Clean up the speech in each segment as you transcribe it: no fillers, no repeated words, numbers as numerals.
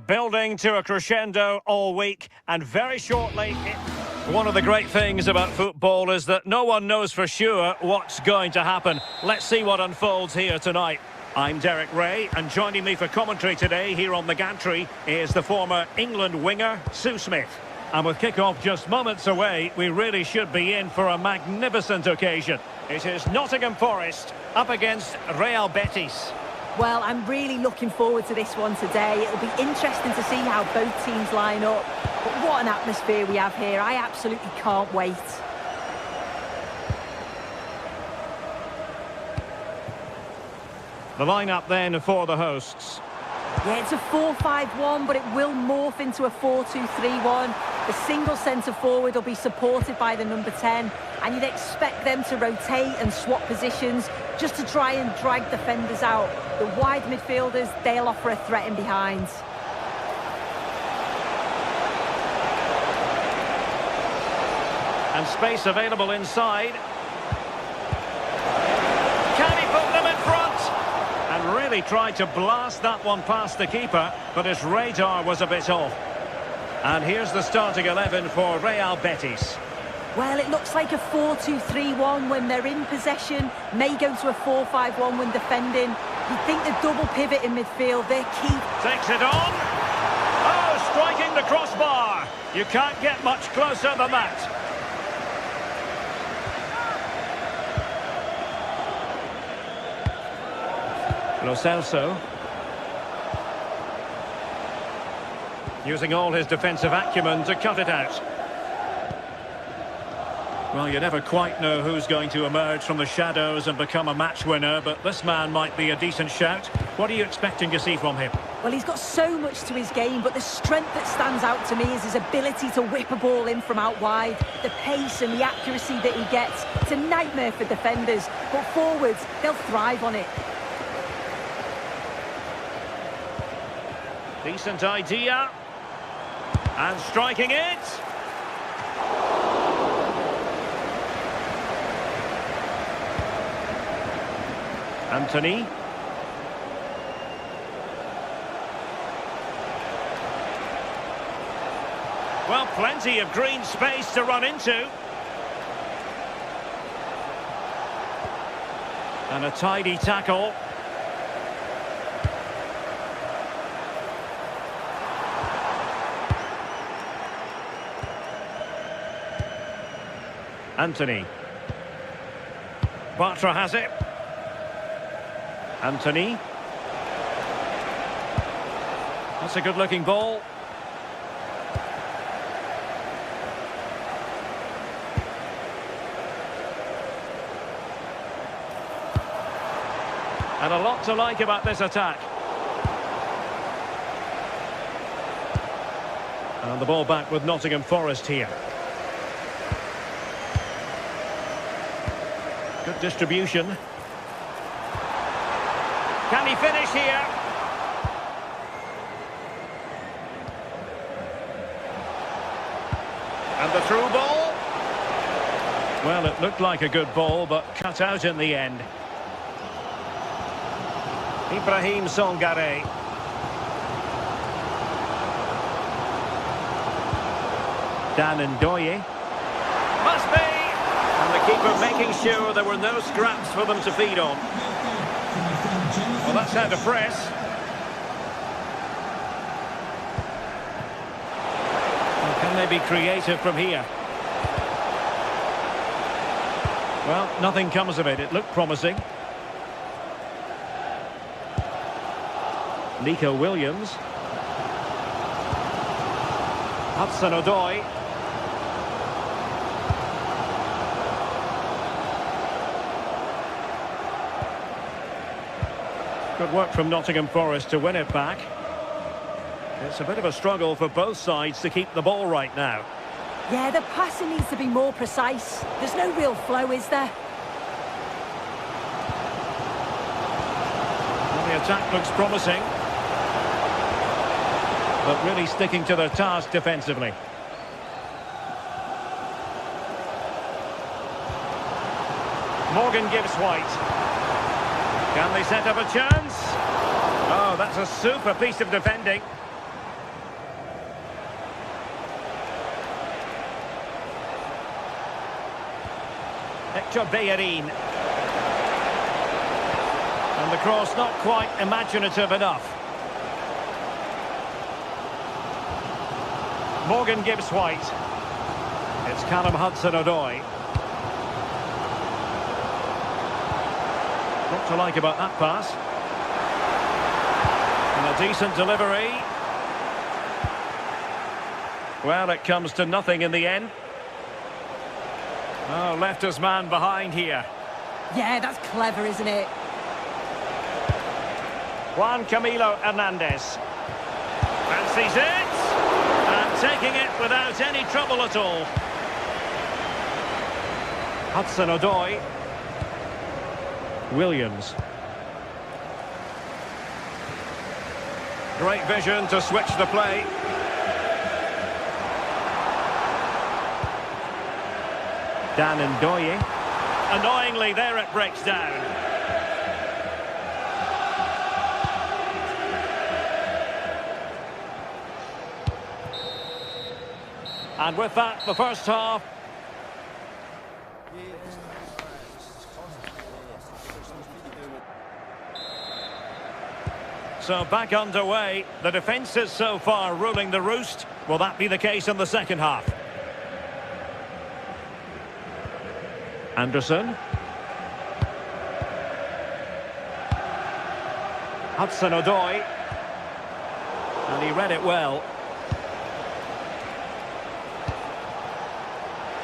Building to a crescendo all week, and very shortly... One of the great things about football is that no one knows for sure what's going to happen. Let's see what unfolds here tonight. I'm Derek Ray, and joining me for commentary today here on the gantry is the former England winger, Sue Smith. And with kick-off just moments away, we really should be in for a magnificent occasion. It is Nottingham Forest up against Real Betis. Well, I'm really looking forward to this one today. It'll be interesting to see how both teams line up. But what an atmosphere we have here. I absolutely can't wait. The lineup then for the hosts. Yeah, it's a 4-5-1, but it will morph into a 4-2-3-1. The single centre-forward will be supported by the number 10, and you'd expect them to rotate and swap positions just to try and drag defenders out. The wide midfielders, they'll offer a threat in behind. And space available inside. Can he put them in front? And really tried to blast that one past the keeper, but his radar was a bit off. And here's the starting 11 for Real Betis. Well, it looks like a 4-2-3-1 when they're in possession, may go to a 4-5-1 when defending. You think the double pivot in midfield, they're key. Takes it on. Oh, striking the crossbar. You can't get much closer than that. Lo Celso. Using all his defensive acumen to cut it out. Well, you never quite know who's going to emerge from the shadows and become a match winner, but this man might be a decent shout. What are you expecting to see from him? Well, he's got so much to his game, but the strength that stands out to me is his ability to whip a ball in from out wide. The pace and the accuracy that he gets, it's a nightmare for defenders, but forwards, they'll thrive on it. Decent idea. And striking it. Anthony. Well, plenty of green space to run into. And a tidy tackle. Anthony. Bartra has it. Anthony. That's a good-looking ball. And a lot to like about this attack. And the ball back with Nottingham Forest here. Good distribution. Can he finish here? And the through ball. Well, it looked like a good ball, but cut out in the end. Ibrahim Songare. Dan Ndoye. Must be! And the keeper making sure there were no scraps for them to feed on. Well, that's how to press. Well, can they be creative from here? Well, nothing comes of it. It looked promising. Nico Williams. Hudson-Odoi. Good work from Nottingham Forest to win it back. It's a bit of a struggle for both sides to keep the ball right now. Yeah, the passing needs to be more precise. There's no real flow, is there? Well, the attack looks promising, but really sticking to their task defensively. Morgan gives White. Can they set up a chance? Oh, that's a super piece of defending. Hector Bellerin. And the cross not quite imaginative enough. Morgan Gibbs-White. It's Callum Hudson-Odoi. What to like about that pass? And a decent delivery. Well, it comes to nothing in the end. Oh, left his man behind here. Yeah, that's clever, isn't it? Juan Camilo Hernandez. Fancies it. And taking it without any trouble at all. Hudson-Odoi. Williams. Great vision to switch the play. Dan Ndoye. Annoyingly, there it breaks down. And with that, the first half. So back underway. The defences so far ruling the roost. Will that be the case in the second half? Anderson. Hudson-Odoi. And he read it well.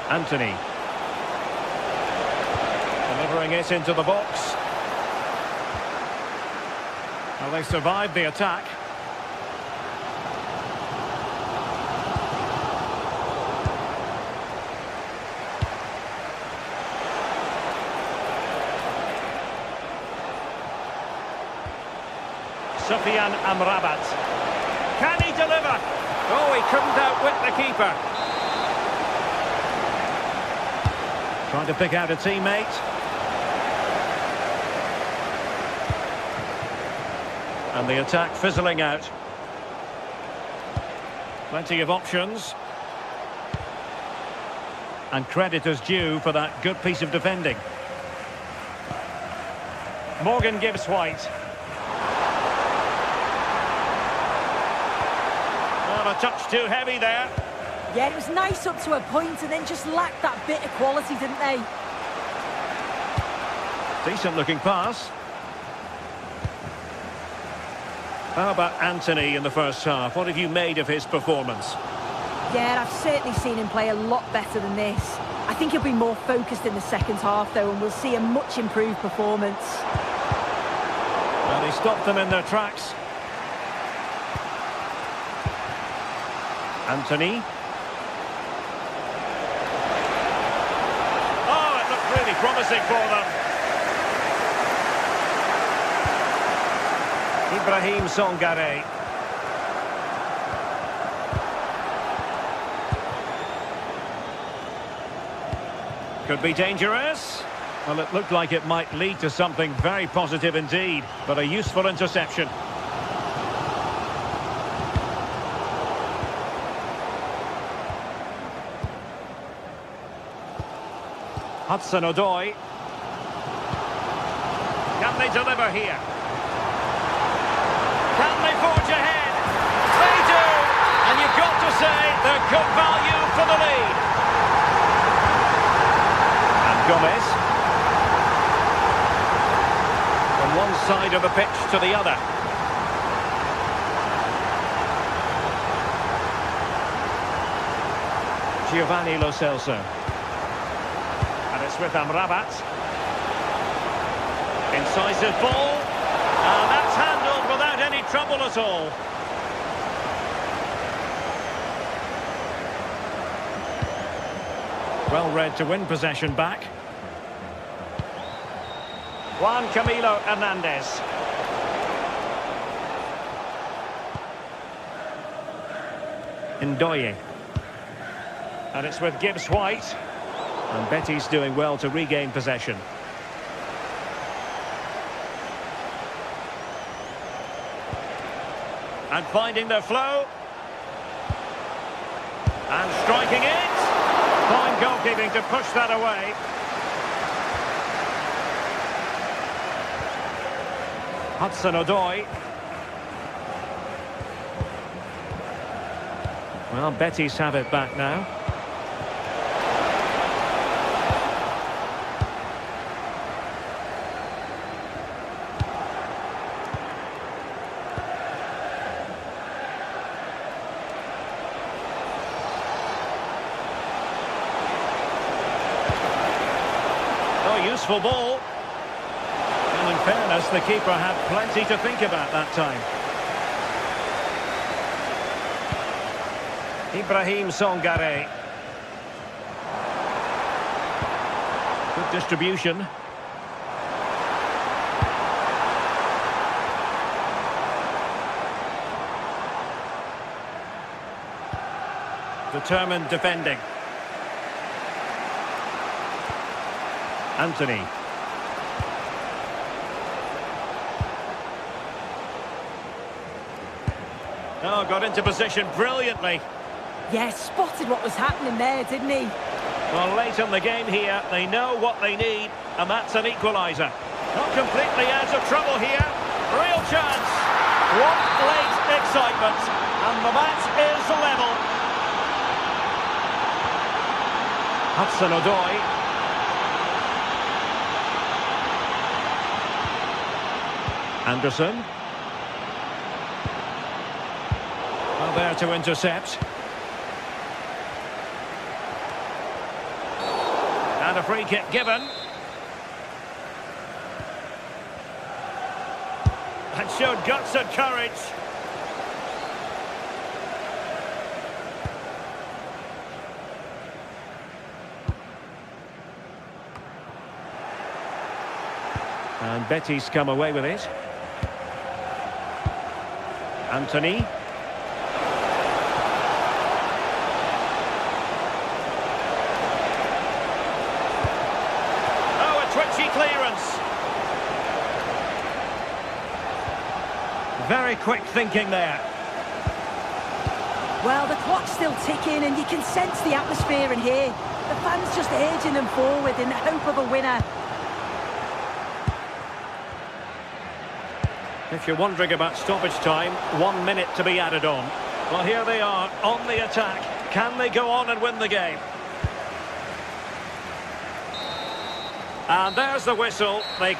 Anthony. Delivering it into the box. Well, they survived the attack. Sufyan Amrabat. Can he deliver? Oh, he couldn't outwit the keeper. Trying to pick out a teammate. And the attack fizzling out. Plenty of options. And credit is due for that good piece of defending. Morgan Gibbs-White. Not a touch too heavy there. Yeah, it was nice up to a point and then just lacked that bit of quality, didn't they? Decent looking pass. How about Anthony in the first half? What have you made of his performance? Yeah, I've certainly seen him play a lot better than this. I think he'll be more focused in the second half, though, and we'll see a much improved performance. Well, he stopped them in their tracks. Anthony. Oh, it looked really promising for them. Ibrahim Songare. Could be dangerous. Well, it looked like it might lead to something very positive indeed, but a useful interception. Hudson-Odoi. Can they deliver here? Can they forge ahead? They do! And you've got to say they're good value for the lead. And Gomez. From one side of the pitch to the other. Giovanni Lo Celso. And it's with Amrabat. Incisive ball. And that's handled without any trouble at all. Well read to win possession back. Juan Camilo Hernandez. Ndoye. And it's with Gibbs-White. And Betty's doing well to regain possession. And finding their flow. And striking it. Fine goalkeeping to push that away. Hudson-Odoi. Well, Betis have it back now. Oh, useful ball. Well, in fairness, the keeper had plenty to think about that time. Ibrahim Songare. Good distribution. Determined defending. Anthony. Oh, got into position brilliantly. Yes, spotted what was happening there, didn't he? Well, late in the game here, they know what they need, and that's an equaliser. Not completely out of trouble here. Real chance. What late excitement. And the match is level. Hudson-Odoi. Anderson. Well, there to intercept. And a free kick given. And showed guts and courage. And Betis come away with it. Anthony. Oh, a twitchy clearance. Very quick thinking there. Well, the clock's still ticking and you can sense the atmosphere in here. The fans just urging them forward in the hope of a winner. If you're wondering about stoppage time, 1 minute to be added on. Well, here they are, on the attack. Can they go on and win the game? And there's the whistle. They...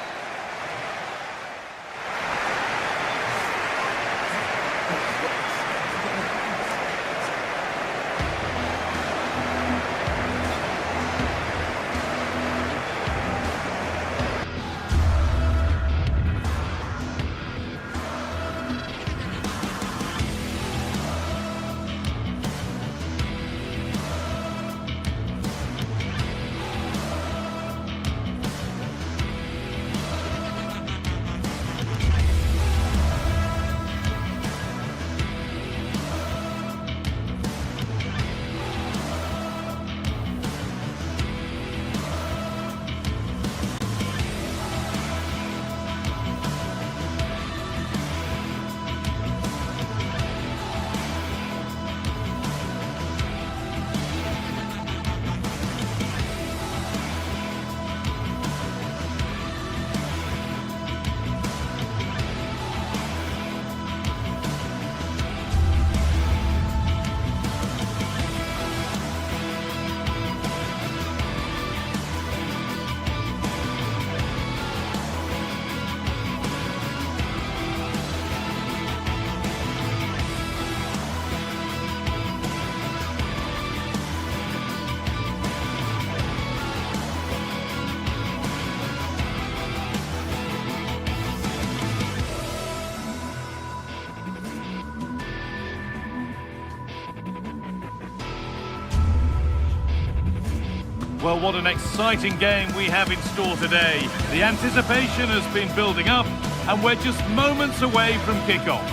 Well, what an exciting game we have in store today. The anticipation has been building up, and we're just moments away from kickoff.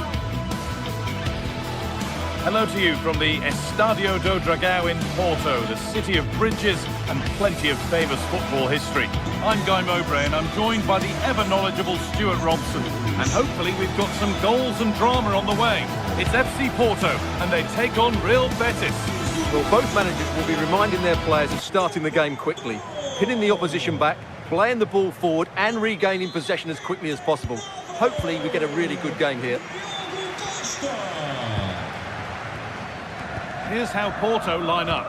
Hello to you from the Estadio do Dragão in Porto, the city of bridges and plenty of famous football history. I'm Guy Mowbray, and I'm joined by the ever-knowledgeable Stuart Robson. And hopefully we've got some goals and drama on the way. It's FC Porto, and they take on Real Betis. Well, both managers will be reminding their players of starting the game quickly, pinning the opposition back, playing the ball forward and regaining possession as quickly as possible. Hopefully we get a really good game here. Here's how Porto line up.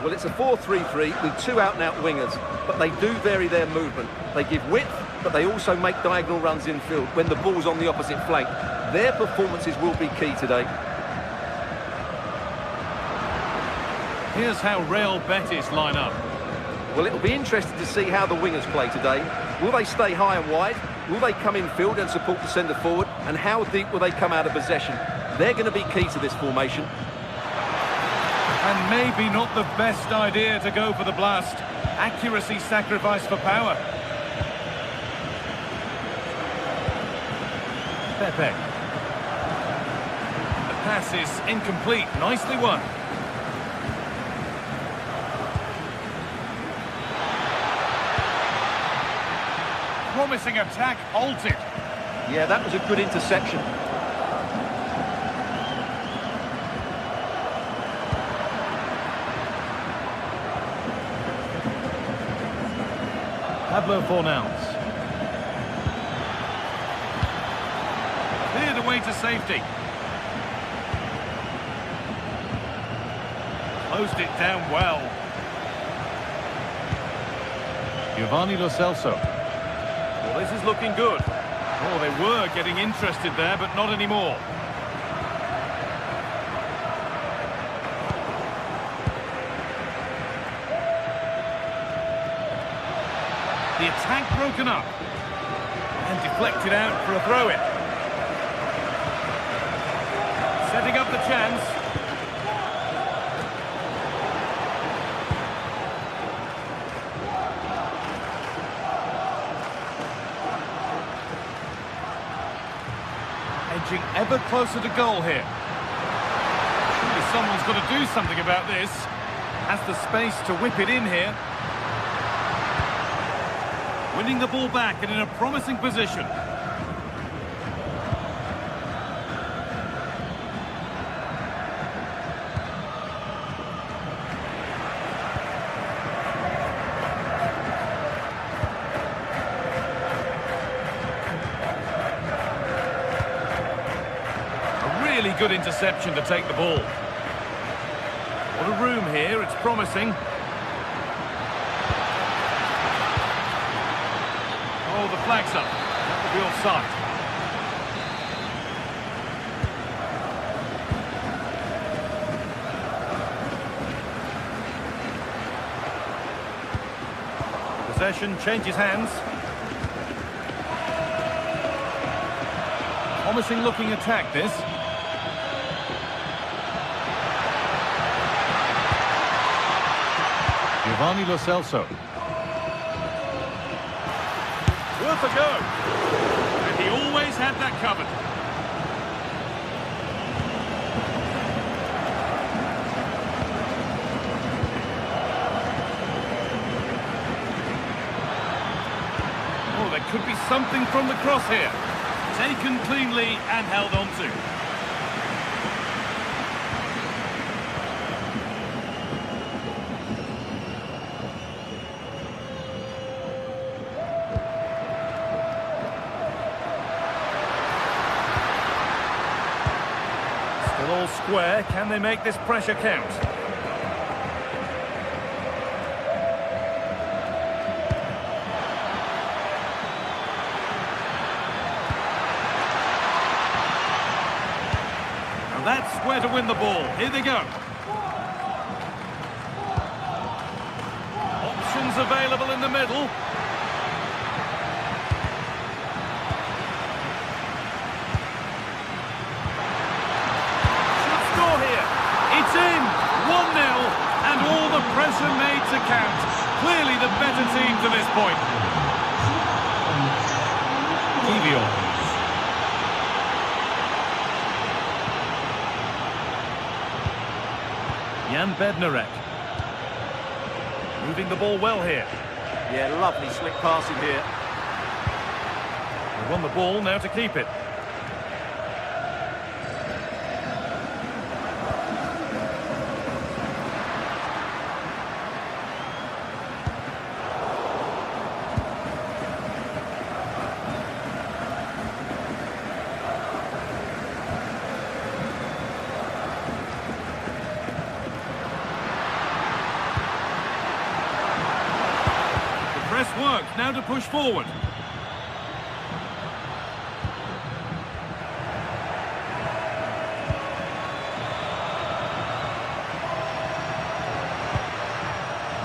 Well, it's a 4-3-3 with two out-and-out wingers, but they do vary their movement. They give width, but they also make diagonal runs infield when the ball's on the opposite flank. Their performances will be key today. Here's how Real Betis line up. Well, it'll be interesting to see how the wingers play today. Will they stay high and wide? Will they come in field and support the centre forward? And how deep will they come out of possession? They're going to be key to this formation. And maybe not the best idea to go for the blast. Accuracy sacrificed for power. Pepe. The pass is incomplete. Nicely won. Promising attack halted. Yeah, that was a good interception. Pablo Fornals. Cleared away to safety. Closed it down well. Giovanni Lo Celso. Well, this is looking good. Oh, they were getting interested there, but not anymore. The attack broken up. And deflected out for a throw-in. Setting up the chance. Edging ever closer to goal here. Surely someone's got to do something about this. Has the space to whip it in here. Winning the ball back and in a promising position. A really good interception to take the ball. What a room here, it's promising. Oh, the flag's up. That will be offside. Possession changes hands. Promising looking attack this. Giovanni Lo Celso. Worth a go. And he always had that covered. Oh, there could be something from the cross here. Taken cleanly and held on to. All square, can they make this pressure count? And that's where to win the ball. Here they go. Options available in the middle. It's in, 1-0, and all the pressure made to count. Clearly the better team to this point. Kivior. Jan Bednarek. Moving the ball well here. Yeah, lovely slick passing here. They won the ball, now to keep it. now to push forward.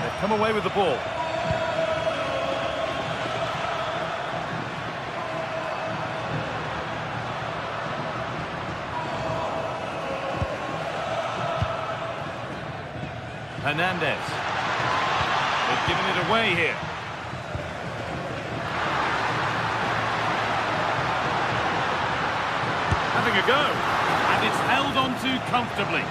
They've come away with the ball. Hernandez. They've given it away here. Having a go. And it's held on to comfortably.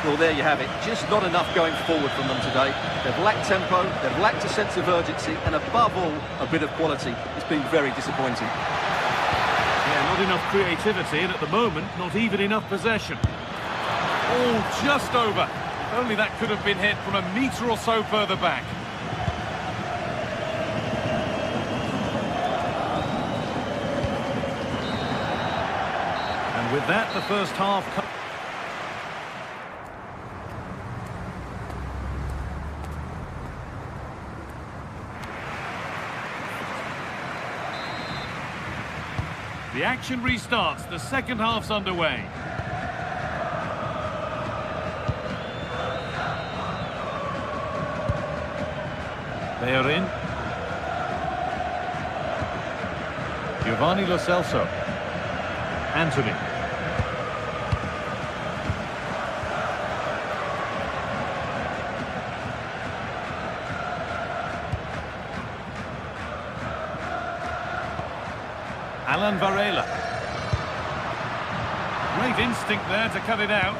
Well, there you have it. Just not enough going forward from them today. They've lacked tempo, they've lacked a sense of urgency, and above all, a bit of quality. It's been very disappointing. Yeah, not enough creativity, and at the moment, not even enough possession. Oh, just over. Only that could have been hit from a metre or so further back. And with that, the first half... The action restarts. The second half's underway. They are in. Giovanni Lo Celso. Anthony. Alan Varela. Great instinct there to cut it out.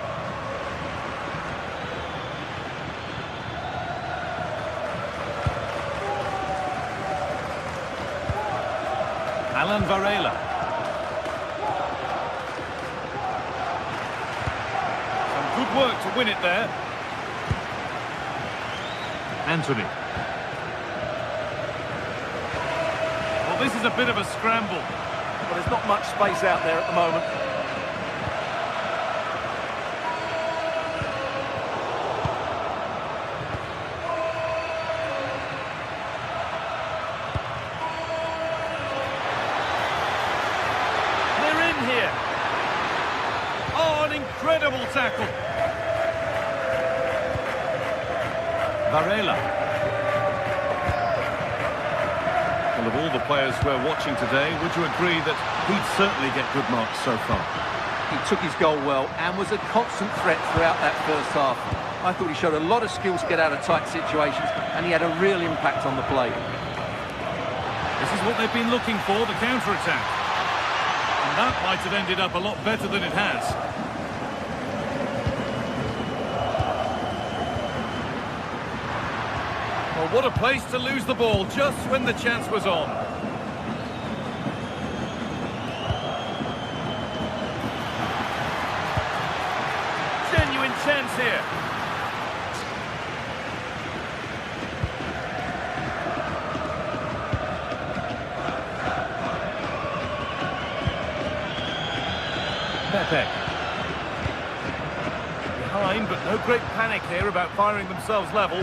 Alan Varela. Some good work to win it there. Anthony. Well, this is a bit of a scramble. Well, there's not much space out there at the moment. Here. Oh, an incredible tackle. Varela. Well, of all the players we're watching today, would you agree that he'd certainly get good marks so far? He took his goal well and was a constant threat throughout that first half. I thought he showed a lot of skills to get out of tight situations, and he had a real impact on the play. This is what they've been looking for, the counter-attack. And that might have ended up a lot better than it has. Well, what a place to lose the ball just when the chance was on. Genuine chance here. Pepe. Behind, but no great panic here about firing themselves level.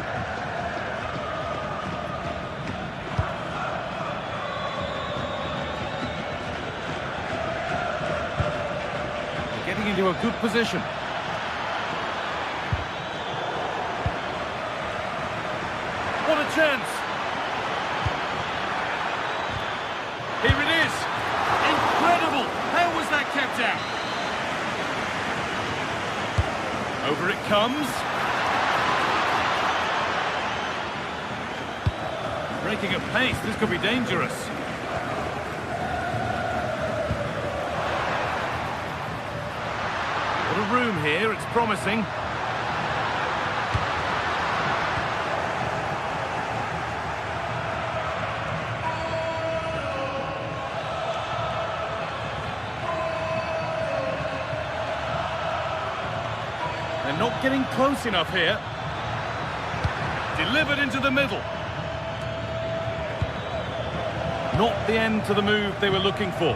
They're getting into a good position. What a chance! Here it is! Incredible! How was that kept out? Over it comes. Breaking at pace, this could be dangerous. What a room here, it's promising. They're not getting close enough here. Delivered into the middle. Not the end to the move they were looking for.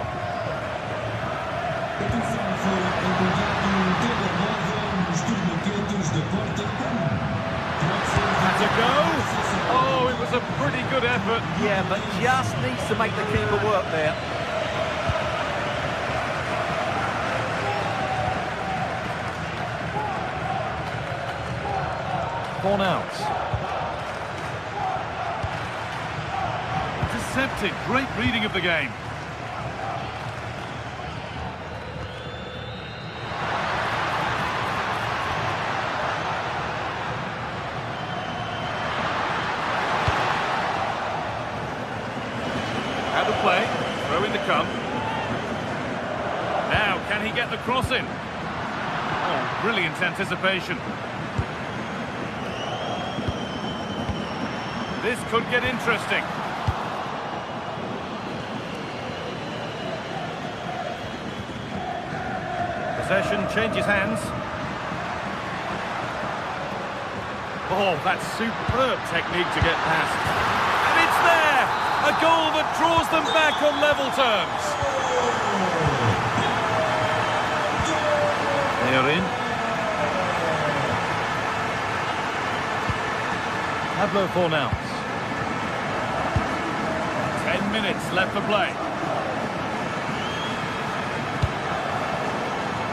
Had to go. Oh, it was a pretty good effort. Yeah, but just needs to make the keeper work there. Gone out. Intercepted. Great reading of the game. Out of play. Throw in to come. Now, can he get the cross in? Oh, brilliant anticipation. This could get interesting. Possession changes hands. Oh, that's superb technique to get past. And it's there! A goal that draws them back on level terms. They are in. Pablo Fornals. 10 minutes left to play.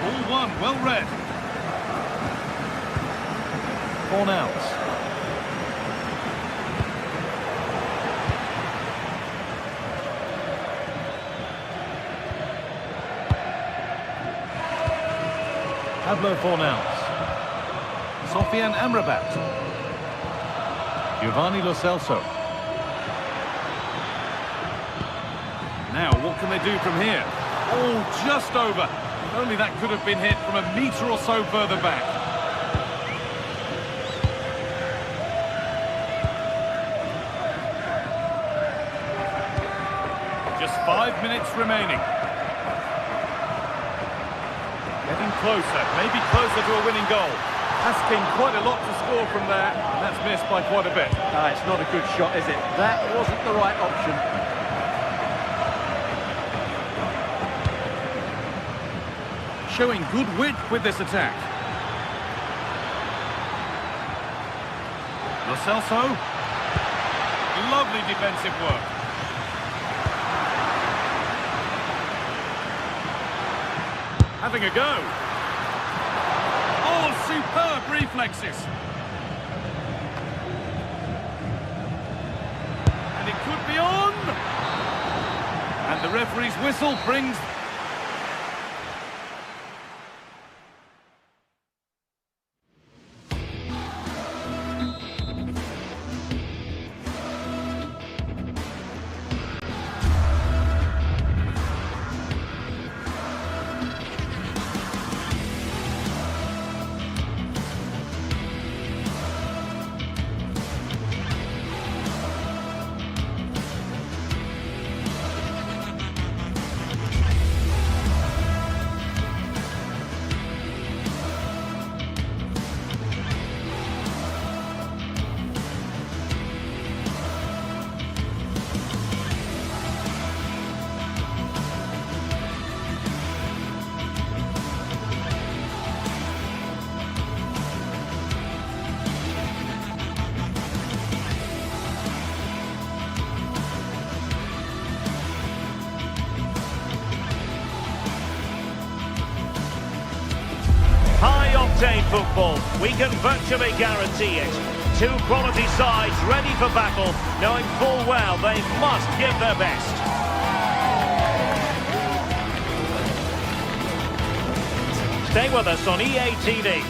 Ball one, well read. Fornals. Pablo Fornals. Sofian Amrabat. Giovanni Lo Celso. Now, what can they do from here? Oh, just over. If only that could have been hit from a metre or so further back. Just 5 minutes remaining. Getting closer, maybe closer to a winning goal. Asking quite a lot to score from there, and that's missed by quite a bit. It's not a good shot, is it? That wasn't the right option. Showing good width with this attack. Lo Celso. Lovely defensive work. Having a go. Oh, superb reflexes. And it could be on. And the referee's whistle brings... High-octane football, we can virtually guarantee it. Two quality sides ready for battle, knowing full well they must give their best. Stay with us on EA TV.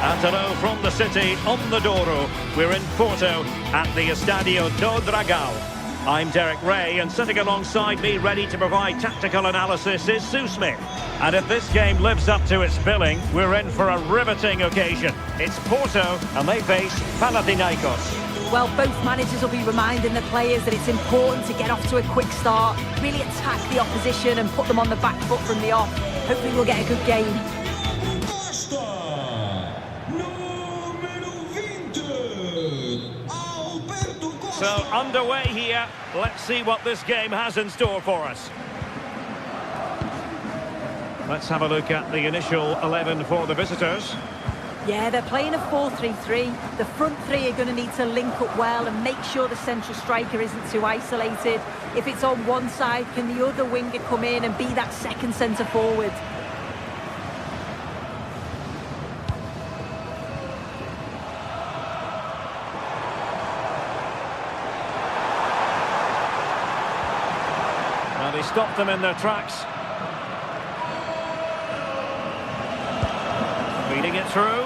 And hello from the city on the Douro. We're in Porto at the Estadio do Dragão. I'm Derek Ray, and sitting alongside me ready to provide tactical analysis is Sue Smith. And if this game lives up to its billing, we're in for a riveting occasion. It's Porto, and they face Panathinaikos. Well, both managers will be reminding the players that it's important to get off to a quick start, really attack the opposition and put them on the back foot from the off. Hopefully we'll get a good game. So, underway here. Let's see what this game has in store for us. Let's have a look at the initial 11 for the visitors. Yeah, they're playing a 4-3-3. The front three are going to need to link up well and make sure the central striker isn't too isolated. If it's on one side, can the other winger come in and be that second centre forward? Well, they stopped them in their tracks. Feeding it through.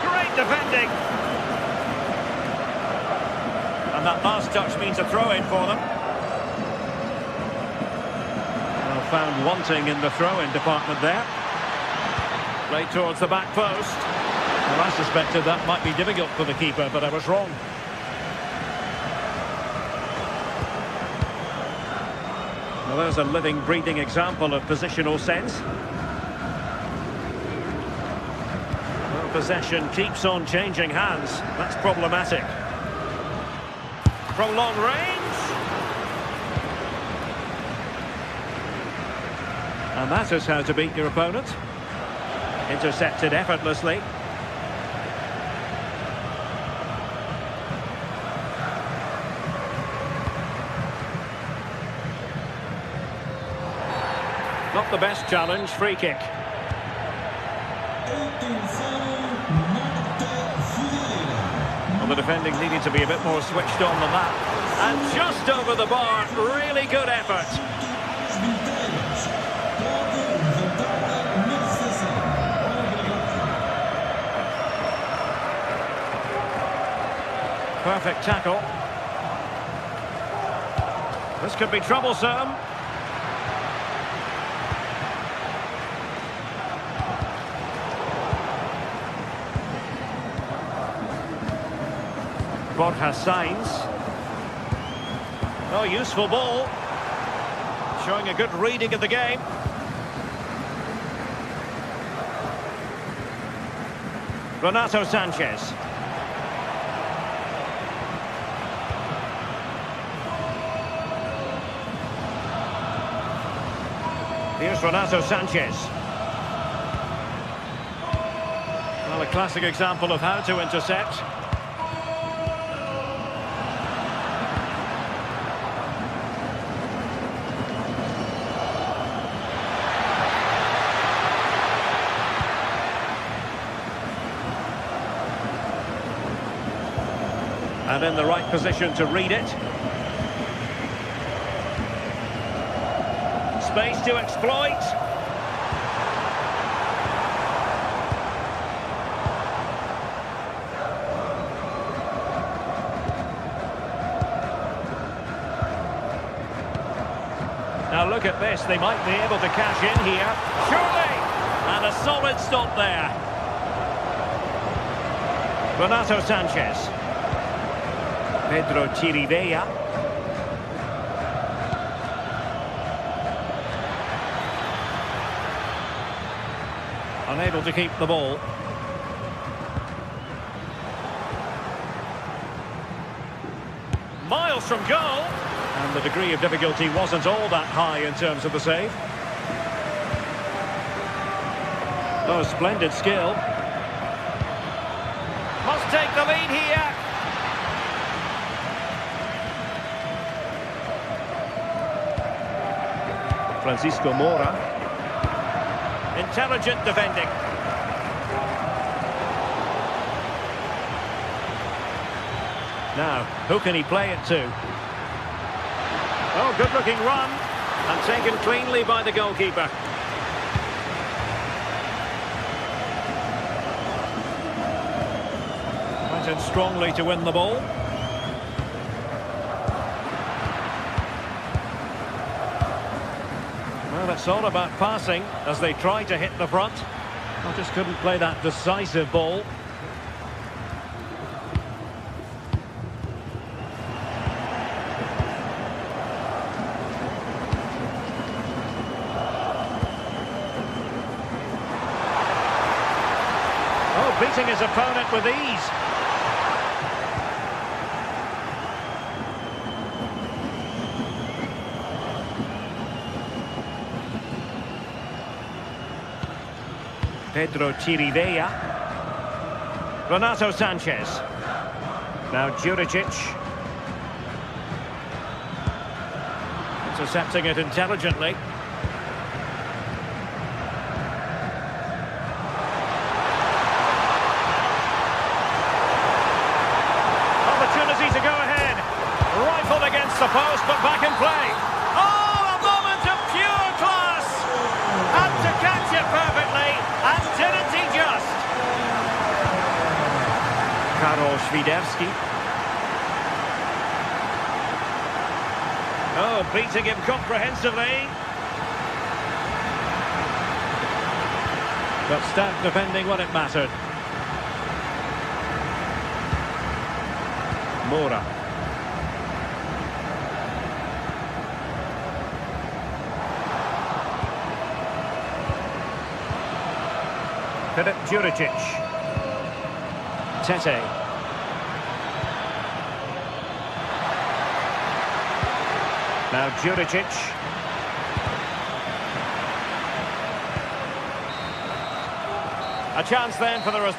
Great defending. And that last touch means a throw-in for them. Well, found wanting in the throw-in department there. Played towards the back post. Well, I suspected that might be difficult for the keeper, but I was wrong. Well, there's a living, breathing example of positional sense. Well, possession keeps on changing hands. That's problematic. From long range. And that is how to beat your opponent. Intercepted effortlessly. Not the best challenge, free kick. Well, the defending needed to be a bit more switched on than that. And just over the bar, really good effort. Perfect tackle. This could be troublesome. Borja Sainz. Oh, useful ball. Showing a good reading of the game. Renato Sanchez. Here's Renato Sanchez. Well, a classic example of how to intercept. And in the right position to read it. Space to exploit. Now look at this, they might be able to cash in here. Surely! And a solid stop there. Renato Sanchez. Pedro Chirivella. Unable to keep the ball. Miles from goal. And the degree of difficulty wasn't all that high in terms of the save. Oh, splendid skill. Must take the lead here. Francisco Mora. Intelligent defending. Now, who can he play it to? Oh, good-looking run. And taken cleanly by the goalkeeper. Went in strongly to win the ball. Well, it's all about passing as they try to hit the front. I just couldn't play that decisive ball. Oh, beating his opponent with ease. Pedro Chirivella. Renato Sanchez. Now Juricic. Intercepting it intelligently. Opportunity to go ahead. Rifled against the post, but back in play. Oh, a moment of pure class! And to catch it perfectly, and didn't he just? Karol Świderski. Oh, beating him comprehensively. But stout defending when it mattered. Moura. Filip Juricic. Tete. Now Juricic. A chance then for the...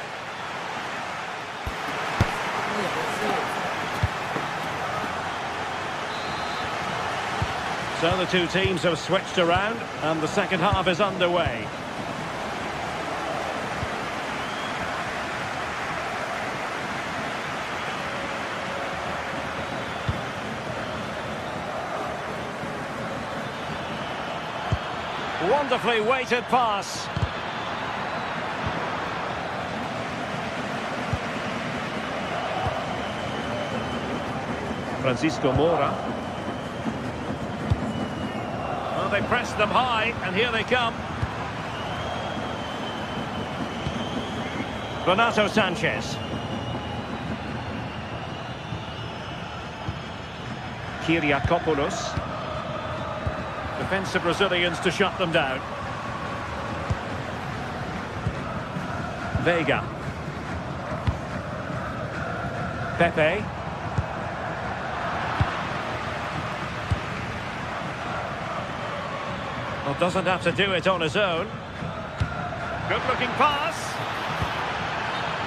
So the two teams have switched around and the second half is underway. Wonderfully weighted pass. Francisco Moura. Well, they pressed them high, and here they come. Renato Sanchez. Kyriakopoulos. Defensive Brazilians to shut them down. Vega. Pepe. Well, doesn't have to do it on his own. Good-looking pass.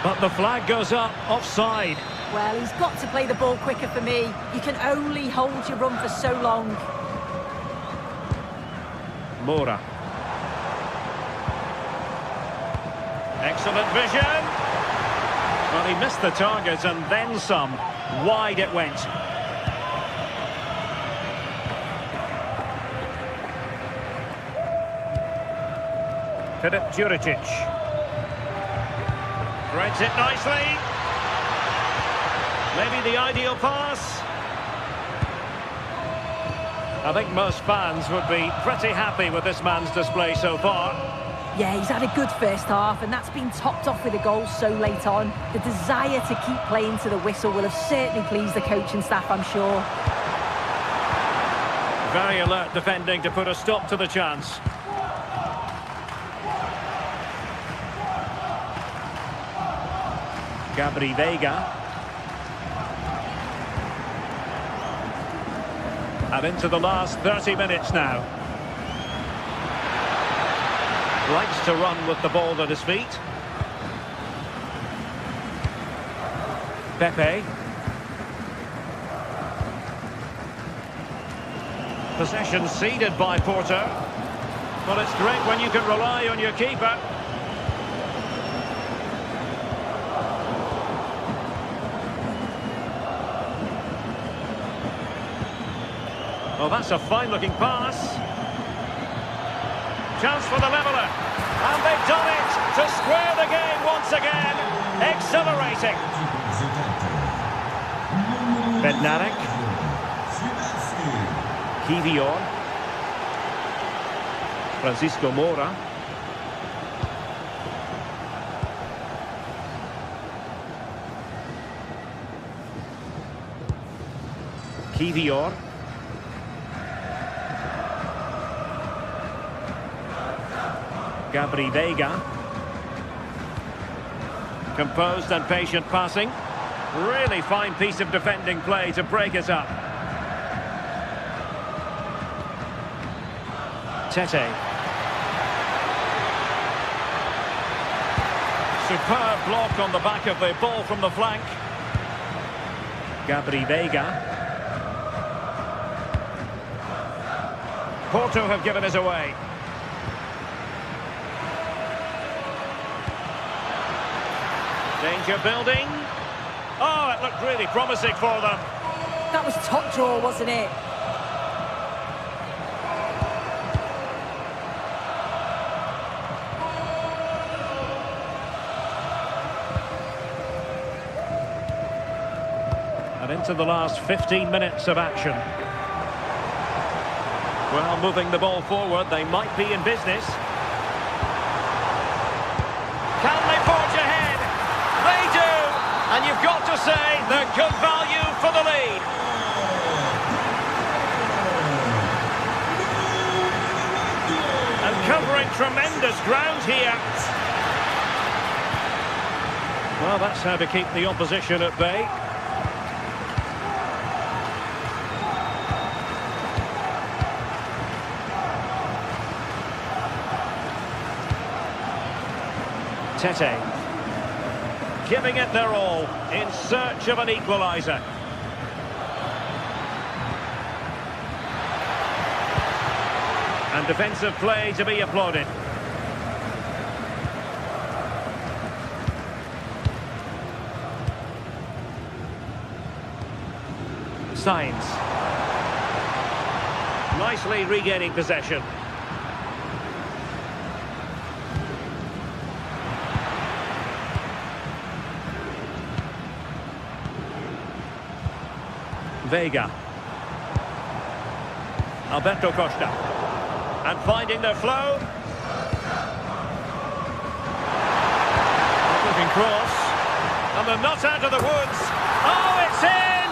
But the flag goes up, offside. Well, he's got to play the ball quicker for me. You can only hold your run for so long. Moura. Excellent vision. Well, he missed the target and then some. Wide it went. Filip Juricic. Threads it nicely. Maybe the ideal pass. I think most fans would be pretty happy with this man's display so far. Yeah, he's had a good first half, and that's been topped off with a goal so late on. The desire to keep playing to the whistle will have certainly pleased the coaching staff, I'm sure. Very alert defending to put a stop to the chance. Gabri Vega. And into the last 30 minutes now. Likes to run with the ball at his feet. Pepe. Possession ceded by Porto. Well, it's great when you can rely on your keeper. Well, that's a fine-looking pass. Chance for the leveller. And they've done it to square the game once again. Exhilarating. Bednarek. Kivior. Francisco Moura. Kivior. Gabri Vega. Composed and patient passing. Really fine piece of defending play to break it up. Tete. Superb block on the back of the ball from the flank. Gabri Veiga. Porto have given us away. Danger building. Oh, it looked really promising for them. That was top draw, wasn't it? And into the last 15 minutes of action. Well, moving the ball forward, they might be in business. Can they forge ahead? They do! And you've got to say, they're good value for the lead. And covering tremendous ground here. Well, that's how to keep the opposition at bay. Tete, giving it their all, in search of an equaliser. And defensive play to be applauded. Sainz. Nicely regaining possession. Veiga. Alberto Costa. And finding their flow. Looking cross. And they're not out of the woods. Oh, it's in!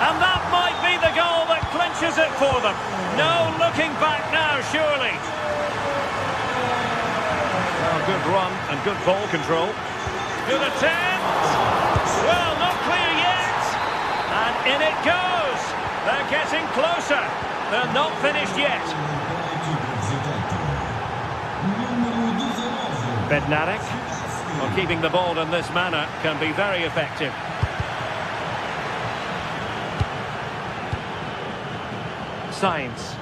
And that might be the goal that clinches it for them. No looking back now, surely. Well, good run and good ball control. Good attempt. Well, not clear yet. And in it goes. They're getting closer. They're not finished yet. Bednarik, well, keeping the ball in this manner can be very effective. Sainz.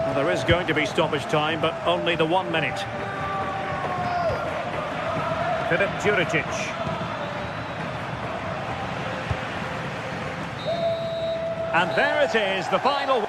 Well, there is going to be stoppage time, but only the 1 minute. Filip Juricic. And there it is, the final.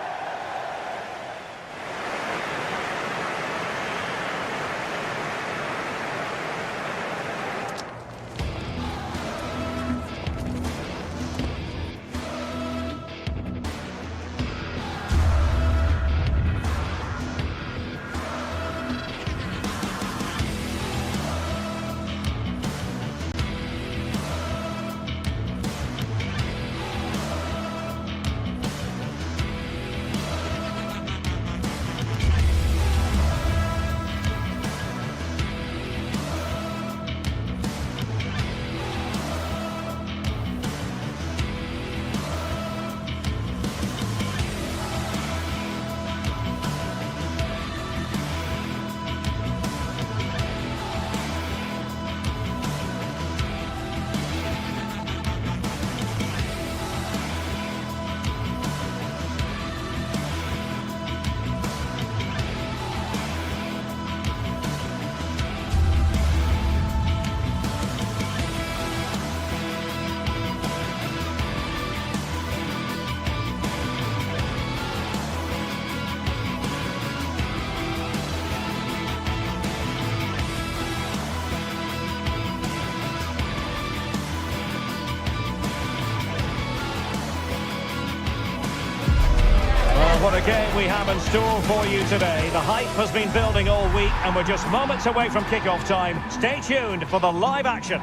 What a game we have in store for you today. The hype has been building all week and we're just moments away from kickoff time. Stay tuned for the live action.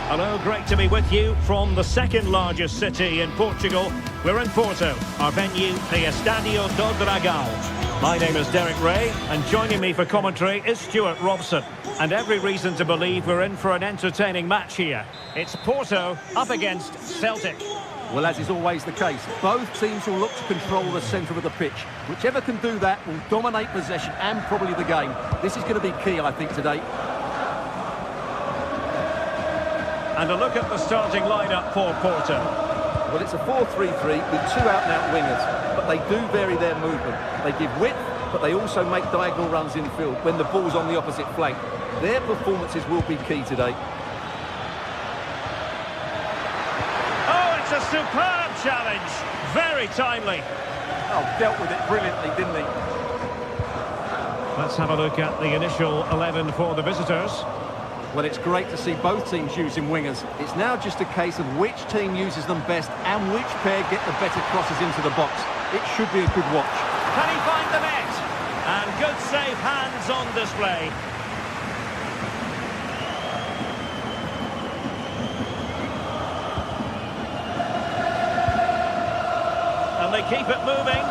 Hello, great to be with you from the second largest city in Portugal. We're in Porto, our venue, the Estadio do Dragão. My name is Derek Ray and joining me for commentary is Stuart Robson. And every reason to believe we're in for an entertaining match here. It's Porto up against Celtic. Well, as is always the case, both teams will look to control the centre of the pitch. Whichever can do that will dominate possession and probably the game. This is going to be key, I think, today. And a look at the starting lineup for Porto. Well, it's a 4-3-3 with two out-and-out wingers, but they do vary their movement. They give width, but they also make diagonal runs infield when the ball's on the opposite flank. Their performances will be key today. It's a superb challenge. Very timely. Oh, dealt with it brilliantly, didn't he? Let's have a look at the initial 11 for the visitors. Well, it's great to see both teams using wingers. It's now just a case of which team uses them best and which pair get the better crosses into the box. It should be a good watch. Can he find the net? And good safe hands on display. And they keep it moving.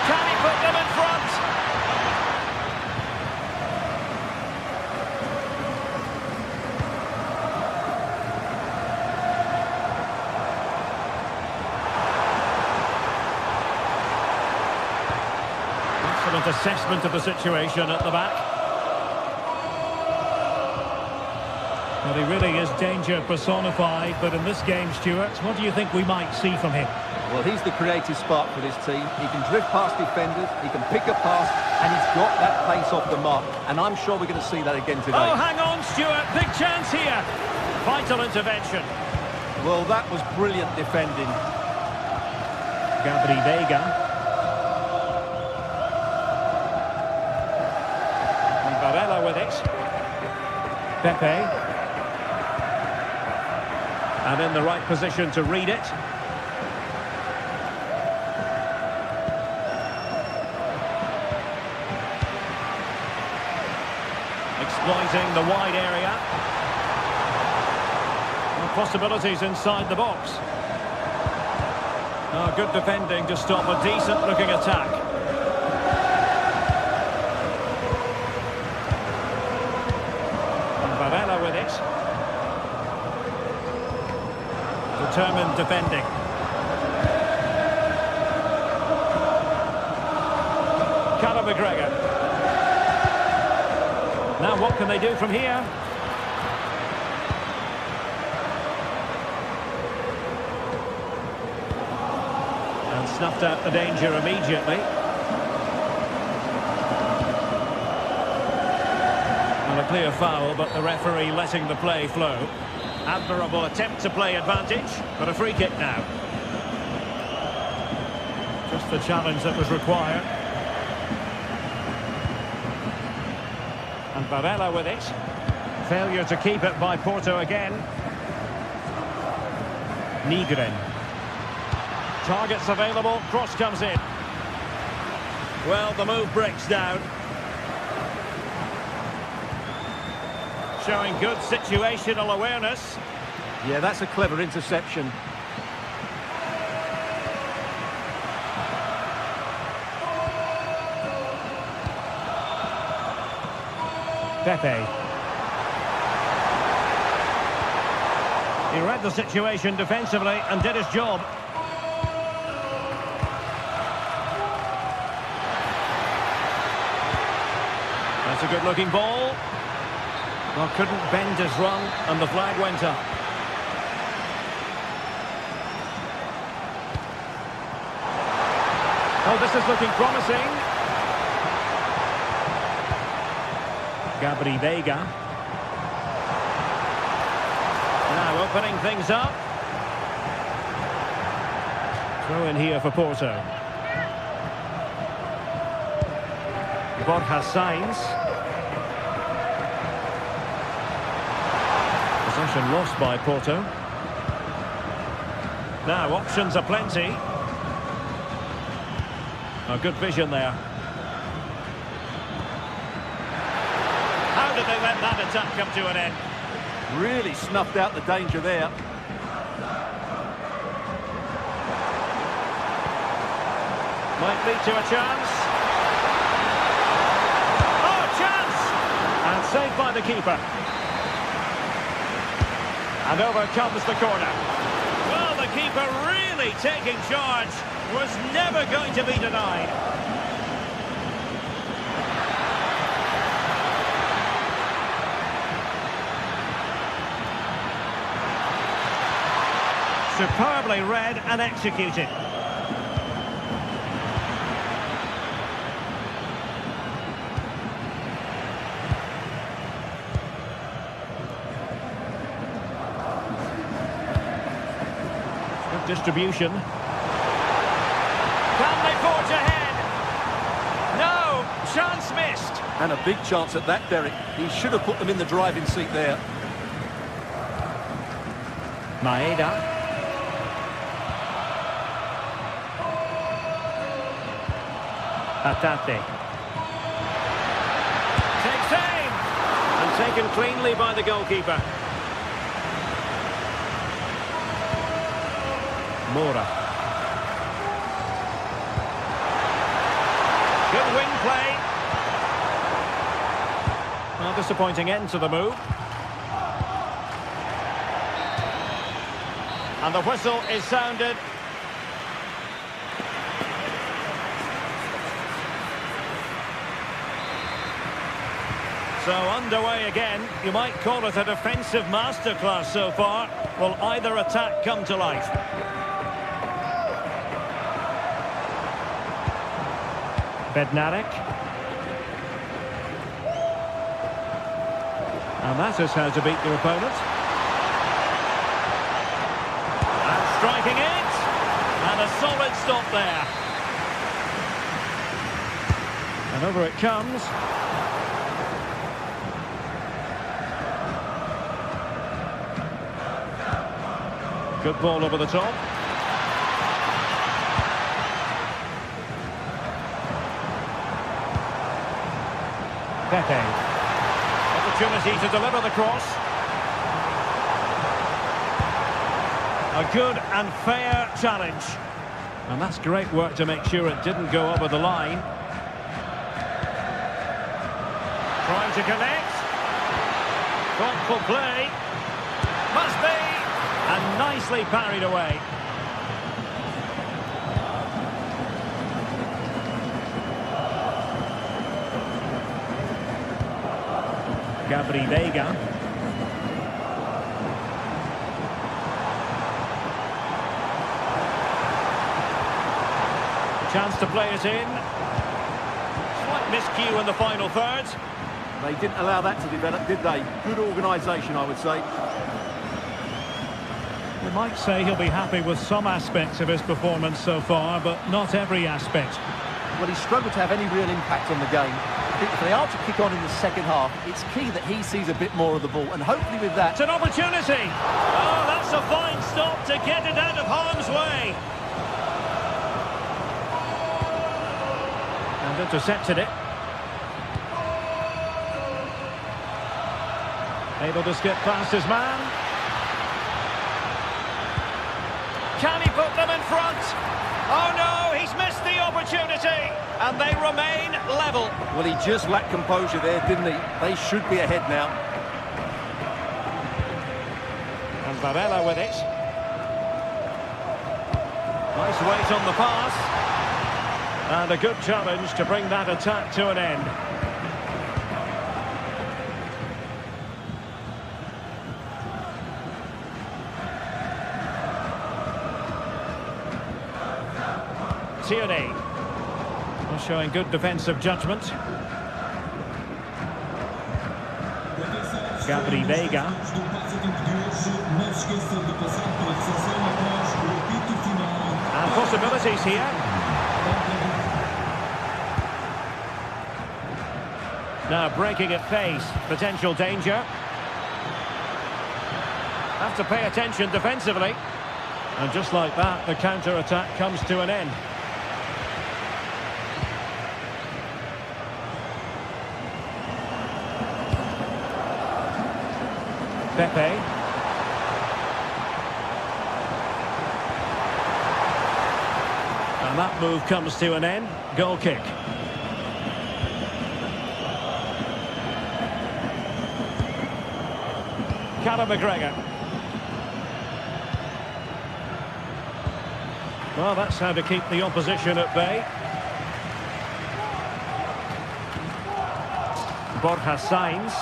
Can he put them in front? Excellent assessment of the situation at the back. Well, he really is danger personified, but in this game, Stuart, what do you think we might see from him? Well, he's the creative spark for this team. He can drift past defenders, he can pick a pass, and he's got that pace off the mark. And I'm sure we're going to see that again today. Oh, hang on, Stuart. Big chance here. Vital intervention. Well, that was brilliant defending. Gabri Vega. And Varela with it. Pepe. And in the right position to read it. Exploiting the wide area. And possibilities inside the box. Oh, good defending to stop a decent-looking attack. And Varela with it. Determined defending. Callum McGregor. Now what can they do from here? And snuffed out the danger immediately. And a clear foul, but the referee letting the play flow. Admirable attempt to play advantage, but a free kick now. Just the challenge that was required. And Varela with it. Failure to keep it by Porto again. Nigren. Targets available, cross comes in. Well, the move breaks down. Showing good situational awareness. Yeah, that's a clever interception. Pepe. He read the situation defensively and did his job. That's a good-looking ball. Well, couldn't bend his run, and the flag went up. Oh, this is looking promising. Gabri Vega. Now opening things up. Throw in here for Porto. Borja Sainz. Possession lost by Porto. Now options are plenty. Oh, good vision there. How did they let that attack come to an end? Really snuffed out the danger there. Might lead to a chance. Oh, chance! And saved by the keeper. And over comes the corner. Well, the keeper really taking charge. Was never going to be denied. Superbly read and executed. Good distribution. Can they forge ahead? No, chance missed. And a big chance at that, Derek. He should have put them in the driving seat there. Maeda. Atate. Takes aim! And taken cleanly by the goalkeeper. Mora. Good wing play. Well, disappointing end to the move. And the whistle is sounded. So underway again. You might call it a defensive masterclass so far. Will either attack come to life? Bednarek. And that is how to beat your opponent. And striking it. And a solid stop there. And over it comes. Good ball over the top. Pepe. Opportunity to deliver the cross. A good and fair challenge. And that's great work to make sure it didn't go over the line. Trying to connect. Thoughtful play. Must be. And nicely parried away. Gabri Vega. Chance to play it in. Slight miscue in the final third. They didn't allow that to develop, did they? Good organisation, I would say. We might say he'll be happy with some aspects of his performance so far, but not every aspect. Well, he struggled to have any real impact on the game. I think if they are to kick on in the second half, it's key that he sees a bit more of the ball, and hopefully with that... It's an opportunity! Oh, that's a fine stop to get it out of harm's way! And intercepted it. Able to skip past his man. Can he put them in front? Oh no, he's missed the opportunity. And they remain level. Well, he just lacked composure there, didn't he? They should be ahead now. And Varela with it. Nice weight on the pass. And a good challenge to bring that attack to an end. Tierney. Showing good defensive judgment. Gabri Vega. And possibilities here. Now breaking at pace. Potential danger. Have to pay attention defensively. And just like that, the counter-attack comes to an end. Pepe. And that move comes to an end. Goal kick. Callum McGregor. Well, that's how to keep the opposition at bay. Borja Sainz.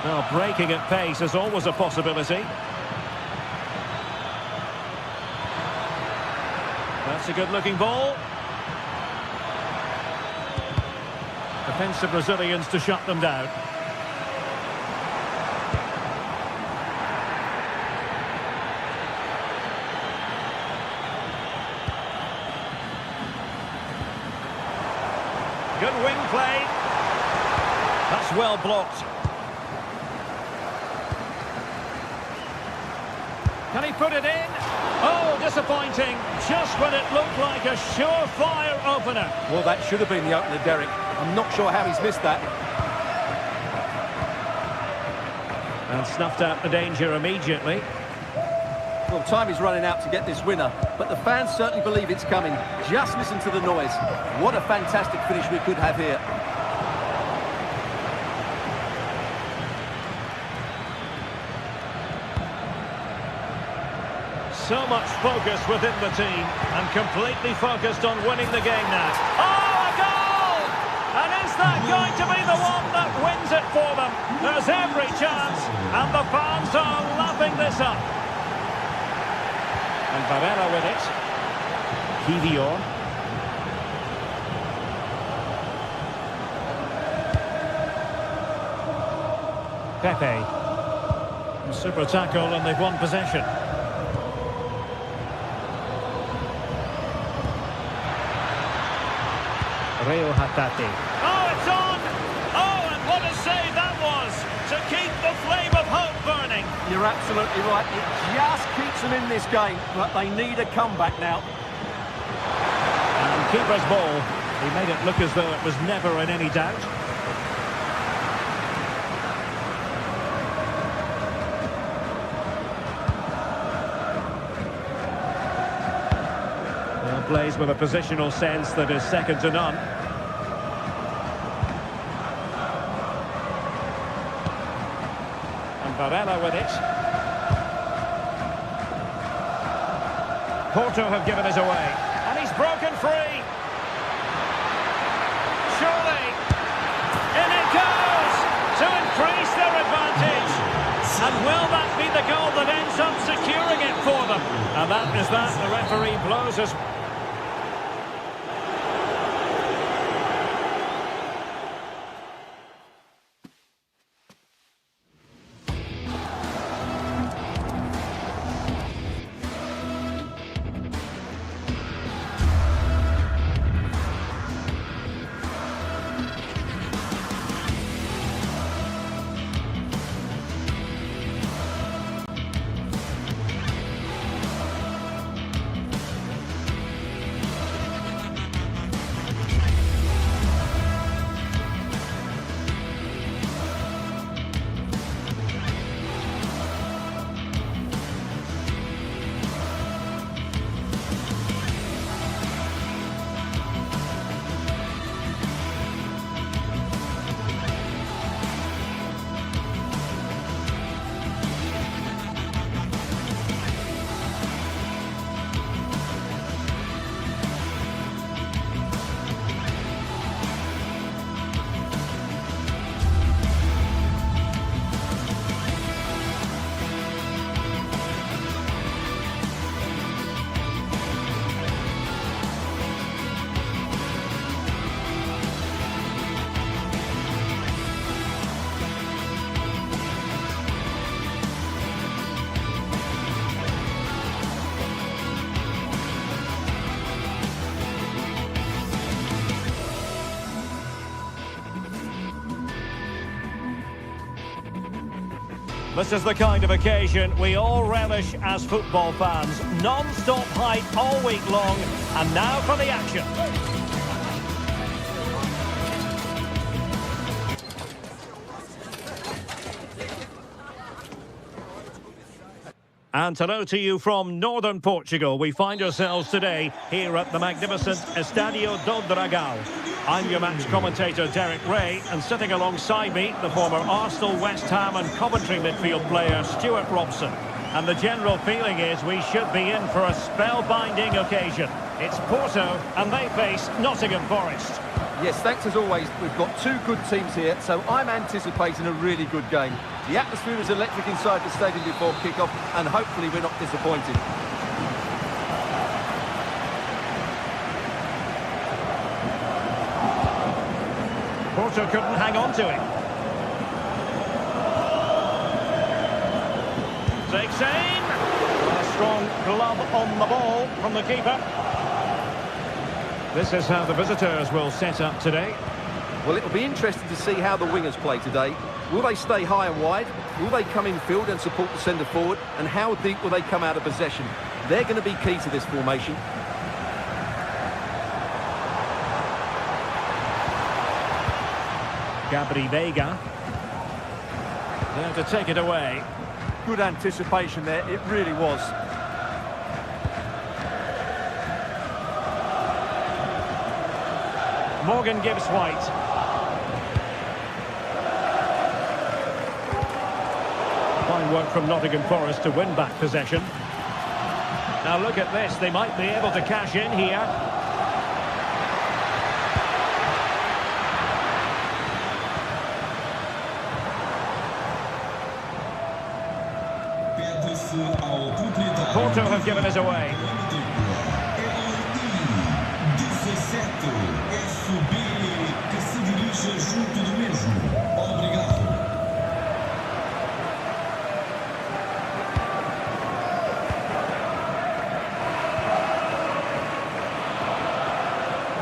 Well, breaking at pace is always a possibility. That's a good-looking ball. Defensive Brazilians to shut them down. Good wing play. That's well blocked. Can he put it in? Oh, disappointing. Just when it looked like a surefire opener. Well, that should have been the opener, Derek. I'm not sure how he's missed that. And snuffed out the danger immediately. Well, time is running out to get this winner, but the fans certainly believe it's coming. Just listen to the noise. What a fantastic finish we could have here. So much focus within the team, and completely focused on winning the game now. Oh, a goal! And is that going to be the one that wins it for them? There's every chance, and the fans are lapping this up. And Varela with it. Kivior. Pepe. Super tackle, and they've won possession. Reo Hatate. Oh, it's on! Oh, and what a save that was to keep the flame of hope burning. You're absolutely right. It just keeps them in this game, but they need a comeback now. And keeper's ball. He made it look as though it was never in any doubt. Well, plays with a positional sense that is second to none. Varela with it. Porto have given us away. And he's broken free. Surely. In it goes! To increase their advantage. And will that be the goal that ends up securing it for them? And that is that. The referee blows us. This is the kind of occasion we all relish as football fans. Non-stop hype all week long, and now for the action. And hello to you from northern Portugal. We find ourselves today here at the magnificent Estadio do Dragão. I'm your match commentator, Derek Ray, and sitting alongside me, the former Arsenal, West Ham and Coventry midfield player, Stuart Robson. And the general feeling is we should be in for a spellbinding occasion. It's Porto, and they face Nottingham Forest. Yes, thanks as always. We've got two good teams here, so I'm anticipating a really good game. The atmosphere is electric inside the stadium before kick-off, and hopefully we're not disappointed. Porto couldn't hang on to it. Takes aim. A strong glove on the ball from the keeper. This is how the visitors will set up today. Well, it'll be interesting to see how the wingers play today. Will they stay high and wide? Will they come in field and support the centre forward? And how deep will they come out of possession? They're going to be key to this formation. Gabri Veiga. There to take it away. Good anticipation there, it really was. Morgan gives White. Fine work from Nottingham Forest to win back possession. Now look at this, they might be able to cash in here. Porto have given us away.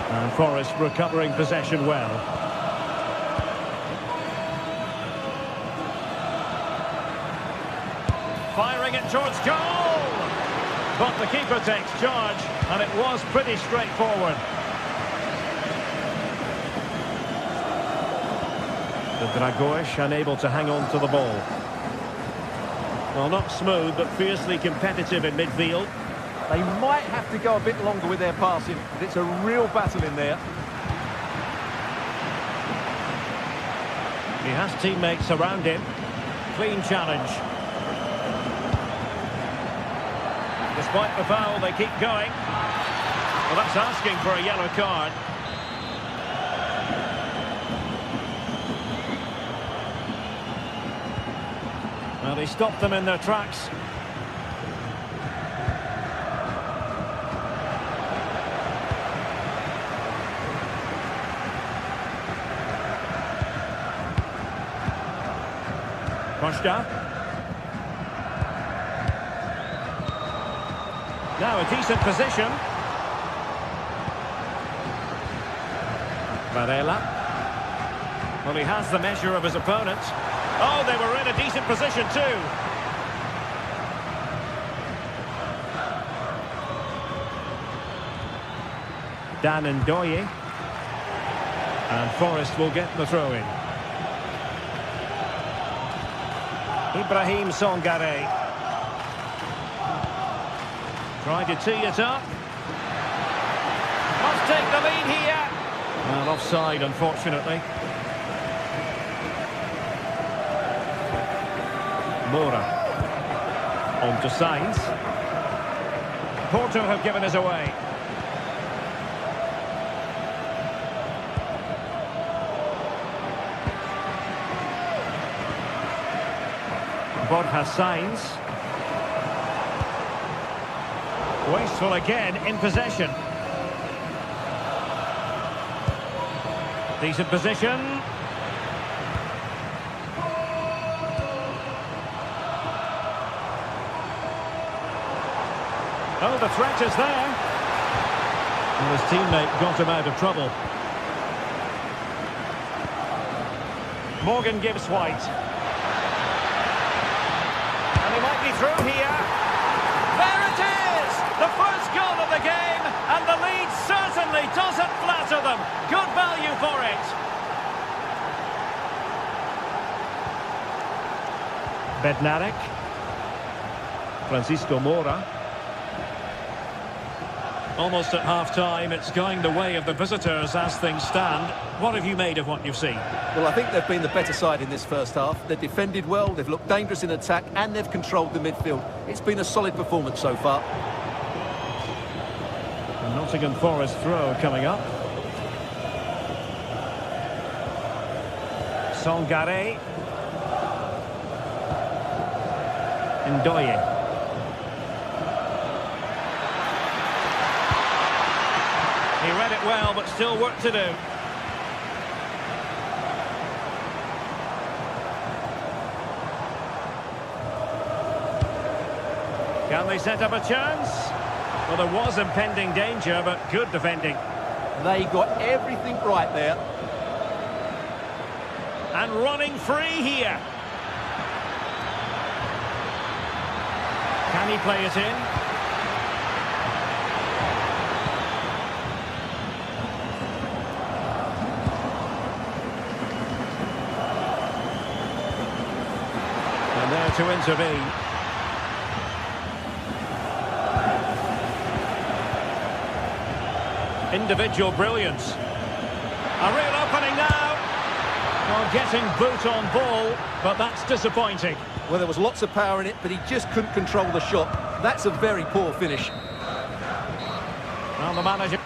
And Forest recovering possession well. Firing it towards goal! But the keeper takes charge, and it was pretty straightforward. The Dragões unable to hang on to the ball. Well, not smooth, but fiercely competitive in midfield. They might have to go a bit longer with their passing, but it's a real battle in there. He has teammates around him. Clean challenge. Despite the foul, they keep going. Well, that's asking for a yellow card. Well, they stopped them in their tracks. Costa. Now a decent position. Varela. Well, he has the measure of his opponent. Oh, they were in a decent position too. Dan Ndoye. And Forest will get the throw-in. Ibrahim Songare. Trying to tee it up. Must take the lead here. Well, offside, unfortunately. Moura. On to Sainz. Porto have given us away. Borja Sainz. Wasteful again in possession. Decent position. Oh, the threat is there. And his teammate got him out of trouble. Morgan gives White. And he might be through here. There it is! The first goal of the game, and the lead certainly doesn't flatter them. Good value for it. Bednarek. Francisco Moura. Almost at half-time, it's going the way of the visitors as things stand. What have you made of what you've seen? Well, I think they've been the better side in this first half. They've defended well, they've looked dangerous in attack, and they've controlled the midfield. It's been a solid performance so far. A Nottingham Forest throw coming up. Sangare. Ndoye. He read it well, but still work to do. Can they set up a chance? Well, there was impending danger, but good defending. They got everything right there. And running free here. Can he play it in? And there to intervene. Individual brilliance. A real opening now. Well, getting boot on ball, but that's disappointing. Well, there was lots of power in it, but he just couldn't control the shot. That's a very poor finish. Well, the manager...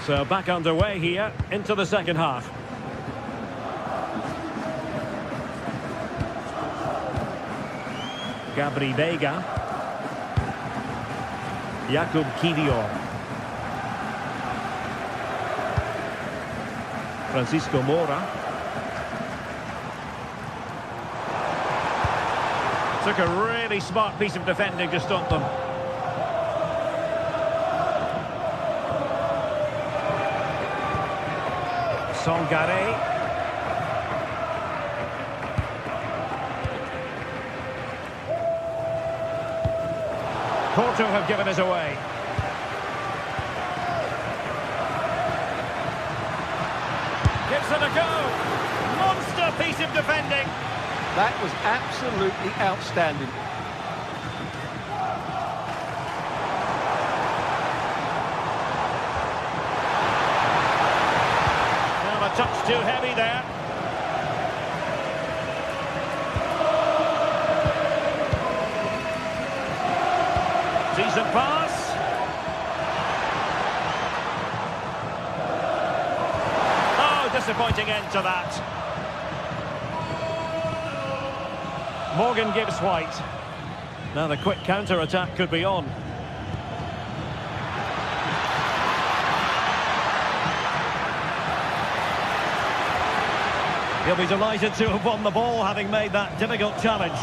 So back underway here into the second half. Gabri Veiga. Jakub Kivior. Francisco Moura. Took a really smart piece of defending to stop them. Sangare. Porto have given us away. Gives it a go. Monster piece of defending. That was absolutely outstanding. Well, a touch too heavy there. Decent pass. Oh, disappointing end to that. Morgan gives White. Now the quick counter-attack could be on. He'll be delighted to have won the ball, having made that difficult challenge.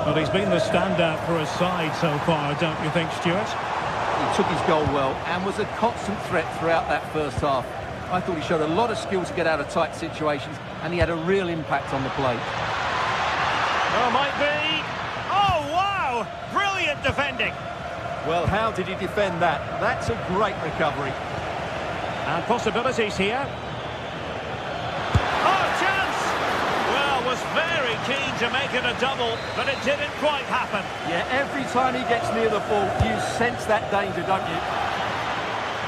Well, he's been the standout for his side so far, don't you think, Stuart? He took his goal well and was a constant threat throughout that first half. I thought he showed a lot of skill to get out of tight situations, and he had a real impact on the play. Oh, might be. Oh, wow! Brilliant defending. Well, how did he defend that? That's a great recovery. And possibilities here. Oh, chance! Well, was very keen to make it a double, but it didn't quite happen. Yeah, every time he gets near the ball, you sense that danger, don't you?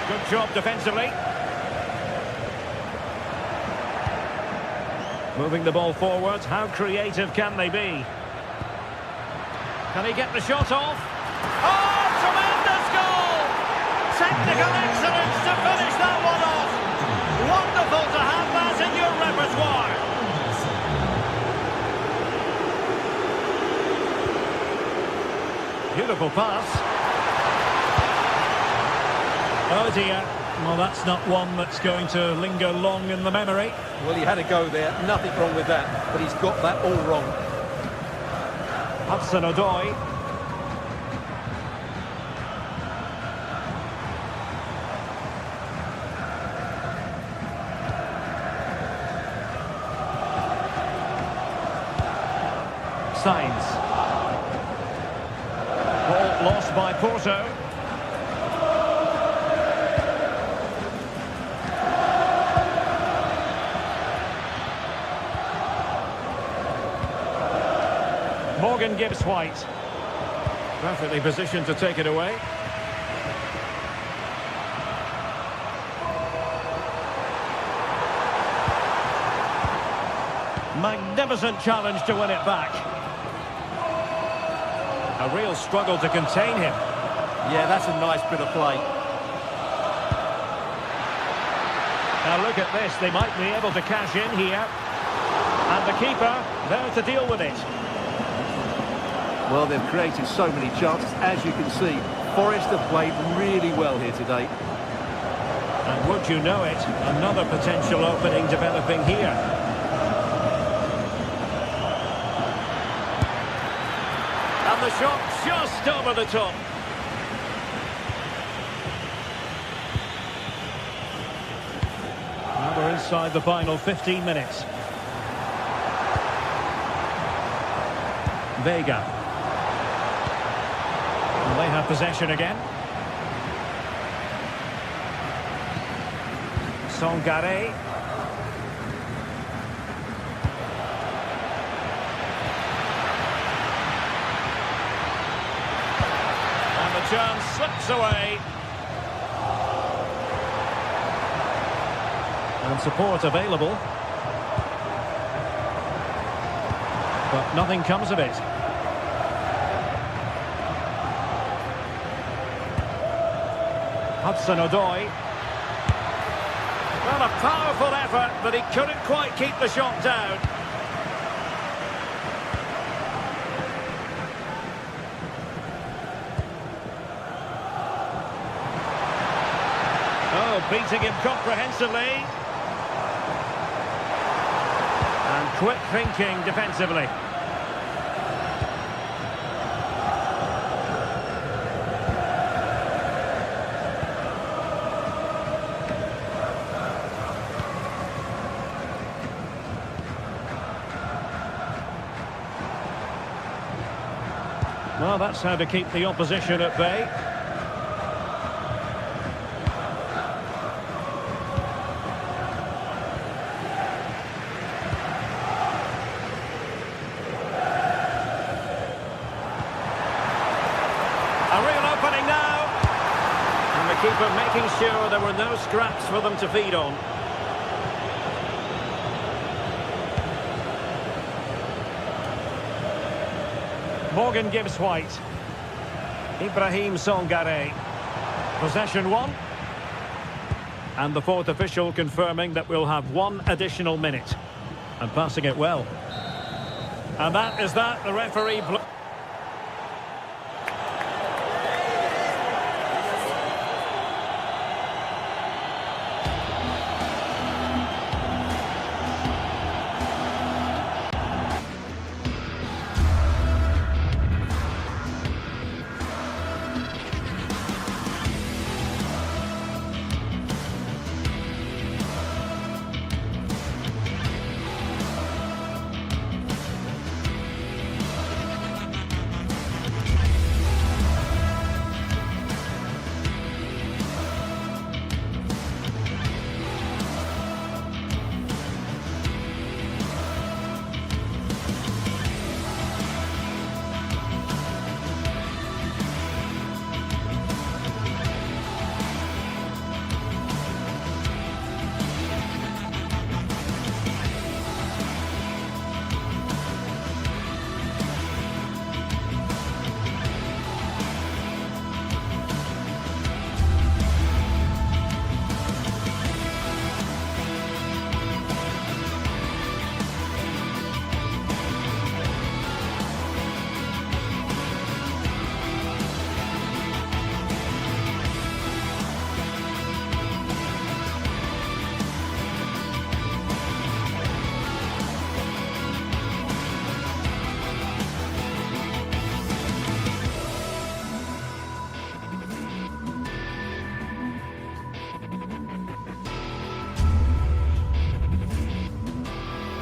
Good job defensively. Moving the ball forward, how creative can they be? Can he get the shot off? Oh, tremendous goal! Technical excellence to finish that one off. Wonderful to have that in your repertoire. Beautiful pass. Oh dear. Well, that's not one that's going to linger long in the memory. Well, he had a go there. Nothing wrong with that. But he's got that all wrong. Hudson-Odoi. Sainz. Ball lost by Porto. Morgan gives White. Perfectly positioned to take it away. Magnificent challenge to win it back. A real struggle to contain him. Yeah, that's a nice bit of play. Now look at this, they might be able to cash in here. And the keeper there to deal with it. Well, they've created so many chances, as you can see. Forest have played really well here today. And would you know it, another potential opening developing here. And the shot just over the top. Now we're inside the final 15 minutes. Vega. And they have possession again. Songare. And the chance slips away. And support available. But nothing comes of it. Hudson-Odoi. Well, a powerful effort, but he couldn't quite keep the shot down. Oh, beating him comprehensively. And quick thinking defensively. Well, that's how to keep the opposition at bay. A real opening now. And the keeper making sure there were no scraps for them to feed on. Morgan gives White. Ibrahim Songare. Possession one. And the fourth official confirming that we'll have one additional minute. And passing it well. And that is that. The referee...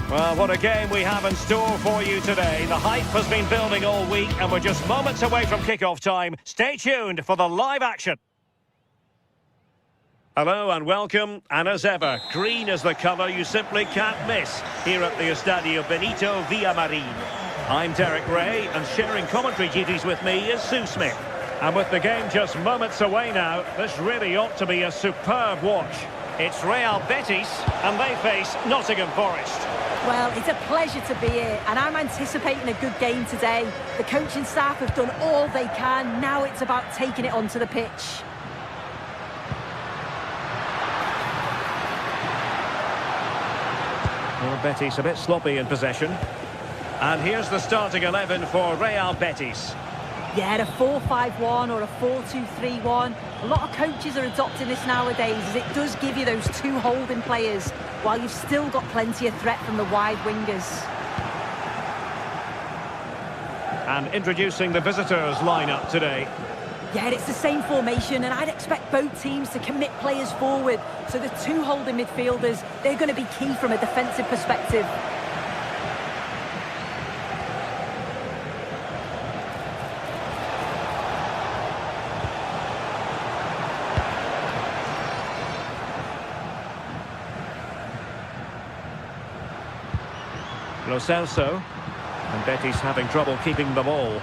Well, what a game we have in store for you today. The hype has been building all week and we're just moments away from kickoff time. Stay tuned for the live action. Hello and welcome, and as ever, green is the colour you simply can't miss here at the Estadio Benito Villamarin. I'm Derek Ray, and sharing commentary duties with me is Sue Smith. And with the game just moments away now, this really ought to be a superb watch. It's Real Betis, and they face Nottingham Forest. Well, it's a pleasure to be here, and I'm anticipating a good game today. The coaching staff have done all they can. Now it's about taking it onto the pitch. Well, Betis a bit sloppy in possession. And here's the starting 11 for Real Betis. Yeah, a 4-5-1 or a 4-2-3-1. A lot of coaches are adopting this nowadays, as it does give you those two holding players, while you've still got plenty of threat from the wide wingers. And introducing the visitors lineup today. Yeah, it's the same formation, and I'd expect both teams to commit players forward. So the two holding midfielders, they're going to be key from a defensive perspective. Lo Celso, and Betis having trouble keeping the ball.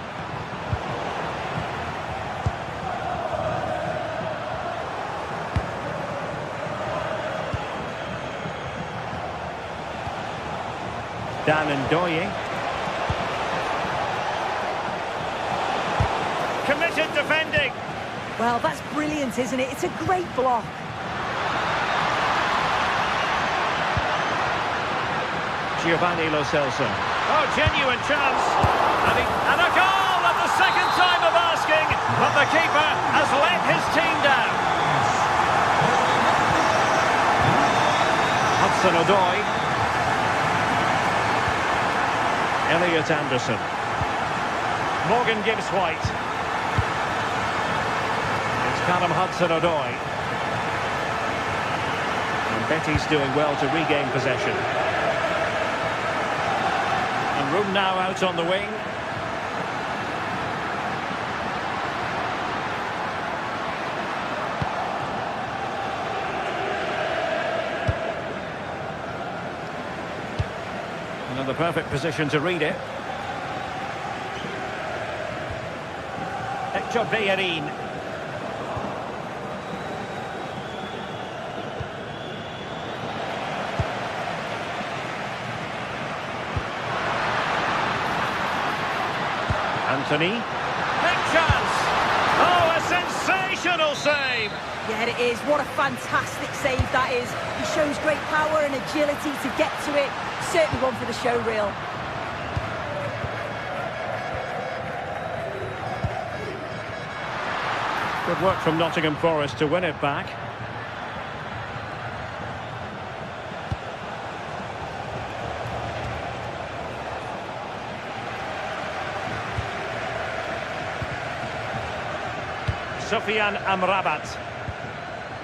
Dan Ndoye. Committed defending. Well, that's brilliant, isn't it? It's a great block. Giovanni Lo Celso. Oh, genuine chance. And a goal at the second time of asking, but the keeper has let his team down. Hudson-Odoi. Elliot Anderson. Morgan Gibbs-White. It's Callum Hudson-Odoi. And Betis doing well to regain possession. And room now out on the wing. And in the perfect position to read it. Hector Bellerin. Anthony. Big chance! Oh, a sensational save! Yeah, it is. What a fantastic save that is. He shows great power and agility to get to it. Certainly one for the show reel. Good work from Nottingham Forest to win it back. Sofiane Amrabat.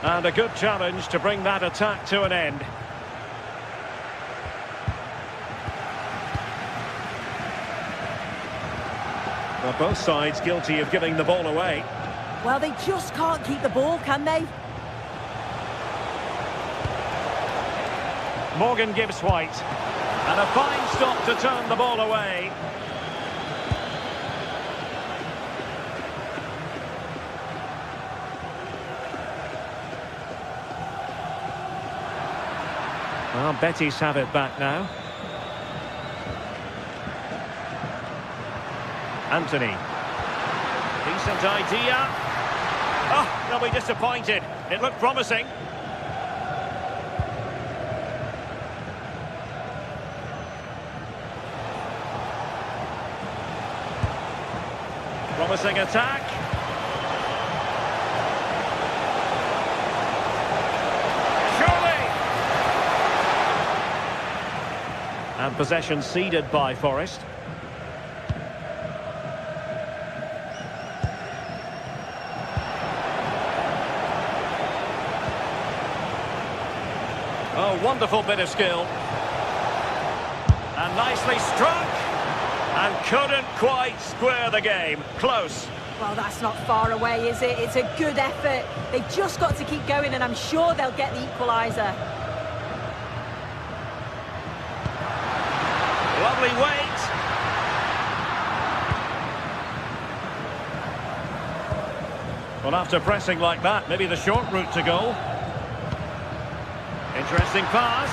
And a good challenge to bring that attack to an end. Well, both sides guilty of giving the ball away. Well, they just can't keep the ball, can they? Morgan Gibbs-White. And a fine stop to turn the ball away. Well, Betis have it back now. Anthony. Decent idea. Oh, they'll be disappointed. It looked promising. Promising attack. And possession ceded by Forest. Oh, wonderful bit of skill. And nicely struck. And couldn't quite square the game. Close. Well, that's not far away, is it? It's a good effort. They've just got to keep going, and I'm sure they'll get the equaliser. Lovely weight. Well, after pressing like that, maybe the short route to goal. Interesting pass.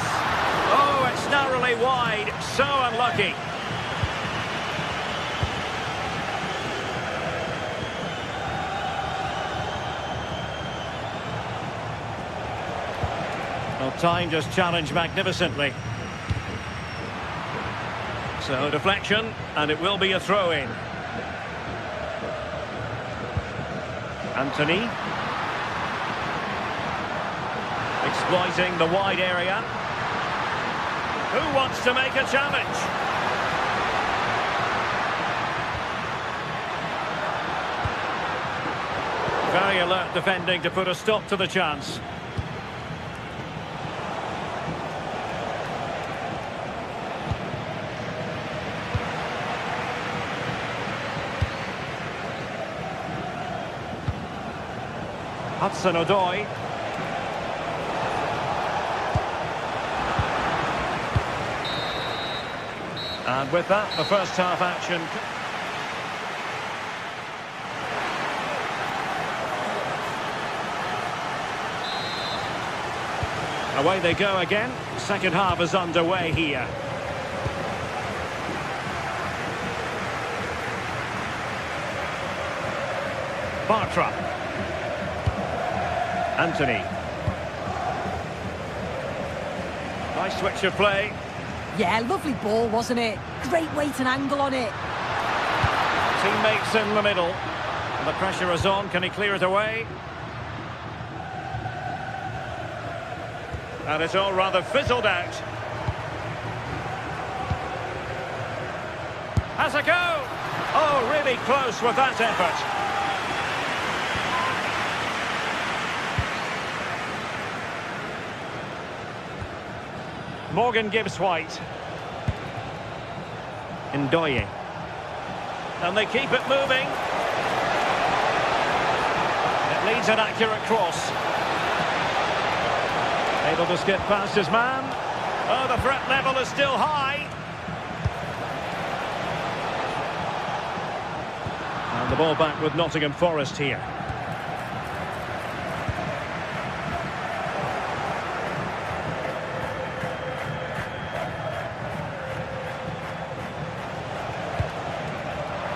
Oh, it's narrowly wide. So unlucky. Well, time just challenged magnificently. So deflection, and it will be a throw-in. Anthony. Exploiting the wide area. Who wants to make a challenge? Very alert defending to put a stop to the chance. Hudson-Odoi. And with that, the first half action. Away they go again. Second half is underway here. Bartra. Anthony. Nice switch of play. Yeah, lovely ball, wasn't it? Great weight and angle on it. Teammates in the middle. And the pressure is on. Can he clear it away? And it's all rather fizzled out. Has a go! Oh, really close with that effort. Morgan Gibbs-White. Ndoye. And they keep it moving. It leads an accurate cross. Able to skip past his man. Oh, the threat level is still high. And the ball back with Nottingham Forest here.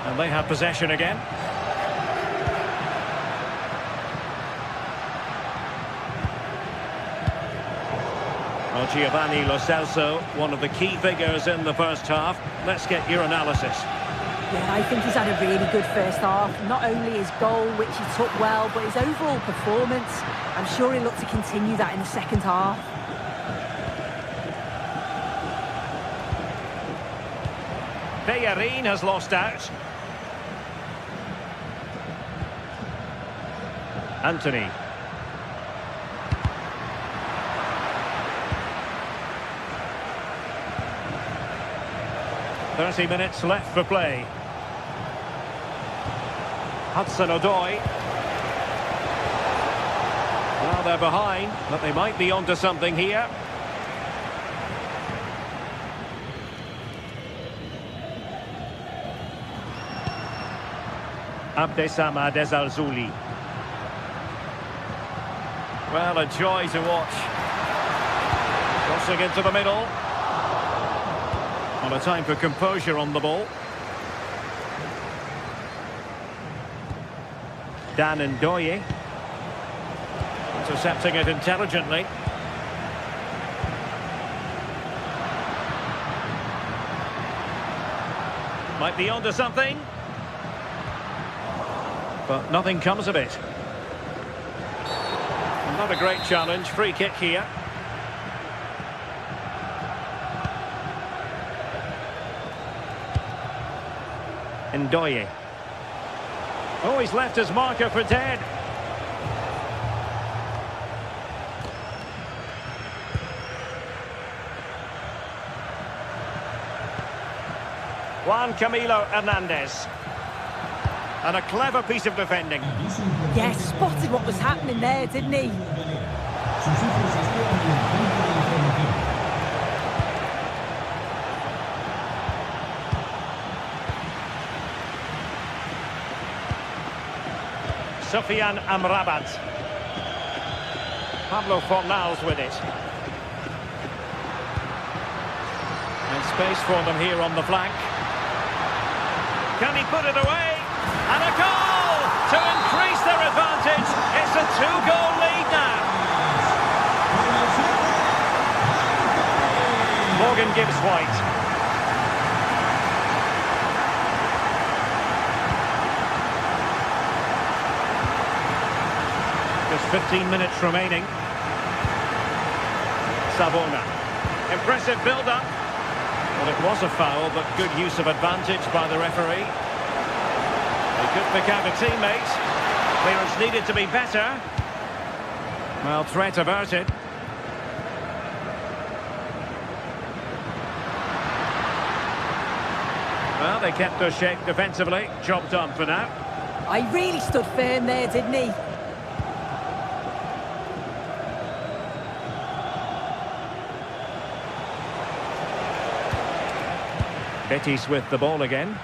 And they have possession again. Well, Giovanni Lo Celso, one of the key figures in the first half. Let's get your analysis. Yeah, I think he's had a really good first half. Not only his goal, which he took well, but his overall performance. I'm sure he'll look to continue that in the second half. Bellerin has lost out. Anthony. "30 minutes left for play." Hudson-Odoi. Well, they're behind, but they might be onto something here. Abdessamad Ezalzouli. Well, a joy to watch. Crossing into the middle. Well, a time for composure on the ball. Dan Ndoye. Intercepting it intelligently. Might be onto something. But nothing comes of it. Not a great challenge. Free kick here. Ndoye. Oh, he's left his marker for dead. Juan Camilo Hernandez. And a clever piece of defending. Yeah, spotted what was happening there, didn't he? Sofiane Amrabat. Pablo Fornals with it. And space for them here on the flank. Can he put it away? And a goal to increase their advantage. It's a 2-goal lead now. Morgan Gibbs White. Just 15 minutes remaining. Savona. Impressive build-up. Well, it was a foul, but good use of advantage by the referee. He could pick out a teammate. Clearance needed to be better. Well, threat averted. Well, they kept their shape defensively. Job done for now. I really stood firm there, didn't he? Betis with the ball again.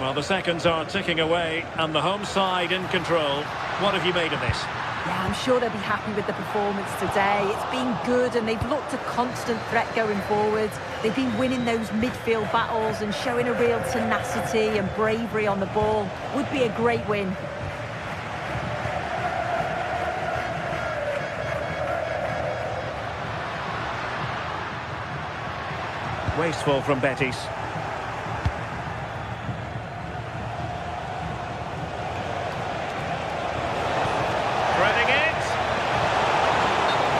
Well, the seconds are ticking away and the home side in control. What have you made of this? Yeah, I'm sure they'll be happy with the performance today. It's been good and they've looked a constant threat going forward. They've been winning those midfield battles and showing a real tenacity and bravery on the ball. Would be a great win. Wasteful from Betis.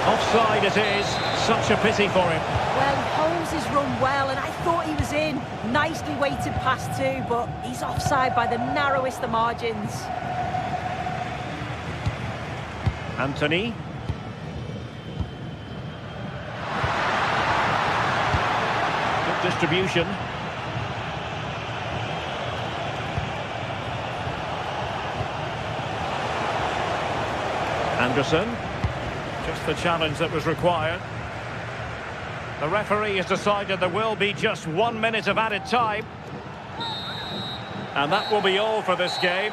Offside it is. Such a pity for him. Well, he holds his run well, and I thought he was in. Nicely weighted pass too, but he's offside by the narrowest of margins. Anthony. Good distribution. Anderson. Just the challenge that was required. The referee has decided there will be just 1 minute of added time. And that will be all for this game.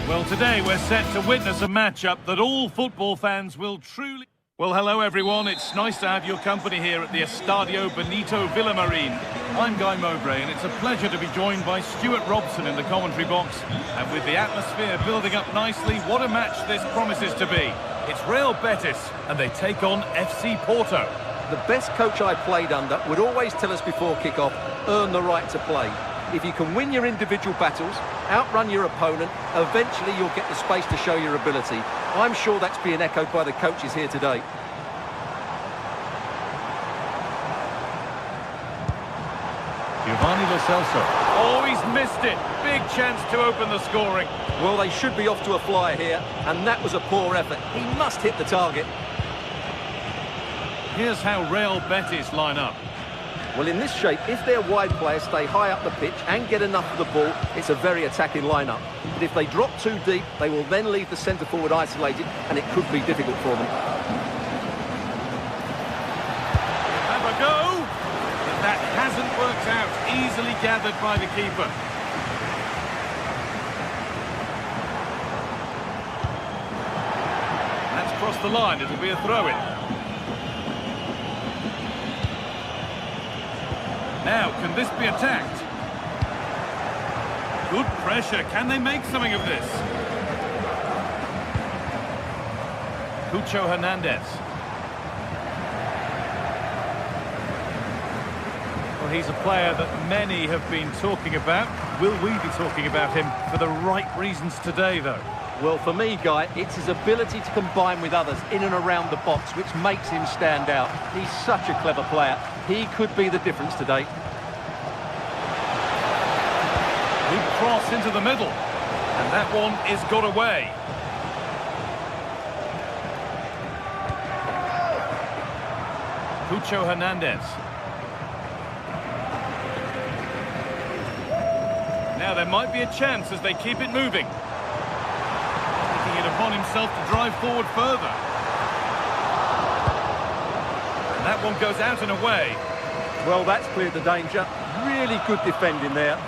Well, today we're set to witness a matchup that all football fans will truly... Well, hello everyone. It's nice to have your company here at the Estadio Benito Villamarín. I'm Guy Mowbray, and it's a pleasure to be joined by Stuart Robson in the commentary box. And with the atmosphere building up nicely, what a match this promises to be. It's Real Betis, and they take on FC Porto. The best coach I played under would always tell us before kick-off, earn the right to play. If you can win your individual battles, outrun your opponent, eventually you'll get the space to show your ability. I'm sure that's being echoed by the coaches here today. Giovanni Lo Celso. Oh, he's missed it. Big chance to open the scoring. Well, they should be off to a flyer here, and that was a poor effort. He must hit the target. Here's how Real Betis line up. Well, in this shape, if their wide players stay high up the pitch and get enough of the ball, it's a very attacking lineup. But if they drop too deep, they will then leave the centre-forward isolated, and it could be difficult for them. Have a go! But that hasn't worked out. Easily gathered by the keeper. That's crossed the line. It'll be a throw-in. Now, can this be attacked? Good pressure. Can they make something of this? Cucho Hernandez. Well, he's a player that many have been talking about. Will we be talking about him for the right reasons today, though? Well, for me, Guy, it's his ability to combine with others in and around the box which makes him stand out. He's such a clever player. He could be the difference today. Good cross into the middle. And that one is got away. Cucho Hernandez. Now there might be a chance as they keep it moving. Taking it upon himself to drive forward further. And that one goes out and away. Well, that's cleared the danger. Really good defending there.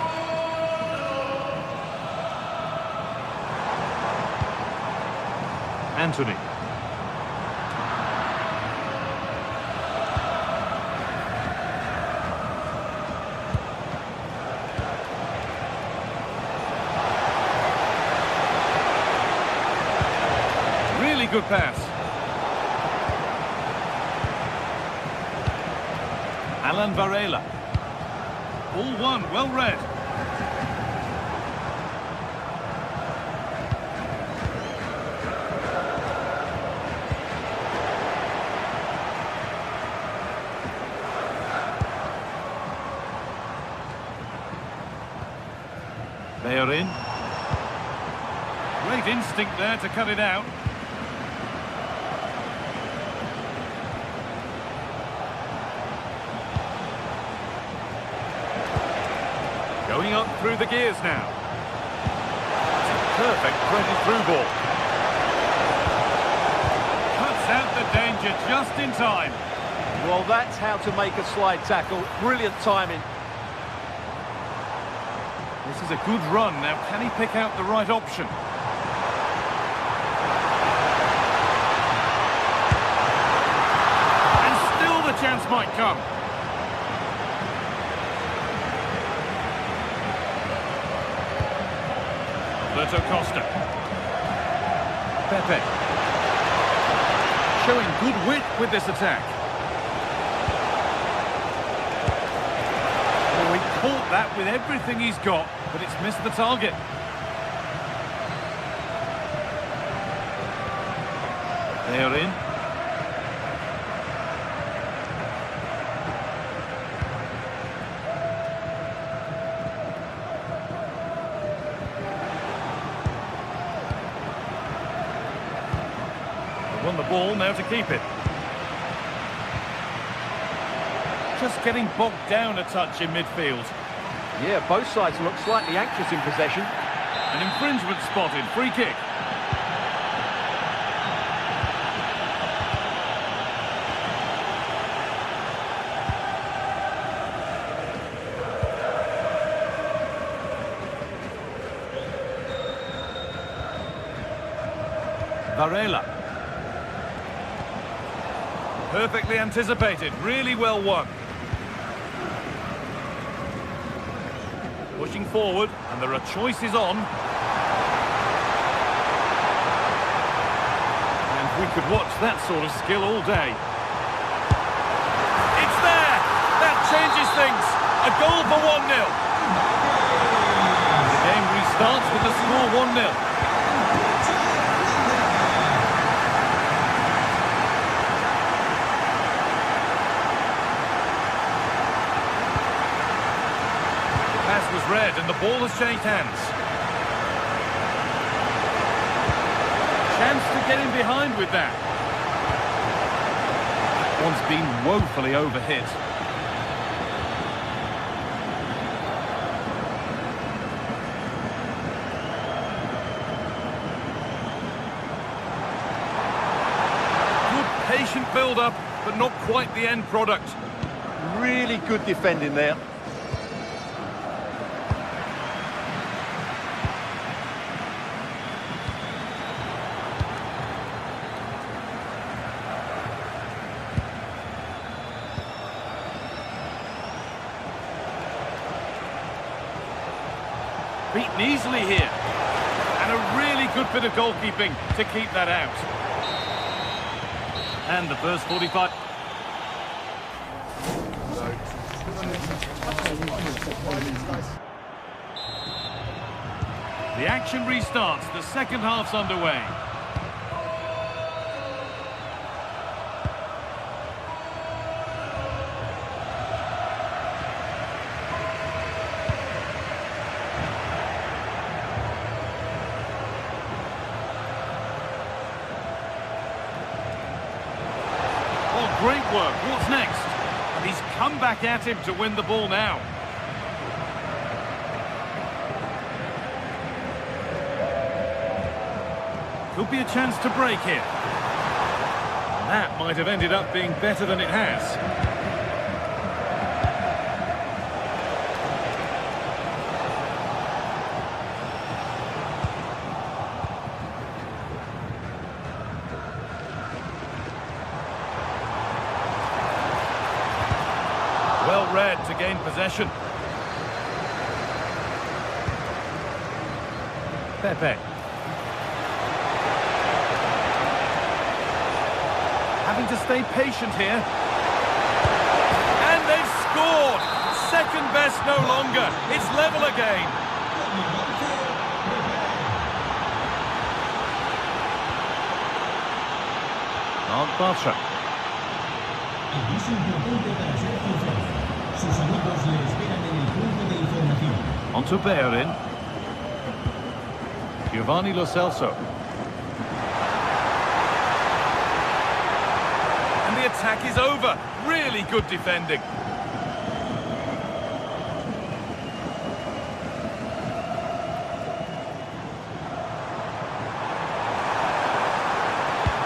Anthony. Really good pass. Alan Varela. All one, well read. They're in. Great instinct there to cut it out. Going up through the gears now. It's a perfect threaded through ball. Cuts out the danger just in time. Well, that's how to make a slide tackle. Brilliant timing. This is a good run. Now, can he pick out the right option? And still the chance might come. Alberto Costa. Pepe. Showing good wit with this attack. Oh, he caught that with everything he's got, but it's missed the target. They're in. Won the ball, now to keep it. Just getting bogged down a touch in midfield. Yeah, both sides look slightly anxious in possession. An infringement spotted, free kick. Varela. Perfectly anticipated, really well won. Pushing forward, and there are choices on. And we could watch that sort of skill all day. It's there! That changes things. A goal for 1-0. The game restarts with the score 1-0. Was read and the ball has changed hands. Chance to get in behind with that. One's been woefully overhit. Good patient build-up, but not quite the end product. Really good defending there. Beaten easily here. And a really good bit of goalkeeping to keep that out. And the first 45. The action restarts. The second half's underway. Great work. What's next? And he's come back at him to win the ball now. Could be a chance to break here. And that might have ended up being better than it has. Well read to gain possession. Pepe. Having to stay patient here. And they've scored! Second best no longer. It's level again. Mark Bartra. Es importante para ser cifrado. Sus amigos le esperan en el punto de información. On to Bellerin. Giovanni Lo Celso. And the attack is over. Really good defending.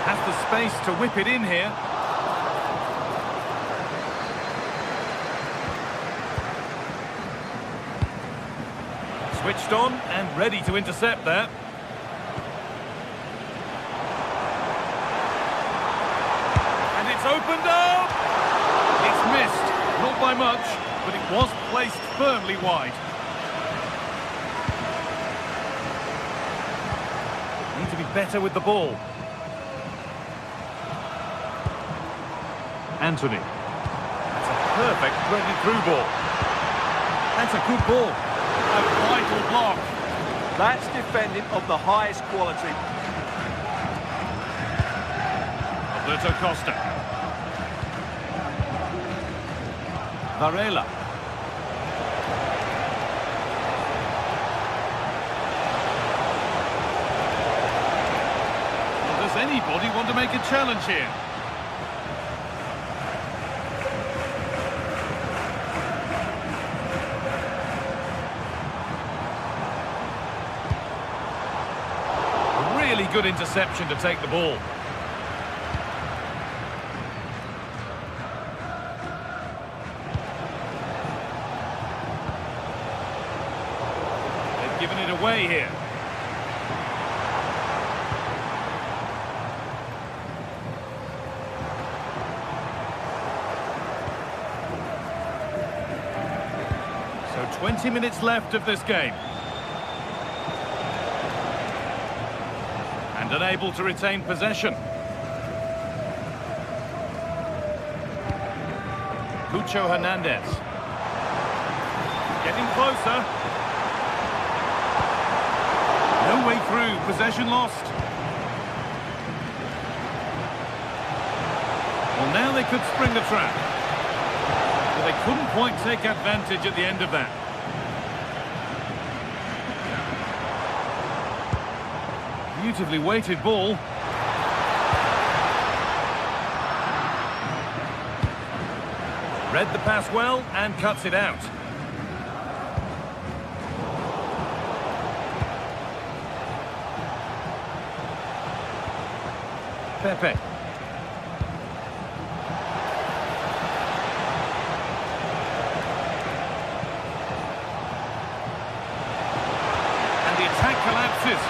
Has the space to whip it in here. Switched on and ready to intercept that. And it's opened up! It's missed, not by much, but it was placed firmly wide. Need to be better with the ball. Anthony. That's a perfect threaded through ball. That's a good ball. A vital block. That's defending of the highest quality. Alberto Costa. Varela. Well, does anybody want to make a challenge here? Really good interception to take the ball. They've given it away here. 20 minutes left of this game. And unable to retain possession. Lucho Hernandez. Getting closer. No way through, possession lost. Well, now they could spring the trap. But they couldn't quite take advantage at the end of that. Beautifully weighted ball. Read the pass well and cuts it out. Pepe. And the attack collapses.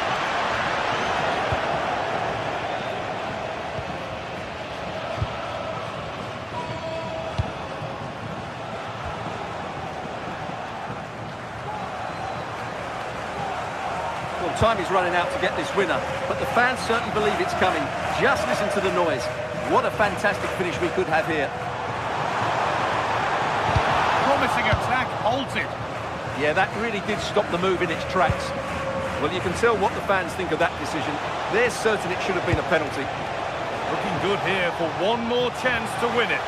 Well, time is running out to get this winner, but the fans certainly believe it's coming. Just listen to the noise. What a fantastic finish we could have here. Promising attack halted. Yeah, that really did stop the move in its tracks. Well, you can tell what the fans think of that decision. They're certain it should have been a penalty. Looking good here for one more chance to win it.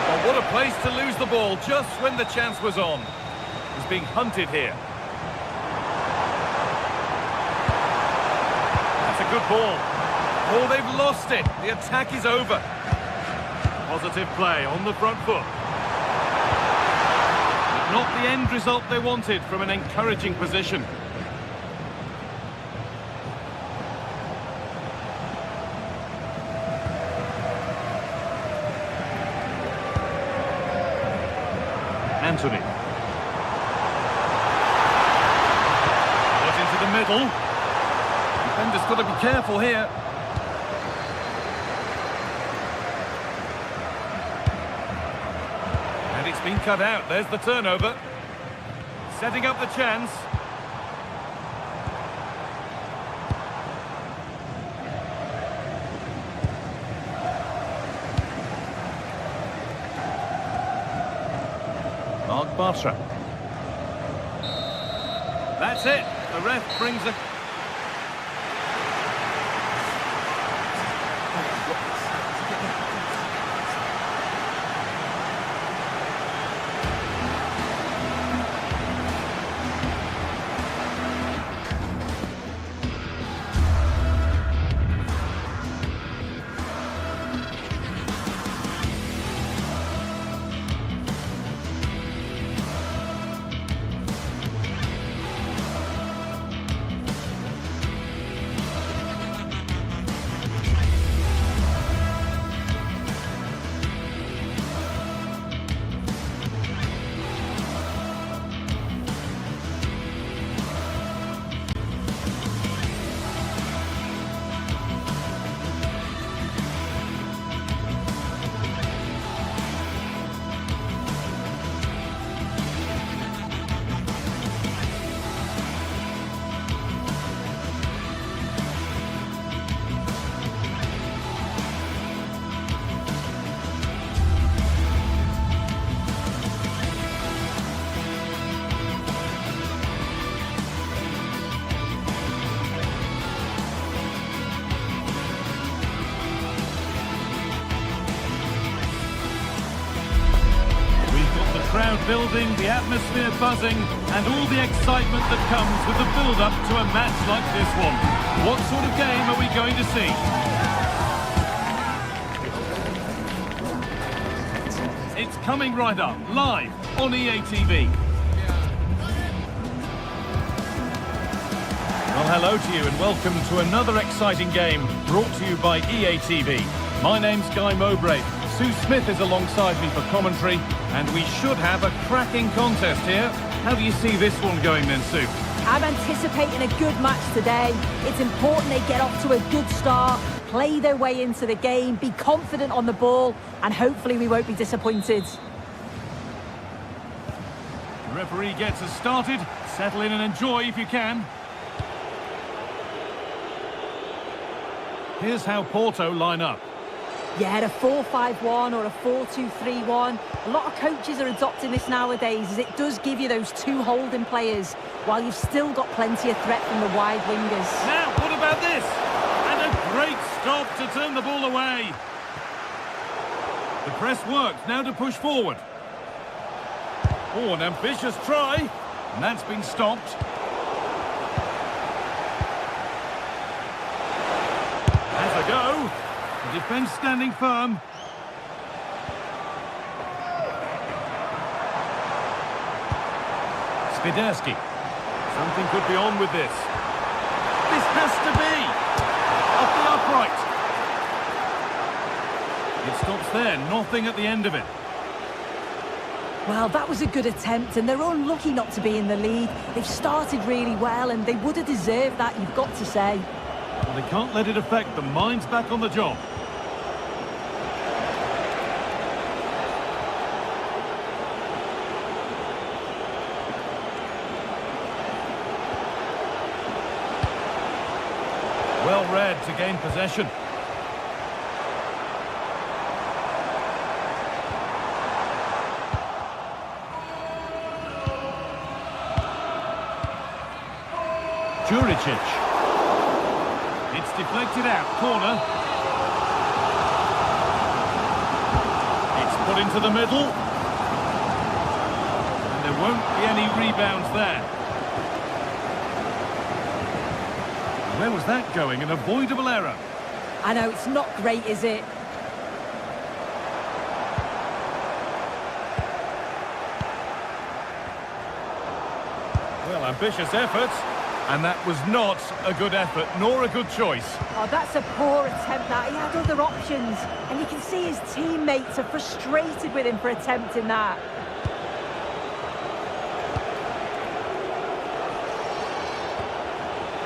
Oh, what a place to lose the ball just when the chance was on. He's being hunted here. That's a good ball. Oh, they've lost it. The attack is over. Positive play on the front foot. But not the end result they wanted from an encouraging position. Anthony. Got into the middle. Defender's got to be careful here. And it's been cut out. There's the turnover. Setting up the chance. Mark Bartra. That's it. The ref brings a... Crowd building, the atmosphere buzzing, and all the excitement that comes with the build-up to a match like this one. What sort of game are we going to see? It's coming right up, live on EA TV. Well, hello to you and welcome to another exciting game brought to you by EA TV. My name's Guy Mowbray. Sue Smith is alongside me for commentary, and we should have a cracking contest here. How do you see this one going then, Sue? I'm anticipating a good match today. It's important they get off to a good start, play their way into the game, be confident on the ball, and hopefully we won't be disappointed. referee gets us started. Settle in and enjoy if you can. Here's how Porto line up. Yeah, a 4-5-1 or a 4-2-3-1. A lot of coaches are adopting this nowadays, as it does give you those two holding players, while you've still got plenty of threat from the wide wingers. Now, what about this? And a great stop to turn the ball away. The press worked, now to push forward. Oh, an ambitious try, and that's been stopped. Has a go. The defence standing firm. Spiderski. Something could be on with this. This has to be. Off the upright. It stops there, nothing at the end of it. Well, that was a good attempt, and they're unlucky not to be in the lead. They've started really well, and they would have deserved that, you've got to say. Well, they can't let it affect them. Mind's back on the job. Well read to gain possession. Juricic. It's deflected out, corner. It's put into the middle. And there won't be any rebounds there. Where was that going? An avoidable error. I know, it's not great, is it? Well, ambitious effort. And that was not a good effort, nor a good choice. Oh, that's a poor attempt, that. He had other options. And you can see his teammates are frustrated with him for attempting that.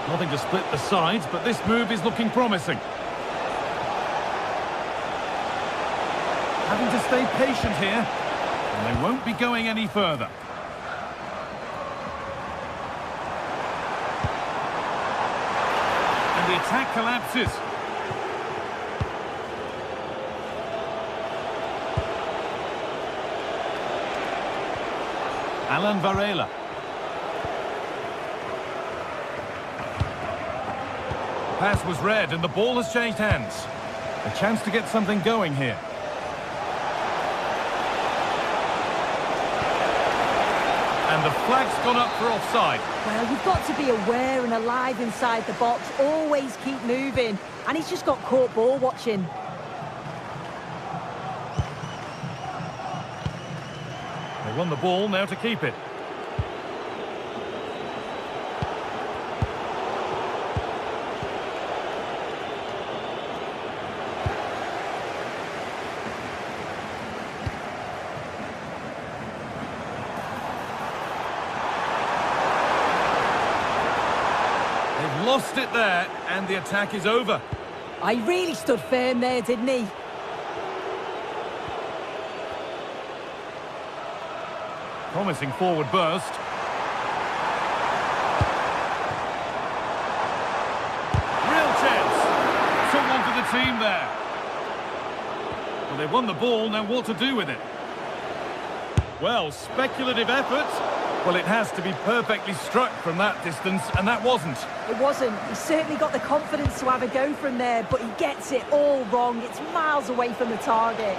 Nothing to split the sides, but this move is looking promising. Having to stay patient here, and they won't be going any further. And the attack collapses. Alan Varela. Pass was read and the ball has changed hands. A chance to get something going here. And the flag's gone up for offside. Well, you've got to be aware and alive inside the box. Always keep moving. And he's just got caught ball watching. They won the ball, now to keep it. Lost it there, and the attack is over. He really stood firm there, didn't he? Promising forward burst. Real chance. Someone for the team there. Well, they won the ball, now what to do with it? Well, speculative effort. Well, it has to be perfectly struck from that distance, and that wasn't. It wasn't. He's certainly got the confidence to have a go from there, but he gets it all wrong. It's miles away from the target.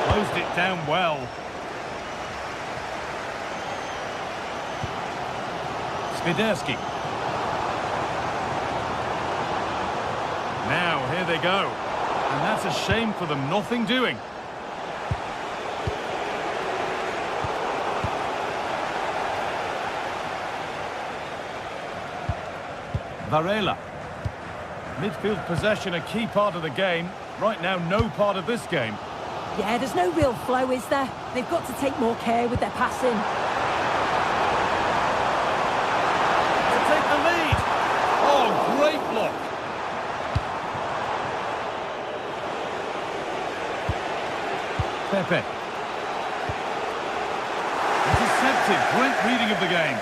Closed it down well. Spiderski. Now, here they go. And that's a shame for them, nothing doing. Varela. Midfield possession, a key part of the game. Right now, no part of this game. Yeah, there's no real flow, is there? They've got to take more care with their passing. To take the lead. Oh, great block. Pepe. Intercepted. Great reading of the game.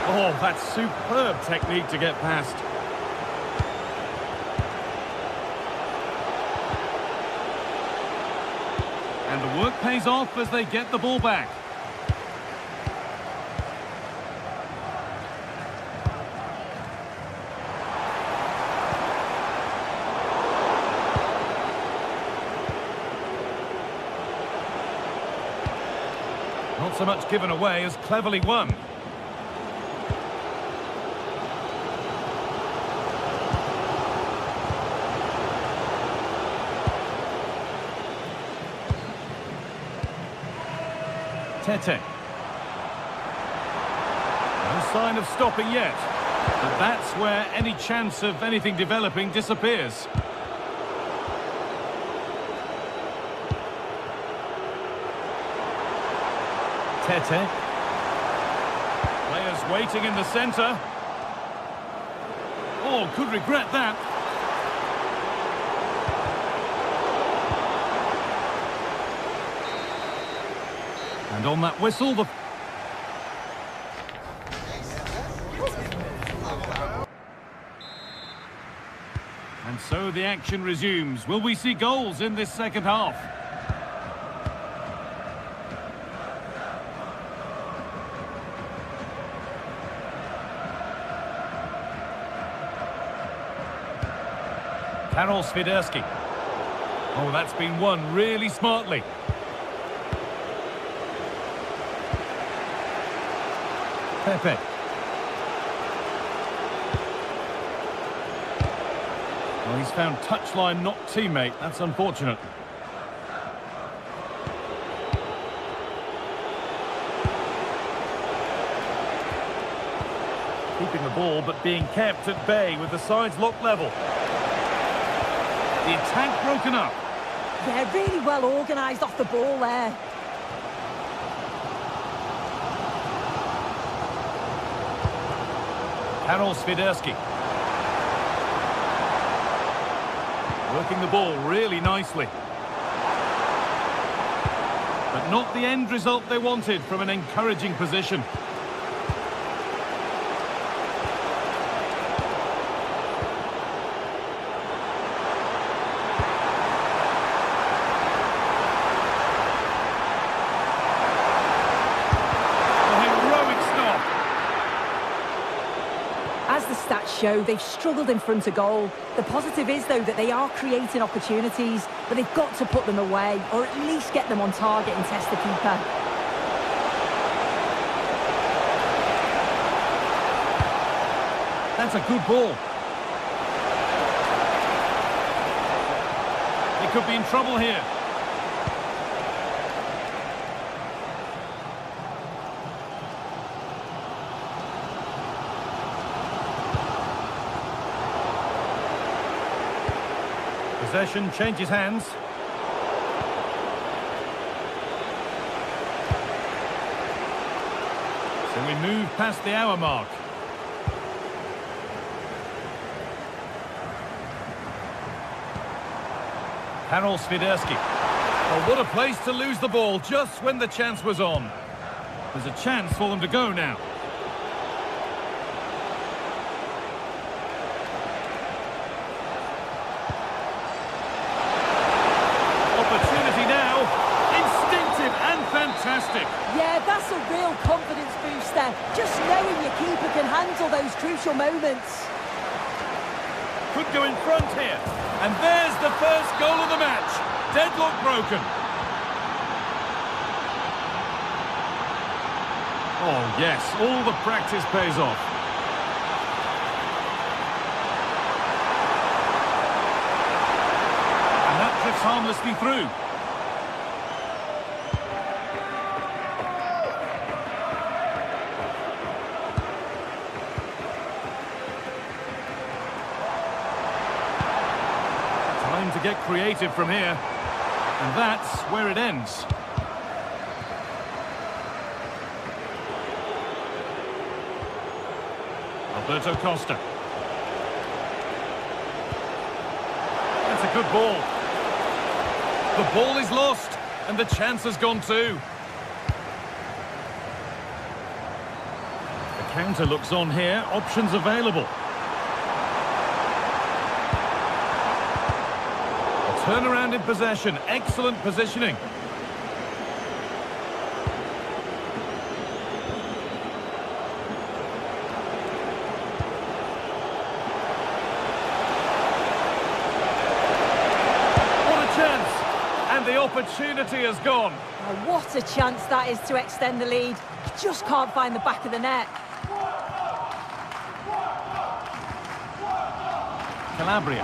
Oh, that's superb technique to get past. And the work pays off as they get the ball back. Not so much given away as cleverly won. Tete. No sign of stopping yet. But that's where any chance of anything developing disappears. Tete. Players waiting in the centre. Oh, could regret that. And on that whistle, the... And so the action resumes. Will we see goals in this second half? Karol Swiderski. Oh, that's been won really smartly. Pepe. Well, he's found touchline, not teammate. That's unfortunate. Keeping the ball, but being kept at bay with the sides locked level. The attack broken up. Yeah, really well organised off the ball there. Karol Swiderski. Working the ball really nicely. But not the end result they wanted from an encouraging position. As the stats show, they've struggled in front of goal. The positive is, though, that they are creating opportunities, but they've got to put them away, or at least get them on target and test the keeper. That's a good ball. They could be in trouble here. Possession changes hands. So we move past the hour mark. Karol Swiderski. Oh, what a place to lose the ball just when the chance was on. There's a chance for them to go now. Fantastic. Yeah, that's a real confidence booster. Just knowing your keeper can handle those crucial moments. Could go in front here. And there's the first goal of the match. Deadlock broken. Oh, yes, all the practice pays off. And that drifts harmlessly through. To get creative from here, and that's where it ends. Alberto Costa. good ball. The ball is lost, and the chance has gone too. The counter looks on here, options available. A turnaround in possession, excellent positioning. And the opportunity has gone. Oh, what a chance that is to extend the lead. Just can't find the back of the net. Calabria.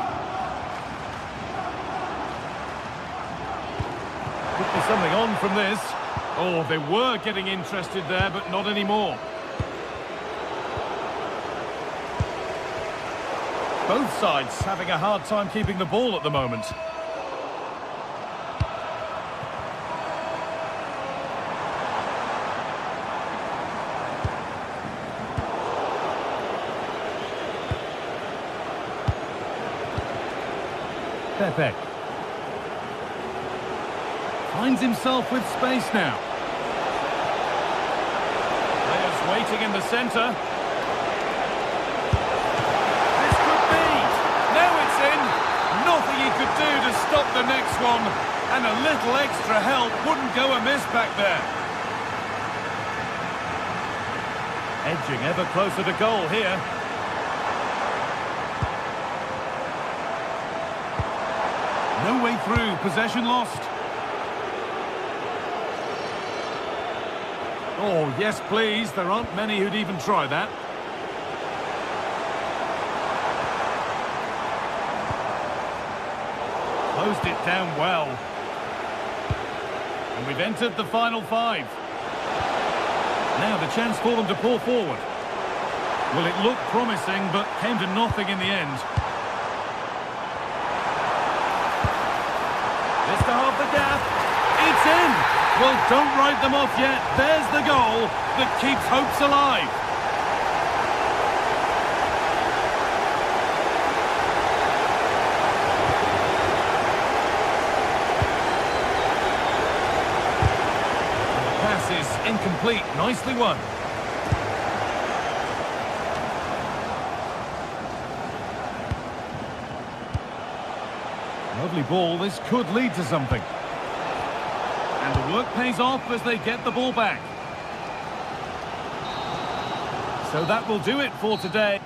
Could be something on from this. Oh, they were getting interested there, but not anymore. Both sides having a hard time keeping the ball at the moment. Pepe finds himself with space now. Players waiting in the centre. This could be. Now it's in. Nothing he could do to stop the next one. And a little extra help wouldn't go amiss back there. Edging ever closer to goal here. No way through, possession lost. Oh, yes, please. There aren't many who'd even try that. Closed it down well. And we've entered the final 5. Now the chance for them to pull forward. Well, it looked promising, but came to nothing in the end. This to half the gap. It's in! Well, don't write them off yet. There's the goal that keeps hopes alive. The pass is incomplete. Nicely won. Lovely ball, this could lead to something. And the work pays off as they get the ball back. So that will do it for today.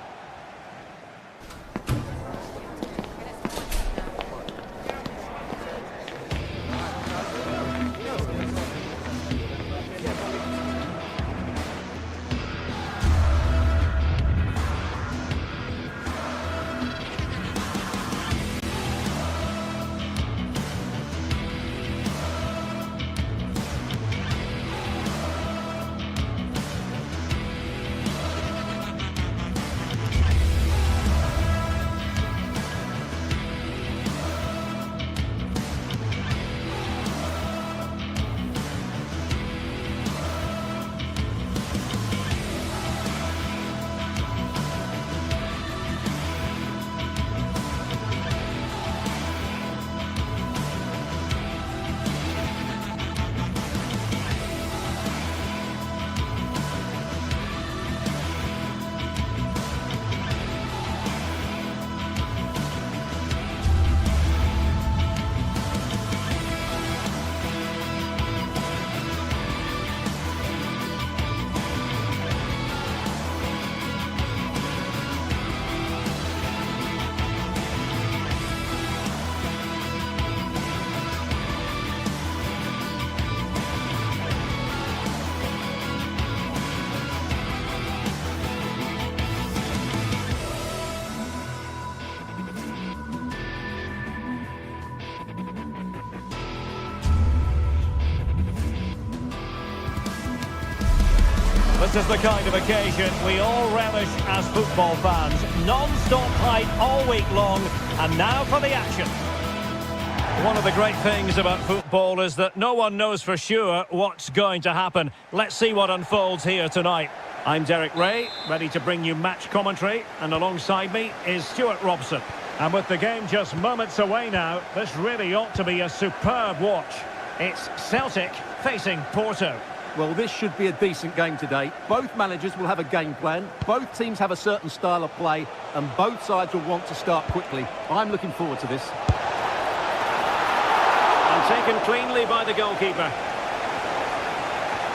This is the kind of occasion we all relish as football fans. Non-stop hype all week long, and now for the action. One of the great things about football is that no one knows for sure what's going to happen. Let's see what unfolds here tonight. I'm Derek Ray, ready to bring you match commentary, and alongside me is Stuart Robson. And with the game just moments away now, this really ought to be a superb watch. It's Celtic facing Porto. Well, this should be a decent game today. Both managers will have a game plan. Both teams have a certain style of play, and both sides will want to start quickly. I'm looking forward to this. And taken cleanly by the goalkeeper.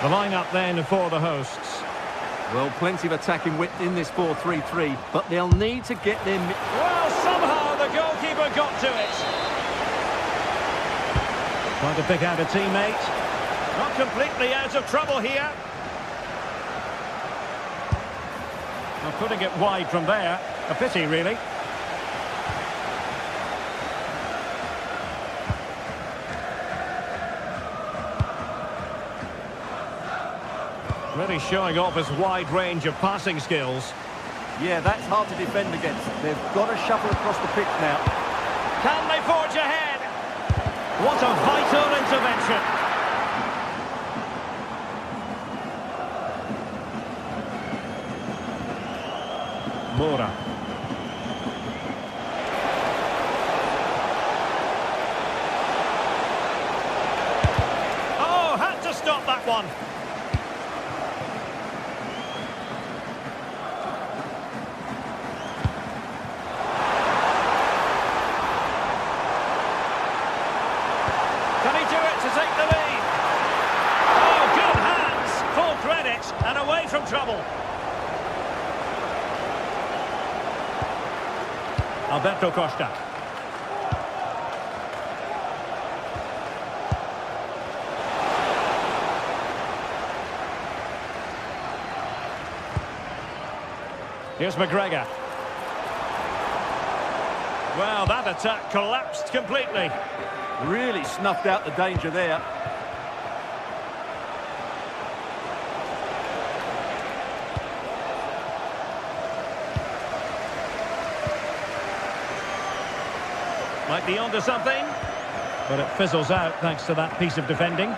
The line-up then for the hosts. Well, plenty of attacking width in this 4-3-3, but they'll need to get their... Well, somehow the goalkeeper got to it. Trying to pick out a teammate. Not completely out of trouble here. Well, putting it wide from there. A pity, really. Really showing off his wide range of passing skills. Yeah, that's hard to defend against. They've got to shuffle across the pitch now. Can they forge ahead? What a vital intervention. Moura. Oh, had to stop that one. Can he do it to take the lead? Oh, good hands. Full credit and away from trouble. Alberto Costa. Here's McGregor. Well, that attack collapsed completely. Really snuffed out the danger there. Might be onto something, but it fizzles out thanks to that piece of defending.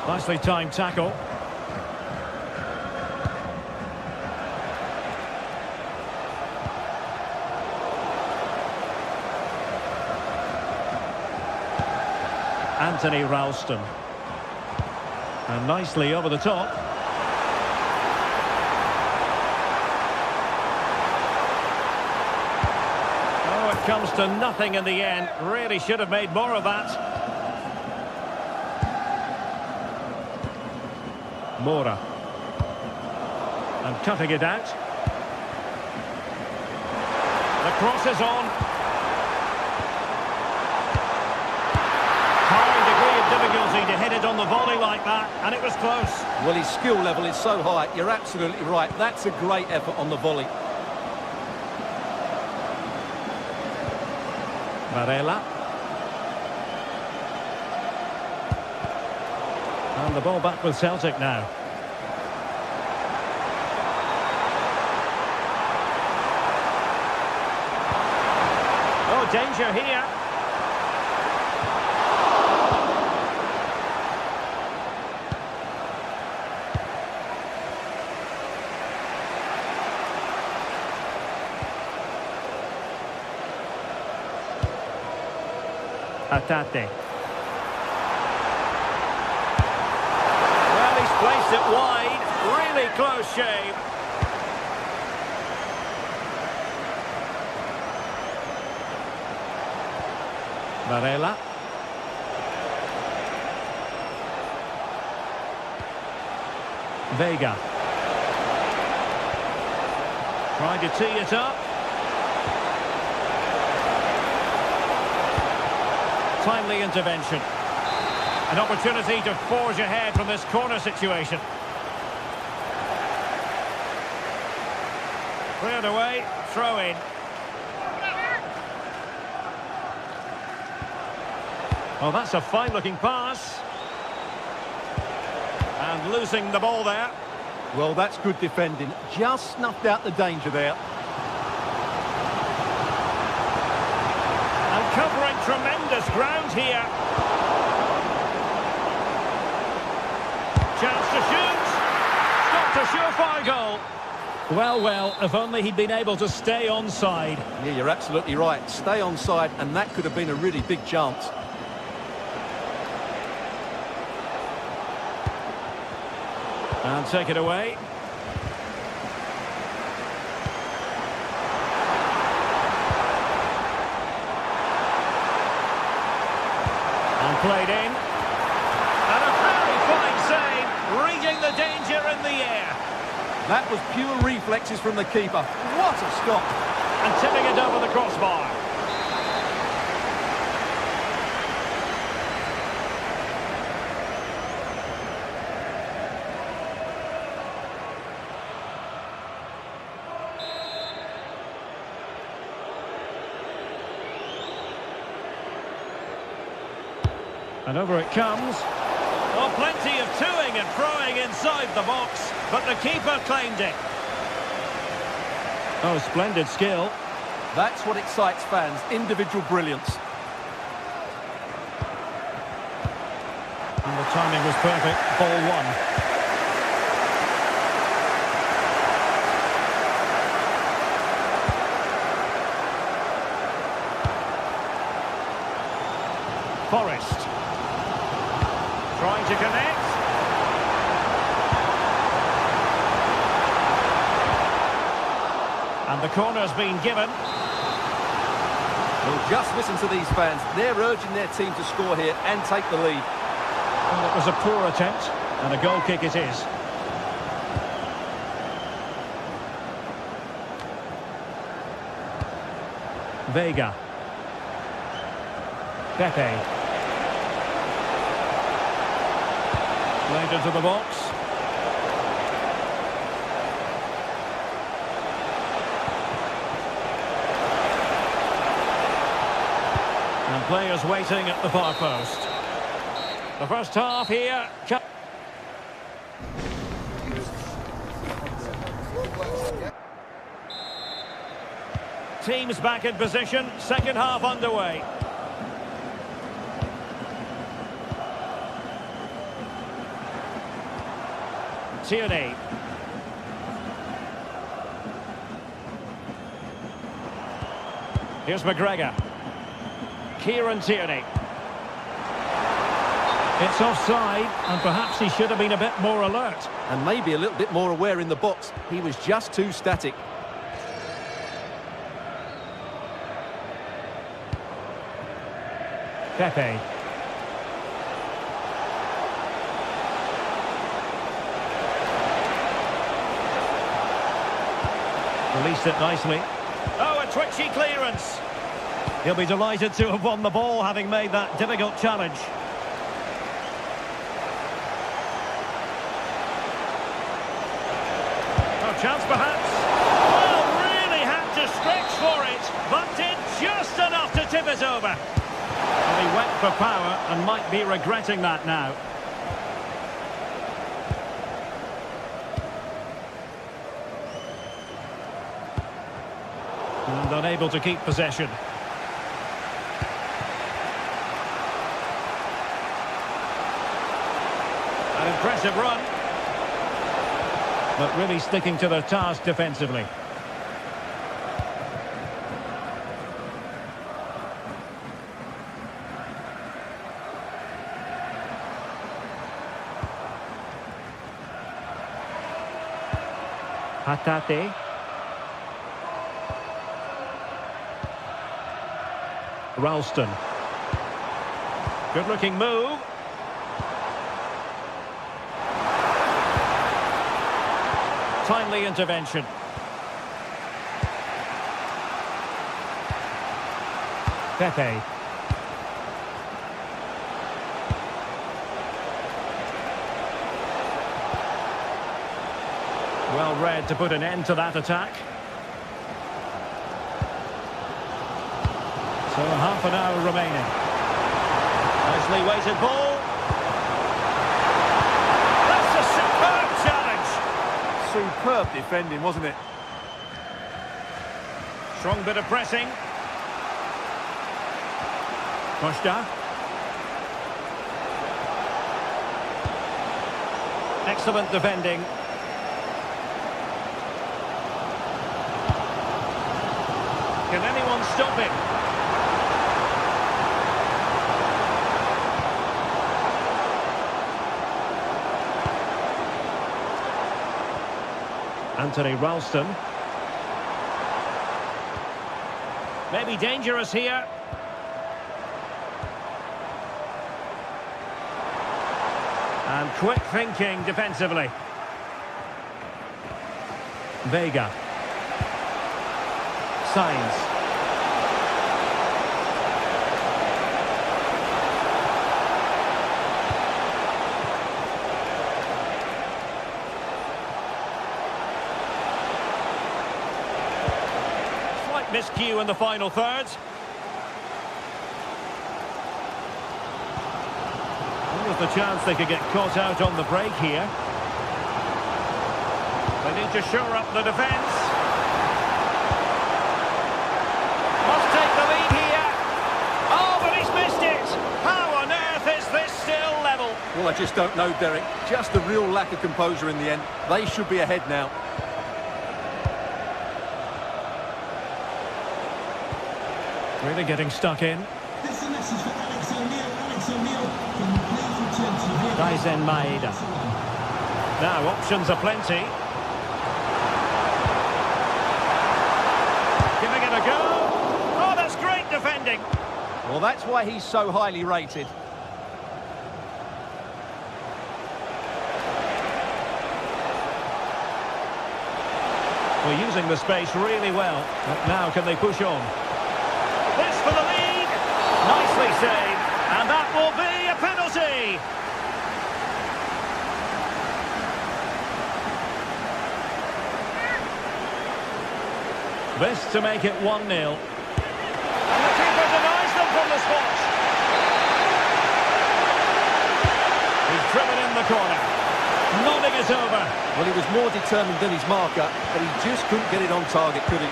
Nicely timed tackle. Anthony Ralston. And nicely over the top. Oh, it comes to nothing in the end. Really should have made more of that. Moura. And cutting it out. The cross is on. Difficulty to hit it on the volley like that, and it was close. Well, his skill level is so high. You're absolutely right. That's a great effort on the volley. Varela. And the ball back with Celtic now. Oh, danger here. Atate. Well, he's placed it wide. Really close shave. Varela. Vega. Trying to tee it up. Timely intervention. An opportunity to forge ahead from this corner situation. Cleared away, throw in. Oh, that's a fine-looking pass. And losing the ball there. Well, that's good defending. Just snuffed out the danger there. And covering tremendous ground here. surefire goal. Well, if only he'd been able to stay onside. Yeah, you're absolutely right. Stay onside, and that could have been a really big chance. And take it away. And played in. And a very fine save, reading the danger in the air. That was pure reflexes from the keeper. What a stop! And tipping it over the crossbar. And over it comes. Oh, plenty of toing and throwing inside the box, but the keeper claimed it. Oh, splendid skill. That's what excites fans, individual brilliance. And the timing was perfect. Ball one. Forrest. Trying to connect. And the corner's been given. Well, just listen to these fans. They're urging their team to score here and take the lead. Well, it was a poor attempt, and a goal kick it is. Vega. Pepe. Played into the box. And players waiting at the far post. The first half here. Teams back in position. Second half underway. Tierney. Here's McGregor. Kieran Tierney. It's offside, and perhaps he should have been a bit more alert. And maybe a little bit more aware in the box. He was just too static. Pepe. Released it nicely. Oh, a twitchy clearance. He'll be delighted to have won the ball, having made that difficult challenge. Oh, chance perhaps. Well, really had to stretch for it, but did just enough to tip it over. Well, he went for power and might be regretting that now. And unable to keep possession. An impressive run. But really sticking to their task defensively. Hatate. Ralston. Good-looking move. Timely intervention. Pepe. Well read to put an end to that attack. So half an hour remaining. Nicely weighted ball. That's a superb challenge. Superb defending, wasn't it? Strong bit of pressing. Costa. Excellent defending. Can anyone stop him? Anthony Ralston. Maybe dangerous here. And quick thinking defensively. Vega. Sainz. Slight miscue in the final third. There's the chance they could get caught out on the break here. They need to shore up the defence. Must take the lead here. Oh, but he's missed it. How on earth is this still level? Well, I just don't know, Derek. Just a real lack of composure in the end. They should be ahead now. Really getting stuck in. This is a message for Alex O'Neill. Alex O'Neill can please return to him. Daisen Maeda. Now, options are plenty. Giving it a go. Oh, that's great defending. Well, that's why he's so highly rated. We're using the space really well. But now can they push on? This for the lead. Nicely saved. And that will be a penalty. This to make it 1-0. And the keeper denies them from the spot. He's driven in the corner. Nodding it over. Well, he was more determined than his marker, but he just couldn't get it on target, could he?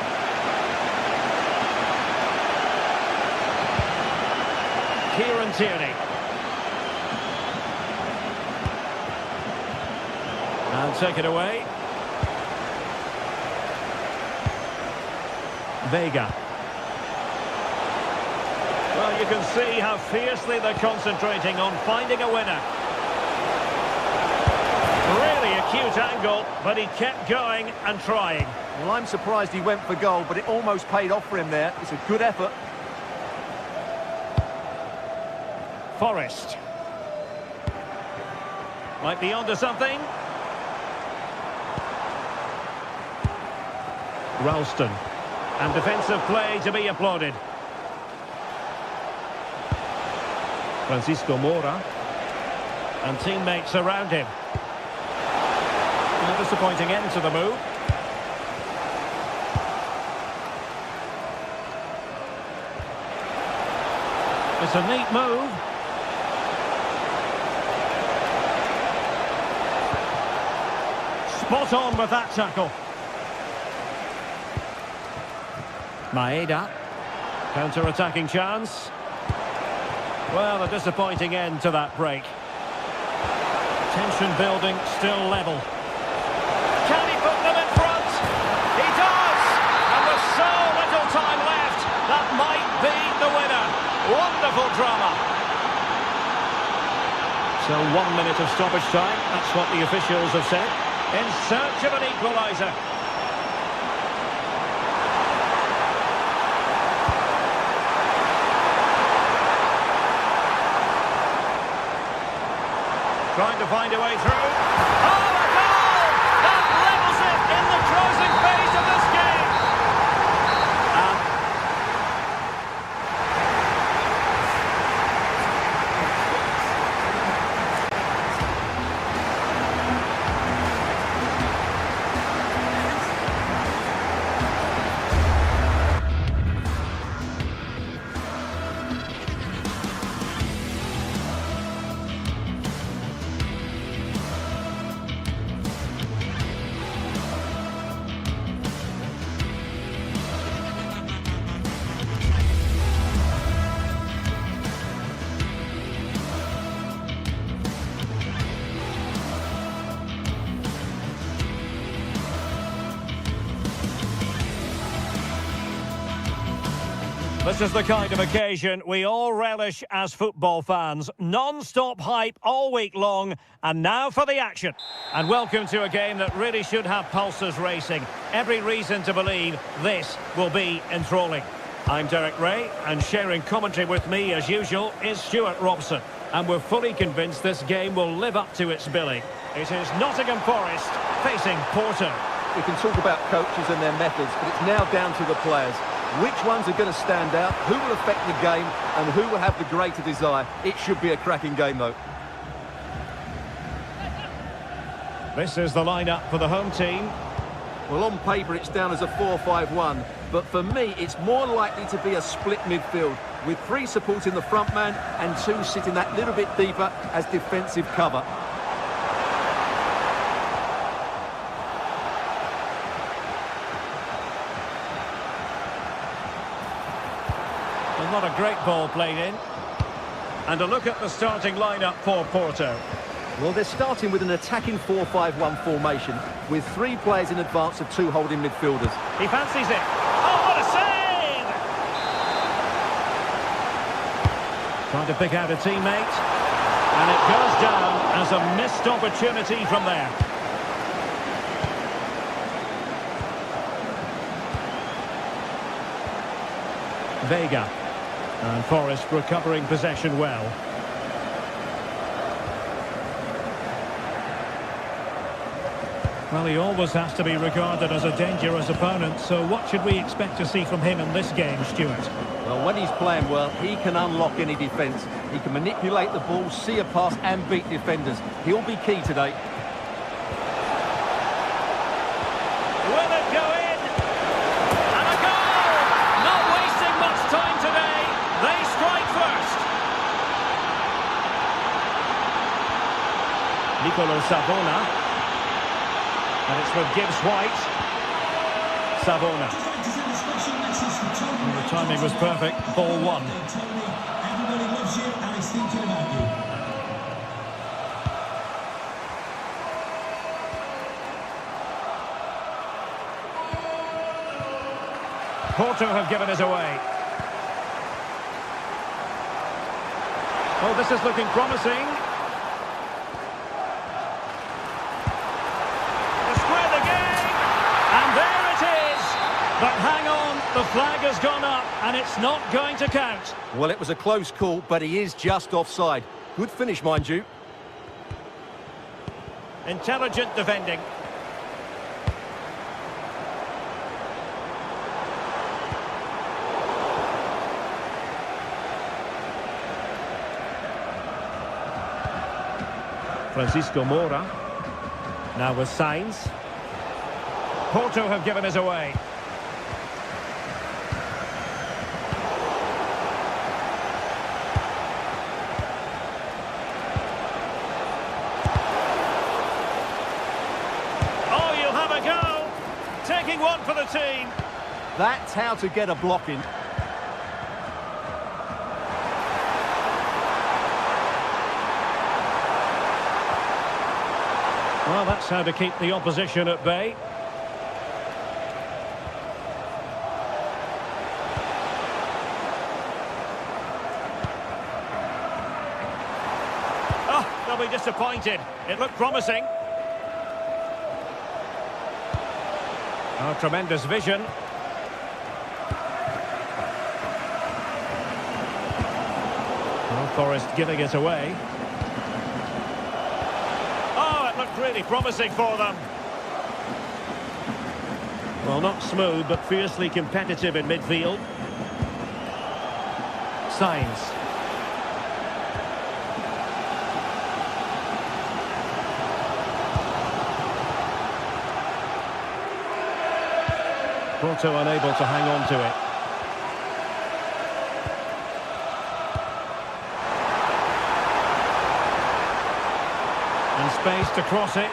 Kieran Tierney. And take it away. Vega. Well, you can see how fiercely they're concentrating on finding a winner. Really a cute angle, but he kept going and trying. Well, I'm surprised he went for goal, but it almost paid off for him there. It's a good effort. Forrest. Might be onto something. Ralston. And defensive play to be applauded. Francisco Moura. And teammates around him. A disappointing end to the move. It's a neat move. Spot on with that tackle. Maeda. Counter-attacking chance. Well, a disappointing end to that break. Tension building, still level. Can he put them in front? He does! And with so little time left, that might be the winner. Wonderful drama. So 1 minute of stoppage time, that's what the officials have said. In search of an equaliser. Trying to find a way through. Oh, a goal! That levels it in the closing phase of this game. This is the kind of occasion we all relish as football fans. Non-stop hype all week long, and now for the action. And welcome to a game that really should have pulses racing. Every reason to believe this will be enthralling. I'm Derek Ray, and sharing commentary with me, as usual, is Stuart Robson. And we're fully convinced this game will live up to its billing. It is Nottingham Forest facing Porto. We can talk about coaches and their methods, but it's now down to the players. Which ones are going to stand out, who will affect the game, and who will have the greater desire. It should be a cracking game, though. This is the lineup for the home team. Well, on paper, it's down as a 4-5-1, but for me, it's more likely to be a split midfield, with 3 supporting the front man and 2 sitting that little bit deeper as defensive cover. Well, not a great ball played in. And a look at the starting lineup for Porto. Well, they're starting with an attacking 4-5-1 formation, with 3 players in advance of 2 holding midfielders. He fancies it. Oh, what a save! Trying to pick out a teammate. And it goes down as a missed opportunity from there. Vega. And Forest recovering possession well. Well, he always has to be regarded as a dangerous opponent, so what should we expect to see from him in this game, Stuart? Well, when he's playing well, he can unlock any defence. He can manipulate the ball, see a pass and beat defenders. He'll be key today. Will it go in? And a goal! Not wasting much time today. They strike first. Nicolo Savona. And it's with Gibbs White. Savona. And the timing was perfect. Ball 1. Everybody loves you and is thinking about you. Porto have given us away. Oh, this is looking promising. The spread again. And there it is. But hang on, the flag has gone up and it's not going to count. Well, it was a close call, but he is just offside. Good finish, mind you. Intelligent defending. Francisco Moura. Now with Sainz. Porto have given us away. Oh, you'll have a go. Taking one for the team. That's how to get a block in. Well, that's how to keep the opposition at bay. Oh, they'll be disappointed. It looked promising. Oh, tremendous vision. Well, Forest giving it away. Really promising for them. Well, not smooth, but fiercely competitive in midfield. Sainz. Porto unable to hang on to it. And space to cross it.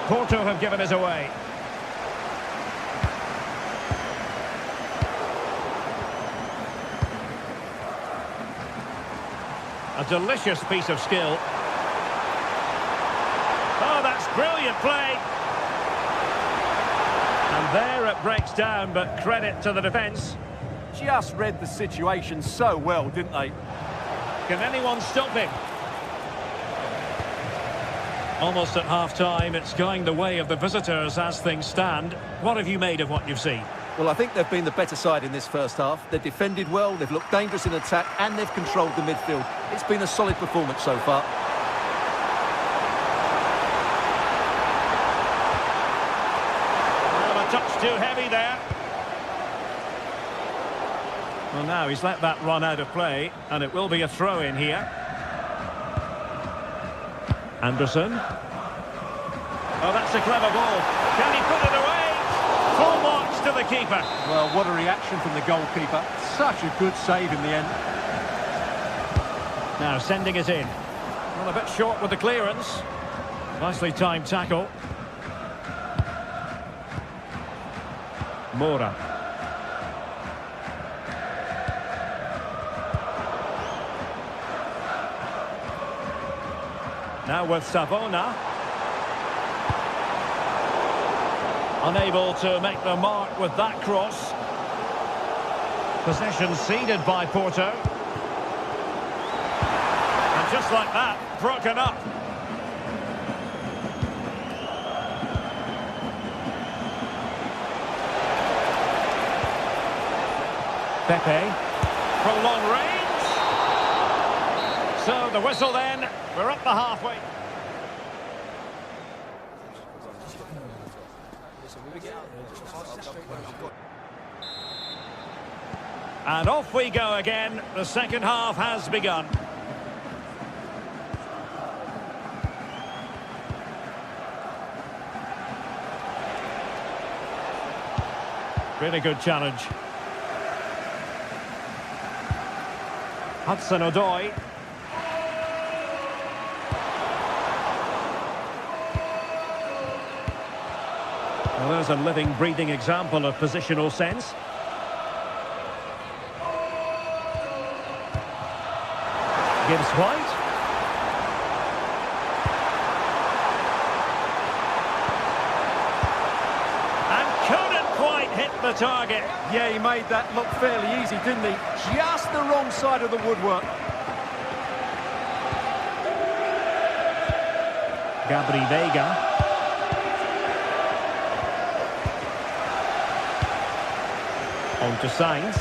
Porto have given us away. A delicious piece of skill. brilliant play. And there it breaks down, but credit to the defence. Just read the situation so well, didn't they? Can anyone stop him? Almost at half-time, it's going the way of the visitors as things stand. What have you made of what you've seen? Well, I think they've been the better side in this first half. They've defended well, they've looked dangerous in attack, and they've controlled the midfield. It's been a solid performance so far. Well, a touch too heavy there. Well, now he's let that run out of play, and it will be a throw-in here. Anderson. Oh, that's a clever ball. Can he put it away? Full marks to the keeper. Well, what a reaction from the goalkeeper. Such a good save in the end. Now sending it in. Well, a bit short with the clearance. Nicely timed tackle. Moura. Now with Savona. Unable to make the mark with that cross. Possession ceded by Porto. And just like that, broken up. Pepe. From long range. So the whistle then, we're up the halfway. And off we go again. The second half has begun. Really good challenge. Hudson-Odoi. Well, there's a living, breathing example of positional sense. Gibbs White. And couldn't quite hit the target. Yeah, he made that look fairly easy, didn't he? Just the wrong side of the woodwork. Gabri Veiga. On to Sainz.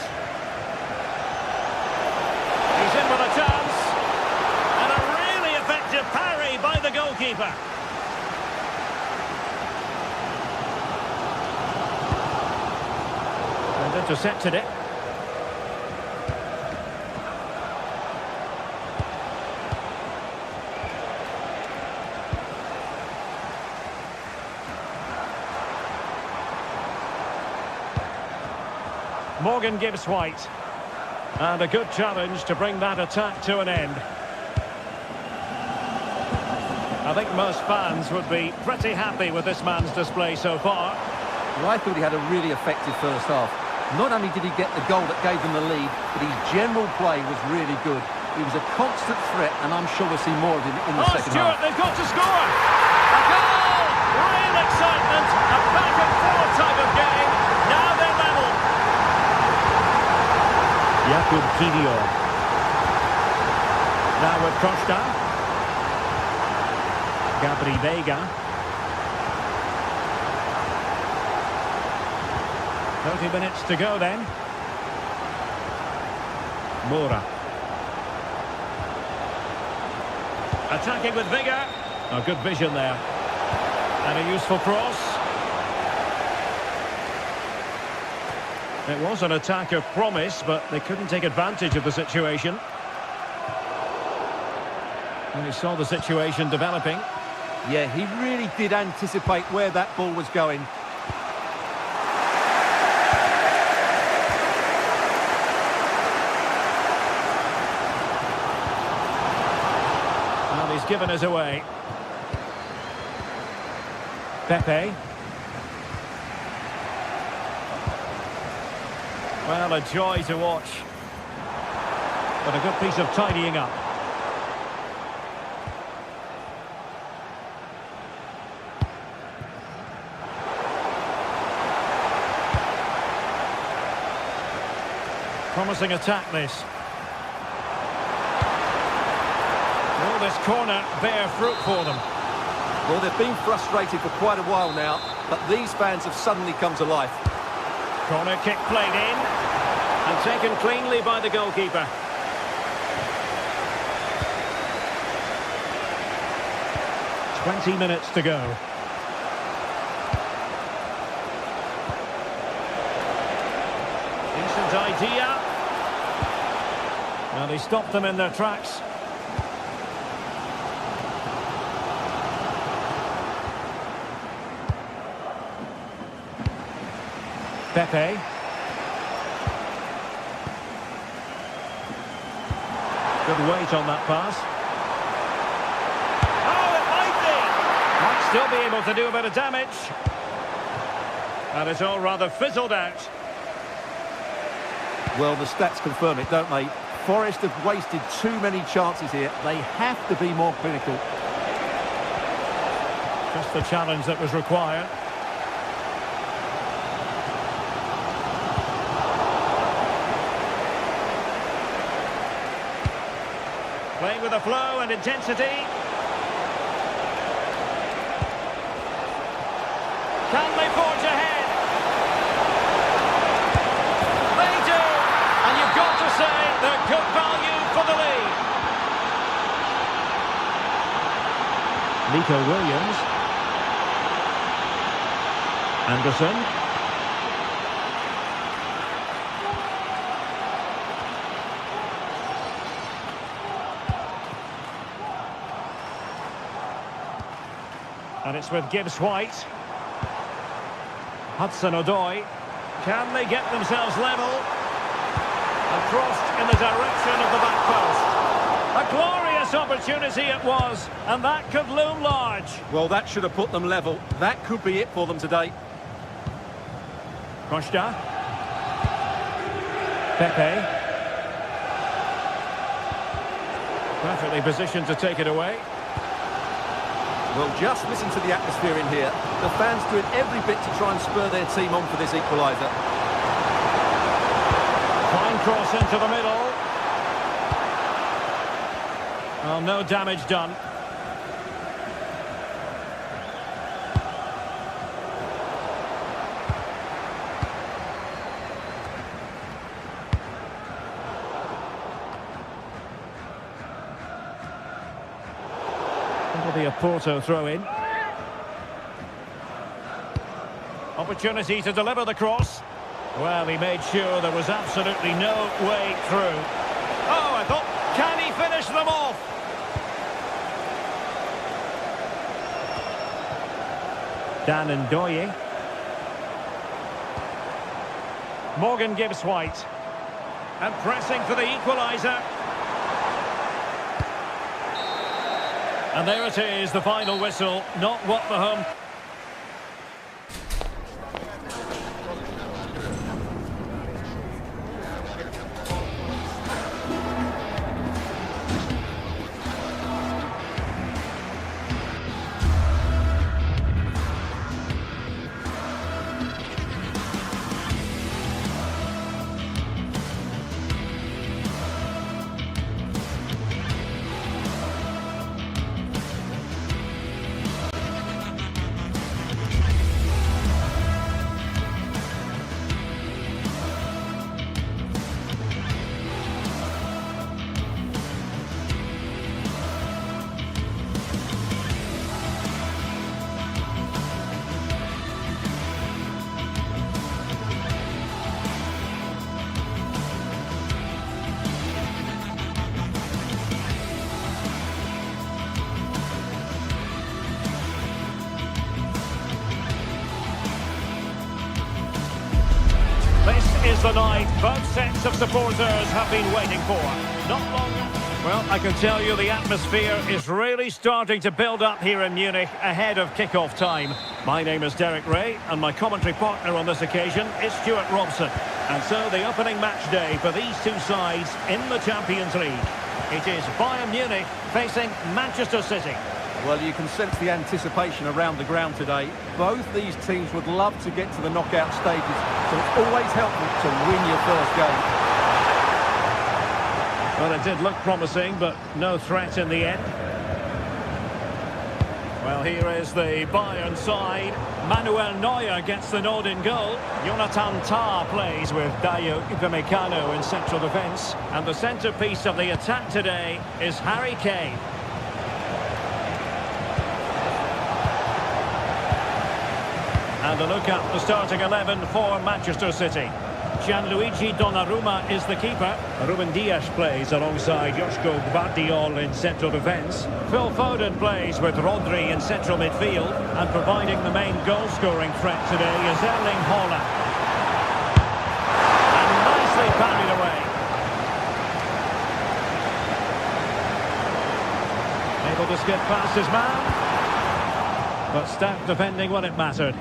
He's in with a chance. And a really effective parry by the goalkeeper. And intercepted it. Morgan Gibbs White. And a good challenge to bring that attack to an end. I think most fans would be pretty happy with this man's display so far. Well, I thought he had a really effective first half. Not only did he get the goal that gave them the lead, but his general play was really good. He was a constant threat, and I'm sure we'll see more of him in the second Stuart, half. they've got to score! A goal! Real excitement! A back and forth type of game. Now they're level. Jakub Kiwior. Now with Costa. Gabri Veiga. 30 minutes to go then. Moura. Attacking with vigour. Oh, good vision there. And a useful cross. It was an attack of promise, but they couldn't take advantage of the situation. And he saw the situation developing. Yeah, he really did anticipate where that ball was going. Well, he's given us away. Pepe. Well, a joy to watch. But a good piece of tidying up. Promising attack, this. Will this corner bear fruit for them? Well, they've been frustrated for quite a while now, but these fans have suddenly come to life. Corner kick played in and taken cleanly by the goalkeeper. .20 to go. Decent idea. Well, he stopped them in their tracks. Pepe. Good weight on that pass. Oh, it might be! Might still be able to do a bit of damage. And it's all rather fizzled out. Well, the stats confirm it, don't they? Forest have wasted too many chances here. They have to be more clinical. Just the challenge that was required. Playing with the flow and intensity. Can they forge ahead? They do! And you've got to say they're good value for the lead. Nico Williams. Anderson. And it's with Gibbs-White. Hudson-Odoi. Can they get themselves level? And crossed in the direction of the back post. A glorious opportunity it was, and that could loom large. Well, that should have put them level. That could be it for them today. Costa. Pepe. Perfectly positioned to take it away. Well, just listen to the atmosphere in here. The fans doing every bit to try and spur their team on for this equaliser. Fine cross into the middle. Well, no damage done. It'll be a Porto throw-in. Opportunity to deliver the cross. Well, he made sure there was absolutely no way through. Oh, I thought, can he finish them off? Dan Ndoye. Morgan Gibbs-White. And pressing for the equaliser. And there it is, the final whistle. Not what the hum. This is the night both sets of supporters have been waiting for. Not long. Well, I can tell you the atmosphere is really starting to build up here in Munich ahead of kick-off time. My name is Derek Ray, and my commentary partner on this occasion is Stuart Robson. And so the opening match day for these two sides in the Champions League. It is Bayern Munich facing Manchester City. Well, you can sense the anticipation around the ground today. Both these teams would love to get to the knockout stages, so it's always helpful to win your first game. Well, it did look promising, but no threat in the end. Well, here is the Bayern side. Manuel Neuer gets the nod in goal. Jonathan Tah plays with Dayo Upamecano in central defence. And the centrepiece of the attack today is Harry Kane. And a look at the starting 11 for Manchester City. Gianluigi Donnarumma is the keeper. Ruben Dias plays alongside Joško Gvardiol in central defence. Phil Foden plays with Rodri in central midfield. And providing the main goal-scoring threat today is Erling Haaland. And nicely parried away. Able to skip past his man. But stout defending when it mattered.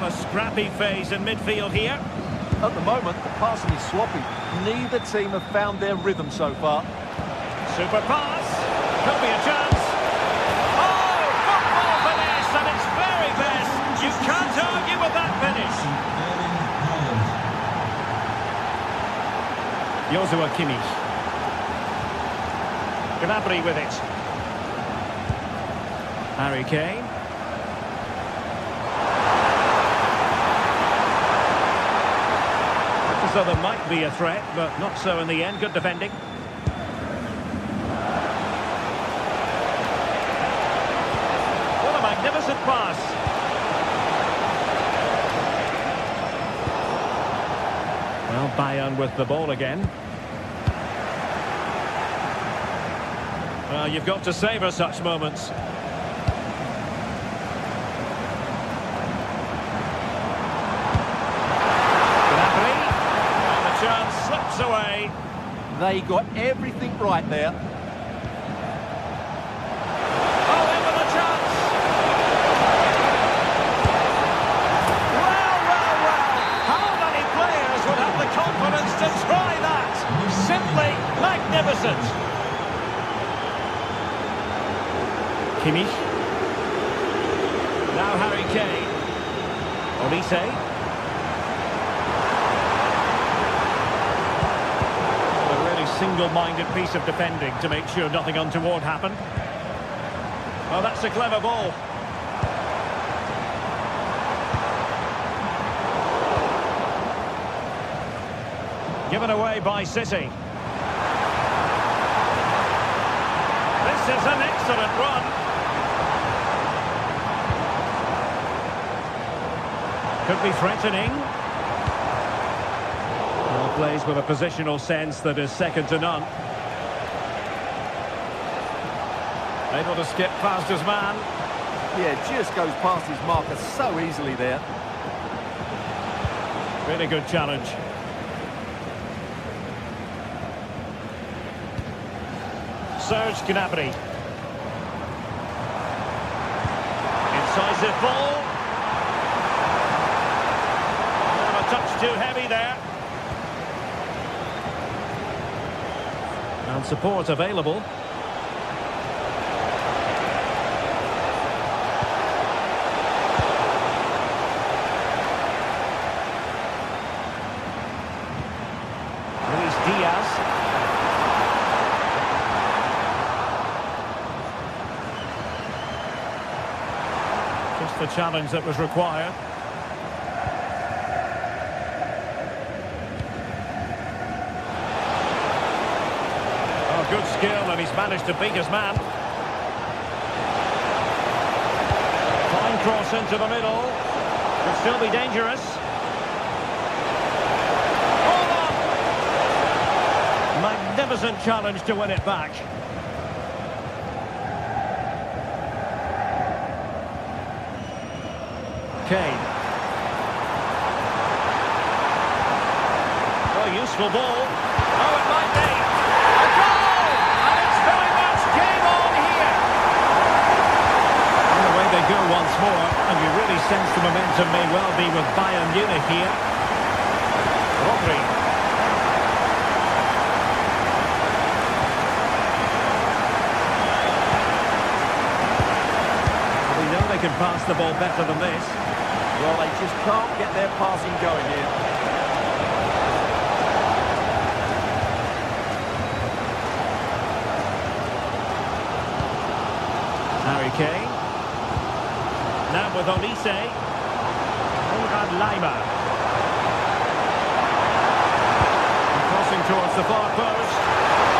A scrappy phase in midfield here. At the moment, the passing is sloppy. Neither team have found their rhythm so far. Super pass. Could be a chance. Oh, football finish, and it's very best. You can't argue with that finish. Joshua Kimmich. Gnabry with it. Harry Kane. So there might be a threat, but not so in the end. Good defending. What a magnificent pass. Well, Bayern with the ball again. Well, you've got to savour such moments. Slips away. They got everything right there. Oh, in with a chance. Well. How many players would have the confidence to try that? Simply magnificent. Kimmich. Now Harry Kane. Olise. Single-minded piece of defending to make sure nothing untoward happened. Oh, that's a clever ball. Given away by City. This is an excellent run. Could be threatening. Plays with a positional sense that is second to none. Able to skip past his man. Yeah, just goes past his marker so easily there. Really good challenge. Serge Gnabry. Incisive ball. And a touch too heavy there. And support available. Luis Diaz. Just the challenge that was required. Good skill, and he's managed to beat his man. Fine cross into the middle. Could still be dangerous. Hold on! Magnificent challenge to win it back. Kane. Oh, useful ball. Oh, it might be. They go once more, and you really sense the momentum may well be with Bayern Munich here. Rodri. We know they can pass the ball better than this. Well, they just can't get their passing going here. Kane. Now with Olise. Konrad Laimer. Crossing towards the far post.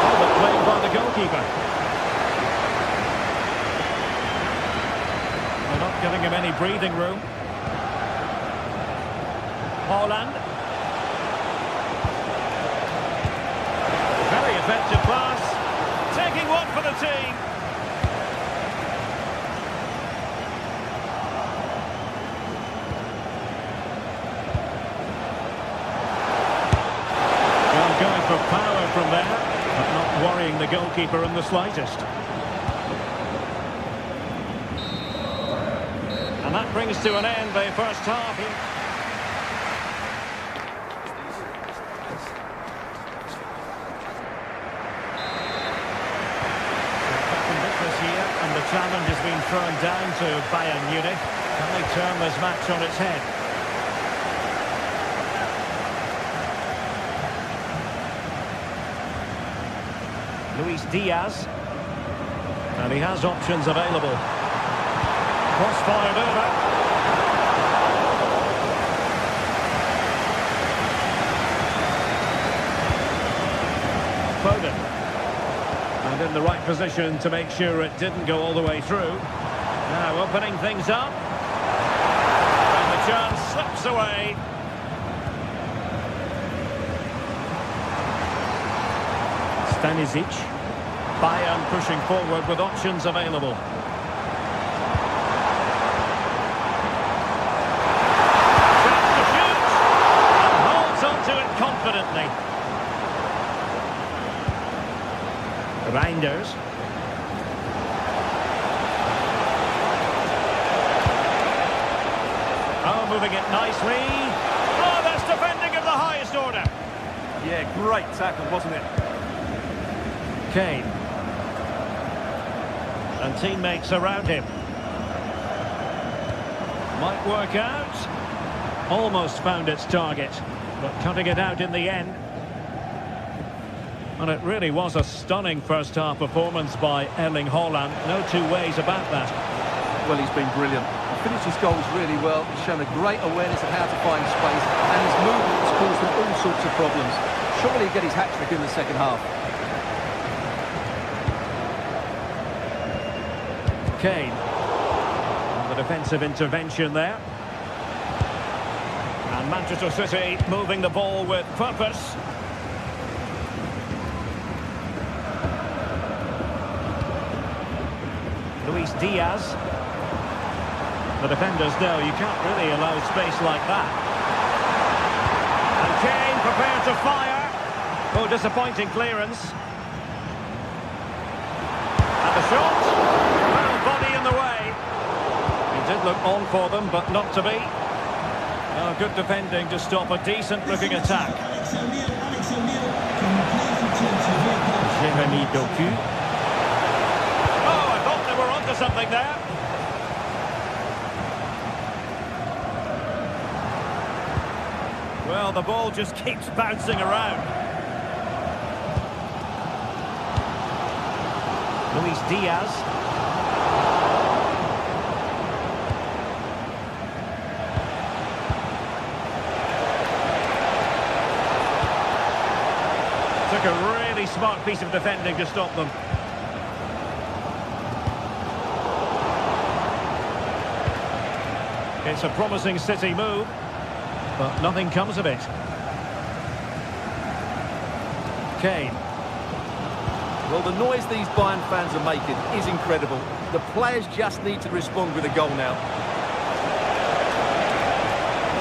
Oh, but played by the goalkeeper. They're not giving him any breathing room. Haaland. Very effective pass. Taking one for the team. Well, going for power from there, but not worrying the goalkeeper in the slightest. And that brings to an end the first half here. And the challenge has been thrown down to Bayern Munich. Can they turn this match on its head? Luis Diaz. And he has options available. Cross-fired over. Foden. And in the right position to make sure it didn't go all the way through. Now opening things up. And the chance slips away. Stanisic. Bayern pushing forward with options available. Chance to shoot. And holds onto it confidently. Reinders. Oh, moving it nicely. Oh, that's defending of the highest order. Yeah, great tackle, wasn't it? Kane. And teammates around him. Might work out. Almost found its target, but cutting it out in the end. And it really was a stunning first-half performance by Erling Haaland. No two ways about that. Well, he's been brilliant. He finished his goals really well. He's shown a great awareness of how to find space, and his movement has caused them all sorts of problems. Surely he'll get his hat-trick in the second half. Kane. And the defensive intervention there. And Manchester City moving the ball with purpose. Luis Diaz. The defenders know you can't really allow space like that. And Kane prepared to fire. Oh, disappointing clearance. And the shot. Well, body in the way. He did look on for them, but not to be. Oh, good defending to stop a decent-looking attack. Jeremy Doku. We're onto something there. Well, the ball just keeps bouncing around. Luis Diaz. Took a really smart piece of defending to stop them. It's a promising City move, but nothing comes of it. Kane. Well, the noise these Bayern fans are making is incredible. The players just need to respond with a goal now.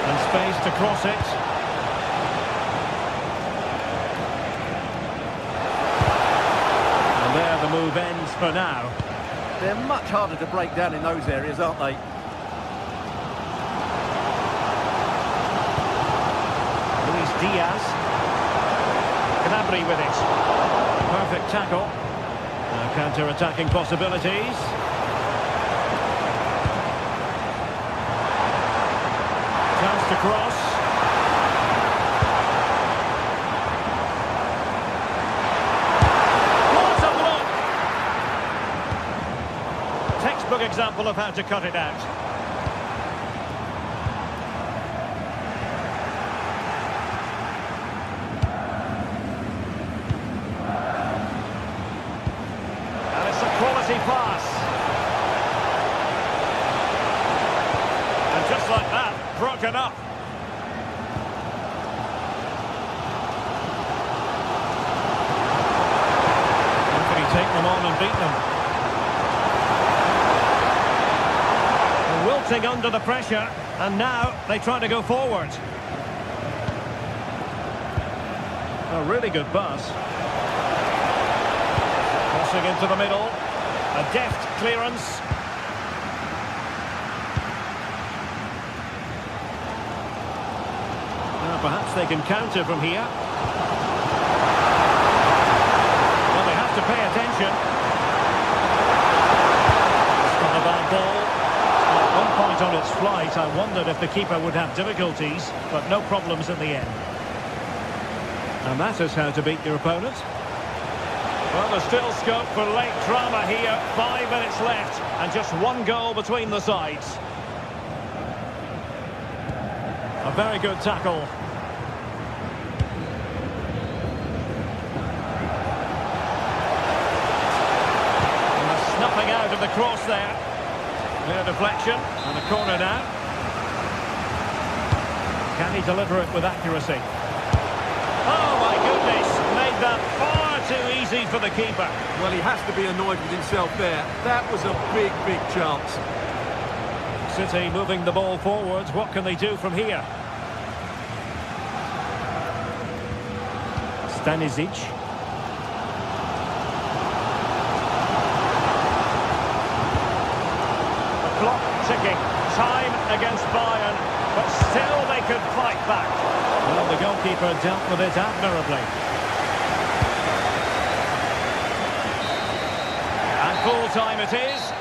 And space to cross it. And there the move ends for now. They're much harder to break down in those areas, aren't they? Diaz. Gnabry with it. Perfect tackle. Now counter-attacking possibilities. Chance to cross. What a block! Textbook good example of how to cut it out. And it's a quality pass. And just like that, broken up. How can he take them on and beat them? Wilting under the pressure, and now they try to go forward. A really good pass. Crossing into the middle. A deft clearance. Now perhaps they can counter from here. Well, they have to pay attention. It's not a bad ball. At one point on its flight, I wondered if the keeper would have difficulties, but no problems in the end. And that is how to beat your opponent. Well, there's still scope for late drama here. 5 minutes left, and just one goal between the sides. A very good tackle. And the snuffing out of the cross there. Clear deflection, and a corner now. Can he deliver it with accuracy? Oh my goodness, made that far too easy for the keeper. Well, he has to be annoyed with himself there. That was a big, big chance. City moving the ball forwards. What can they do from here? Stanisic. Clock ticking, time against Bayern, but still they could fight back. Well, the goalkeeper dealt with it admirably. And full time it is.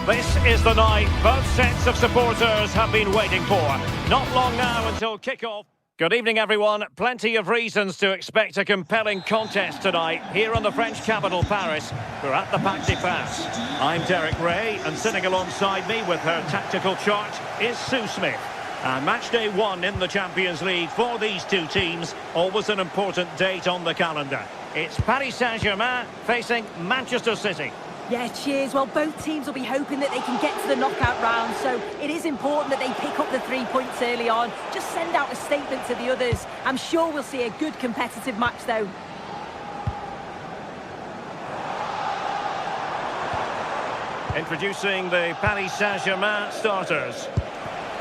This is the night both sets of supporters have been waiting for. Not long now until kick-off. Good evening, everyone. Plenty of reasons to expect a compelling contest tonight here in the French capital, Paris. We're at the Parc des Princes. I'm Derek Ray, and sitting alongside me with her tactical chart is Sue Smith. And match day 1 in the Champions League for these two teams, always an important date on the calendar. It's Paris Saint-Germain facing Manchester City. Yeah, cheers. Well, both teams will be hoping that they can get to the knockout round, so it is important that they pick up the 3 points early on. Just send out a statement to the others. I'm sure we'll see a good competitive match, though. Introducing the Paris Saint-Germain starters.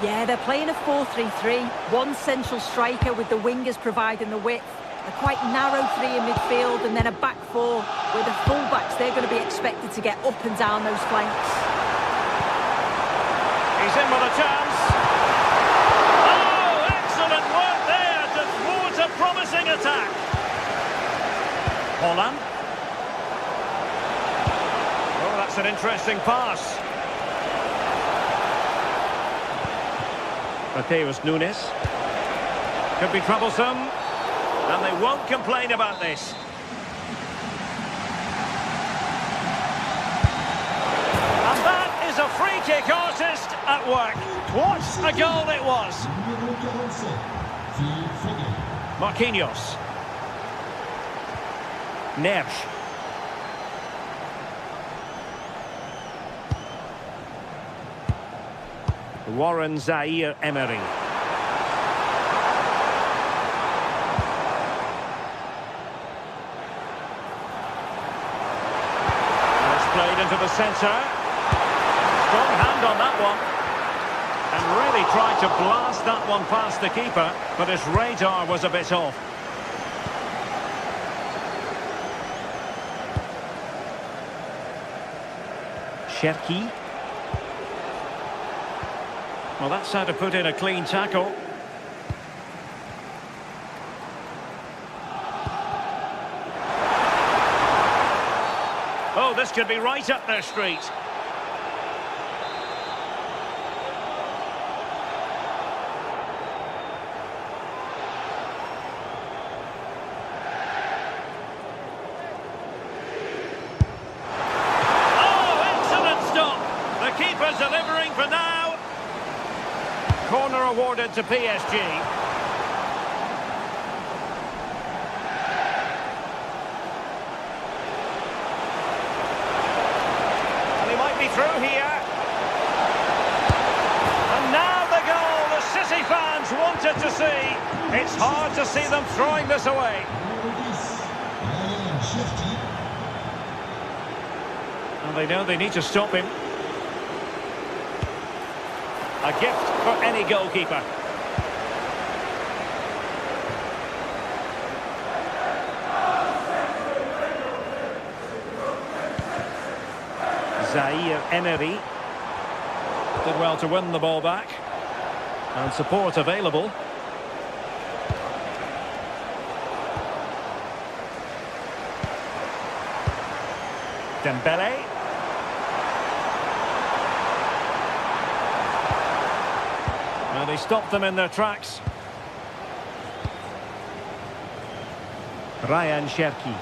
Yeah, they're playing a 4-3-3. One central striker with the wingers providing the width. A quite narrow three in midfield and then a back four with the full-backs. They're going to be expected to get up and down those flanks. He's in with a chance. Oh, excellent work there to thwart a promising attack. Holland. Oh, that's an interesting pass. Mateus Nunes. Could be troublesome. And they won't complain about this. And that is a free kick artist at work. What a goal it was. Marquinhos. Neves. Warren Zaire-Emery. Played into the centre. Strong hand on that one. And really tried to blast that one past the keeper, but his radar was a bit off. Cherki. Well, that's how to put in a clean tackle. Oh, this could be right up their street. Oh, excellent stop. The keeper's delivering for now. Corner awarded to PSG. Through here. And now the goal the City fans wanted to see. It's hard to see them throwing this away. And they know they need to stop him. A gift for any goalkeeper. Zaire-Emery did well to win the ball back, and support available. Dembele. And he stopped them in their tracks. Ryan Cherki.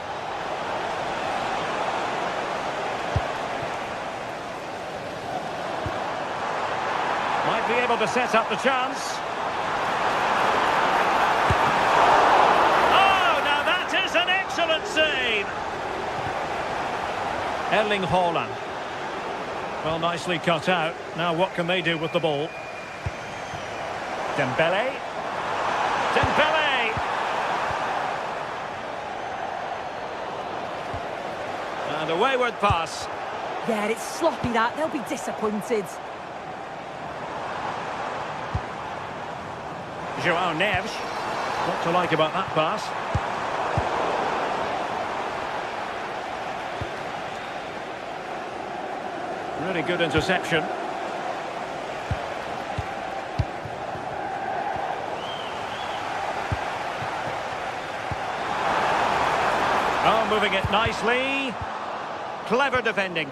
Might be able to set up the chance. Oh, now that is an excellent save. Erling Haaland. Well, nicely cut out. Now what can they do with the ball? Dembele. Dembele! And a wayward pass. Yeah, it's sloppy that. They'll be disappointed. João Neves. What to like about that pass? Really good interception. Oh, moving it nicely. Clever defending.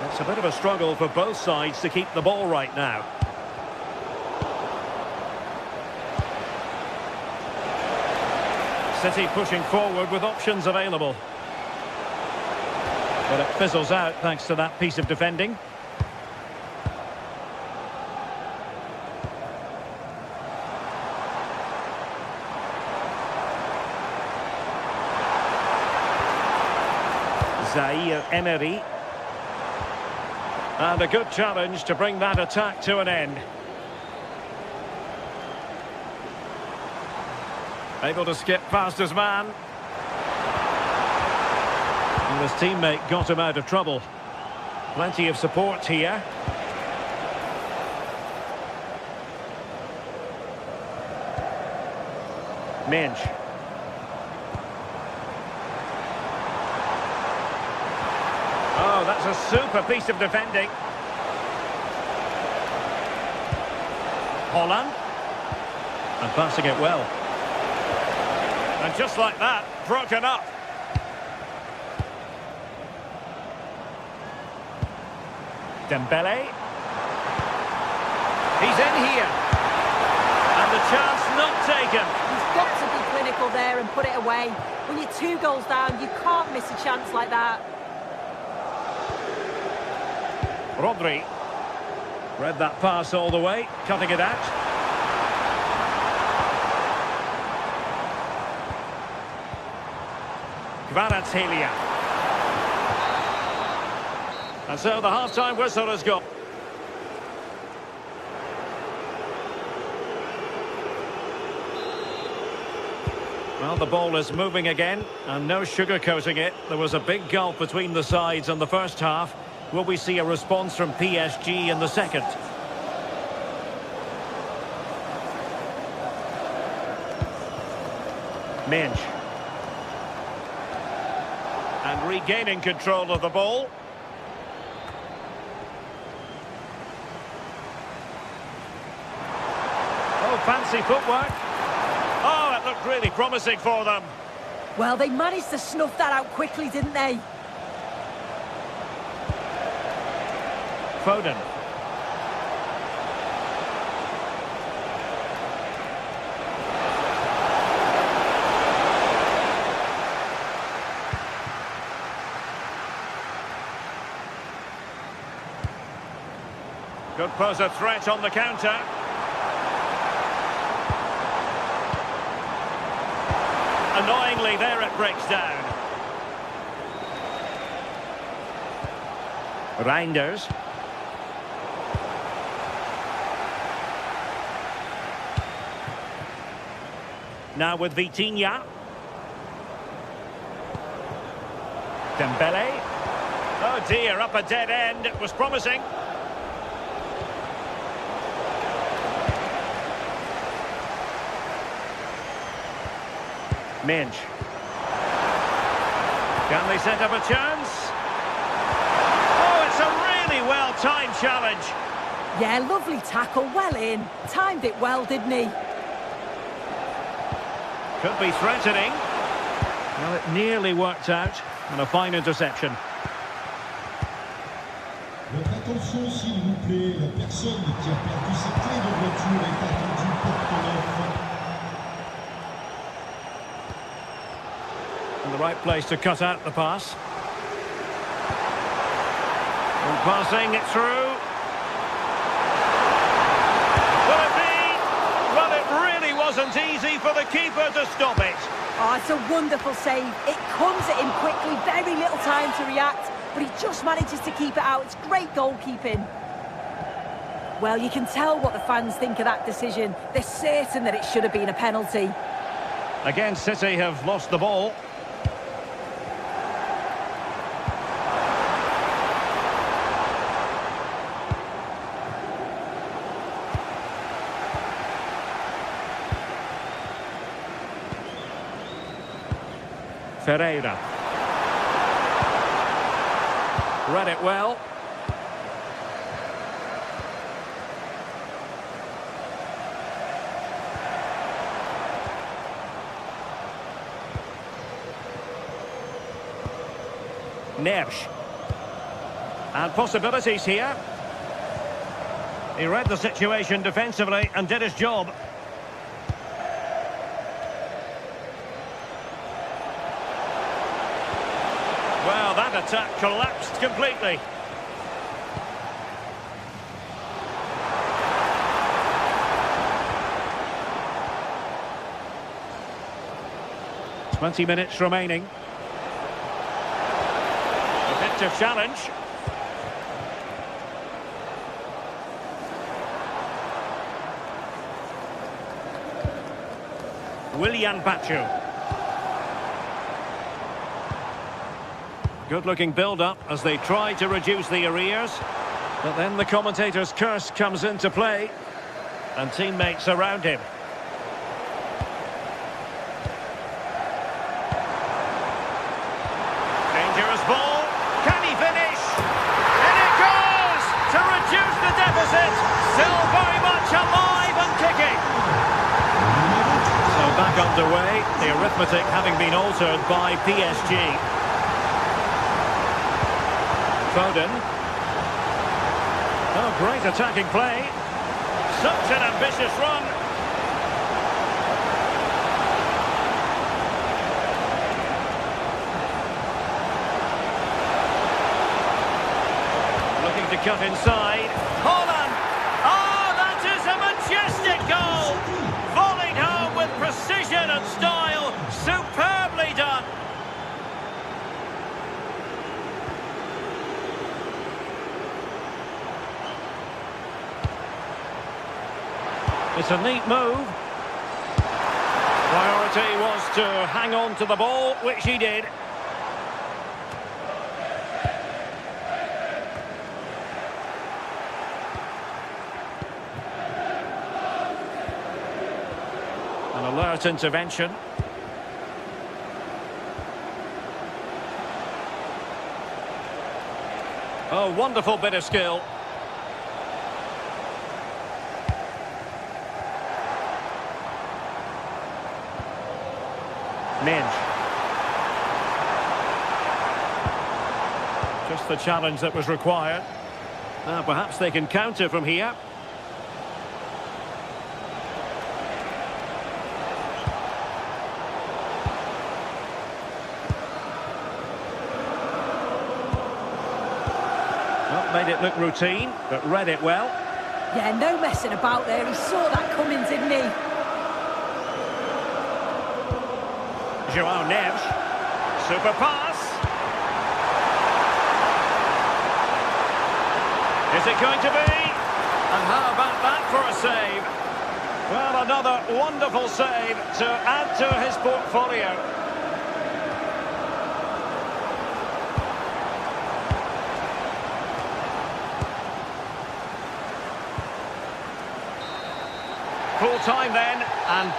It's a bit of a struggle for both sides to keep the ball right now. City pushing forward with options available. But it fizzles out thanks to that piece of defending. Zaire Emery. And a good challenge to bring that attack to an end. Able to skip past his man. And his teammate got him out of trouble. Plenty of support here. Minch. Oh, that's a super piece of defending. Holland. And passing it well. And just like that, broken up. Dembele. He's in here. And the chance not taken. He's got to be clinical there and put it away. When you're 2 goals down, you can't miss a chance like that. Rodri. Read that pass all the way, cutting it out. Kvaratskhelia. And so the half-time whistle has gone. Well, the ball is moving again, and no sugarcoating it. There was a big gulf between the sides in the first half. Will we see a response from PSG in the second? Minch. And regaining control of the ball. Oh, fancy footwork. Oh, it looked really promising for them. Well, they managed to snuff that out quickly, didn't they? Foden. Could pose a threat on the counter. Annoyingly, there it breaks down. Reinders. Now with Vitinha. Dembele. Oh dear, up a dead end. It was promising. Minch. Can they set up a chance? Oh, it's a really well-timed challenge. Yeah, lovely tackle, well in. Timed it well, didn't he? Could be threatening. Well, it nearly worked out. And a fine interception. Votre attention, s'il vous plaît. La personne qui a perdu sa clé de voiture est attendue porte-neuf. In the right place to cut out the pass. And passing it through. Will it be? Well, it really wasn't easy for the keeper to stop it. Oh, it's a wonderful save. It comes at him quickly, very little time to react, but he just manages to keep it out. It's great goalkeeping. Well, you can tell what the fans think of that decision. They're certain that it should have been a penalty. Again, City have lost the ball. Ferreira. Read it well. Nersch. And possibilities here. He read the situation defensively and did his job. Well, that attack collapsed completely. ...20 minutes remaining. Active challenge. Willian Bacho. Good-looking build-up as they try to reduce the arrears. But then the commentator's curse comes into play. And teammates around him. Dangerous ball. Can he finish? And it goes to reduce the deficit. Still very much alive and kicking. So back underway. The arithmetic having been altered by PSG. Foden. Oh, great attacking play. Such an ambitious run. Looking to cut inside. Holland! Oh, that is a majestic goal! Volleyed home with precision and style. Superbly done. It's a neat move. Priority was to hang on to the ball, which he did. An alert intervention. Oh, wonderful bit of skill. Minge. Just the challenge that was required. Now perhaps they can counter from here. Well, made it look routine, but read it well. Yeah, no messing about there. He saw that coming, didn't he? Joao Neves. Super pass. Is it going to be? And how about that for a save? Well, another wonderful save to add to his portfolio. Full time then, and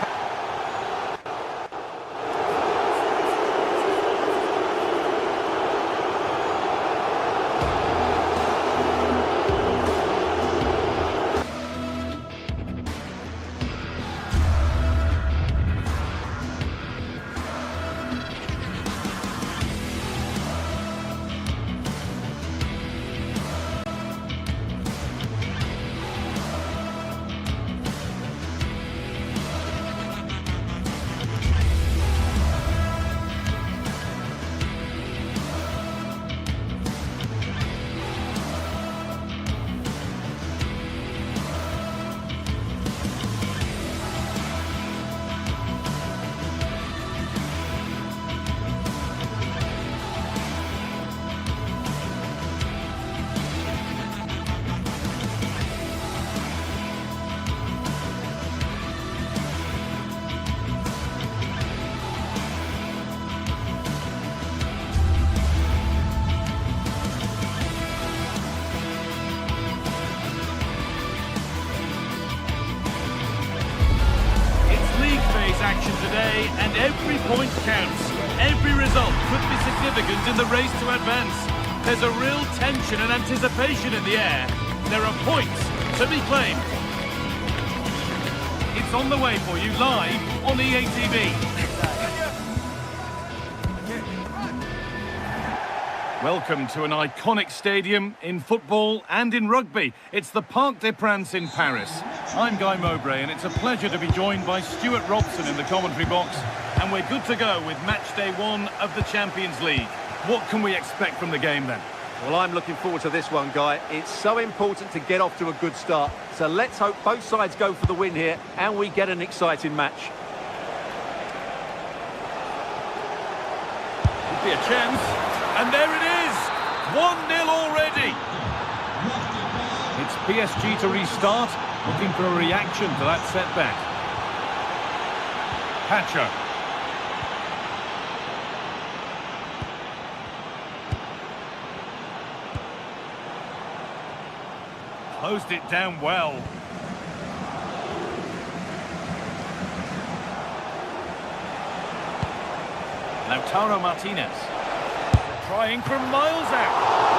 action today, and every point counts. Every result could be significant in the race to advance. There's a real tension and anticipation in the air. There are points to be claimed. It's on the way for you live on EA TV. Welcome to an iconic stadium in football and in rugby. It's the Parc des Princes in Paris. I'm Guy Mowbray, and it's a pleasure to be joined by Stuart Robson in the commentary box. And we're good to go with match day 1 of the Champions League. What can we expect from the game then? Well, I'm looking forward to this one, Guy. It's so important to get off to a good start. So let's hope both sides go for the win here and we get an exciting match. Could be a chance. And there it is. 1-0 already. It's PSG to restart, looking for a reaction to that setback. Pacho. Closed it down well. Lautaro Martinez. Trying from miles out.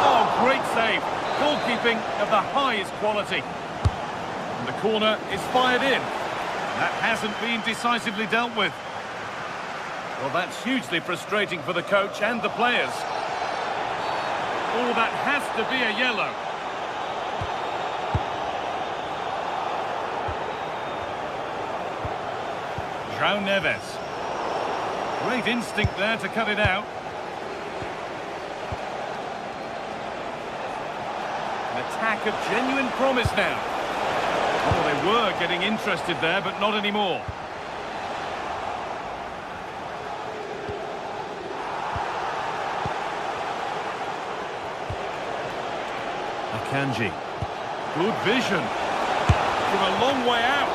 Oh, great save. Goalkeeping of the highest quality. And the corner is fired in. That hasn't been decisively dealt with. Well, that's hugely frustrating for the coach and the players. Oh, that has to be a yellow. João Neves. Great instinct there to cut it out. An attack of genuine promise now. Oh, they were getting interested there, but not anymore. Akanji. Good vision. From a long way out.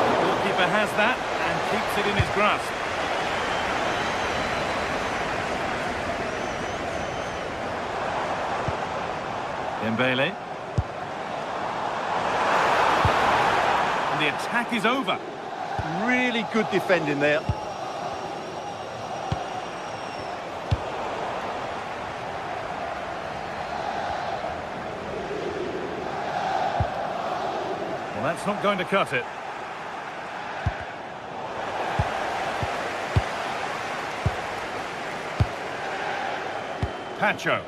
The goalkeeper has that and keeps it in his grasp. Dembele. And the attack is over. Really good defending there. Well, that's not going to cut it. Pacho.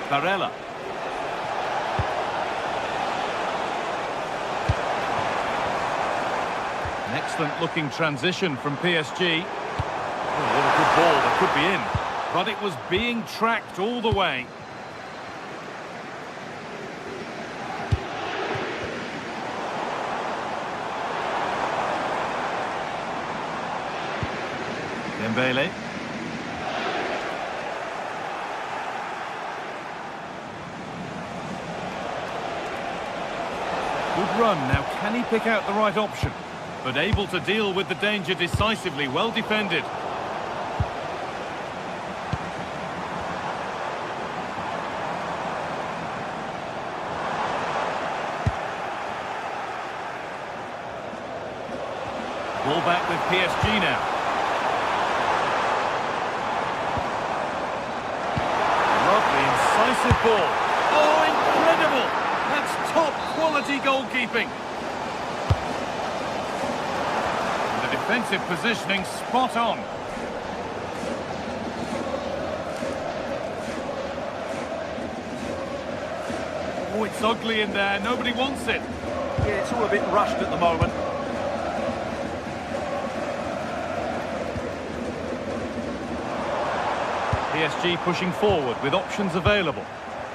Barella. An excellent looking transition from PSG. Oh, what a good ball, that could be in. But it was being tracked all the way. Dembele. Good run. Now, can he pick out the right option? But able to deal with the danger decisively. Well defended. Ball back with PSG now. Lovely, incisive ball. Oh, incredible! That's top quality goalkeeping. And the defensive positioning spot on. Oh, it's ugly in there. Nobody wants it. Yeah, it's all a bit rushed at the moment. PSG pushing forward with options available.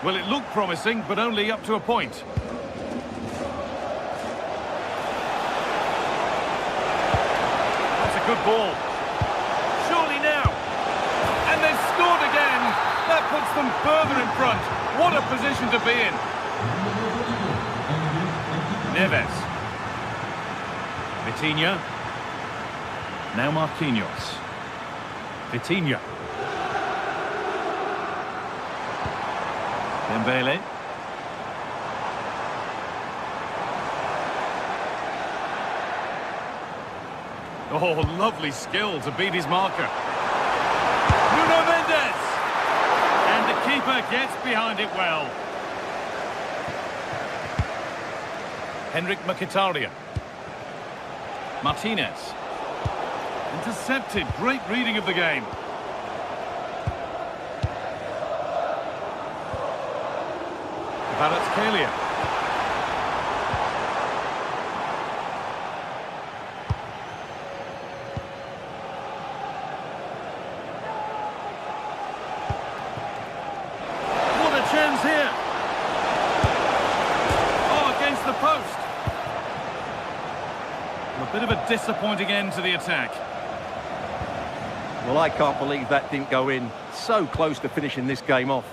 Well, it looked promising, but only up to a point. That's a good ball. Surely now. And they've scored again. That puts them further in front. What a position to be in. Neves. Vitinha. Now Marquinhos. Vitinha. Dembele. Oh, lovely skill to beat his marker. Nuno Mendes! And the keeper gets behind it well. Henrik Mkhitaryan. Martinez. Intercepted. Great reading of the game. Kvaratskhelia. What a chance here. Oh, against the post. A bit of a disappointing end to the attack. Well, I can't believe that didn't go in. So close to finishing this game off.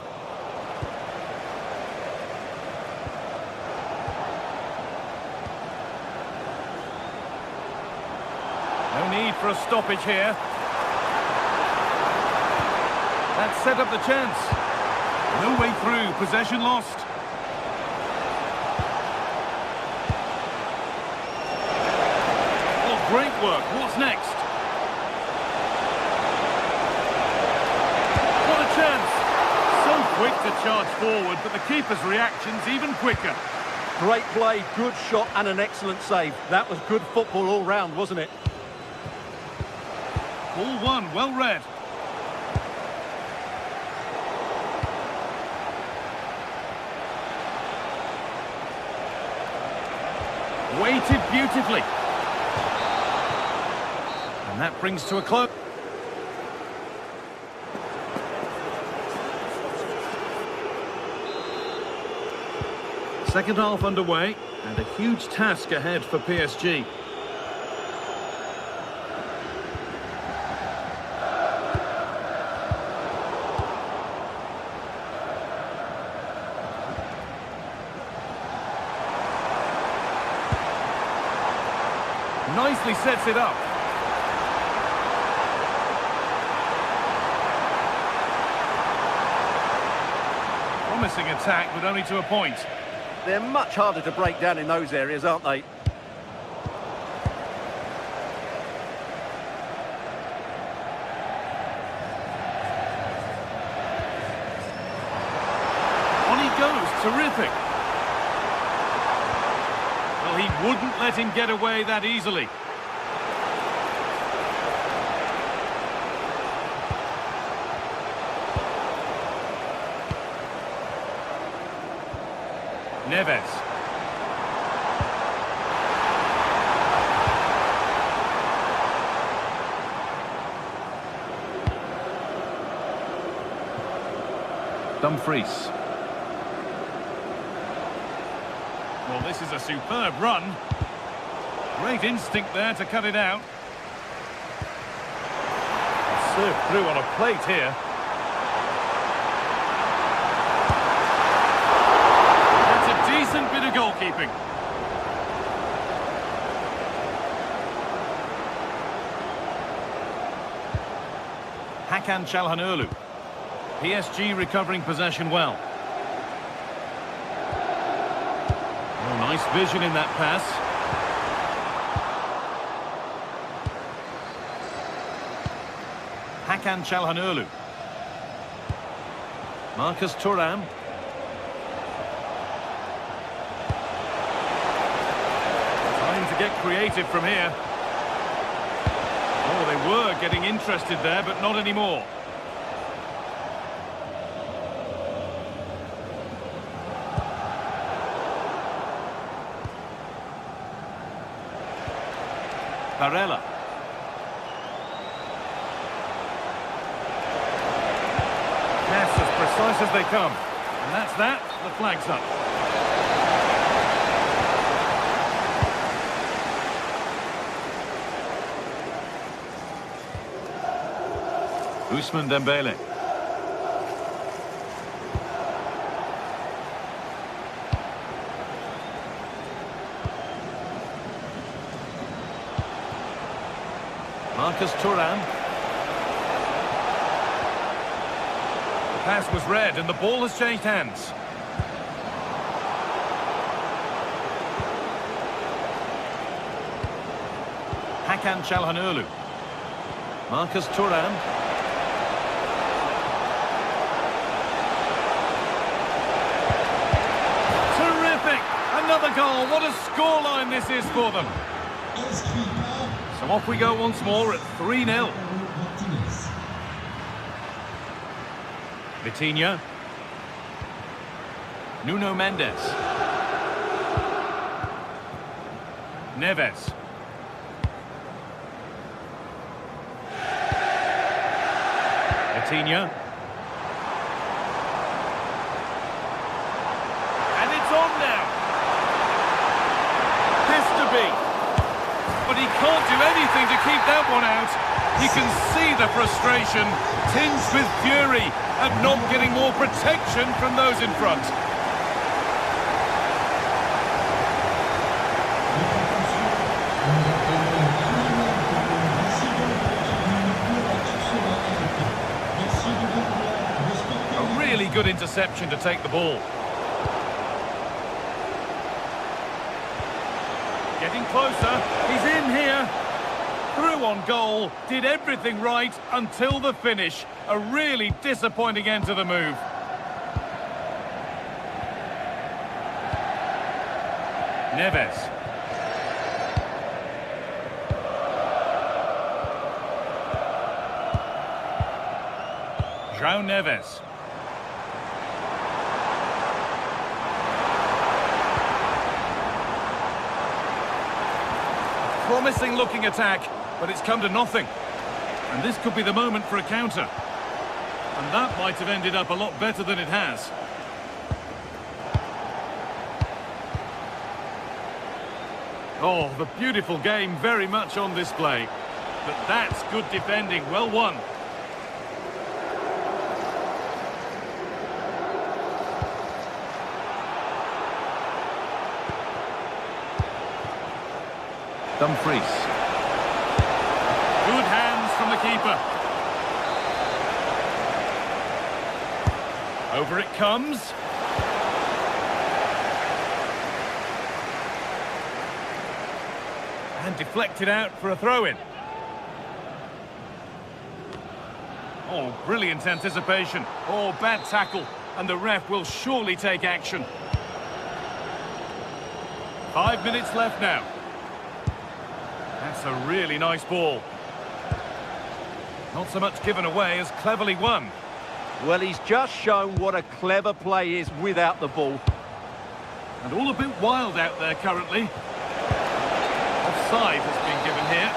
No need for a stoppage here. That set up the chance. No way through, possession lost. Oh, great work. What's next? What a chance. So quick to charge forward, but the keeper's reaction's even quicker. Great play, good shot and an excellent save. That was good football all round, wasn't it? Ball one, well read. Weighted beautifully. And that brings to a close. Second half underway, and a huge task ahead for PSG. Nicely sets it up. Promising attack, but only to a point. They're much harder to break down in those areas, aren't they? On he goes, terrific. Well, he wouldn't let him get away that easily. Neves. Dumfries. Well, this is a superb run. Great instinct there to cut it out. Served through on a plate here. That's a decent bit of goalkeeping. Hakan Çalhanoğlu. PSG recovering possession well. Oh, nice vision in that pass. Hakan Çalhanoğlu. Marcus Thuram. Time to get creative from here. Oh, they were getting interested there, but not anymore. Barella. Pass as precise as they come. And that's that. The flag's up. Ousmane Dembele. Marcus Thuram. The pass was read and the ball has changed hands. Hakan Çalhanoğlu. Marcus Thuram. Terrific! Another goal. What a scoreline this is for them. So off we go once more at 3-0. Vitinha. Nuno Mendes. Neves. Vitinha. And it's on now. Has to be. But he can't do anything to keep that one out. You can see the frustration, tinged with fury, at not getting more protection from those in front. A really good interception to take the ball. Getting closer, he's in here. Through on goal, did everything right until the finish. A really disappointing end to the move. Neves. João Neves. Promising looking attack, but it's come to nothing. And this could be the moment for a counter. And that might have ended up a lot better than it has. Oh, the beautiful game very much on display. But that's good defending, well won. Dumfries. Good hands from the keeper. Over it comes. And deflected out for a throw-in. Oh, brilliant anticipation. Oh, bad tackle. And the ref will surely take action. 5 minutes left now. That's a really nice ball. Not so much given away as cleverly won. Well, he's just shown what a clever play is without the ball. And all a bit wild out there currently. Offside has been given here.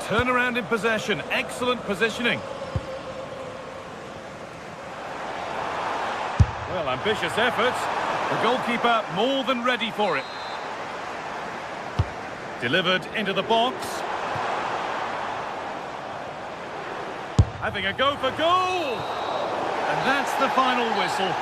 Turnaround in possession, excellent positioning. Well, ambitious effort. The goalkeeper more than ready for it. Delivered into the box. Having a go for goal! And that's the final whistle.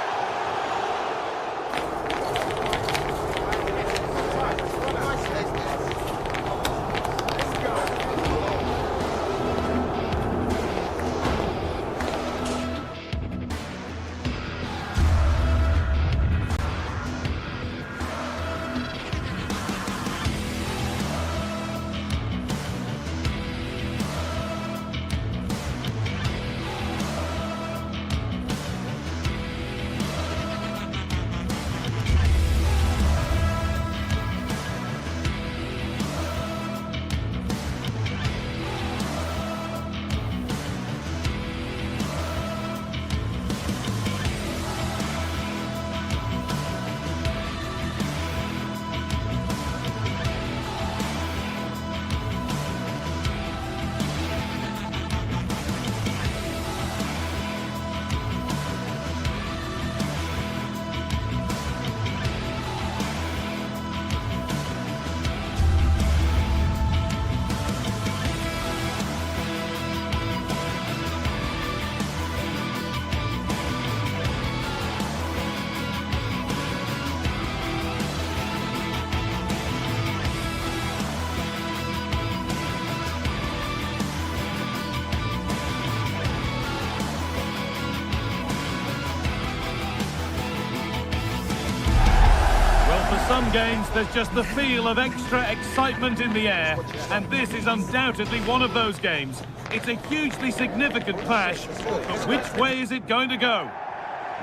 Some games, there's just the feel of extra excitement in the air, and this is undoubtedly one of those games. It's a hugely significant clash, but which way is it going to go?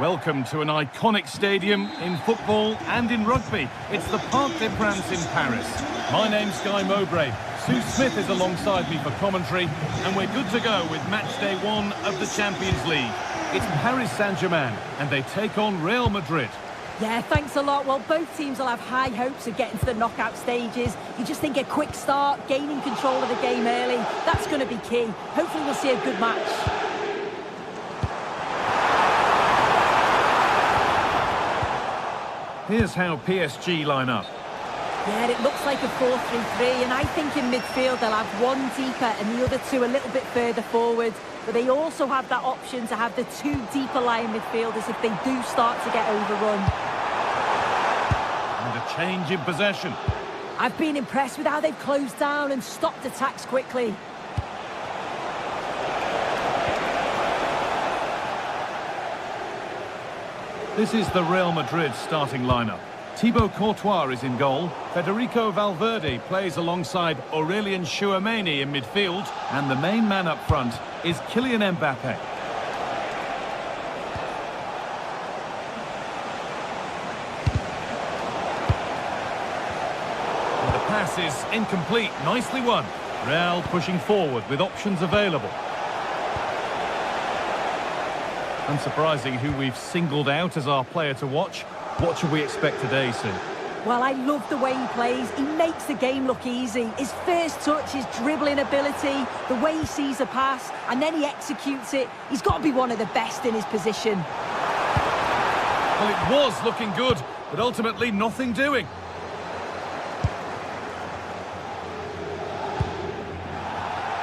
Welcome to an iconic stadium in football and in rugby. It's the Parc des Princes in Paris. My name's Guy Mowbray. Sue Smith is alongside me for commentary, and we're good to go with match day 1 of the Champions League. It's Paris Saint-Germain, and they take on Real Madrid. Yeah, thanks a lot. Well, both teams will have high hopes of getting to the knockout stages. You just think a quick start, gaining control of the game early, that's going to be key. Hopefully we'll see a good match. Here's how PSG line up. Yeah, it looks like a 4-3-3, and I think in midfield they'll have one deeper and the other two a little bit further forward. But they also have that option to have the two deeper lying midfielders if they do start to get overrun. And a change in possession. I've been impressed with how they've closed down and stopped attacks quickly. This is the Real Madrid starting lineup. Thibaut Courtois is in goal. Federico Valverde plays alongside Aurelien Tchouameni in midfield. And the main man up front is Kylian Mbappe. And the pass is incomplete. Nicely won. Real pushing forward with options available. Unsurprising who we've singled out as our player to watch. What should we expect today, Sue? Well, I love the way he plays. He makes the game look easy. His first touch, his dribbling ability, the way he sees a pass, and then he executes it. He's got to be one of the best in his position. Well, it was looking good, but ultimately nothing doing.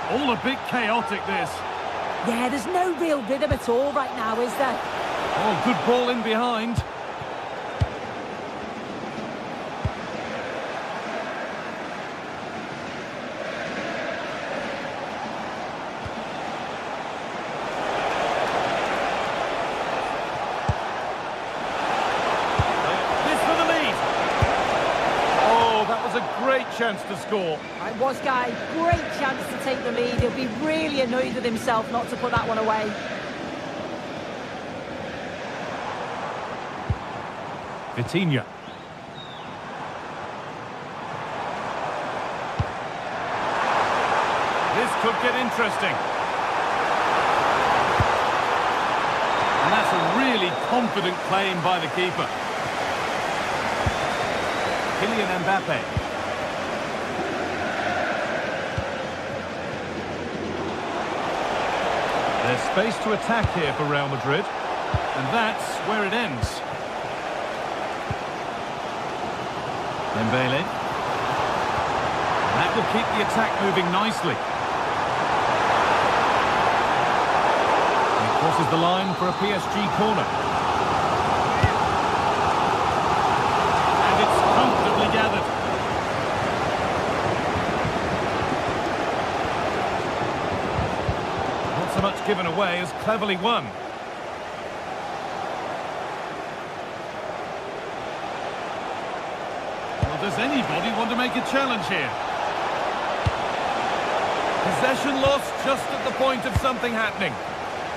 All a bit chaotic, this. Yeah, there's no real rhythm at all right now, is there? Oh, good ball in behind. Great chance to score. It was, Guy. Great chance to take the lead. He'll be really annoyed with himself not to put that one away. Vitinha. This could get interesting. And that's a really confident claim by the keeper. Kylian Mbappe. There's space to attack here for Real Madrid, and that's where it ends. Dembele. That will keep the attack moving nicely. He crosses the line for a PSG corner. And it's comfortably gathered. So much given away as cleverly won. Well, does anybody want to make a challenge here? Possession lost just at the point of something happening.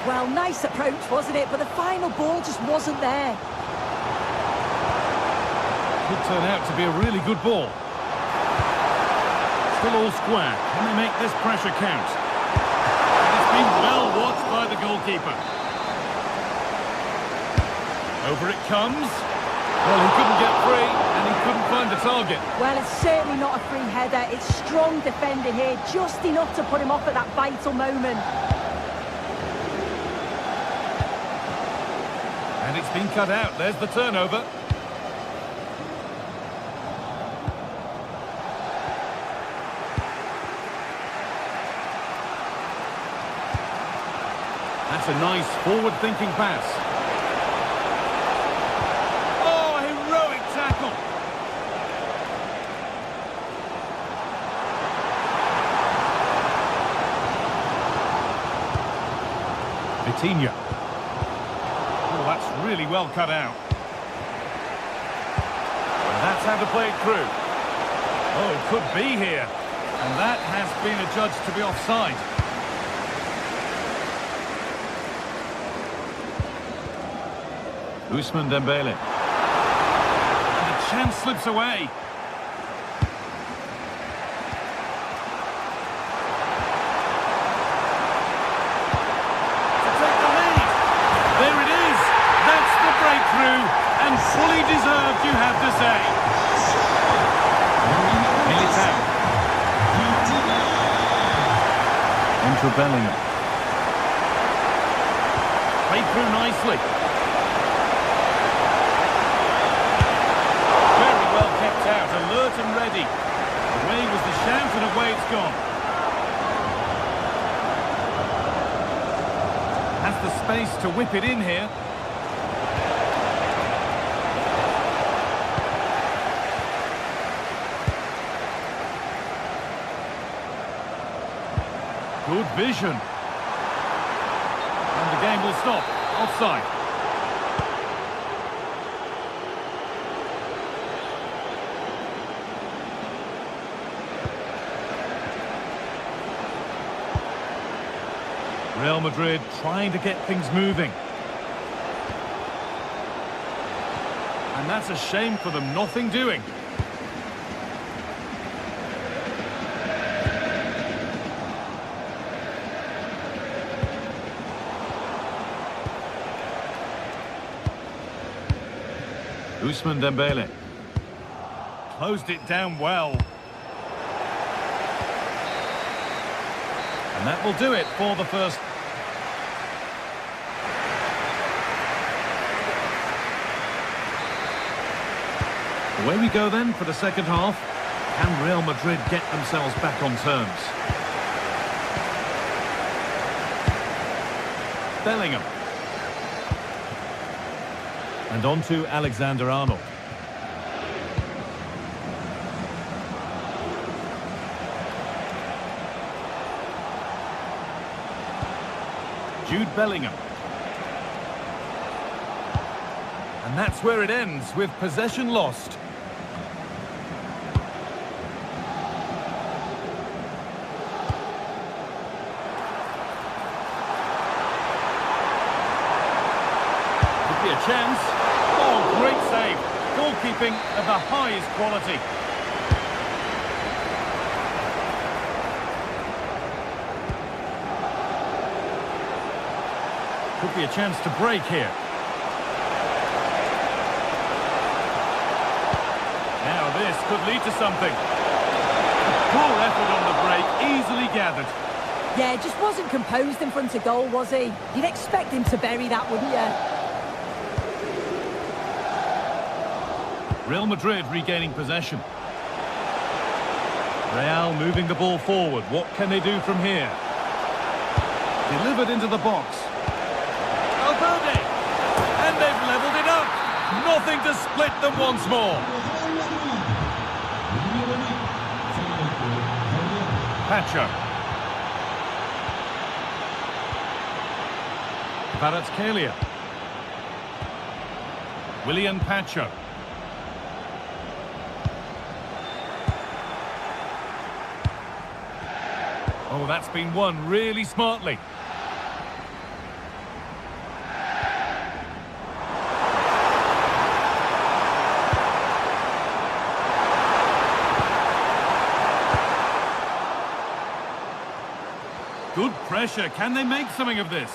Well, nice approach, wasn't it? But the final ball just wasn't there. Could turn out to be a really good ball. Still all square. Can they make this pressure count? Been well watched by the goalkeeper. Over it comes. Well, he couldn't get free and he couldn't find the target. Well, it's certainly not a free header. It's strong defending here, just enough to put him off at that vital moment. And it's been cut out. There's the turnover. That's a nice forward-thinking pass. Oh, a heroic tackle. Vitinha. Oh, that's really well cut out. And that's how to play it through. Oh, it could be here. And that has been adjudged to be offside. Ousmane Dembele. And the chance slips away. To take the lead. There it is. That's the breakthrough. And fully for Bellingham. Played through nicely. Very well kept out, alert and ready. Away was the shout and away it's gone. Has the space to whip it in here. Good vision. And the game will stop. Offside. Real Madrid trying to get things moving. And that's a shame for them, nothing doing. Ousmane Dembele. Closed it down well. And that will do it for the first. Away we go then for the second half. Can Real Madrid get themselves back on terms? Bellingham. And on to Alexander-Arnold. Jude Bellingham. And that's where it ends, with possession lost. Could be a chance. Oh, great save. Goalkeeping of the highest quality. Could be a chance to break here. Now this could lead to something. A poor effort on the break, easily gathered. Yeah, just wasn't composed in front of goal, was he? You'd expect him to bury that, wouldn't you? Real Madrid regaining possession. Real moving the ball forward. What can they do from here? Delivered into the box. And they've levelled it up. Nothing to split them once more. Pacho. Kvaratskhelia. Willian Pacho. Oh, that's been won really smartly. Good pressure. Can they make something of this?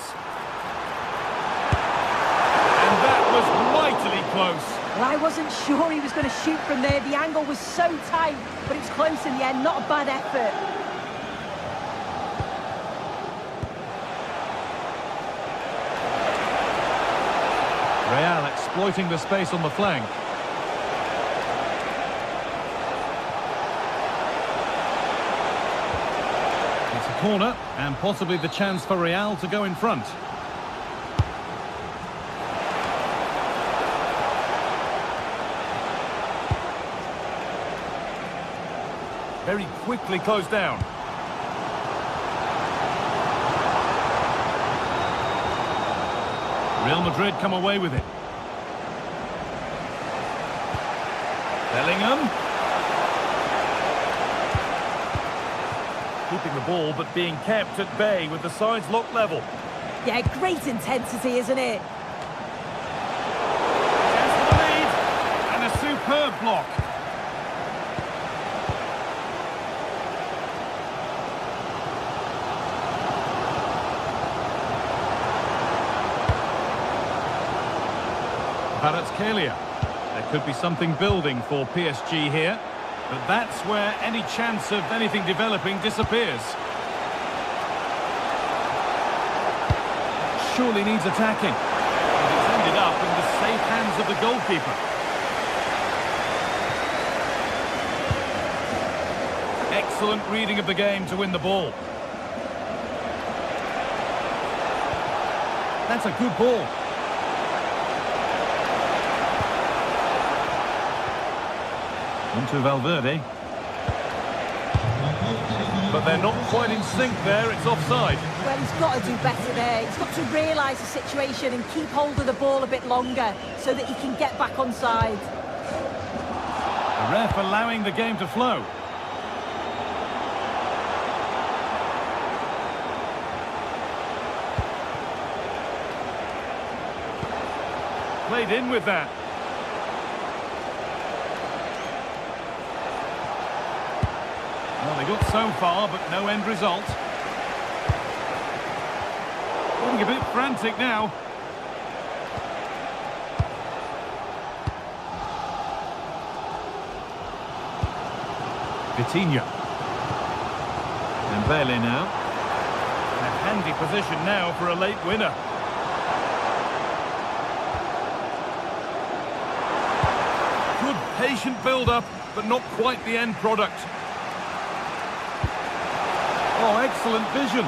And that was mightily close. Well, I wasn't sure he was going to shoot from there. The angle was so tight, but it was close in the end. Not a bad effort. Real exploiting the space on the flank. Corner, and possibly the chance for Real to go in front. Very quickly closed down. Real Madrid come away with it. Bellingham. Keeping the ball, but being kept at bay with the sides locked level. Yeah, great intensity, isn't it? Chance for the lead, and a superb block. Kvaratskhelia. There could be something building for PSG here. But that's where any chance of anything developing disappears. surely needs attacking. And it's ended up in the safe hands of the goalkeeper. Excellent reading of the game to win the ball. That's a good ball. Onto Valverde. But they're not quite in sync there, it's offside. Well, he's got to do better there. He's got to realise the situation and keep hold of the ball a bit longer so that he can get back on side. The ref allowing the game to flow. Played in with that. Well, they got so far, but no end result. Getting a bit frantic now. Vitinha. Dembele now. A handy position now for a late winner. Good patient build-up, but not quite the end product. Oh, excellent vision.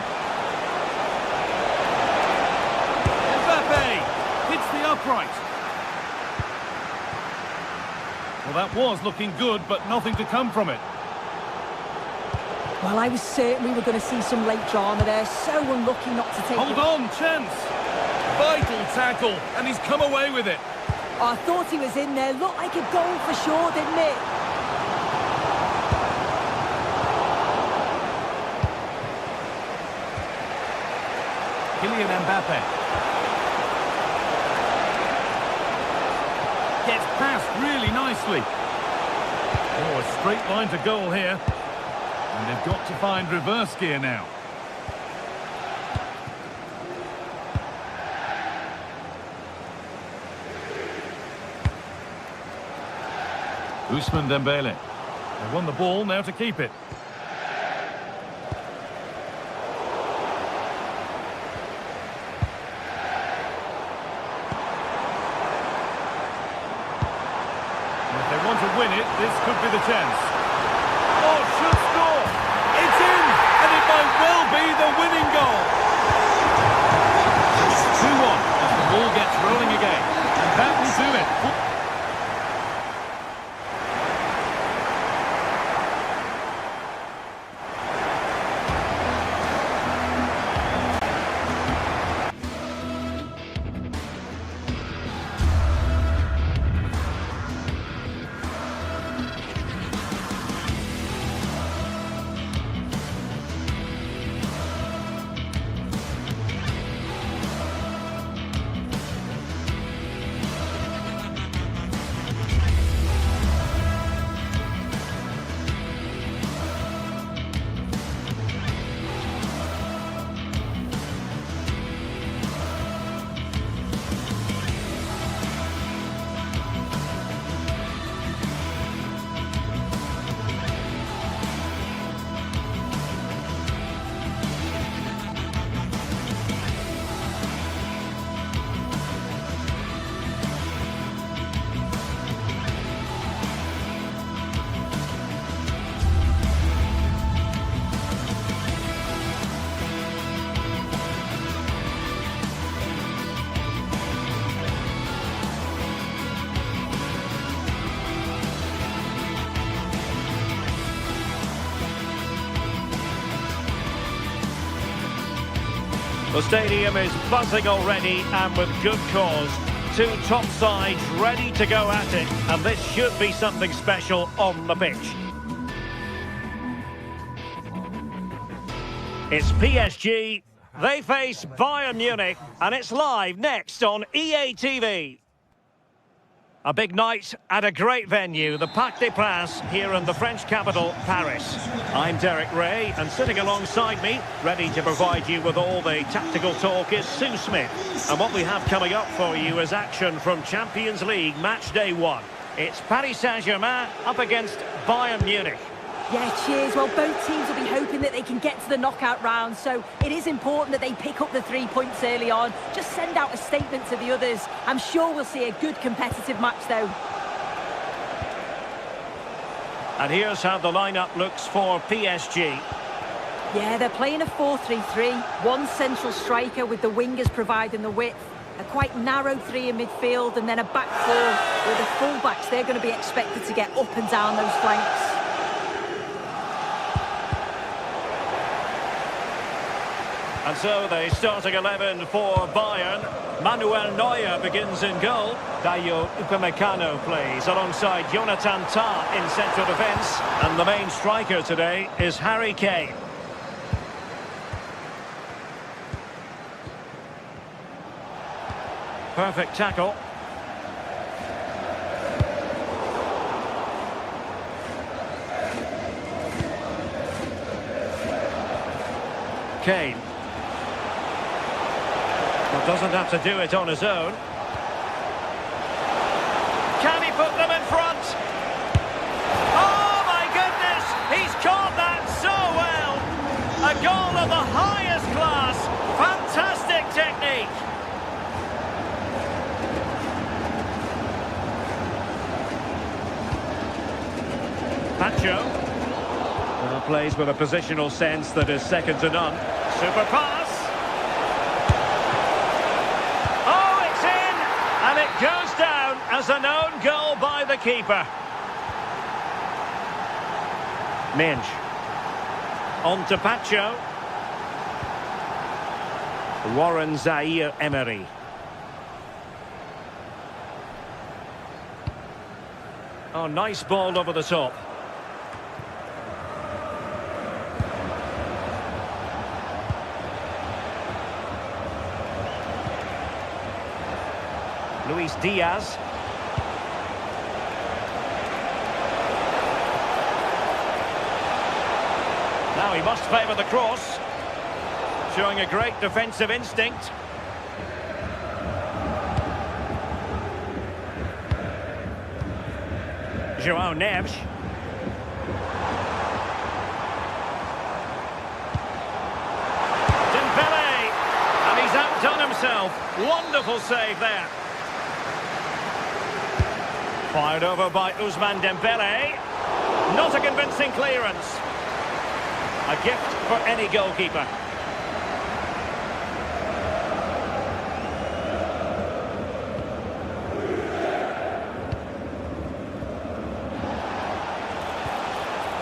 Mbappe hits the upright. Well, that was looking good, but nothing to come from it. Well, I was certain we were going to see some late drama there. So unlucky not to take it. Hold on, chance. Vital tackle, and he's come away with it. Oh, I thought he was in there. Looked like a goal for sure, didn't it? Kylian Mbappe. Gets past really nicely. Oh, a straight line to goal here. And they've got to find reverse gear now. Ousmane Dembele. They won the ball, now to keep it. And if they want to win it, this could be the chance. Oh, should score! It's in! And it might well be the winning goal! It's 2-1 as the ball gets rolling again. And that will do it. The stadium is buzzing already, and with good cause. Two top sides ready to go at it, and this should be something special on the pitch. It's PSG, they face Bayern Munich, and it's live next on EA TV. A big night at a great venue, the Parc des Princes, here in the French capital, Paris. I'm Derek Ray, and sitting alongside me, ready to provide you with all the tactical talk, is Sue Smith. And what we have coming up for you is action from Champions League Match Day 1. It's Paris Saint-Germain up against Bayern Munich. Yeah, cheers. Well, both teams will be hoping that they can get to the knockout round, so it is important that they pick up the 3 points early on. Just send out a statement to the others. I'm sure we'll see a good competitive match, though. And here's how the lineup looks for PSG. Yeah, they're playing a 4-3-3. One central striker with the wingers providing the width. A quite narrow three in midfield, and then a back four with the full-backs. They're going to be expected to get up and down those flanks. And so the starting 11 for Bayern. Manuel Neuer begins in goal. Dayo Upamecano plays alongside Jonathan Tah in central defence. And the main striker today is Harry Kane. Perfect tackle. Kane. Well, doesn't have to do it on his own. Can he put them in front? Oh my goodness! He's caught that so well! A goal of the highest class. Fantastic technique. Pacho. Well, plays with a positional sense that is second to none. Super pass. Oh, it's in! And it goes down as an own goal by the keeper. Minge. On to Pacho. Warren Zaire-Emery. Oh, nice ball over the top. Luis Diaz. Now he must favour the cross. Showing a great defensive instinct. João Neves. Dembele. And he's outdone himself. Wonderful save there. Fired over by Ousmane Dembele. Not a convincing clearance. A gift for any goalkeeper.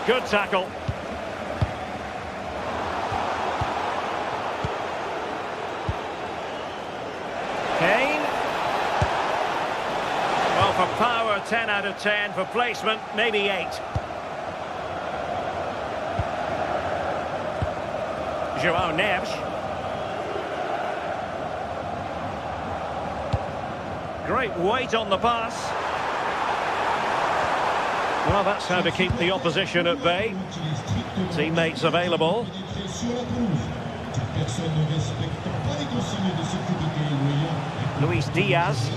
Good tackle. Kane. Well, for power, 10 out of 10. For placement, maybe 8. João Neves. Great weight on the pass. Well, that's how to keep the opposition at bay. Teammates available. Luis Diaz.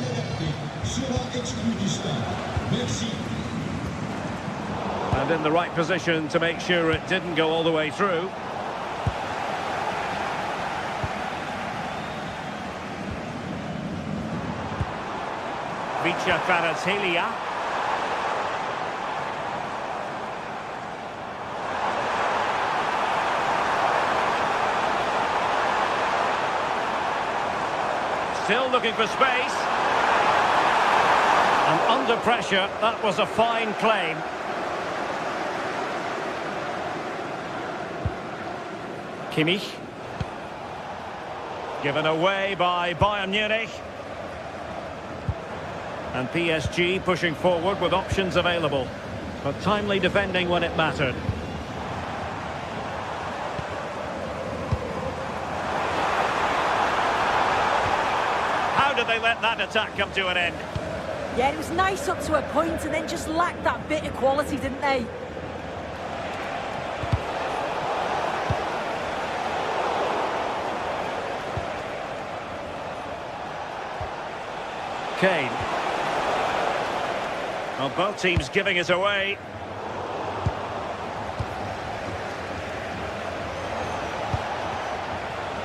And in the right position to make sure it didn't go all the way through. Vicha Kvaratskhelia. Still looking for space. And under pressure, that was a fine claim. Kimmich. Given away by Bayern Munich. And PSG pushing forward with options available. But timely defending when it mattered. How did they let that attack come to an end? Yeah, it was nice up to a point and then just lacked that bit of quality, didn't they? Kane. Well, both teams giving it away.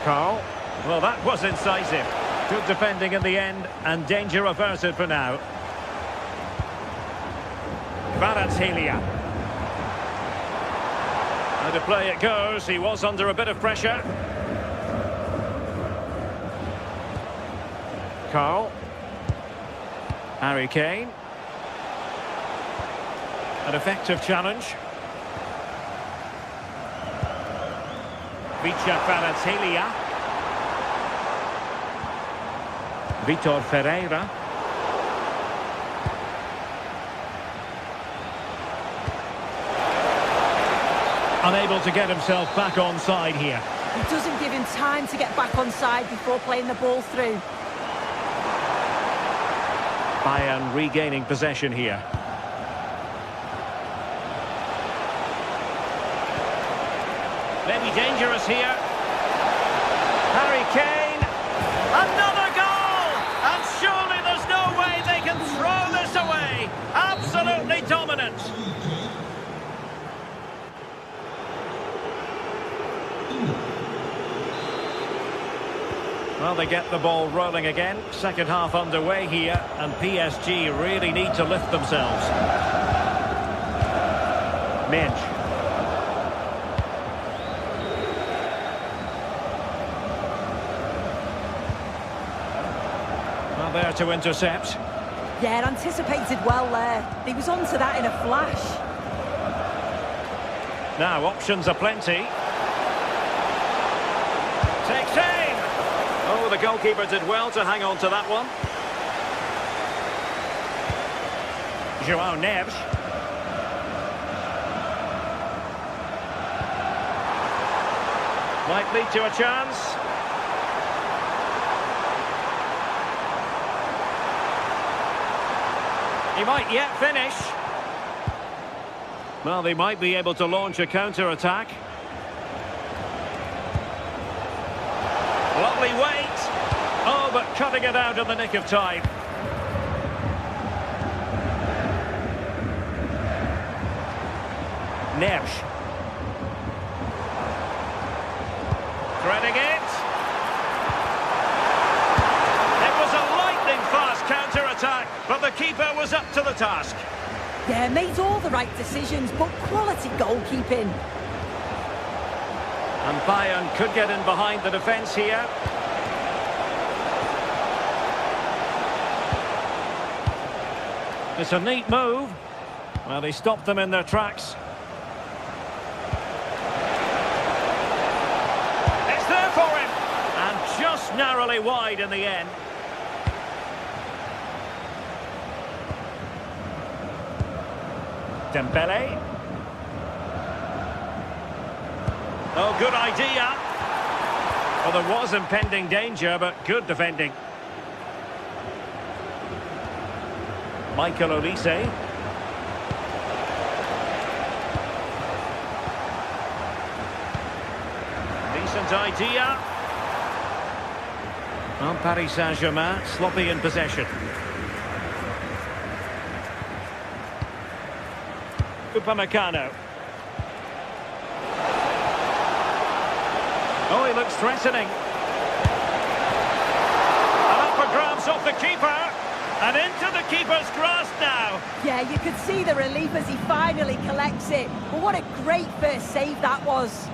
Carl. Well, that was incisive. Good defending in the end, and danger averted for now. Kvaratskhelia. How to play it goes. He was under a bit of pressure. Carl. Harry Kane. An effective challenge. Vicha Kvaratskhelia. Vitor Ferreira. Unable to get himself back on side here. He doesn't give him time to get back on side before playing the ball through. Bayern regaining possession here. Maybe dangerous here. Harry Kane. Another goal! And surely there's no way they can throw this away. Absolutely dominant. Well, they get the ball rolling again. Second half underway here, and PSG really need to lift themselves. Minch. Well, there to intercept. Yeah, anticipated well there. He was onto that in a flash. Now, options are plenty. Takes aim! Oh, the goalkeeper did well to hang on to that one. João Neves. Might lead to a chance. He might yet finish. Well, they might be able to launch a counter-attack. Lovely weight. Oh, but cutting it out in the nick of time. Neves. Threading it. It was a lightning-fast counter-attack, but the keeper was up to the task. Yeah, made all the right decisions, but quality goalkeeping. And Bayern could get in behind the defence here. It's a neat move. Well, they stopped them in their tracks. It's there for him! And just narrowly wide in the end. Dembele. Oh, good idea. Well, there was impending danger, but good defending. Michael Olise. Decent idea. Well, Paris Saint-Germain sloppy in possession. Upamecano. Oh, he looks threatening. And up for grabs off the keeper. And into the keeper's grasp now. Yeah, you could see the relief as he finally collects it. But what a great first save that was.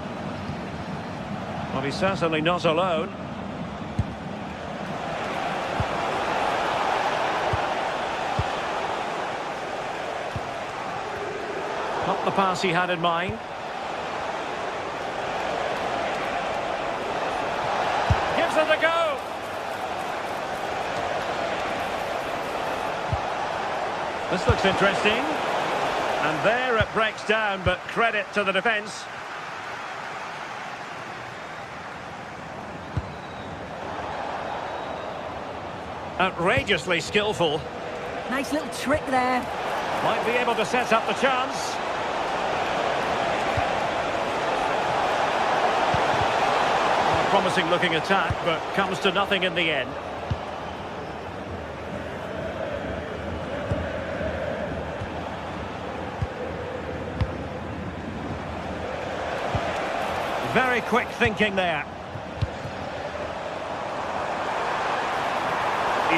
Well, he's certainly not alone. Not the pass he had in mind. Gives it a go. This looks interesting. And there it breaks down, but credit to the defence. Outrageously skillful. Nice little trick there. Might be able to set up the chance. A promising looking attack, but comes to nothing in the end. Very quick thinking there.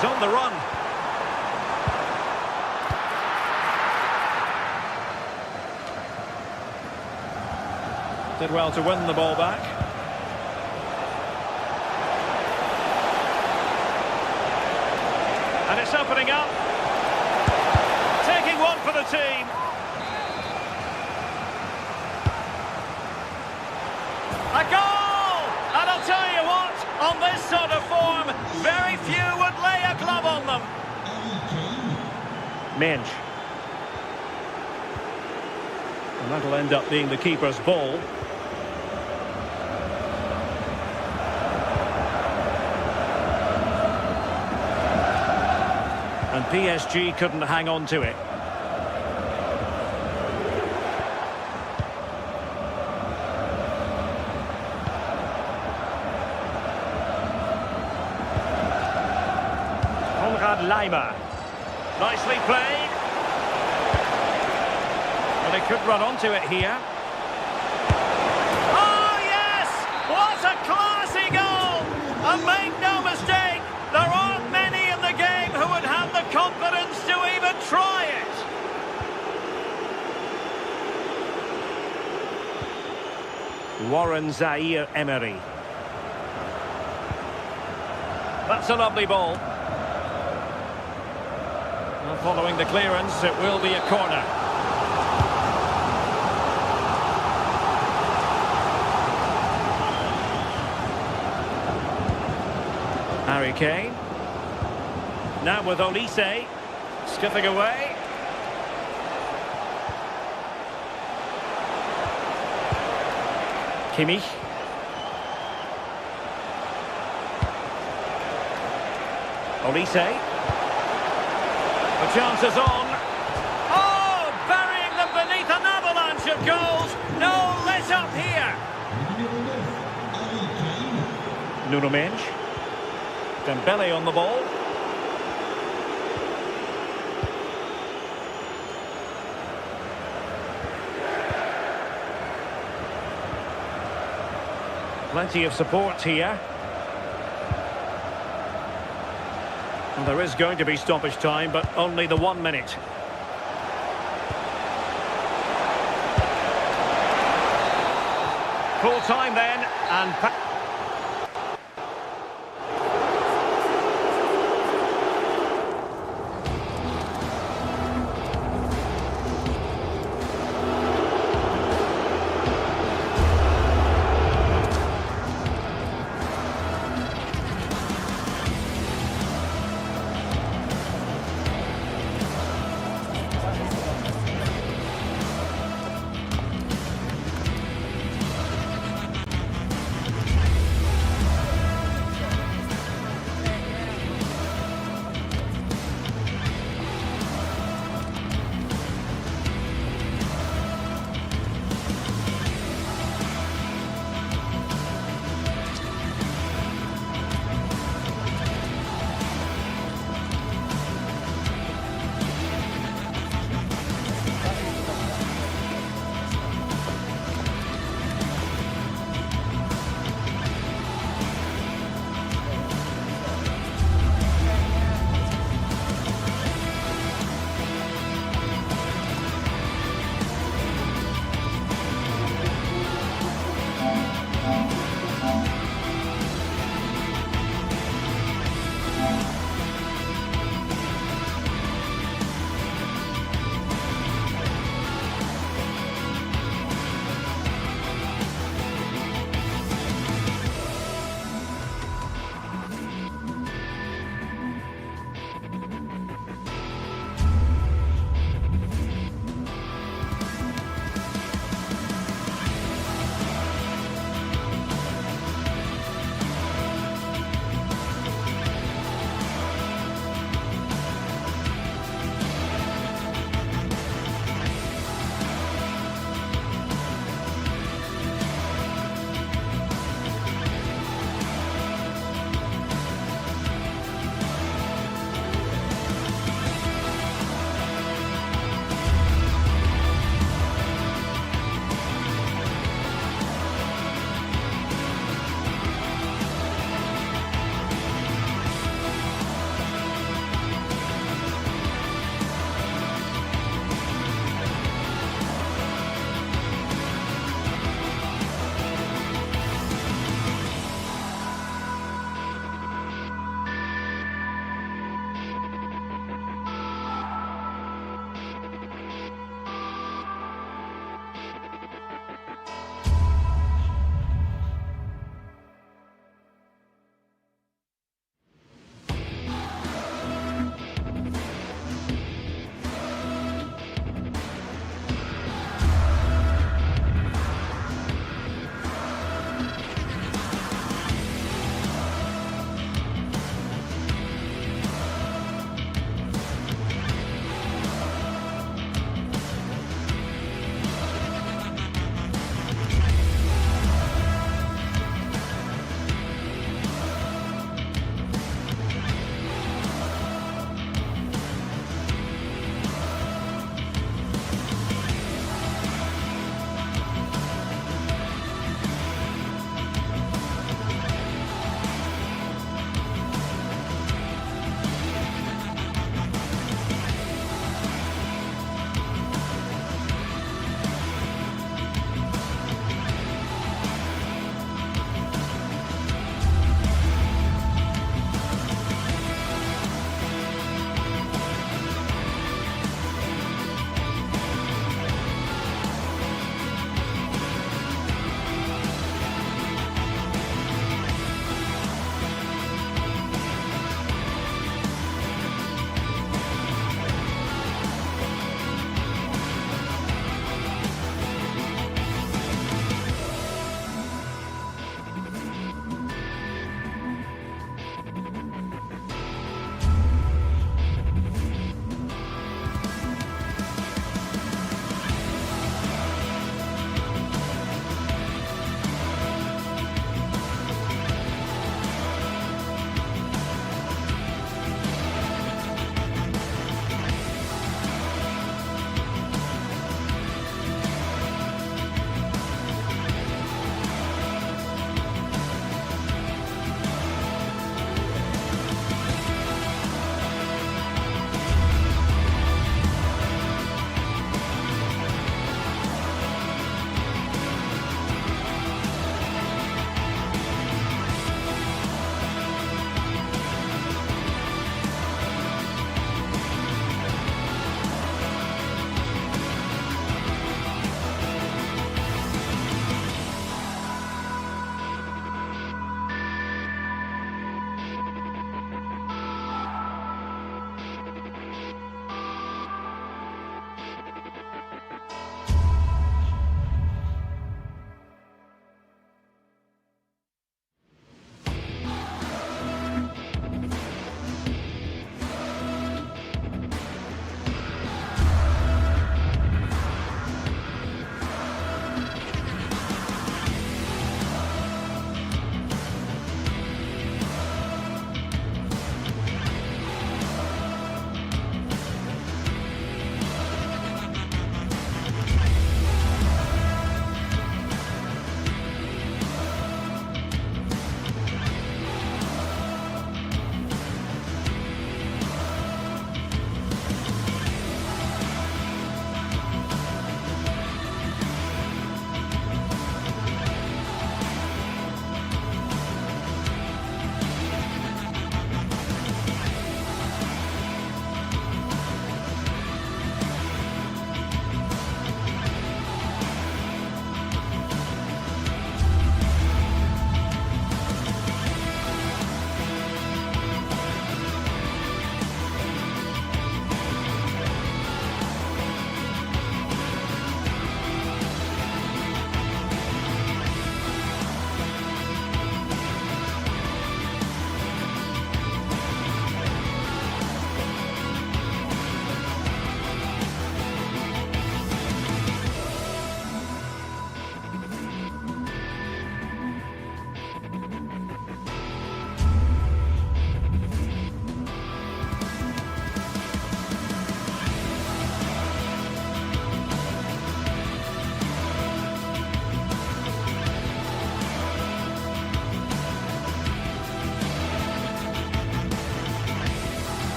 He's on the run. Did well to win the ball back. And it's opening up. Taking one for the team. A goal! And I'll tell you what, on this sort of form, very few would lay a glove on them. Minge. And that'll end up being the keeper's ball. And PSG couldn't hang on to it. Lima. Nicely played. Well, they could run onto it here. Oh, yes! What a classy goal! And make no mistake, there aren't many in the game who would have the confidence to even try it. Warren Zaire-Emery. That's a lovely ball. Following the clearance, it will be a corner. Harry Kane. Now with Olise. Skipping away. Kimmich. Olise. The chance is on. Oh, burying them beneath an avalanche of goals. No let up here. Nuno Mendes. Dembele on the ball. Plenty of support here. And there is going to be stoppage time, but only the 1 minute. Full time then, and...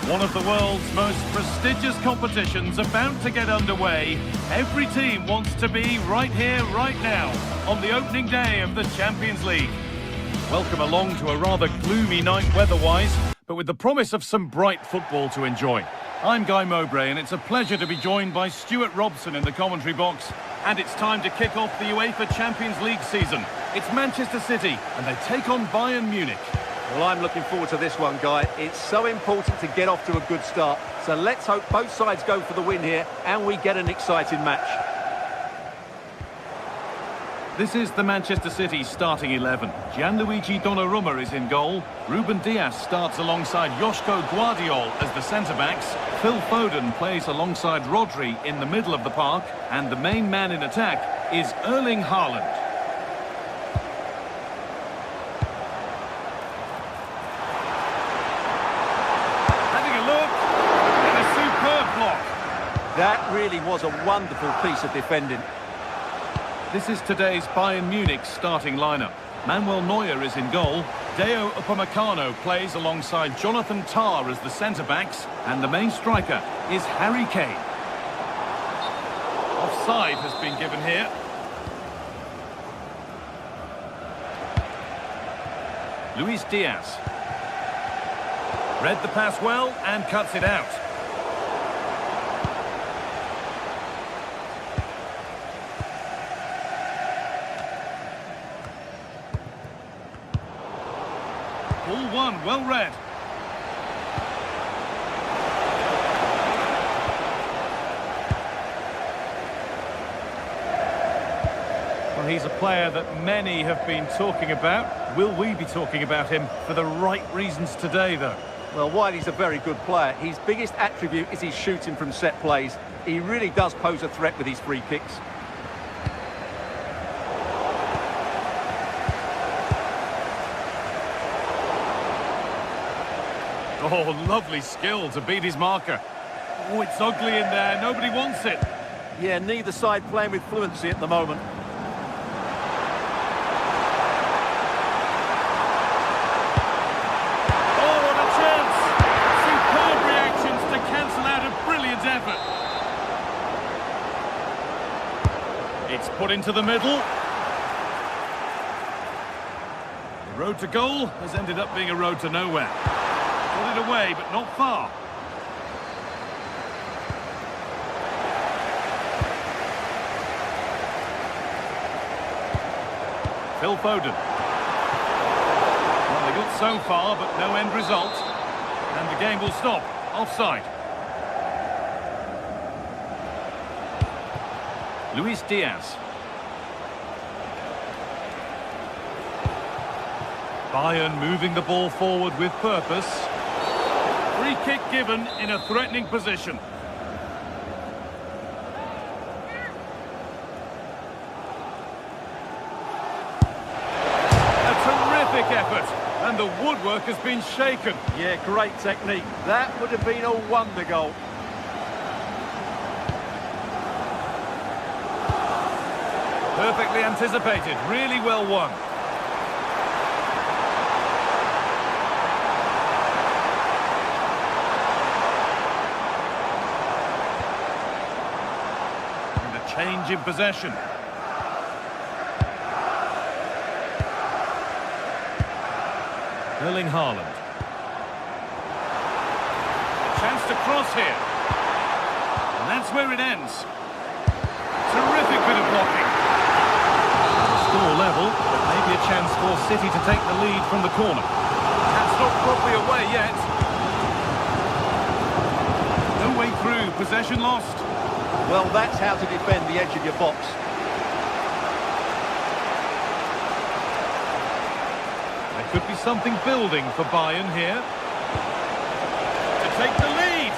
One of the world's most prestigious competitions about to get underway. Every team wants to be right here, right now, on the opening day of the Champions League. Welcome along to a rather gloomy night weather-wise, but with the promise of some bright football to enjoy. I'm Guy Mowbray, and it's a pleasure to be joined by Stuart Robson in the commentary box. And it's time to kick off the UEFA Champions League season. It's Manchester City, and they take on Bayern Munich. Well, I'm looking forward to this one, Guy. It's so important to get off to a good start. So let's hope both sides go for the win here and we get an exciting match. This is the Manchester City starting 11. Gianluigi Donnarumma is in goal. Ruben Dias starts alongside Joško Guardiol as the centre-backs. Phil Foden plays alongside Rodri in the middle of the park. And the main man in attack is Erling Haaland. That really was a wonderful piece of defending. This is today's Bayern Munich starting lineup. Manuel Neuer is in goal. Deo Upamecano plays alongside Jonathan Tah as the centre-backs. And the main striker is Harry Kane. Offside has been given here. Luis Diaz. Read the pass well and cuts it out. Ball one, well read. Well, he's a player that many have been talking about. Will we be talking about him for the right reasons today, though? Well, while he's a very good player, his biggest attribute is his shooting from set plays. He really does pose a threat with his free kicks. Oh, lovely skill to beat his marker. Oh, it's ugly in there. Nobody wants it. Yeah, neither side playing with fluency at the moment. Oh, what a chance! Superb reactions to cancel out a brilliant effort. It's put into the middle. The road to goal has ended up being a road to nowhere. Got it away, but not far. Phil Foden. Well, they got so far, but no end result. And the game will stop. Offside. Luis Diaz. Bayern moving the ball forward with purpose. Free kick given in a threatening position. A terrific effort, and the woodwork has been shaken. Yeah, great technique. That would have been a wonder goal. Perfectly anticipated, really well won. Change in possession. Erling Haaland. A chance to cross here. And that's where it ends. Terrific bit of blocking. Score level, but maybe a chance for City to take the lead from the corner. That's not properly away yet. No way through, possession lost. Well, that's how to defend the edge of your box. There could be something building for Bayern here. To take the lead.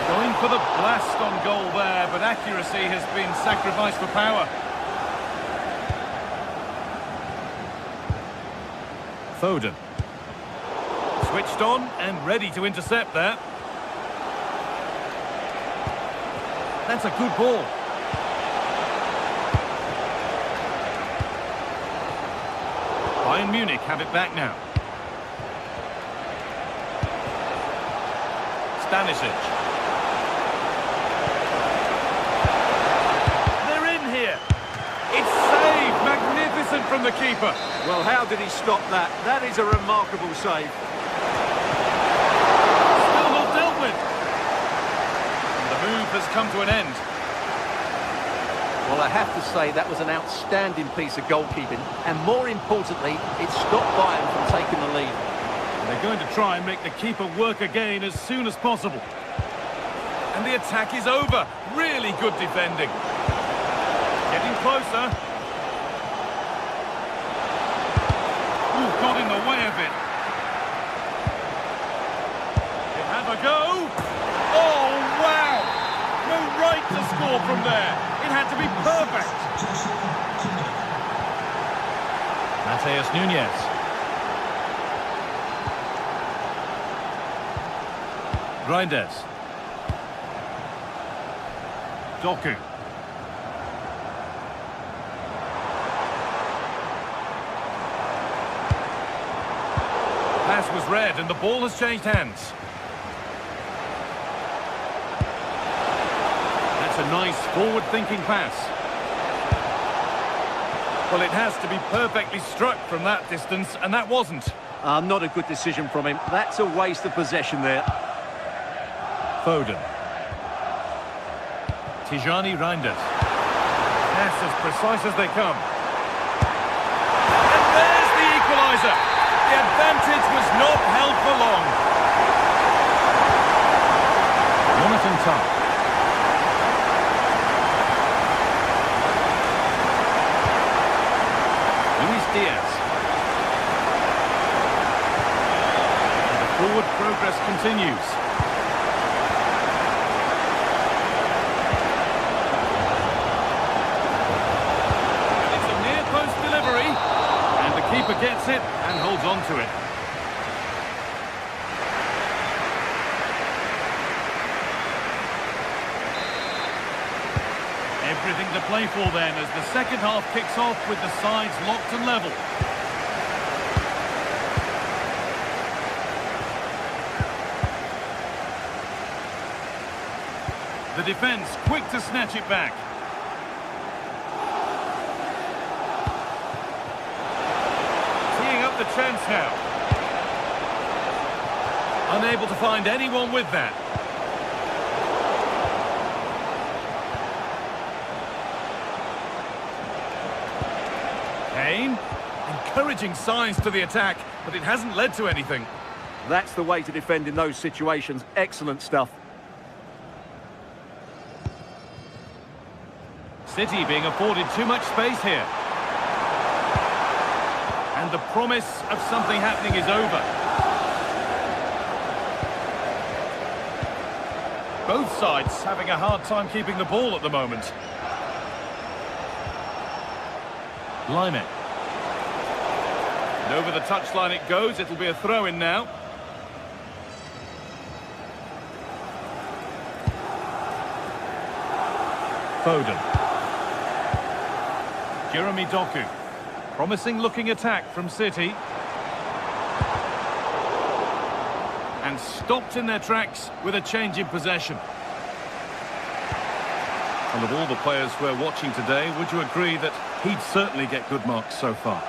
Going for the blast on goal there, but accuracy has been sacrificed for power. Foden. Switched on and ready to intercept there. That's a good ball. Bayern Munich have it back now. Stanisic. They're in here. It's saved. Magnificent from the keeper. Well, how did he stop that? That is a remarkable save. Still not dealt with. And the move has come to an end. Well, I have to say that was an outstanding piece of goalkeeping, and more importantly, it stopped Bayern from taking the lead. And they're going to try and make the keeper work again as soon as possible. And the attack is over. Really good defending. Getting closer. Ooh, got in the way of it. They have a go. Oh, wow! No right to score from there. It had to be perfect. Mateus Nunes. Reinders. Doku. Pass was read and the ball has changed hands. That's a nice forward-thinking pass. Well, it has to be perfectly struck from that distance, and that wasn't. Not a good decision from him. That's a waste of possession there. Foden. Tijani Reinders. Pass as precise as they come. And there's the equaliser. The advantage was not held for long. Jonathan Tah. Luis Diaz. And the forward progress continues. It's a near post delivery. And the keeper gets it and holds on to it. Everything to play for then as the second half kicks off with the sides locked and level. The defence quick to snatch it back. Teeing up the chance now. Unable to find anyone with that. Encouraging signs to the attack, but it hasn't led to anything. That's the way to defend in those situations. Excellent stuff. City being afforded too much space here. And the promise of something happening is over. Both sides having a hard time keeping the ball at the moment. Lime. And over the touchline it goes. It'll be a throw-in now. Foden. Jeremy Doku. Promising looking attack from City. And stopped in their tracks with a change in possession. And of all the players we're watching today, would you agree that he'd certainly get good marks so far?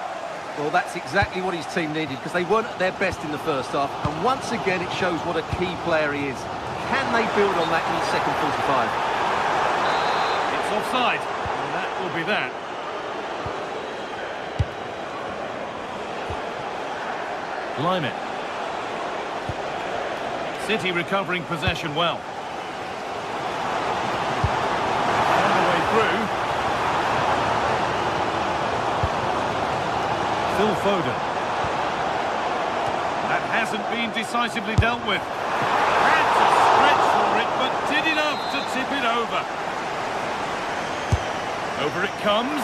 Well, that's exactly what his team needed, because they weren't at their best in the first half, and once again it shows what a key player he is. Can they build on that in the second 45? It's offside, and that will be that. Lime. City recovering possession well. On the way through. Phil Foden. That hasn't been decisively dealt with. Had to stretch for it, but did enough to tip it over. Over it comes.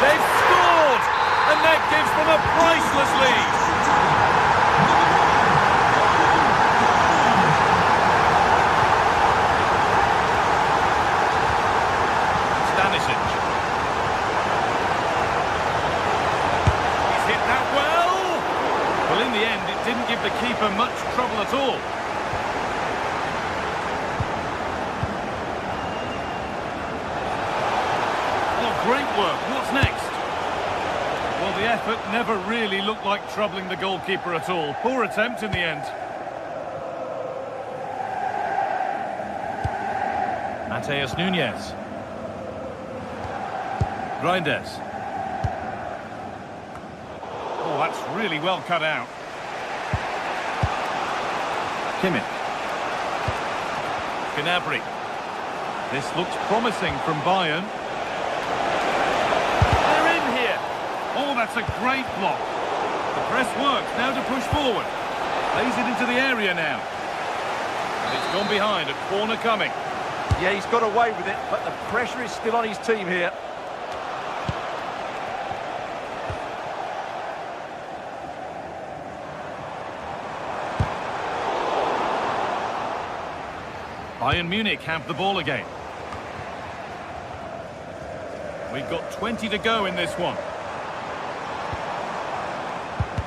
They've scored! And that gives them a priceless lead. Stanisic. He's hit that well. Well, in the end, it didn't give the keeper much trouble at all. great work. What's next? Well, the effort never really looked like troubling the goalkeeper at all. Poor attempt in the end. Mateus Nunes. Reinders. Oh, that's really well cut out. Kimmich. Gnabry. This looks promising from Bayern. They're in here. Oh, that's a great block. The press works. Now to push forward. Plays it into the area now. And it's gone behind. A corner coming. Yeah, he's got away with it, but the pressure is still on his team here. Bayern Munich have the ball again. We've got 20 to go in this one.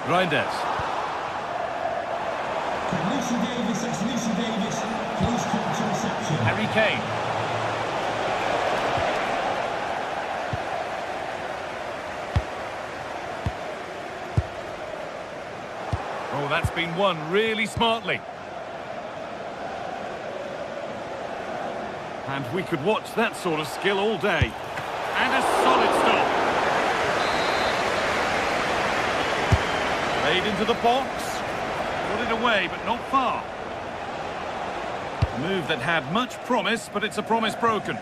Reinders. Lucy Davis, that's Lucy Davis. Close call to reception. Harry Kane. Oh, that's been won really smartly. And we could watch that sort of skill all day. And a solid stop. Played into the box. Put it away, but not far. A move that had much promise, but it's a promise broken.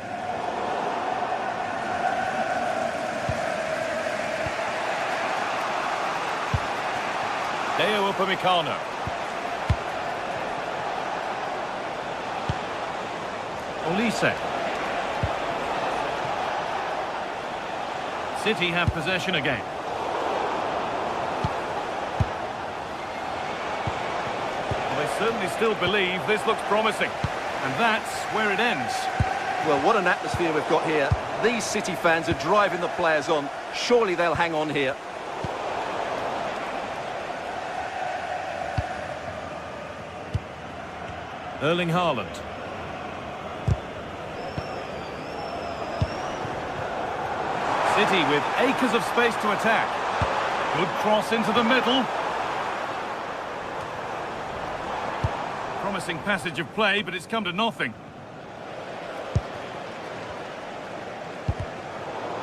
Deo Upamecano. Olise. City have possession again. Well, they certainly still believe this looks promising. And that's where it ends. Well, what an atmosphere we've got here. These City fans are driving the players on. Surely they'll hang on here. Erling Haaland. City with acres of space to attack. Good cross into the middle. Promising passage of play, but it's come to nothing.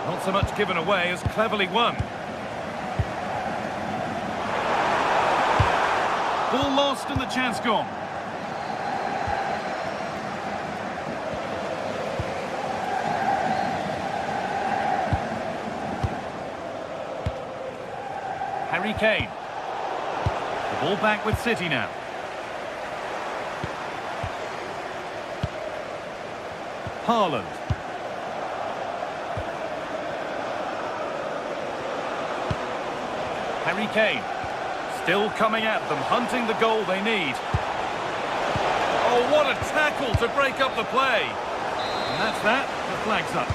Not so much given away as cleverly won. Ball lost and the chance gone. Harry Kane. The ball back with City now. Haaland. Harry Kane. Still coming at them, hunting the goal they need. Oh, what a tackle to break up the play. And that's that. The flag's up.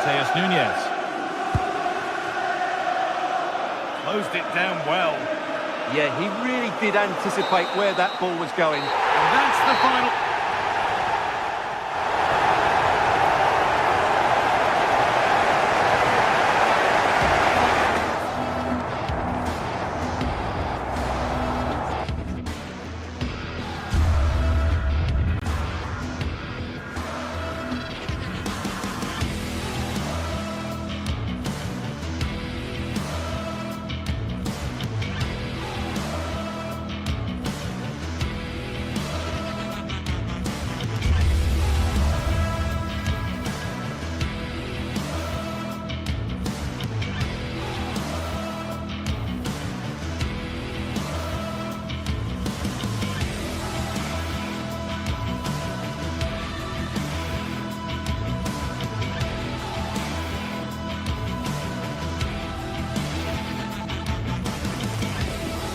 Mateus Nunes. Closed it down well. Yeah, he really did anticipate where that ball was going. And that's the final.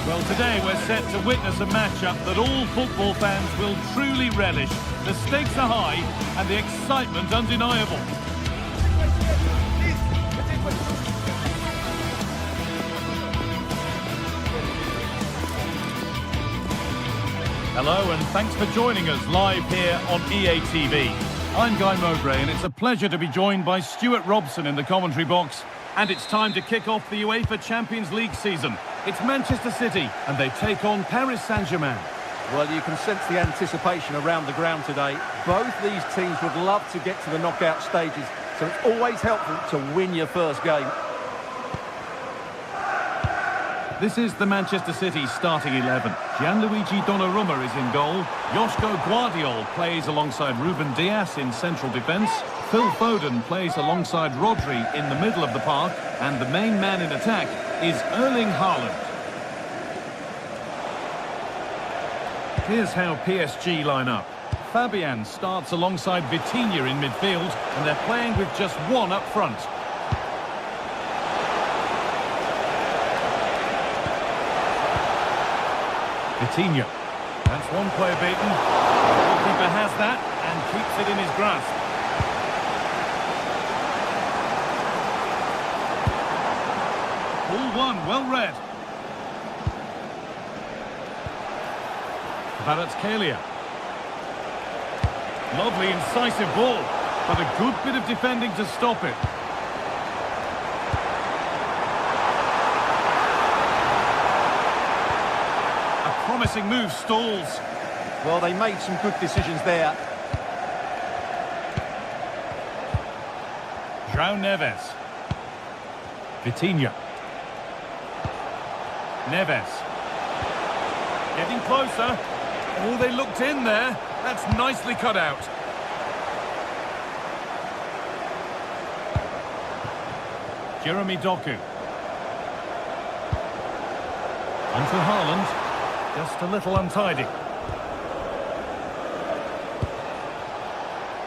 Well, today we're set to witness a matchup that all football fans will truly relish. The stakes are high and the excitement undeniable. Hello and thanks for joining us live here on EA TV. I'm Guy Mowbray and it's a pleasure to be joined by Stuart Robson in the commentary box. And it's time to kick off the UEFA Champions League season. It's Manchester City and they take on Paris Saint-Germain. Well, you can sense the anticipation around the ground today. Both these teams would love to get to the knockout stages, so it's always helpful to win your first game. This is the Manchester City starting 11. Gianluigi Donnarumma is in goal. Joško Guardiol plays alongside Ruben Dias in central defence. Phil Foden plays alongside Rodri in the middle of the park. And the main man in attack is Erling Haaland. Here's how PSG line up. Fabian starts alongside Vitinha in midfield, and they're playing with just one up front. Vitinha. That's one player beaten. The goalkeeper has that and keeps it in his grasp. Ball one, well read. Kvaratskhelia. Lovely incisive ball, but a good bit of defending to stop it. Promising move stalls. Well, they made some good decisions there. João Neves. Vitinha. Neves. Getting closer. Oh, they looked in there. That's nicely cut out. Jeremy Doku. Onto Haaland. Just a little untidy.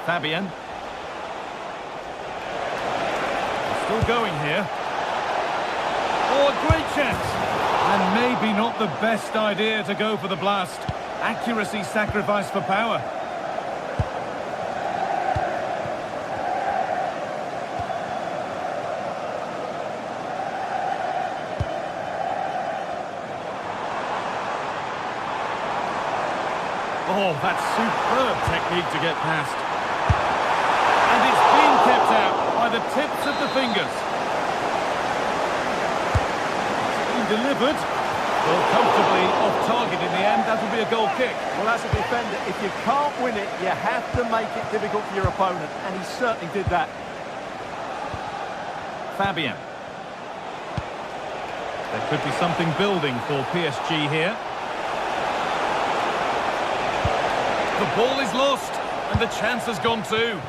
Fabian. Still going here. Oh, a great chance. And maybe not the best idea to go for the blast. Accuracy sacrificed for power. Oh, that's superb technique to get past. And it's been kept out by the tips of the fingers. It's been delivered. Well, comfortably off target in the end. That'll be a goal kick. Well, as a defender, if you can't win it, you have to make it difficult for your opponent. And he certainly did that. Fabian. There could be something building for PSG here. The ball is lost, and the chance has gone too.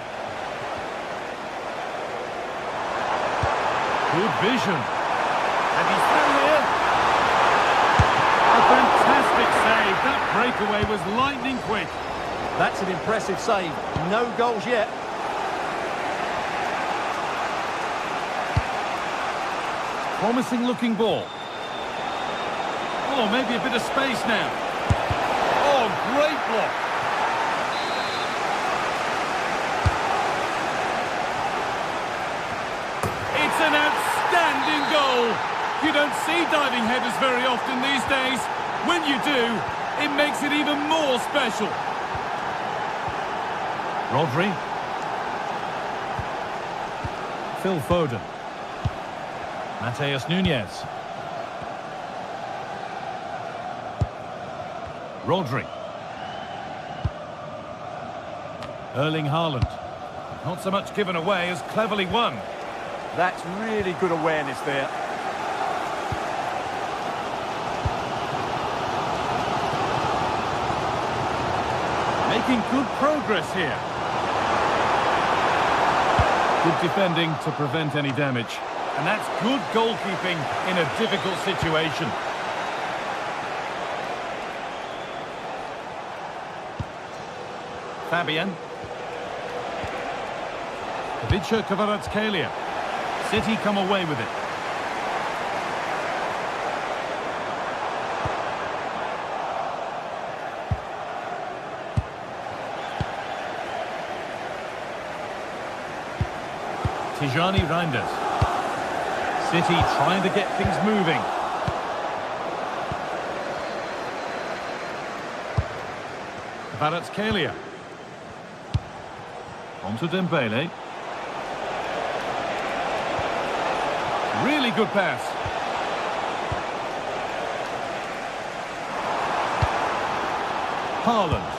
Good vision. And he's through here. A fantastic save. That breakaway was lightning quick. That's an impressive save. No goals yet. Promising looking ball. Oh, maybe a bit of space now. Oh, great block. It's an outstanding goal. You don't see diving headers very often these days. When you do, it makes it even more special. Rodri. Phil Foden. Matheus Nunes. Rodri. Erling Haaland. Not so much given away as cleverly won. That's really good awareness there. Making good progress here. Good defending to prevent any damage. And that's good goalkeeping in a difficult situation. Fabian. Ivica Kvaratskhelia. City come away with it. Tijani Reinders. City trying to get things moving. Kvaratskhelia. On to Dembele. Really good pass. Haaland.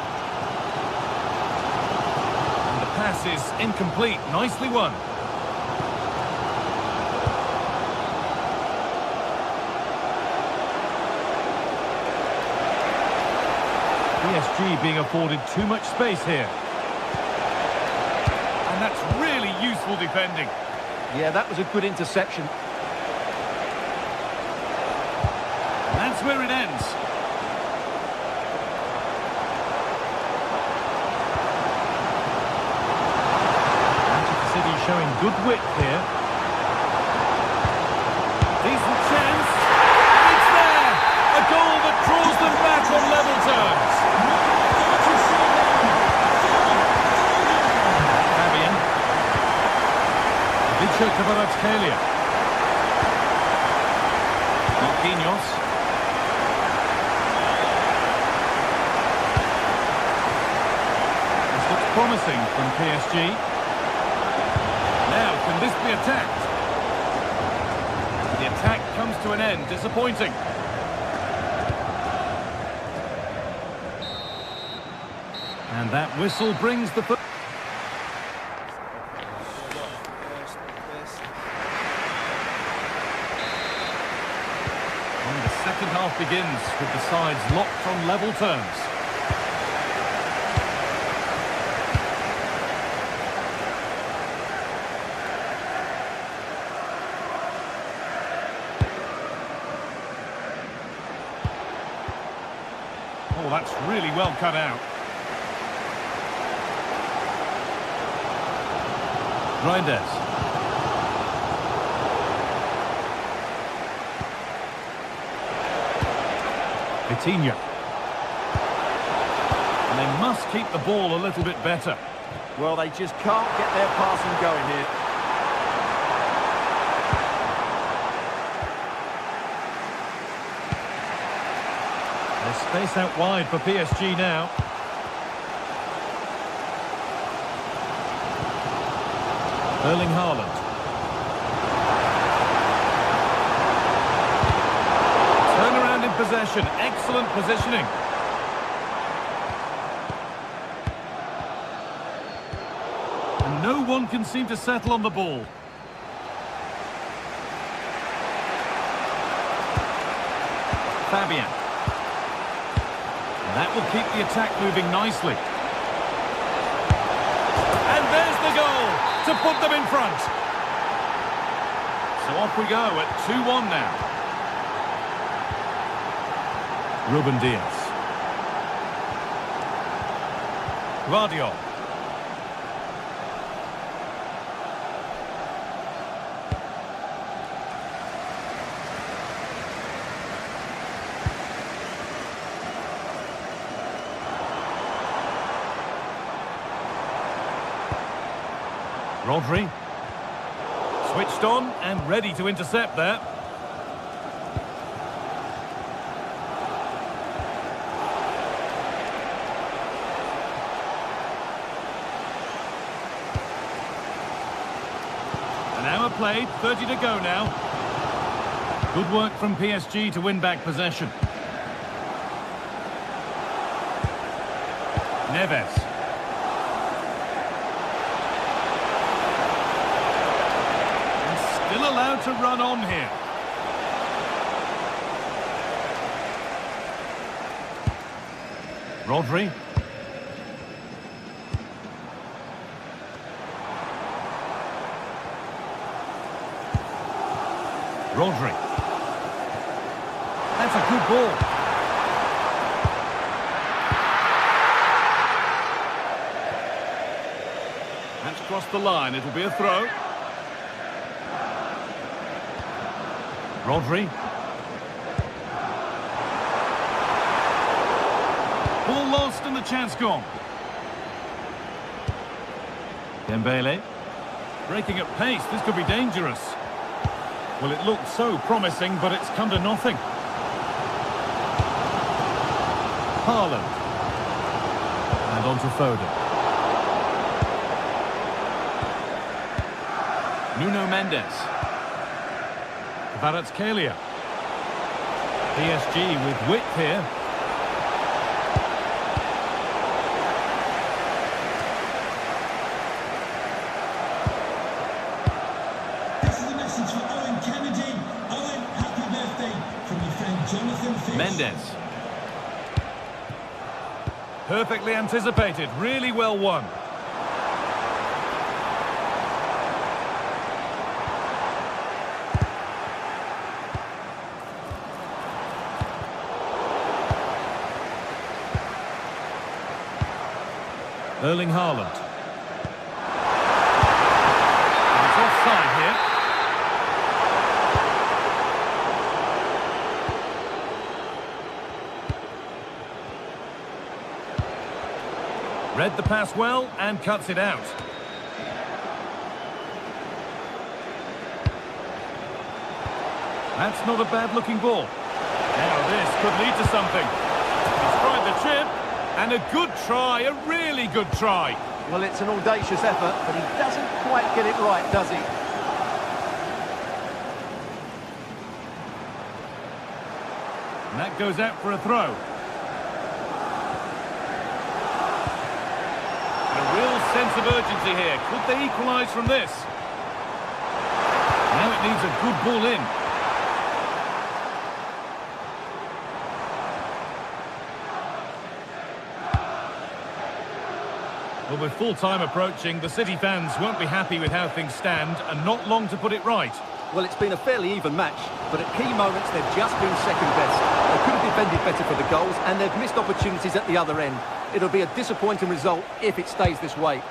And the pass is incomplete. Nicely won. PSG being afforded too much space here. And that's really useful defending. Yeah, that was a good interception. And that's where it ends. Manchester City showing good width here. Decent chance. It's there! A goal that draws them back on level terms. Kvaratskhelia. Marquinhos. This looks promising from PSG. Now, can this be attacked? The attack comes to an end. Disappointing. And that whistle brings the... The second half begins with the sides locked on level terms. Oh, that's really well cut out. Reinders. Vitinha. And they must keep the ball a little bit better. Well, they just can't get their passing going here. There's space out wide for PSG now. Erling Haaland. Turnaround in possession. Excellent positioning. And no one can seem to settle on the ball. Fabian. That will keep the attack moving nicely. And there's the goal to put them in front. So off we go at 2-1 now. Ruben Diaz. Guardiola. Rodri. Switched on and ready to intercept there. An hour played, 30 to go now. Good work from PSG to win back possession. Neves. Still allowed to run on here. Rodri. Rodri. That's a good ball. That's crossed the line. It'll be a throw. Rodri. Ball lost and the chance gone. Dembele. Breaking at pace, this could be dangerous. Well, it looked so promising, but it's come to nothing. Haaland. onto Foden. Nuno Mendes. Kvaratskhelia. PSG with width here. This is a message for Owen Kennedy. Owen, happy birthday from your friend Jonathan Fitz. Mendes. Perfectly anticipated, really well won. Erling Haaland. And it's offside here. Read the pass well and cuts it out. That's not a bad-looking ball. Now this could lead to something. He's tried the chip. And a good try, a really good try. Well, it's an audacious effort, but he doesn't quite get it right, does he? And that goes out for a throw. And a real sense of urgency here. Could they equalise from this? Now it needs a good ball in. Well, with full-time approaching, the City fans won't be happy with how things stand, and not long to put it right. Well, it's been a fairly even match, but at key moments they've just been second best. They could have defended better for the goals, and they've missed opportunities at the other end. It'll be a disappointing result if it stays this way.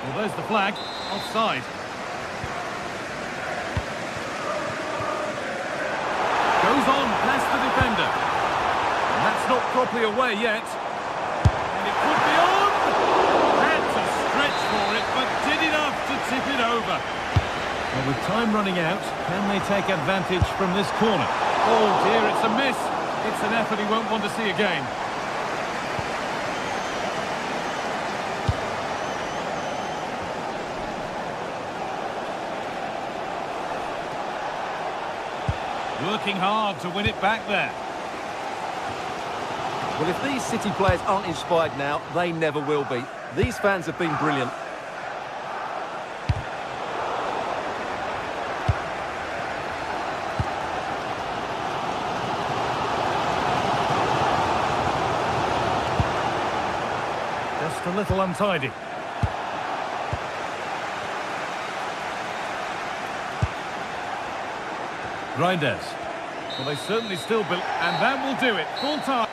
Well, there's the flag. Offside. Goes on past the defender. And that's not properly away yet. And it could be on! Had to stretch for it, but did enough to tip it over. Well, with time running out, can they take advantage from this corner? Oh dear, it's a miss. It's an effort he won't want to see again. Working hard to win it back there. Well, if these City players aren't inspired now, they never will be. These fans have been brilliant. Just a little untidy. Reinders. Well, they certainly still built, and that will do it. Full time.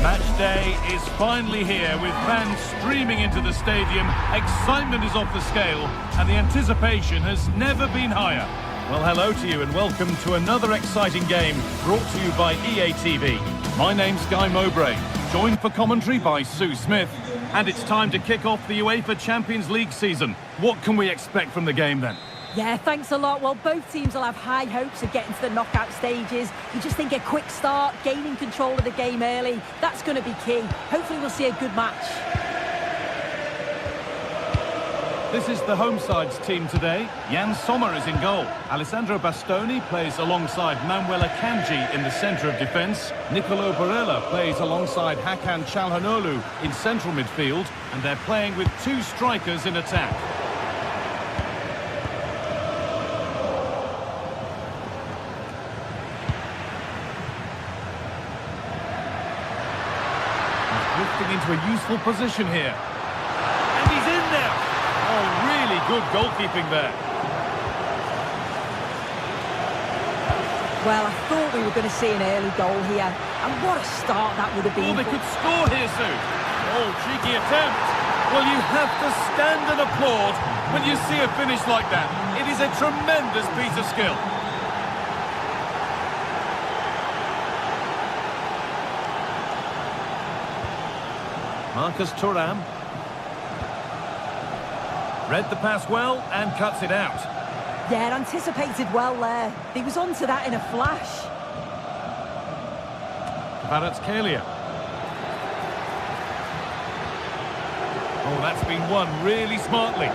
Match day is finally here, with fans streaming into the stadium. Excitement is off the scale, and the anticipation has never been higher. Well, hello to you and welcome to another exciting game brought to you by EA TV. My name's Guy Mowbray, joined for commentary by Sue Smith. And it's time to kick off the UEFA Champions League season. What can we expect from the game then? Yeah, thanks a lot. Well, both teams will have high hopes of getting to the knockout stages. You just think a quick start, gaining control of the game early, that's going to be key. Hopefully we'll see a good match. This is the home side's team today. Jan Sommer is in goal. Alessandro Bastoni plays alongside Manuel Akanji in the centre of defence. Nicolo Barella plays alongside Hakan Çalhanoğlu in central midfield. And they're playing with two strikers in attack. He's drifting into a useful position here. And he's in there! Oh, really good goalkeeping there. Well, I thought we were going to see an early goal here. And what a start that would have been. Oh, they could score here soon. Oh, cheeky attempt. Well, you have to stand and applaud when you see a finish like that. It is a tremendous piece of skill. Marcus Thuram. Read the pass well and cuts it out. Yeah, anticipated well there. He was onto that in a flash. Kvaratskhelia. Oh, that's been won really smartly.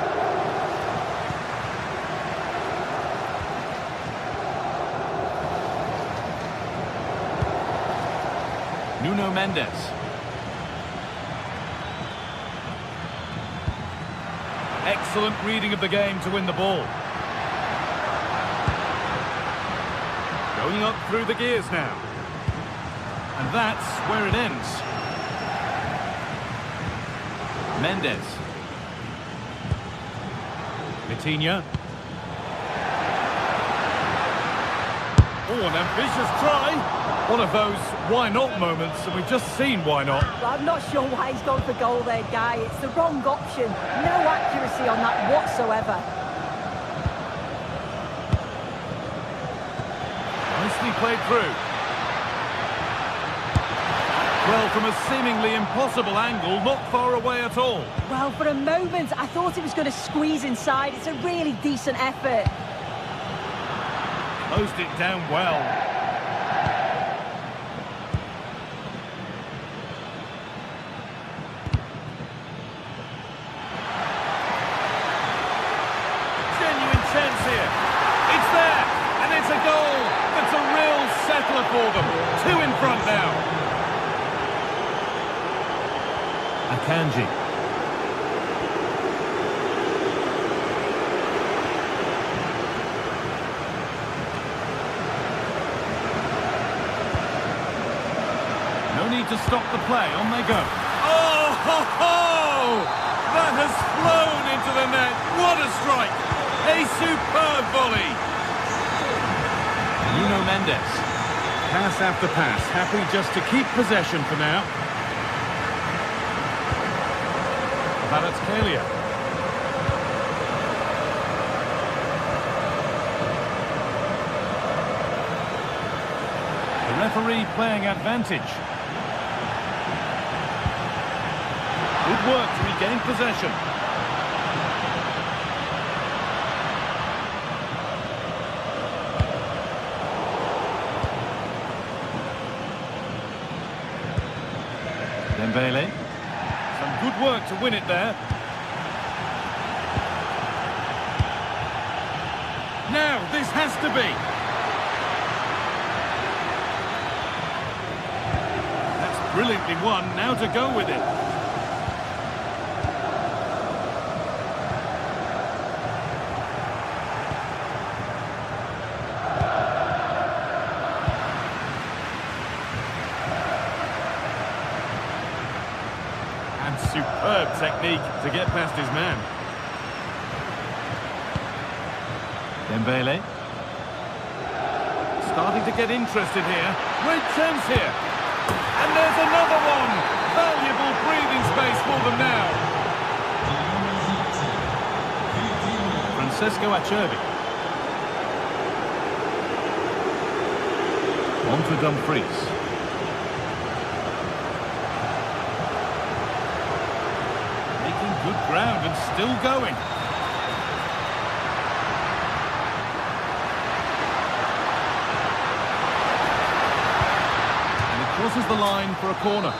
Nuno Mendes. Excellent reading of the game to win the ball. Going up through the gears now. And that's where it ends. Mendes. Vitinha. Oh, an ambitious try. One of those why-not moments, and we've just seen why not. Well, I'm not sure why he's gone for goal there, Guy. It's the wrong option. No accuracy on that whatsoever. Nicely played through. Well, from a seemingly impossible angle, not far away at all. Well, for a moment, I thought he was going to squeeze inside. It's a really decent effort. Closed it down well. Genuine chance here. It's there, and it's a goal. That's a real settler for them. Two in front now. Akanji. No need to stop the play. On they go. Oh, ho, ho! That has flown into the net. What a strike! A superb volley. Nuno Mendes. Pass after pass. Happy just to keep possession for now. Kvaratskhelia. The referee playing advantage. Good work to regain possession. Dembele. Some good work to win it there. Now, this has to be. That's brilliantly won. Now to go with it. Superb technique to get past his man. Dembele. Starting to get interested here. Great chance here. And there's another one. Valuable breathing space for them now. Francesco Acerbi. to Dumfries. Making good ground and still going. And he crosses the line for a corner.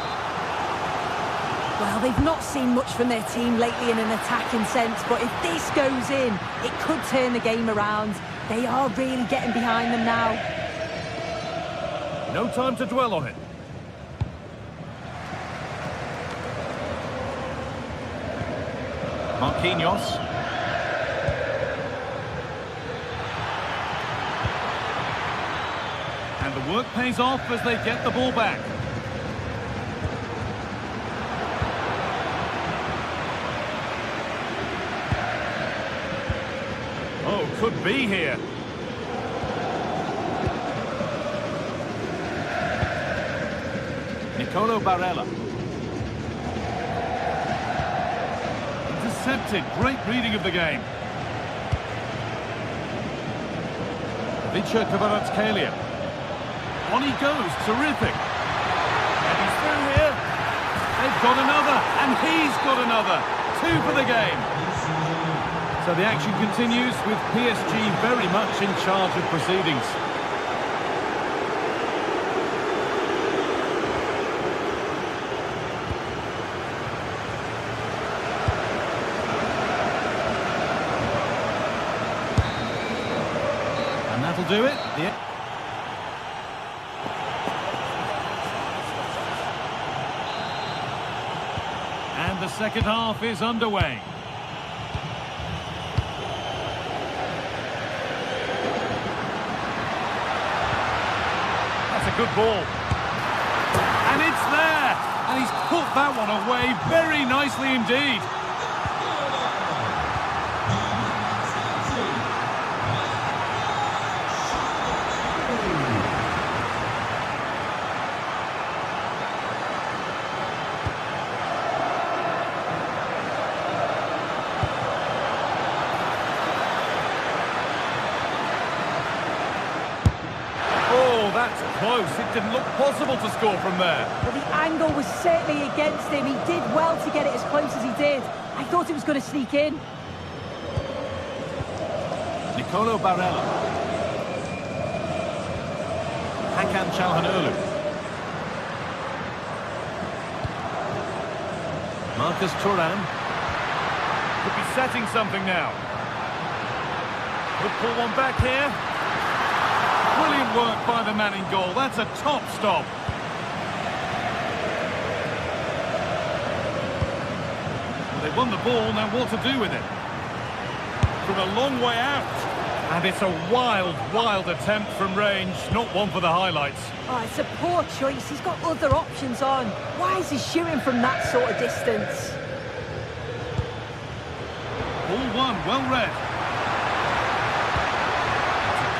Well, they've not seen much from their team lately in an attacking sense, but if this goes in, it could turn the game around. They are really getting behind them now. No time to dwell on it. Marquinhos. And the work pays off as they get the ball back. Oh, could be here. Nicolo Barella. Intercepted. Great reading of the game. Vicha Kvaratskhelia. On he goes. Terrific. And he's through here. They've got another. And he's got another. 2 for the game. So the action continues with PSG very much in charge of proceedings. And that'll do it. And the second half is underway. Good ball. And it's there. And he's put that one away very nicely indeed. That's close. It didn't look possible to score from there. Well, the angle was certainly against him. He did well to get it as close as he did. I thought it was going to sneak in. Nicolo Barella. Hakan Çalhanoğlu. Marcus Thuram. Could be setting something now. Could pull one back here. Brilliant work by the man in goal. That's a top stop. Well, they won the ball, now what to do with it? From a long way out. And it's a wild, wild attempt from range. Not one for the highlights. Oh, it's a poor choice. He's got other options on. Why is he shooting from that sort of distance? Ball one, well read.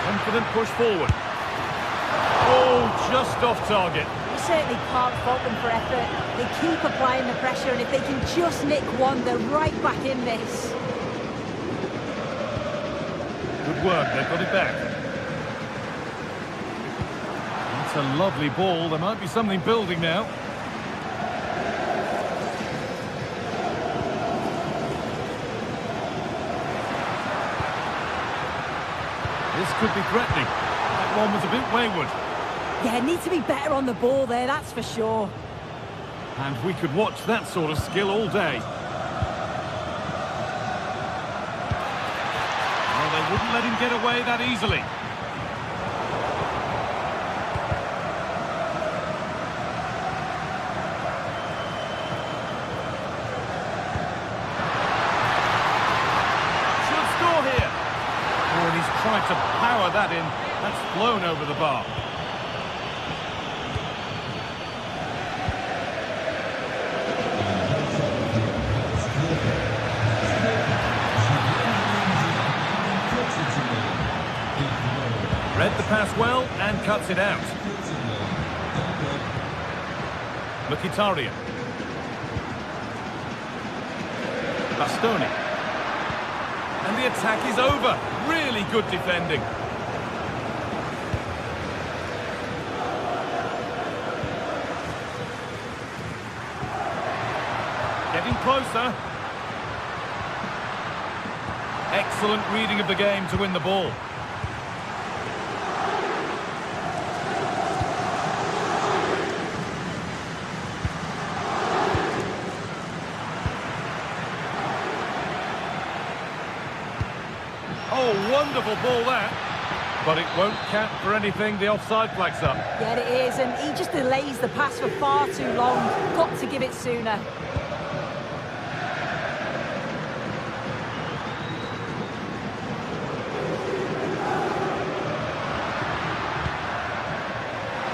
Confident push forward. Oh, just off target. You certainly can't fault them for effort. They keep applying the pressure, and if they can just nick one, they're right back in this. Good work, they've got it back. That's a lovely ball. There might be something building now. This could be threatening. That one was a bit wayward. Yeah, need to be better on the ball there, that's for sure. And we could watch that sort of skill all day. Well, they wouldn't let him get away that easily. Should score here. Oh, and he's tried to power that in. That's flown over the bar. Read the pass well and cuts it out. Mkhitaryan. Bastoni. And the attack is over. Really good defending. closer. Excellent reading of the game to win the ball. Oh, wonderful ball that. But it won't count for anything, the offside flag's up. Yeah, it is, and he just delays the pass for far too long. Got to give it sooner.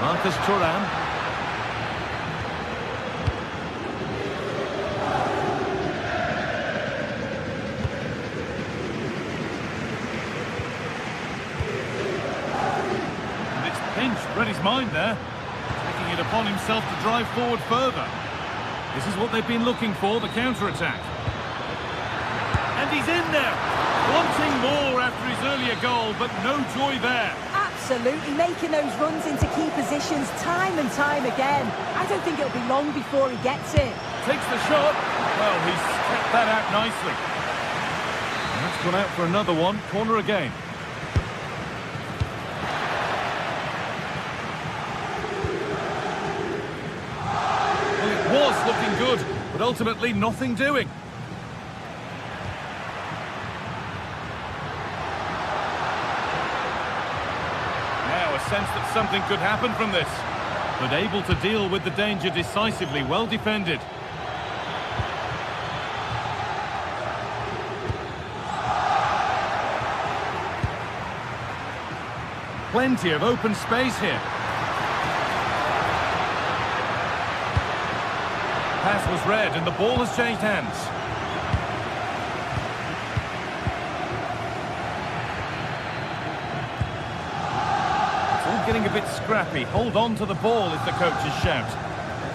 Marcus Thuram. Read his mind there, taking it upon himself to drive forward further. This is what they've been looking for, the counter-attack. And he's in there, wanting more after his earlier goal, but no joy there. Absolutely, making those runs into key positions time and time again. I don't think it'll be long before he gets it. Takes the shot. Well, he's kept that out nicely. And that's gone out for another one, corner again. Was looking good, but ultimately nothing doing. Now a sense that something could happen from this, but able to deal with the danger decisively, well defended. Plenty of open space here. Pass was read and the ball has changed hands. It's all getting a bit scrappy. Hold on to the ball is the coach's shout.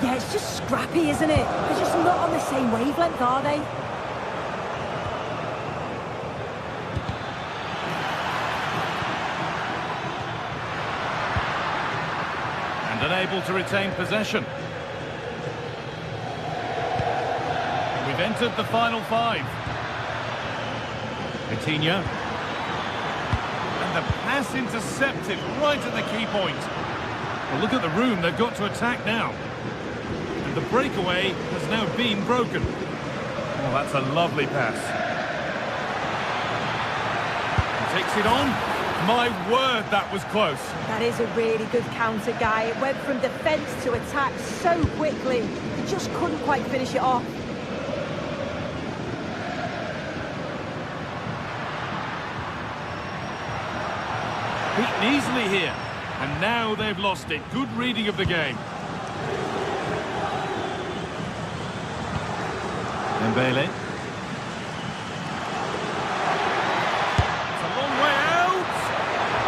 Yeah, it's just scrappy, isn't it? They're just not on the same wavelength, are they? And unable to retain possession. We've entered the final five. Coutinho. And the pass intercepted right at the key point. Well, look at the room they've got to attack now. And the breakaway has now been broken. Oh, that's a lovely pass. He takes it on. My word, that was close. That is a really good counter, Guy. It went from defence to attack so quickly. He just couldn't quite finish it off. Beaten easily here, and now they've lost it. Good reading of the game. Dembele. It's a long way out,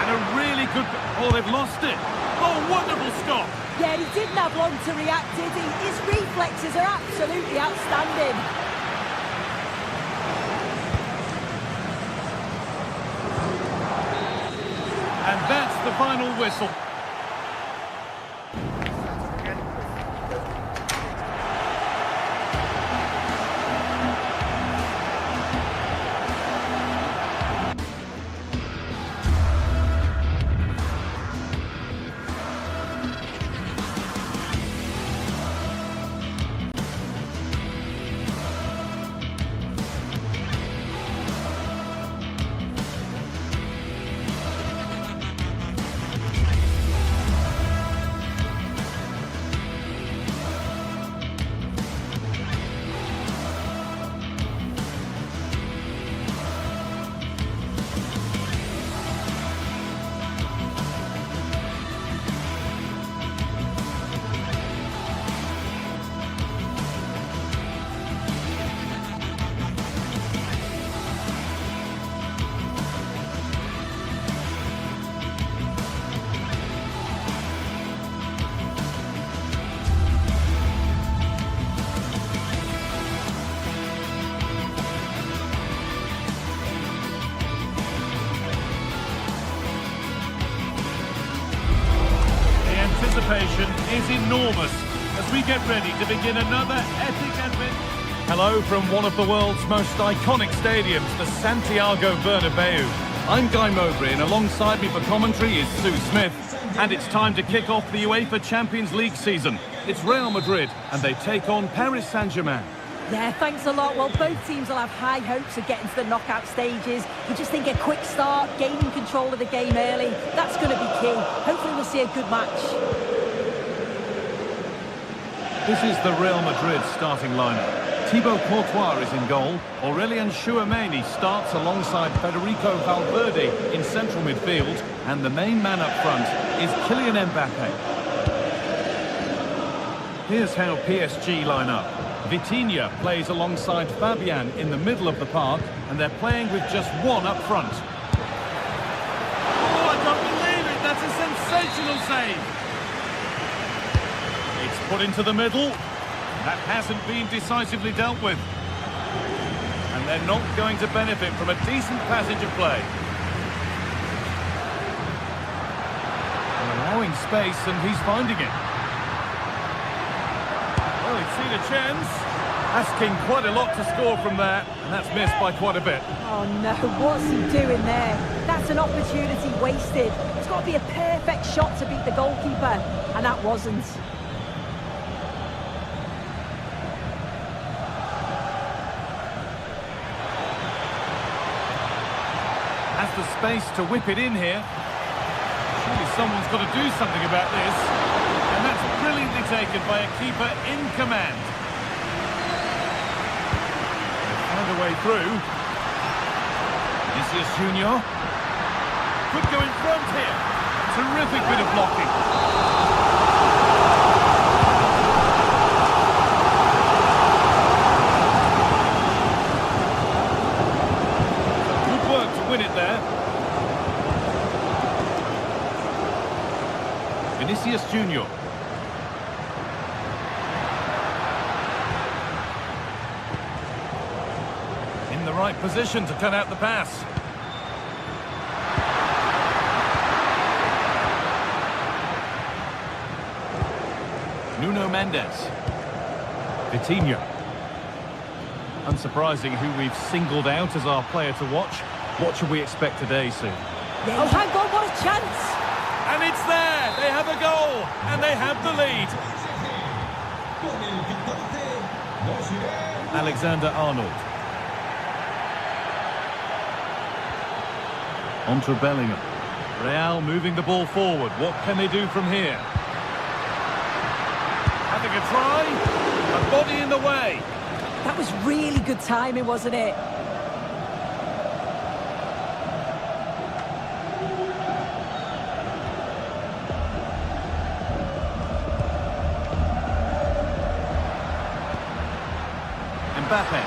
and a really good... Oh, they've lost it. Oh, wonderful stop. Yeah, he didn't have long to react, did he? His reflexes are absolutely outstanding. And that's the final whistle. Anticipation is enormous as we get ready to begin another epic adventure. Hello from one of the world's most iconic stadiums, the Santiago Bernabeu. I'm Guy Mowbray, and alongside me for commentary is Sue Smith. And it's time to kick off the UEFA Champions League season. It's Real Madrid, and they take on Paris Saint-Germain. Yeah, thanks a lot. Well, both teams will have high hopes of getting to the knockout stages. You just think a quick start, gaining control of the game early, that's going to be key. Hopefully we'll see a good match. This is the Real Madrid starting lineup. Thibaut Courtois is in goal. Aurélien Tchouameni starts alongside Federico Valverde in central midfield. And the main man up front is Kylian Mbappe. Here's how PSG line up. Vitinha plays alongside Fabian in the middle of the park, and they're playing with just one up front. Oh, I don't believe it! That's a sensational save! It's put into the middle. That hasn't been decisively dealt with. And they're not going to benefit from a decent passage of play. They're allowing space, and he's finding it. Well, he's seen a chance. Asking quite a lot to score from there, and that's missed by quite a bit. Oh no, what's he doing there? That's an opportunity wasted. It's got to be a perfect shot to beat the goalkeeper, and that wasn't. Has the space to whip it in here. Surely someone's got to do something about this. And that's brilliantly taken by a keeper in command. Find a way through. Vinicius Junior could go in front here. Terrific bit of blocking. Good work to win it there. Vinicius Junior. In the right position to cut out the pass. Nuno Mendes. Vitinha. Unsurprising who we've singled out as our player to watch. What should we expect today, Sue? Oh, hang on, what a chance! And it's there! They have a goal! And they have the lead! Alexander-Arnold. On to Bellingham. Real moving the ball forward. What can they do from here? Having a try. A body in the way. That was really good timing, wasn't it? Mbappe.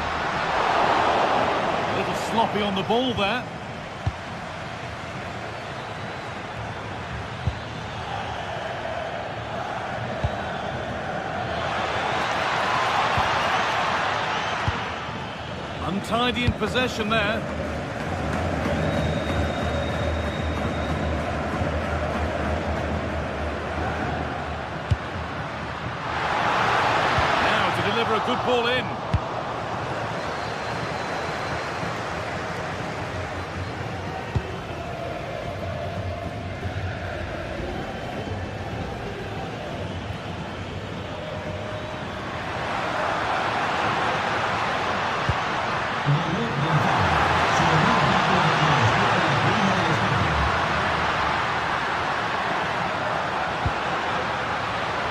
A little sloppy on the ball there. Untidy in possession there. Now to deliver a good ball in.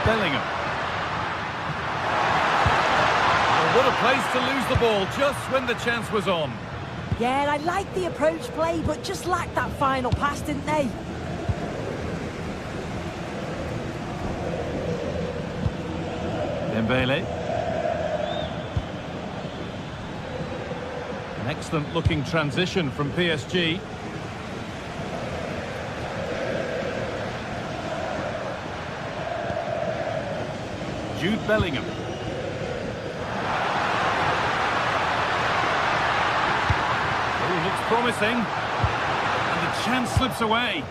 Bellingham. Oh, what a place to lose the ball just when the chance was on. Yeah, I liked the approach play, but just lacked that final pass, didn't they? Dembele. An excellent looking transition from PSG. Jude Bellingham. Oh, looks promising. And the chance slips away.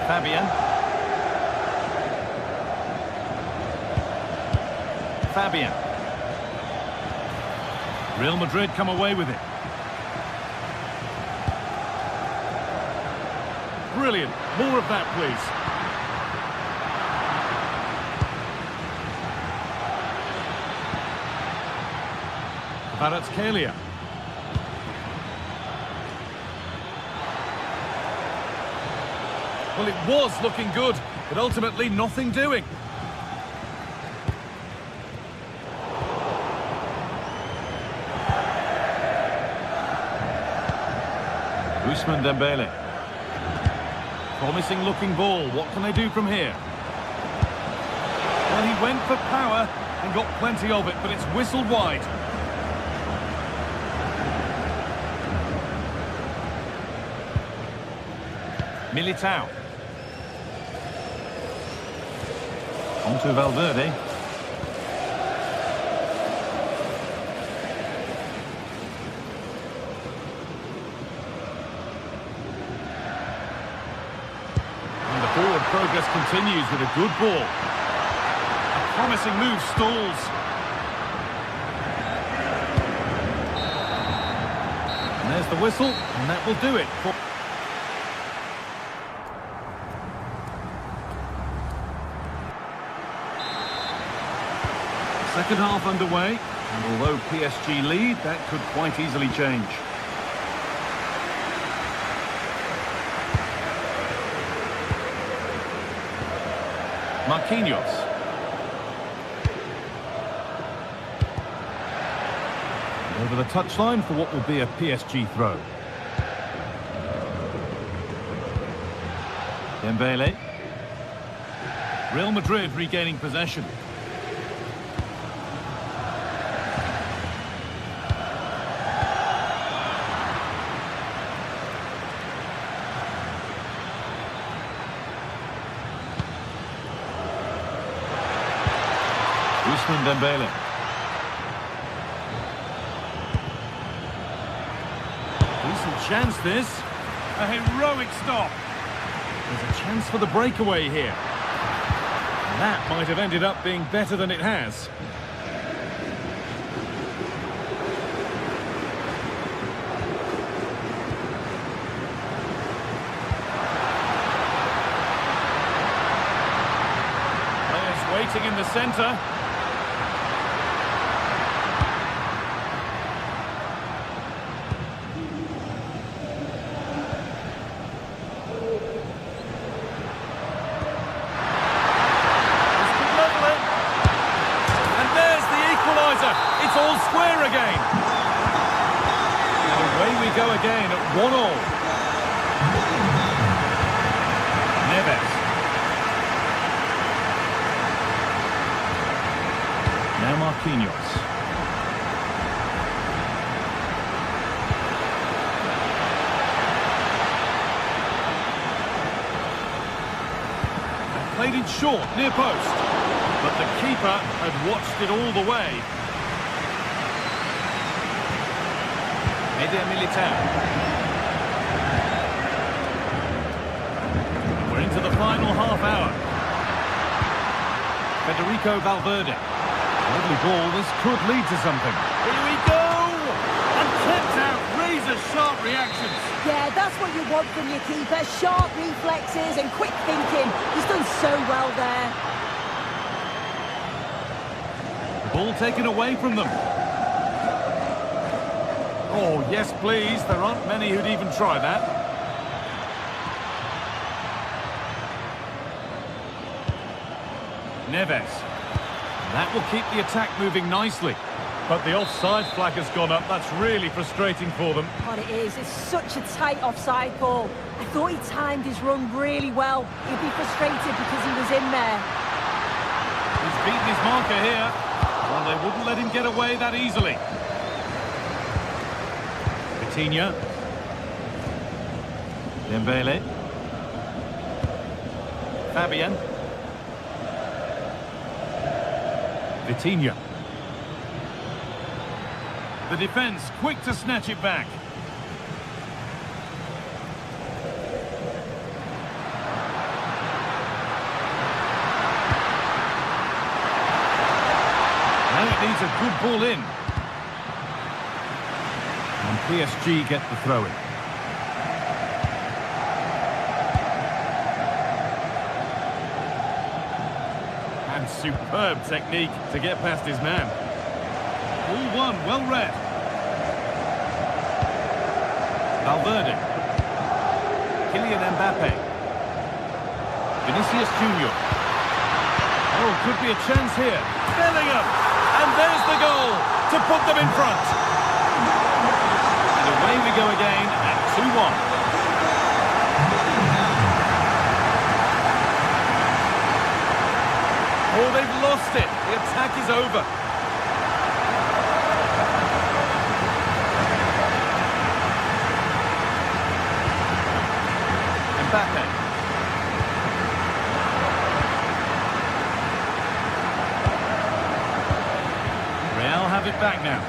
Fabian. Fabian. Real Madrid come away with it. Brilliant. More of that, please. Kvaratskhelia. Well, it was looking good, but ultimately nothing doing. Ousmane Dembele. Promising looking ball. What can they do from here? Well, he went for power and got plenty of it, but it's whistled wide. Militao. On to Valverde. And the forward progress continues with a good ball. A promising move stalls. And there's the whistle, and that will do it. Second half underway, and although PSG lead, that could quite easily change. Marquinhos. Over the touchline for what will be a PSG throw. Dembele. Real Madrid regaining possession. Ousmane Dembele. Decent chance this. A heroic stop. There's a chance for the breakaway here. And that might have ended up being better than it has. Players waiting in the centre. It's all square again. And away we go again at 1-1. Neves. Now Marquinhos. And played it short, near post. But the keeper had watched it all the way. Militao. We're into the final half hour. Federico Valverde. Lovely ball, this could lead to something. Here we go! And clipped out, razor-sharp reactions. Yeah, that's what you want from your keeper. Sharp reflexes and quick thinking. He's done so well there. The ball taken away from them. Oh, yes, please. There aren't many who'd even try that. Neves. That will keep the attack moving nicely. But the offside flag has gone up. That's really frustrating for them. What it is, it's such a tight offside ball. I thought he timed his run really well. He'd be frustrated because he was in there. He's beaten his marker here. Well, they wouldn't let him get away that easily. Vitinha. Dembele. Fabian. Vitinha. The defence quick to snatch it back. a good ball in. And PSG get the throw in. And superb technique to get past his man. All one, well read. Valverde. Kylian Mbappe. Vinicius Junior. Oh, could be a chance here. Bellingham! And there's the goal to put them in front. And away we go again at 2-1. Oh, they've lost it. The attack is over. Mbappe. Real have it back now.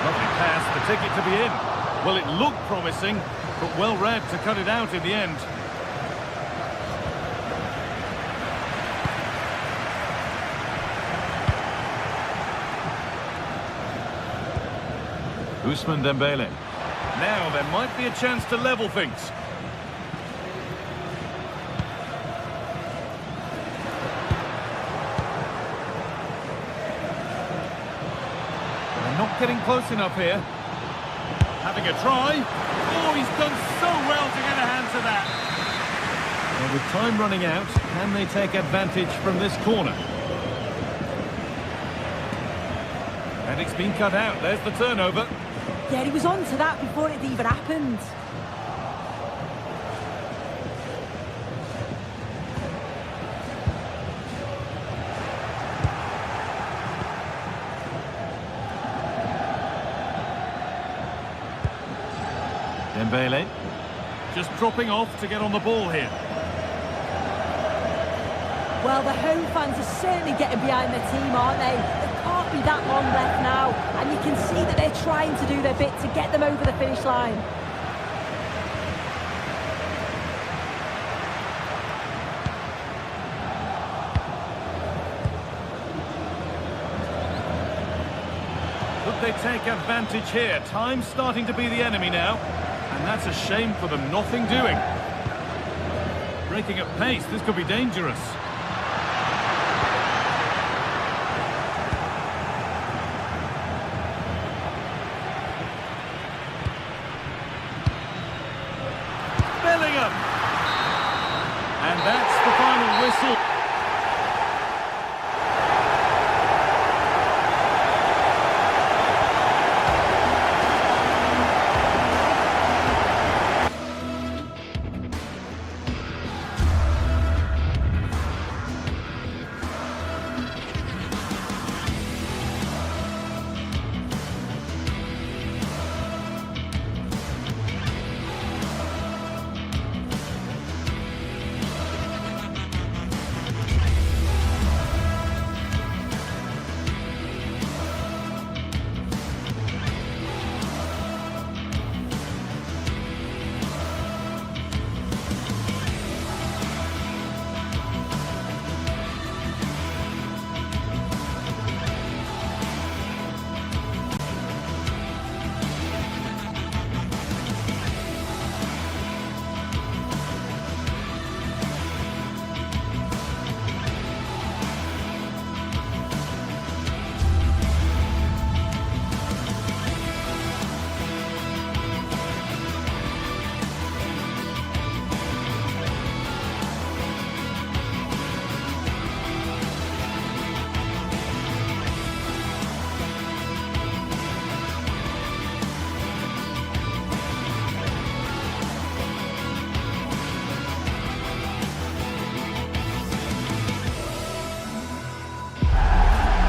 Lovely pass, the ticket to be in. Well, it looked promising, but well read to cut it out in the end. Ousmane Dembele. Now there might be a chance to level things. They're not getting close enough here. Having a try. Oh, he's done so well to get a hand to that. Well, with time running out, can they take advantage from this corner? And it's been cut out. There's the turnover. Yeah, he was on to that before it even happened. Dembele. Just dropping off to get on the ball here. Well, the home fans are certainly getting behind their team, aren't they? There can't be that long left now, and you can see that they're trying to do their bit to get them over the finish line. Could they take advantage here? Time's starting to be the enemy now, and that's a shame for them. Nothing doing. Breaking at pace, this could be dangerous. Bellingham! And that's the final whistle.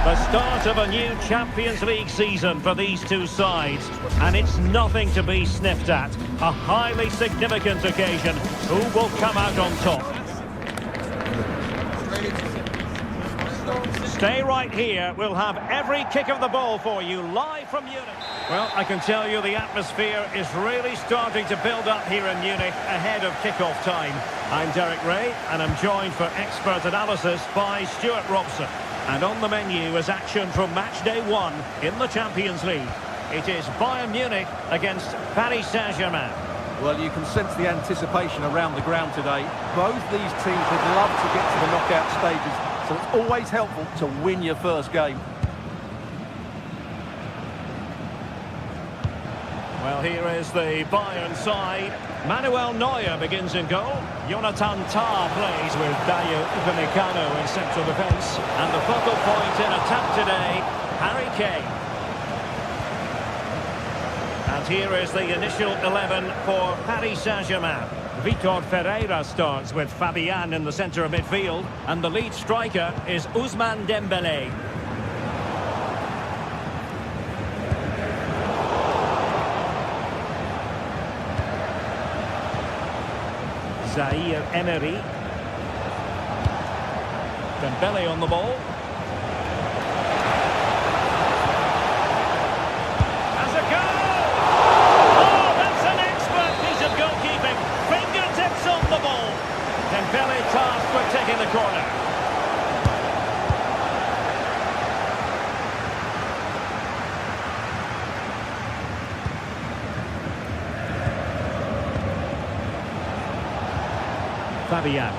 The start of a new Champions League season for these two sides, and it's nothing to be sniffed at. A highly significant occasion. Who will come out on top? Stay right here. We'll have every kick of the ball for you live from Munich. Well, I can tell you the atmosphere is really starting to build up here in Munich ahead of kick-off time. I'm Derek Ray, and I'm joined for expert analysis by Stuart Robson. And on the menu is action from match day 1 in the Champions League. It is Bayern Munich against Paris Saint-Germain. Well, you can sense the anticipation around the ground today. Both these teams would love to get to the knockout stages, so it's always helpful to win your first game. Well, here is the Bayern side. Manuel Neuer begins in goal. Jonathan Tah plays with Dayo Upamecano in central defence. And the focal point in attack today, Harry Kane. And here is the initial 11 for Paris Saint-Germain. Vitor Ferreira starts with Fabian in the centre of midfield. And the lead striker is Ousmane Dembélé. Zaire Emery. Dembélé on the ball. Has a goal! Oh, that's an expert piece of goalkeeping. Fingertips on the ball. Dembélé tasked with taking the corner. Fabian.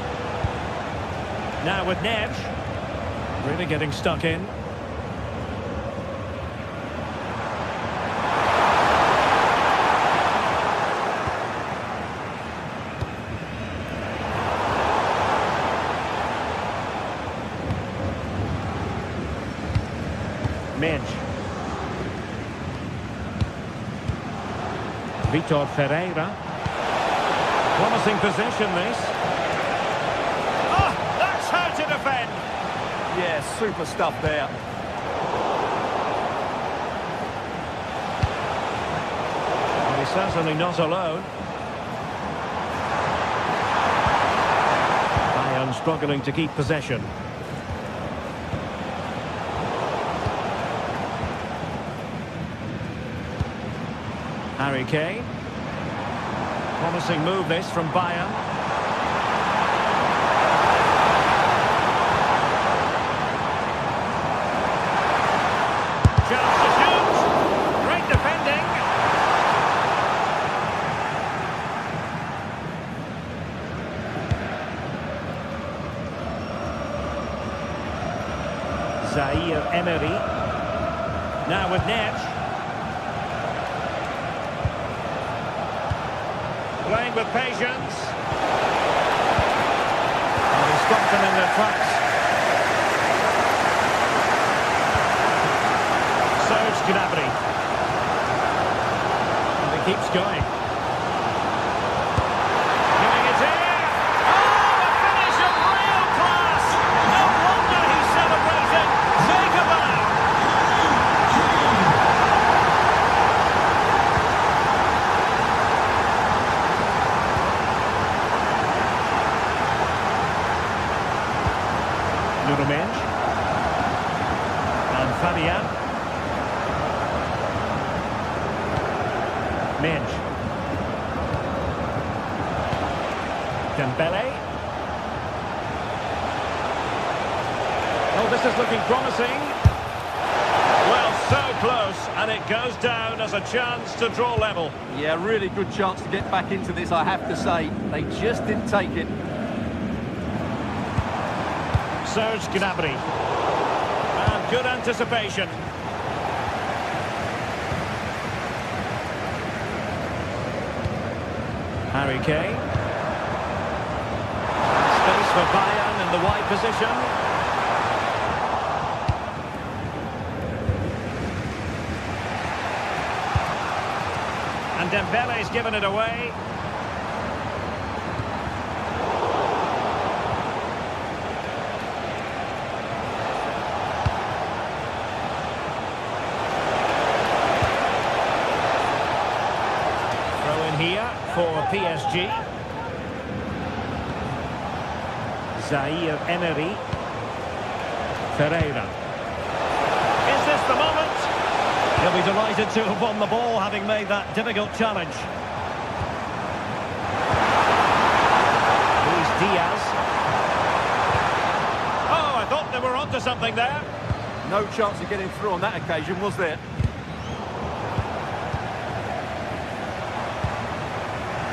Now with Neves. Really getting stuck in. Midge. Vitor Ferreira. Promising possession this. To defend. Yeah, super stuff there. Well, he's certainly not alone. Bayern struggling to keep possession. Harry Kane. Promising move this from Bayern. Chance to shoot. Great defending. Zaire Emery. Now with Neves. Playing with patience. And he stopped them in their tracks. Gnabry. And he keeps going. Giving it in. Oh, a finish of real class. No wonder he's celebrating. Take a bow. Nuno and Fabian. Midge. Dembélé. Oh, this is looking promising. Well, so close, and it goes down as a chance to draw level. Yeah, really good chance to get back into this, I have to say. They just didn't take it. Serge Gnabry. And good anticipation. Harry Kane. Space for Bayern in the wide position. And Dembele's given it away. Here for PSG. Zaire Emery. Ferreira. Is this the moment? He'll be delighted to have won the ball, having made that difficult challenge. Luis Diaz. Oh, I thought they were onto something there. No chance of getting through on that occasion, was there?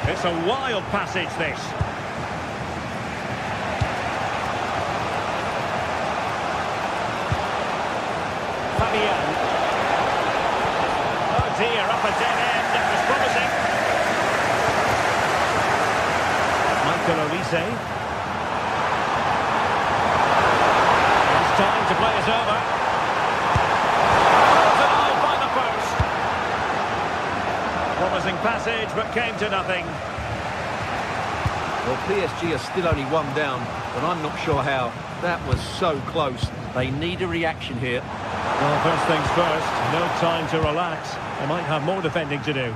It's a wild passage, this. Fabian. Oh dear, up a dead end. That was promising. Michael Olise. It's time to play it over. Oh, denied by the post. Promising passage, but came to nothing. Well, PSG are still only one down, but I'm not sure how. That was so close. They need a reaction here. Well, first things first, no time to relax. They might have more defending to do.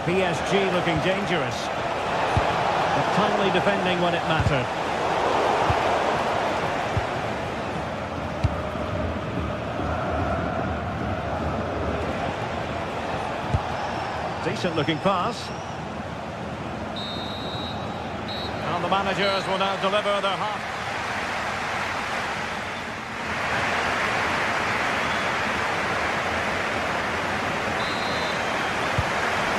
PSG looking dangerous, but timely defending when it mattered. Decent looking pass. And the managers will now deliver their half.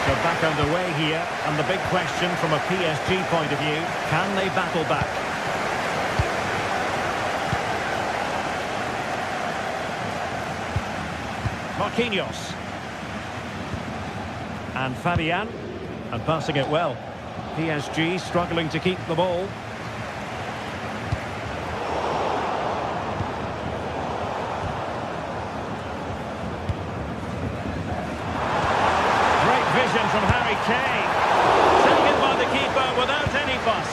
So back underway here, and the big question from a PSG point of view, can they battle back? Marquinhos. And Fabian, and passing it well. PSG struggling to keep the ball. Great vision from Harry Kane. Taken by the keeper without any fuss.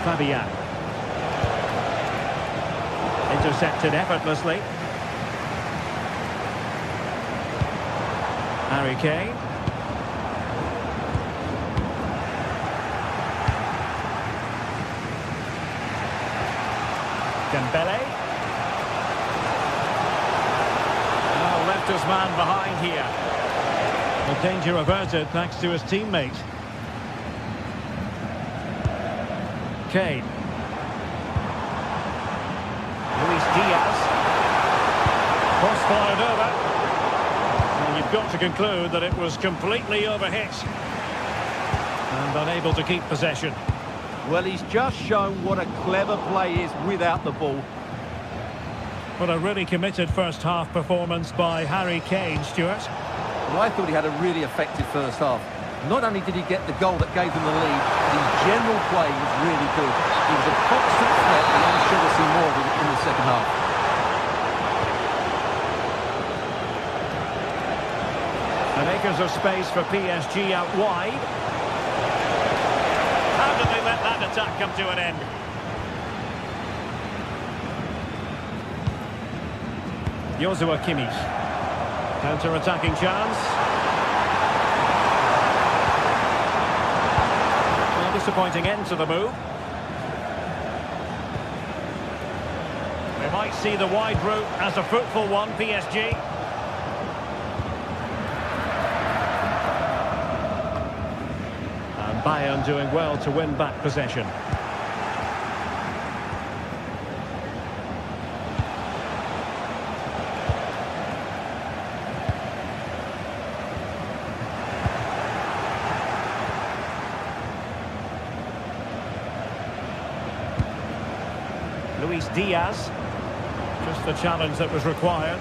Fabian. Intercepted effortlessly. Harry Kane. Dembele. Oh, left his man behind here. The danger averted thanks to his teammate. Kane. Luis Diaz. Cross fired over. And you've got to conclude that it was completely overhit. And unable to keep possession. Well, he's just shown what a clever play is without the ball. But a really committed first half performance by Harry Kane, Stuart. Well, I thought he had a really effective first half. Not only did he get the goal that gave them the lead, his general play was really good. He was a constant threat, and I'm sure we'll see more of him in the second half. And acres of space for PSG out wide. How did they let that attack come to an end? Joshua Kimmich. Counter-attacking chance. Well, disappointing end to the move. We might see the wide route as a fruitful one, PSG. And Bayern doing well to win back possession. Luis Diaz, just the challenge that was required.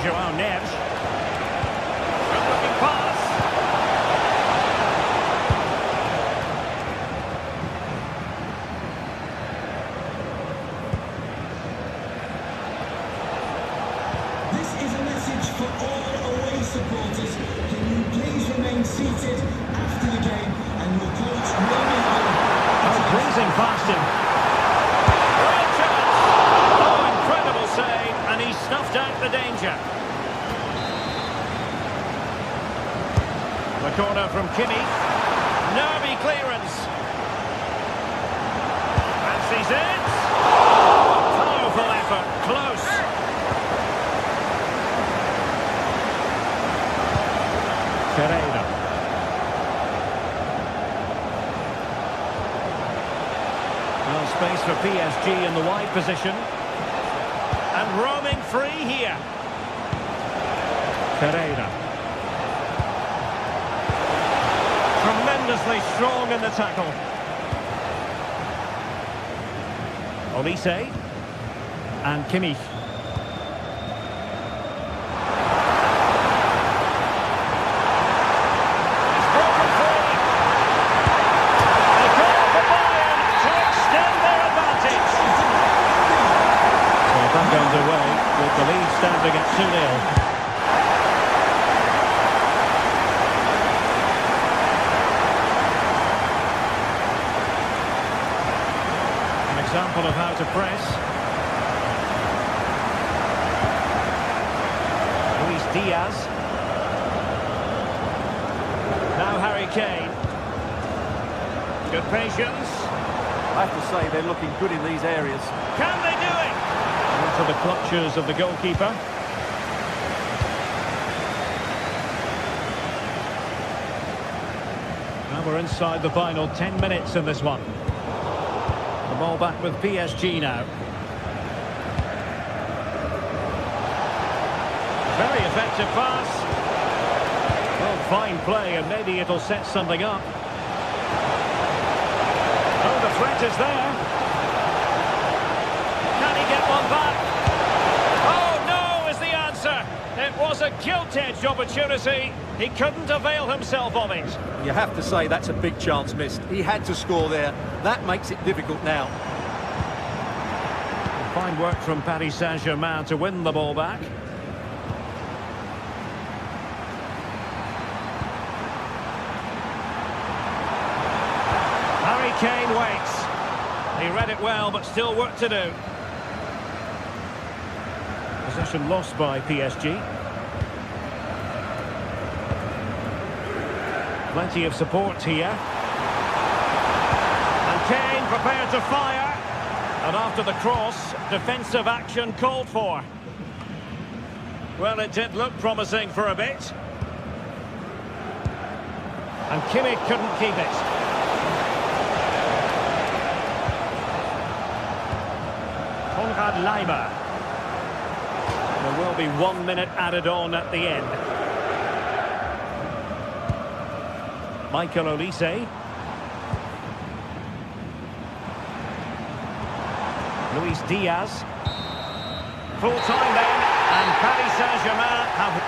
João Neves. Good-looking pass. This is a message for all away supporters. Can you please remain seated after the game, and your coach will be home. Breezing past him. Great chance. Oh, incredible save, and he's doubt the danger. The corner from Kimmich. Nervy clearance. Fancies it. Powerful effort. Close. Pereira. No space for PSG in the wide position. And roaming free here. Pereira. Tremendously strong in the tackle. Olise. And Kimmich. Underway with the lead standing at 2-0. An example of how to press. Luis Diaz. Now Harry Kane. Good patience. I have to say they're looking good in these areas. Can they do it? Into the clutches of the goalkeeper. Now we're inside the final 10 minutes in this one. The ball back with PSG now. Very effective pass. Well, fine play, and maybe it'll set something up. Oh, the threat is there. Can he get one back? Oh, no, is the answer. It was a gilt-edged opportunity. He couldn't avail himself of it. You have to say that's a big chance missed. He had to score there. That makes it difficult now. Fine work from Paris Saint-Germain to win the ball back. Harry Kane waits. He read it well, but still work to do. Possession lost by PSG. Plenty of support here. And Kane prepared to fire. And after the cross, defensive action called for. Well, it did look promising for a bit. And Kimmich couldn't keep it. Konrad Leimer. There will be 1 minute added on at the end. Michael Olise. Luis Diaz. Full time then, and Paris Saint-Germain have...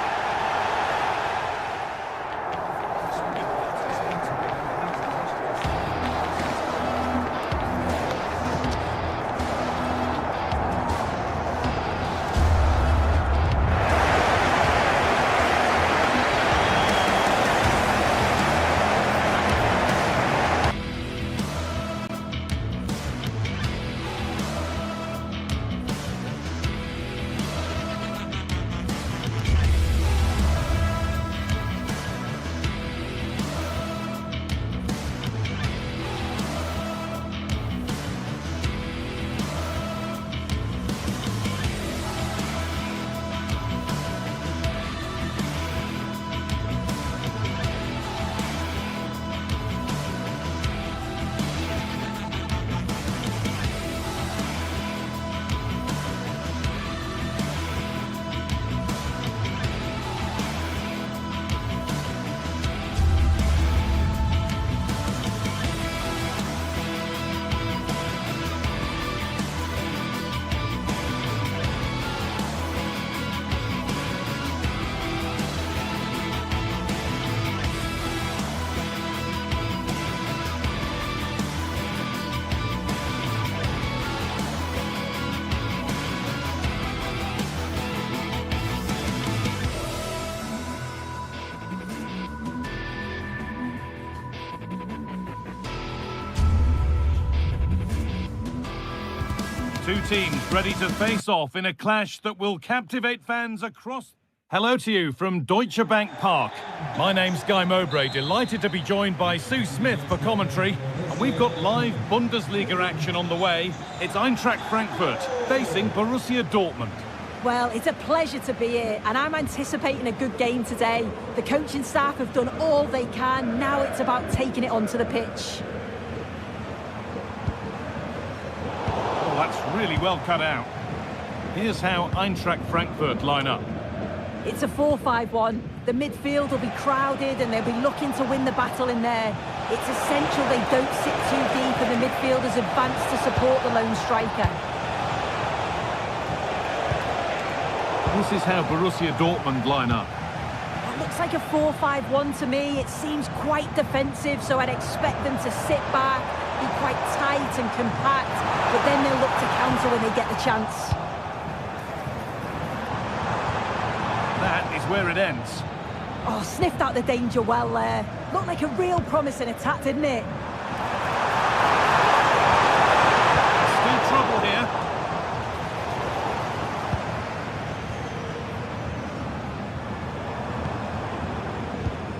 Two teams ready to face off in a clash that will captivate fans across... Hello to you from Deutsche Bank Park. My name's Guy Mowbray, delighted to be joined by Sue Smith for commentary. And we've got live Bundesliga action on the way. It's Eintracht Frankfurt facing Borussia Dortmund. Well, it's a pleasure to be here, and I'm anticipating a good game today. The coaching staff have done all they can. Now it's about taking it onto the pitch. Oh, that's really well cut out. Here's how Eintracht Frankfurt line up. It's a 4-5-1. The midfield will be crowded and they'll be looking to win the battle in there. It's essential they don't sit too deep and the midfielders advance to support the lone striker. This is how Borussia Dortmund line up. It looks like a 4-5-1 to me. It seems quite defensive, so I'd expect them to sit back, be quite tight and compact, but then they'll look to counter when they get the chance. That is where it ends. Oh, sniffed out the danger well there. Looked like a real promising attack, didn't it? Still trouble here.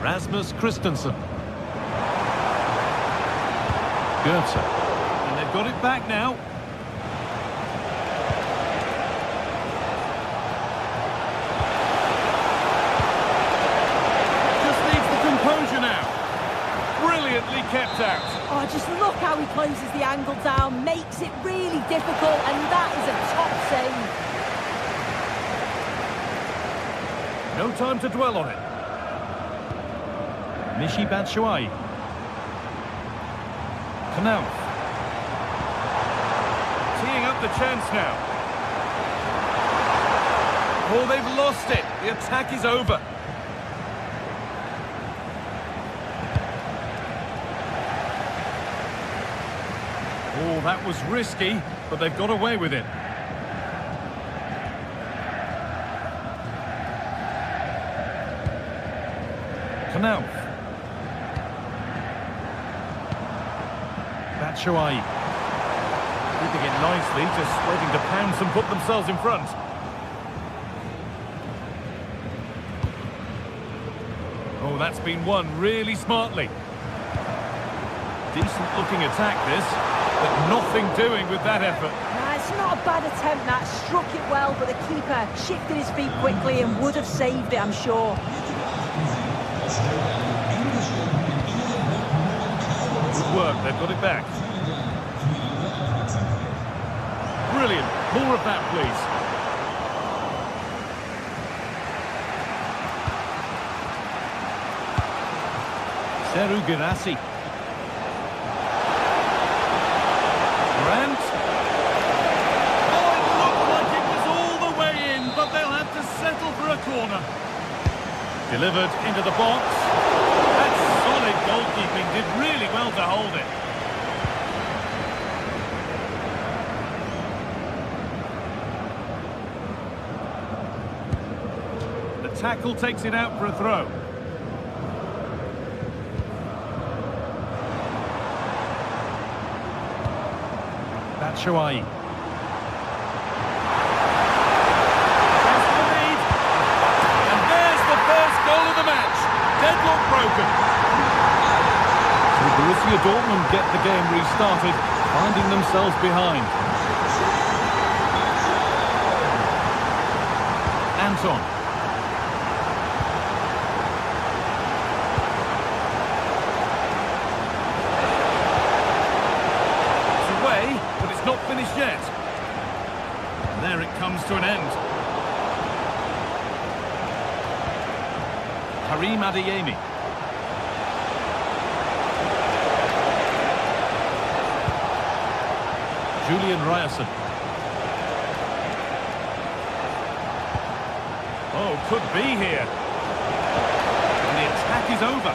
Rasmus Christensen. Goethe. And they've got it back now. Just needs the composure now. Brilliantly kept out. Oh, just look how he closes the angle down. Makes it really difficult, and that is a top save. No time to dwell on it. Michy Batshuayi. Knauf. Teeing up the chance now. Oh, they've lost it. The attack is over. Oh, that was risky, but they've got away with it. Knauf. Batshuayi. Keeping it nicely, just waiting to pounce and put themselves in front. Oh, that's been won really smartly. Decent looking attack this, but nothing doing with that effort. Nah, it's not a bad attempt, that. Struck it well, but the keeper shifted his feet quickly and would have saved it, I'm sure. Good work, they've got it back. Brilliant. More of that, please. Seru Girassi. Grant. Oh, it looked like it was all the way in, but they'll have to settle for a corner. Delivered into the box. That solid goalkeeping did really well to hold it. The tackle takes it out for a throw. Batshuayi. Deadlock broken. So Borussia Dortmund get the game restarted, finding themselves behind. Anton. It's away, but it's not finished yet. And there it comes to an end. Karim Adeyemi. Julian Ryerson. Oh, could be here. And the attack is over.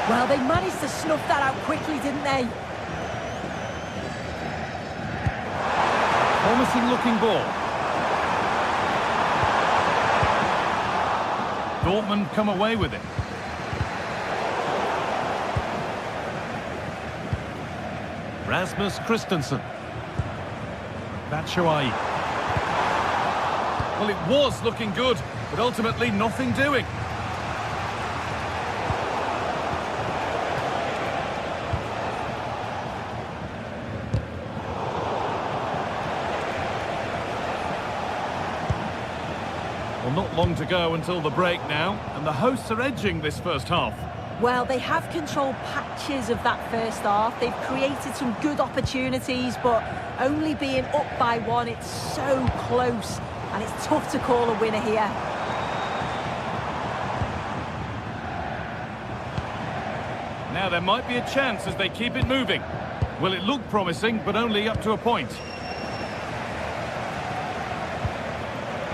Well, they managed to snuff that out quickly, didn't they? Promising looking ball. Dortmund come away with it. Rasmus Christensen. Batshuayi. Well, it was looking good, but ultimately nothing doing. Well, not long to go until the break now, and the hosts are edging this first half. Well, they have controlled patches of that first half. They've created some good opportunities, but only being up by one, it's so close, and it's tough to call a winner here. Now there might be a chance as they keep it moving. Well, it looked promising, but only up to a point.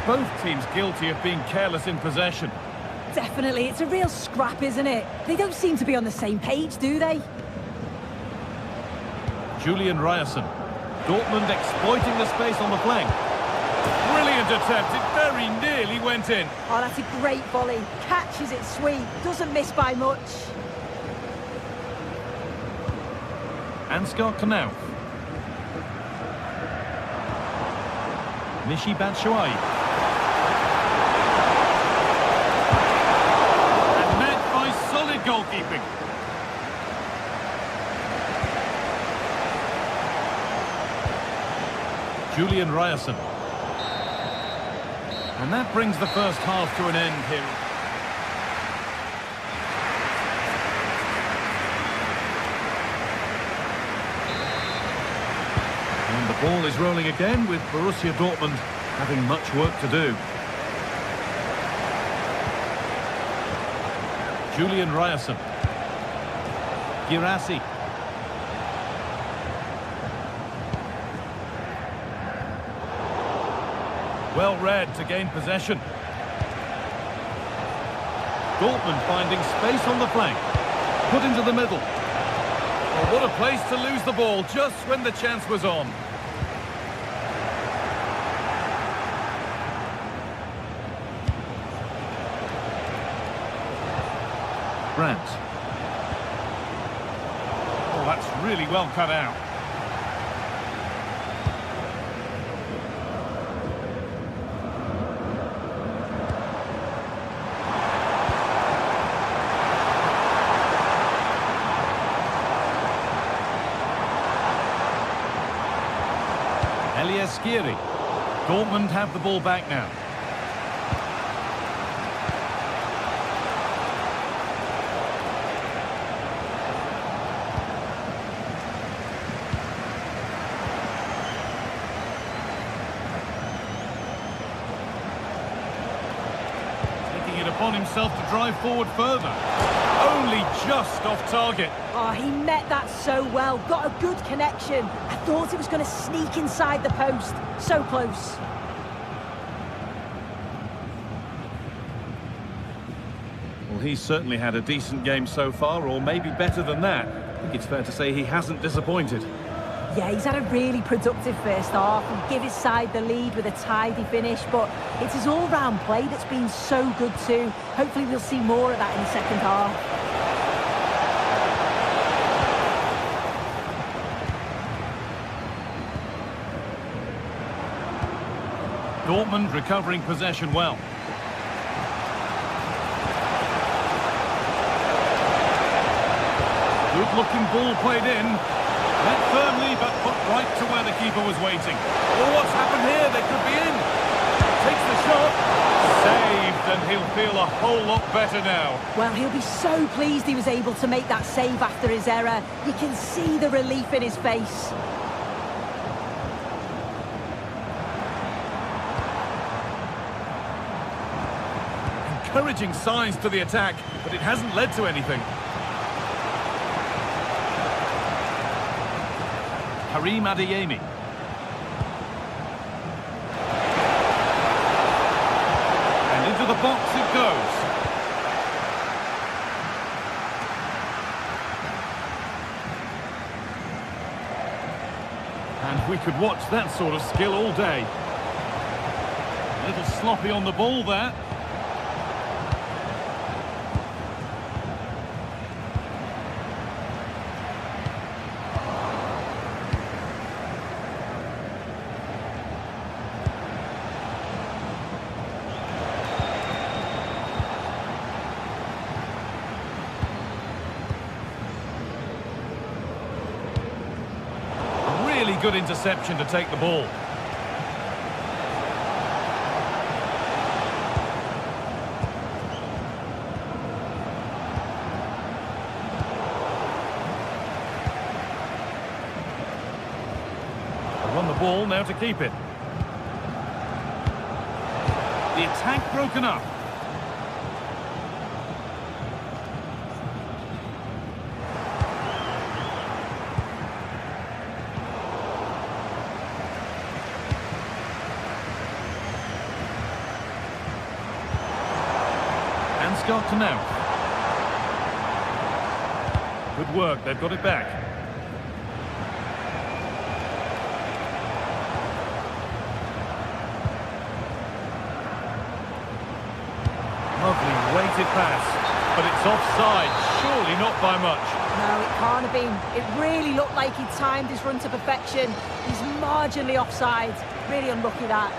Both teams guilty of being careless in possession. Definitely, it's a real scrap, isn't it? They don't seem to be on the same page, do they? Julian Ryerson. Dortmund exploiting the space on the flank. Brilliant attempt, it very nearly went in. Oh, that's a great volley. Catches it sweet, doesn't miss by much. Ansgar Knauf. Michy Batshuayi. And met by solid goalkeeping. Julian Ryerson. And that brings the first half to an end here. And the ball is rolling again with Borussia Dortmund having much work to do. Julian Ryerson. Girassi. Well read to gain possession. Dortmund finding space on the flank. Put into the middle. Oh, what a place to lose the ball just when the chance was on. Brandt. Oh, that's really well cut out. Skiri. Dortmund have the ball back now. Taking it upon himself to drive forward further. Only just off target. Oh, he met that so well. Got a good connection. I thought it was going to sneak inside the post. So close. Well, he's certainly had a decent game so far, or maybe better than that. I think it's fair to say he hasn't disappointed. Yeah, he's had a really productive first half and give his side the lead with a tidy finish, but it's his all-round play that's been so good too. Hopefully we'll see more of that in the second half. Dortmund recovering possession well. Good-looking ball played in. Met firmly, but put right to where the keeper was waiting. Oh, what's happened here? They could be in. Takes the shot. Saved, and he'll feel a whole lot better now. Well, he'll be so pleased he was able to make that save after his error. You can see the relief in his face. Encouraging signs to the attack, but it hasn't led to anything. Karim Adeyemi. And into the box it goes. And we could watch that sort of skill all day. A little sloppy on the ball there. good interception to take the ball. Won the ball, now to keep it. The attack broken up. And Scott to now. Good work, they've got it back. Lovely weighted pass, but it's offside, surely not by much. No, it can't have been. It really looked like he timed his run to perfection. He's marginally offside. Really unlucky that.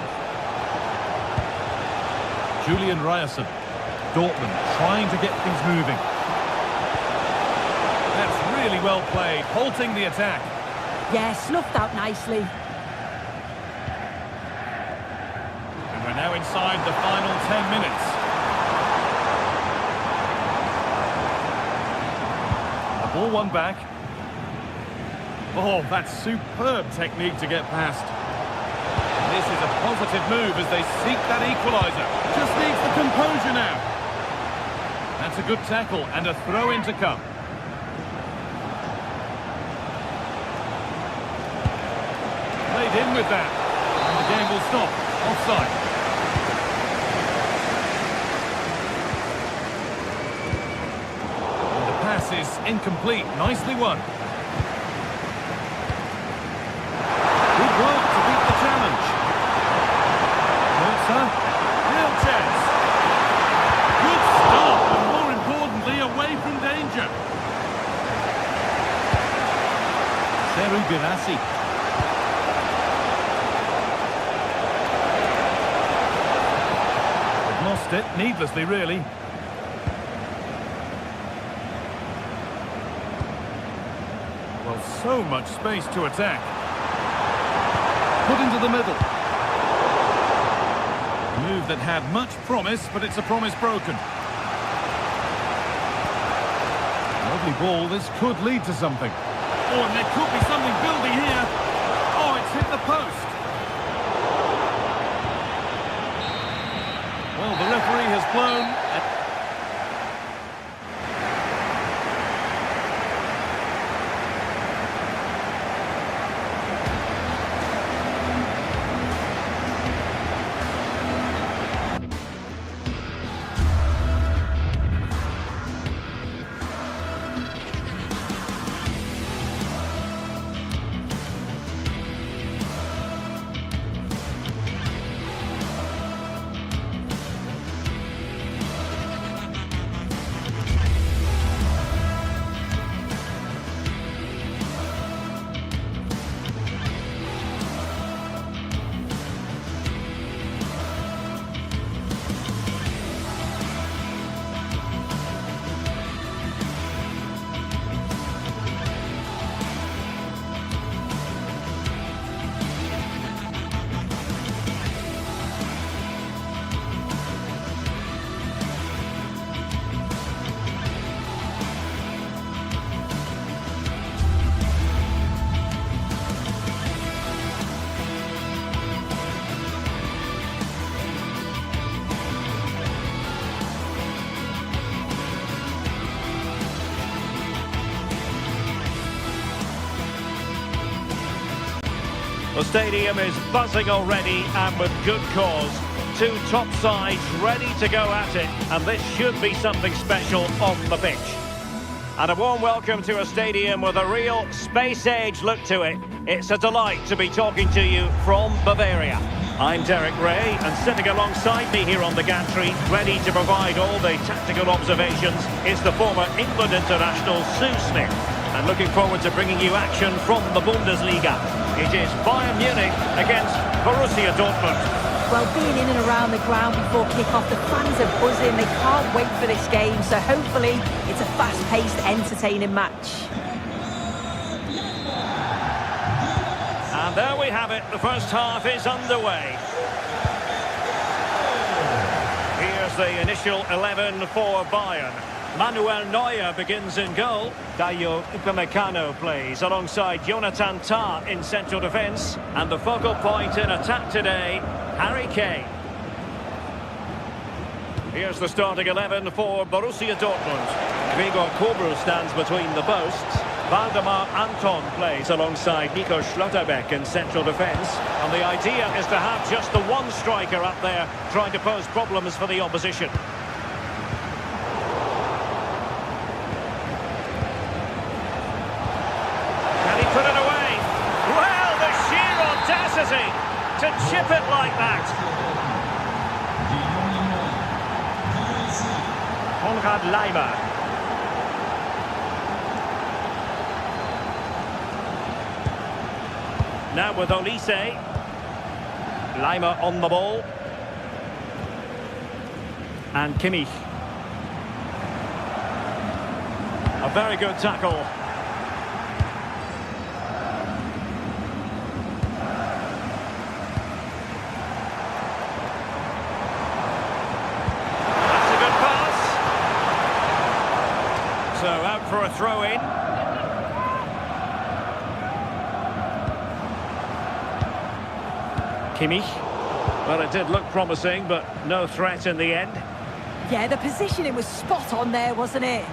Julian Ryerson, Dortmund trying to get things moving. That's really well played, halting the attack. Yeah, snuffed out nicely. And we're now inside the final 10 minutes. Ball one back. Oh, that's superb technique to get past. This is a positive move as they seek that equaliser. Just needs the composure now. That's a good tackle and a throw-in to come. Played in with that. And the game will stop. Offside. Is incomplete. Nicely won. Good work to beat the challenge. Meltzer. Real chance. Good stop, and more importantly, away from danger. Seru Girassi. They've lost it, needlessly really. So much space to attack. Put into the middle. A move that had much promise, but it's a promise broken. Lovely ball. This could lead to something. Oh, and there could be something building here. Oh, it's hit the post. Well, the referee has blown. The stadium is buzzing already, and with good cause. Two top sides ready to go at it, and this should be something special on the pitch. And a warm welcome to a stadium with a real space-age look to it. It's a delight to be talking to you from Bavaria. I'm Derek Ray, and sitting alongside me here on the gantry, ready to provide all the tactical observations, is the former England international Sue Smith. And looking forward to bringing you action from the Bundesliga. It is Bayern Munich against Borussia Dortmund. Well, being in and around the ground before kick-off, the fans are buzzing. They can't wait for this game, so hopefully it's a fast-paced, entertaining match. And there we have it. The first half is underway. Here's the initial 11 for Bayern. Manuel Neuer begins in goal. Dayo Upamecano plays alongside Jonathan Tah in central defence. And the focal point in attack today, Harry Kane. Here's the starting 11 for Borussia Dortmund. Gregor Kobel stands between the posts. Waldemar Anton plays alongside Nico Schlotterbeck in central defence. And the idea is to have just the one striker up there trying to pose problems for the opposition. Can he put it away? Well, the sheer audacity to chip it like that. Konrad Laimer. Now with Olise. Laimer on the ball. And Kimmich. A very good tackle. That's a good pass. So out for a throw-in. Kimmich. Well, it did look promising, but no threat in the end. Yeah, the positioning was spot on there, wasn't it?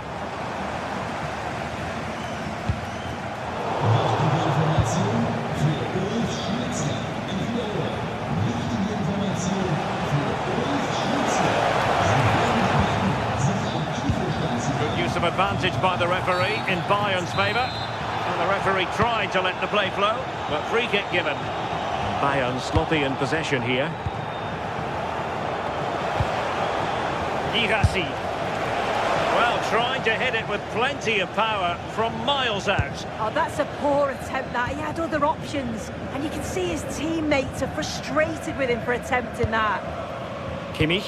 Good use of advantage by the referee in Bayern's favour. And the referee tried to let the play flow, but free kick given. Bayern sloppy in possession here. Girassi. Well, trying to hit it with plenty of power from miles out. Oh, that's a poor attempt, that. He had other options. And you can see his teammates are frustrated with him for attempting that. Kimmich.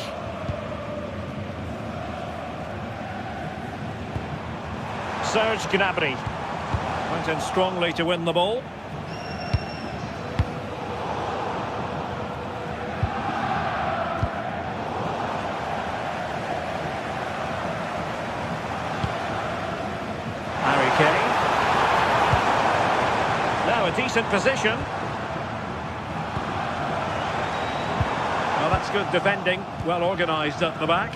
Serge Gnabry. Went in strongly to win the ball. Now a decent position. Well, that's good defending. Well organised at the back.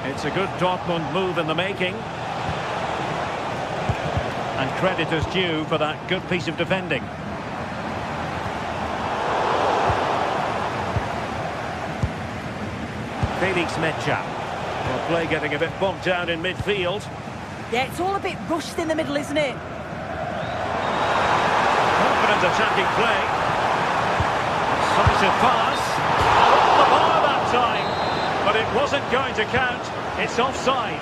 It's a good Dortmund move in the making. And credit is due for that good piece of defending. Felix Mecha. Well, play getting a bit bogged down in midfield. Yeah, it's all a bit rushed in the middle, isn't it? Confident attacking play. Decisive pass. Off the bar that time. But it wasn't going to count. It's offside.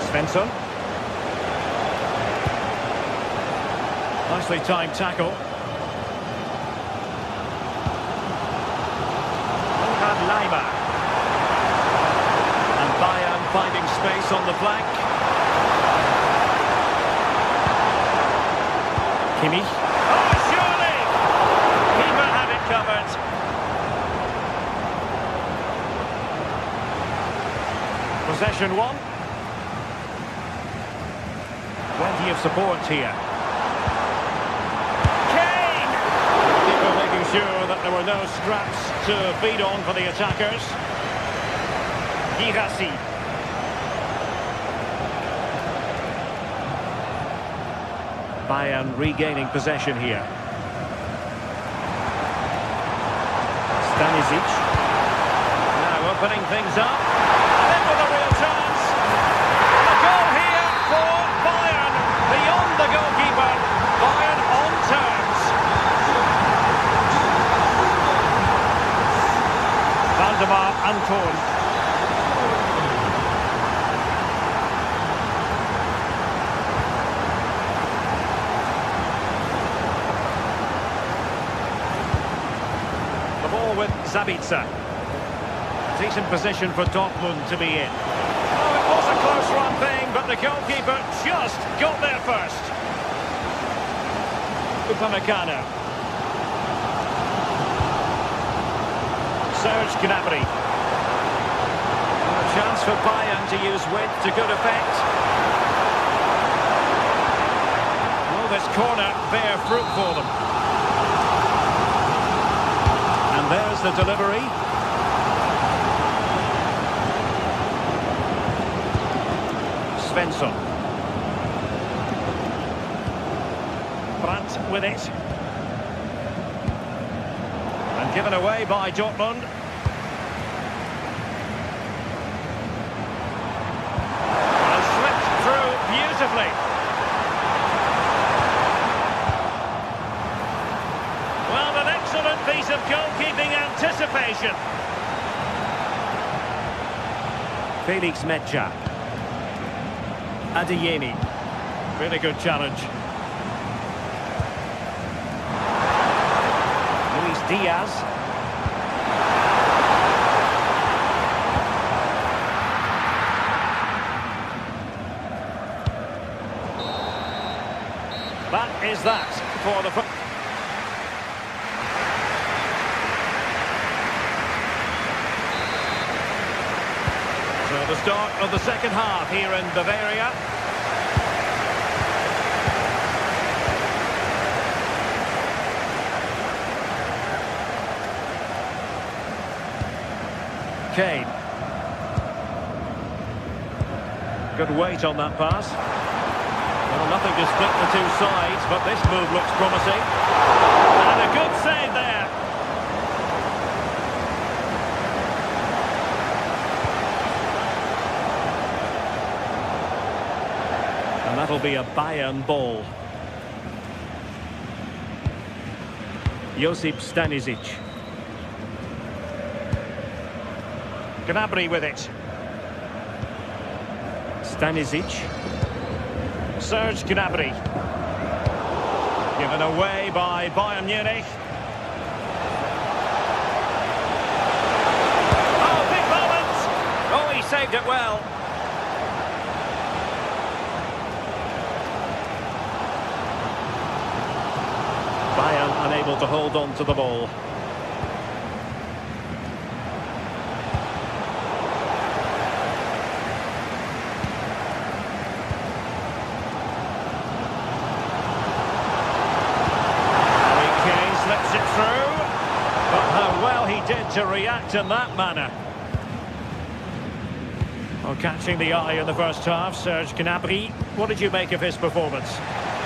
Svensson. Nicely timed tackle. Laimer. And Bayern finding space on the flank. Kimmich. Oh, surely! Keeper had it covered. Possession one. Plenty of support here. Keeper making sure that there were no scraps to feed on for the attackers. Girassi. Bayern regaining possession here. Stanisic. Now opening things up. And in with a real chance. A goal here for Bayern. Beyond the goalkeeper. Bayern on terms. Waldemar Anton. Sabitzer. Decent position for Dortmund to be in. Oh, it was a close run thing, but the goalkeeper just got there first. Upamecano. Serge Gnabry. A chance for Bayern to use width to good effect. Will this corner bear fruit for them? And there's the delivery. Svensson. Brandt with it. And given away by Dortmund. And slipped through beautifully. Well, an excellent piece of goalkeeping anticipation. Felix Mejia. Adeyemi. Really good challenge. Luis Diaz. That is that for the... So the start of the second half here in Bavaria. Kane. Good weight on that pass. Well, nothing to split the two sides, but this move looks promising. And a good save there. And that'll be a Bayern ball. Josip Stanisic. Gnabry with it. Stanisic. Serge Gnabry. Given away by Bayern Munich. Oh, big moment! Oh, he saved it well. Bayern unable to hold on to the ball. To react in that manner. Well, catching the eye in the first half, Serge Gnabry. What did you make of his performance?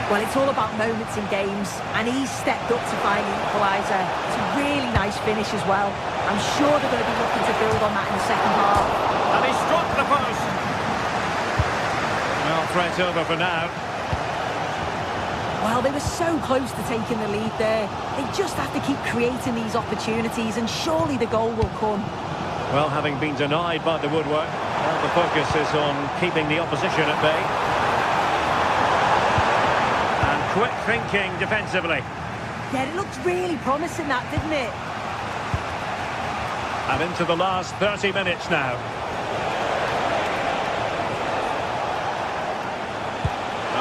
Well, it's all about moments in games, and he's stepped up to find the equaliser. It's a really nice finish as well. I'm sure they're going to be looking to build on that in the second half. And he struck the post. Well, threat over for now. Well, they were so close to taking the lead there. They just have to keep creating these opportunities, and surely the goal will come. Well, having been denied by the woodwork, well, the focus is on keeping the opposition at bay. And quick thinking defensively. Yeah, it looked really promising, that, didn't it? And into the last 30 minutes now.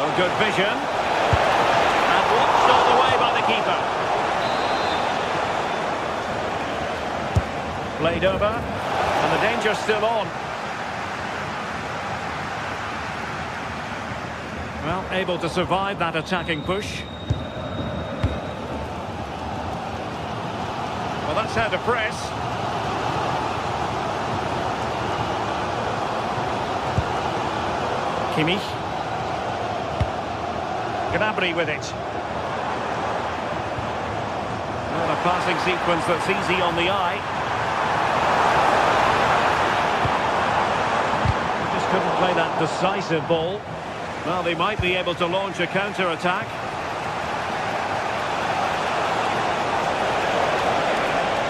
Oh, good vision. Watched all the way by the keeper. Played over, and the danger's still on. Well, able to survive that attacking push. Well, that's how to press. Kimmich. Gnabry with it. Well, a passing sequence that's easy on the eye. Just couldn't play that decisive ball. Well, they might be able to launch a counter-attack.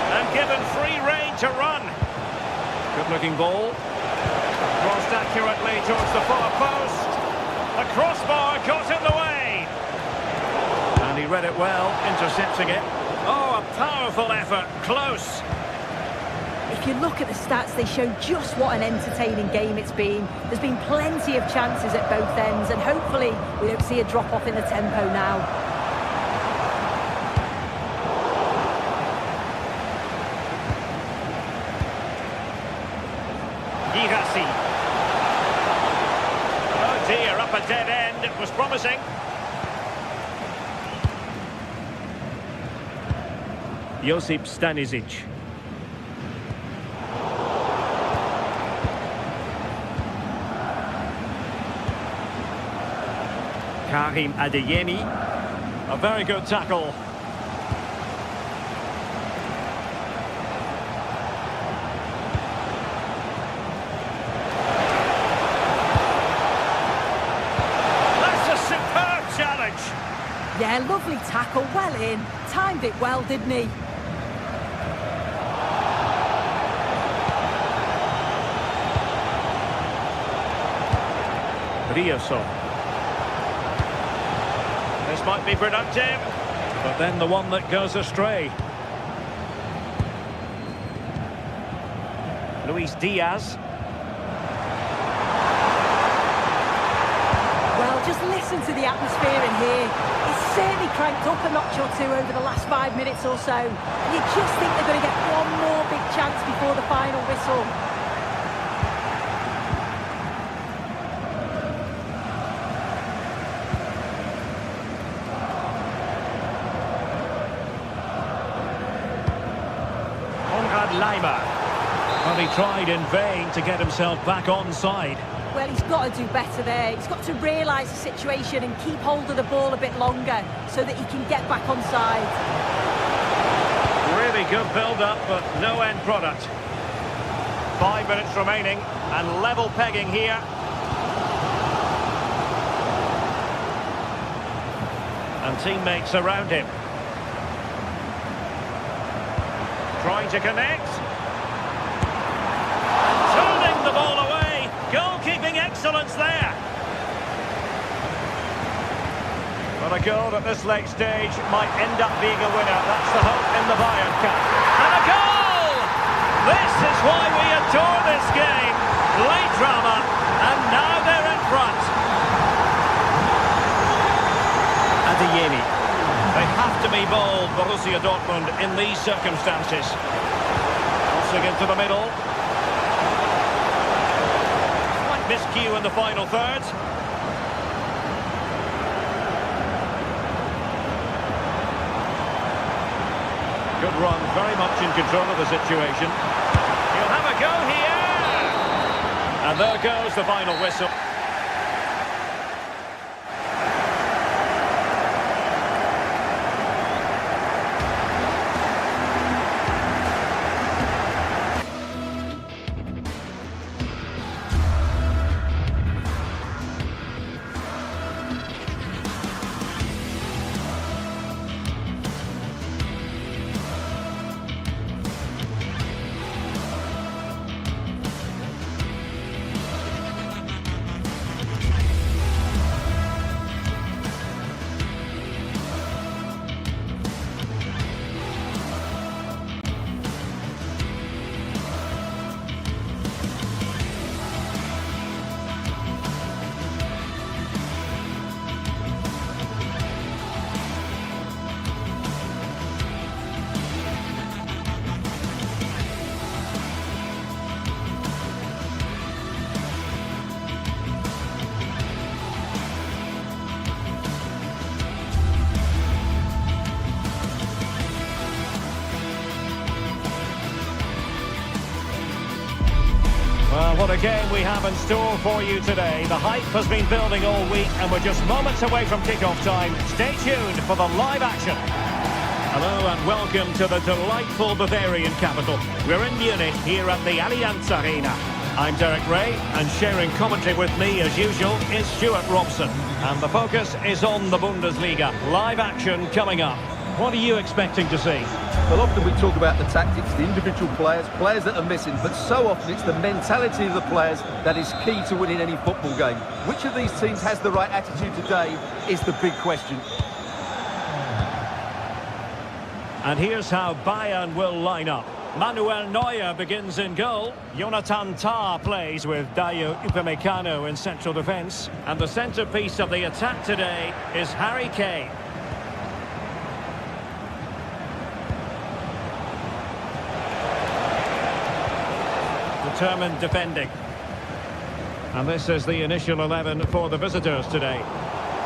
And given free rein to run. Good-looking ball. Crossed accurately towards the far post. The crossbar got in the way. And he read it well, intercepting it. Oh, a powerful effort, close. if you look at the stats, they show just what an entertaining game it's been. There's been plenty of chances at both ends, and hopefully we don't see a drop-off in the tempo now. Girassi. Oh dear, up a dead end. It was promising. Josip Stanisic. Karim Adeyemi. A very good tackle. That's a superb challenge. Yeah, lovely tackle, well in. Timed it well, didn't he? Rioso. This might be productive, but then the one that goes astray. Luis Diaz. Well, just listen to the atmosphere in here. It's certainly cranked up a notch or two over the last 5 minutes or so. You just think they're going to get one more big chance before the final whistle. Lima. Well, he tried in vain to get himself back onside. Well, he's got to do better there. He's got to realise the situation and keep hold of the ball a bit longer so that he can get back onside. Really good build-up, but no end product. 5 minutes remaining and level pegging here. And teammates around him. Trying to connect. And turning the ball away. Goalkeeping excellence there. But a goal at this late stage might end up being a winner. That's the hope in the Bayern Cup. And a goal! This is why we adore this game. Late drama, and now they're in front. Adeyemi. They have to be bold, Borussia Dortmund, in these circumstances. Crossing into the middle. Slight miscue in the final third. Good run, very much in control of the situation. He'll have a go here! And there goes the final whistle. Well, what a game we have in store for you today. The hype has been building all week and we're just moments away from kick-off time. Stay tuned for the live action. Hello and welcome to the delightful Bavarian capital. We're in Munich here at the Allianz Arena. I'm Derek Ray and sharing commentary with me as usual is Stuart Robson. And the focus is on the Bundesliga. Live action coming up. What are you expecting to see? Well, often we talk about the tactics, the individual players that are missing, but so often it's the mentality of the players that is key to winning any football game. Which of these teams has the right attitude today is the big question. And here's how Bayern will line up. Manuel Neuer begins in goal. Jonathan Tah plays with Dayo Upamecano in central defence. And the centrepiece of the attack today is Harry Kane. Determined defending. And this is the initial 11 for the visitors today.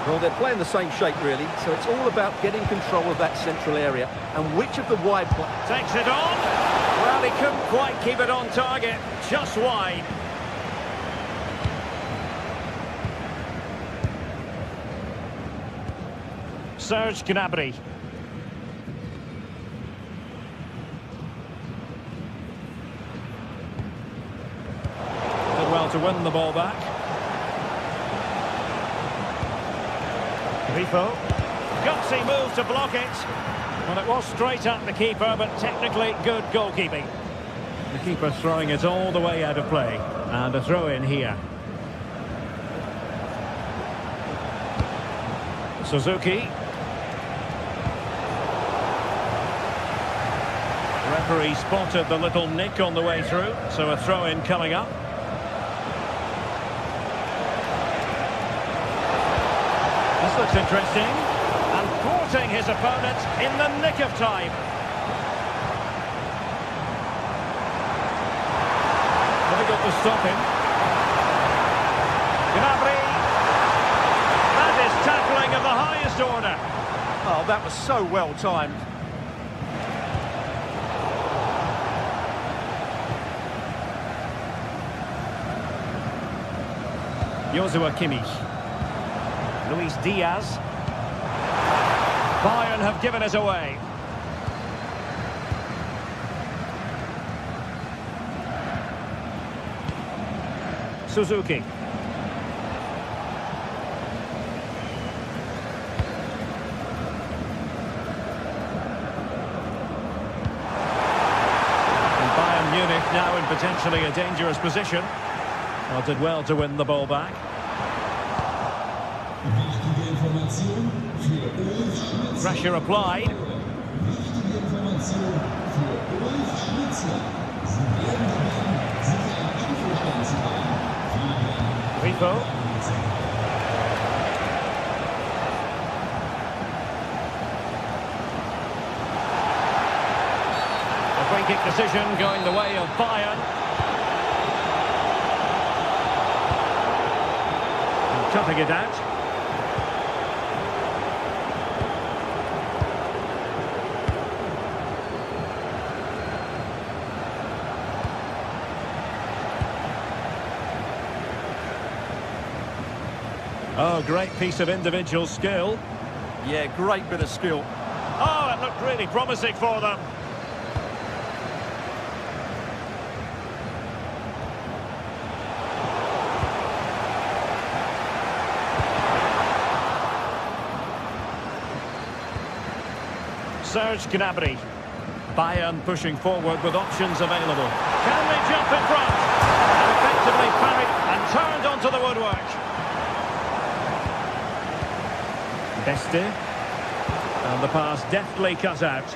Well, they're playing the same shape, really, so it's all about getting control of that central area. And which of the wide players takes it on. Well, he couldn't quite keep it on target, just wide. Serge Gnabry. Did well to win the ball back. Grifo. Gutsy move to block it. Well, it was straight at the keeper, but technically good goalkeeping. The keeper throwing it all the way out of play. And a throw-in here. Suzuki. The referee spotted the little nick on the way through, so a throw-in coming up. This looks interesting. And thwarting his opponent in the nick of time. Difficult to stop him. Gnabry. That is tackling of the highest order. Oh, that was so well timed. Joshua Kimmich. Luis Diaz. Bayern have given us away. Suzuki. And Bayern Munich now in potentially a dangerous position. Well, did well to win the ball back. Pressure applied. Grifo. A free kick decision going the way of Bayern. And cutting it out. Oh, great piece of individual skill. Yeah, great bit of skill. Oh, it looked really promising for them. Serge Gnabry. Bayern pushing forward with options available. Can they jump in front? And effectively parried and turned onto the woodwork. Beste. And the pass deftly cut out.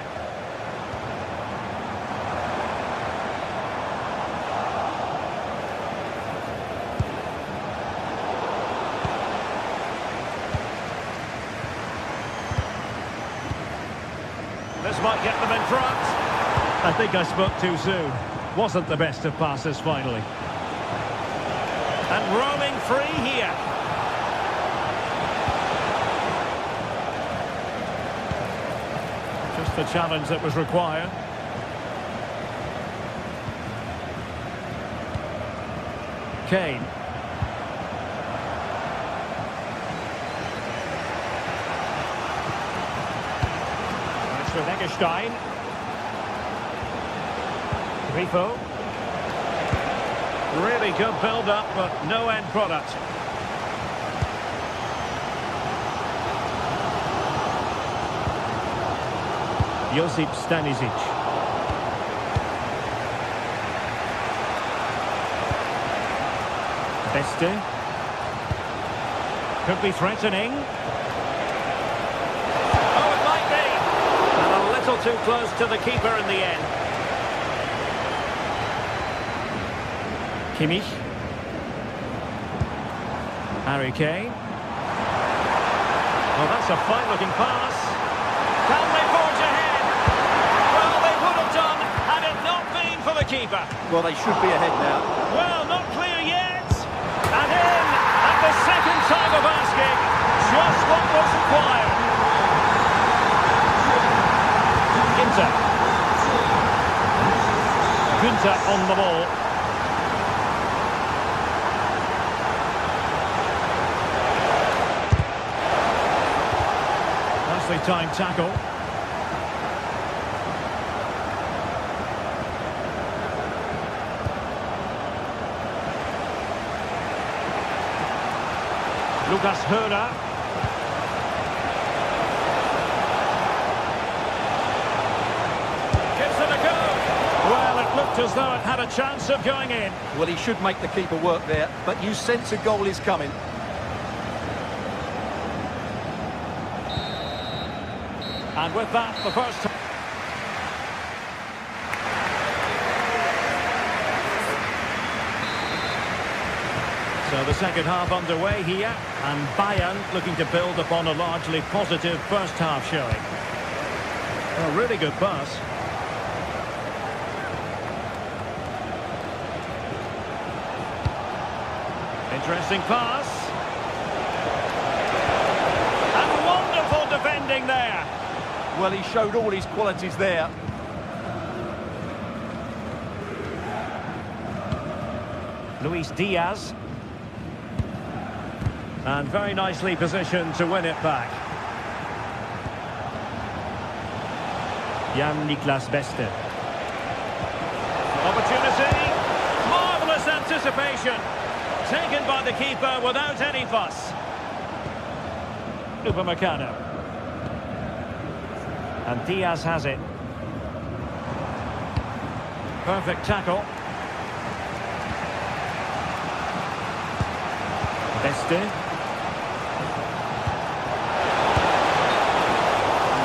This might get them in front. I think I spoke too soon. Wasn't the best of passes finally. And roaming free here. Just the challenge that was required. Kane. It's with Eggestein. Grifo. Really good build-up, but no end product. Josip Stanisic. Beste. Could be threatening. Oh, it might be. And a little too close to the keeper in the end. Kimmich. Harry Kane. Well, that's a fine-looking pass. Can they forge ahead? Well, they would have done had it not been for the keeper. Well, they should be ahead now. Well, not clear yet. And in at the second time of asking. Just what was required. Ginter on the ball. Nicely timed tackle. Lucas Höhner. Gives it a go. Well, it looked as though it had a chance of going in. Well, he should make the keeper work there, but you sense a goal is coming. And with that, the first time. So the second half underway here, and Bayern looking to build upon a largely positive first half showing. A really good pass. Interesting pass. And wonderful defending there. Well, he showed all his qualities there. Luis Diaz. And very nicely positioned to win it back. Jan-Niklas Beste. Opportunity. Marvellous anticipation. Taken by the keeper without any fuss. Upamecano. And Diaz has it. Perfect tackle. Beste.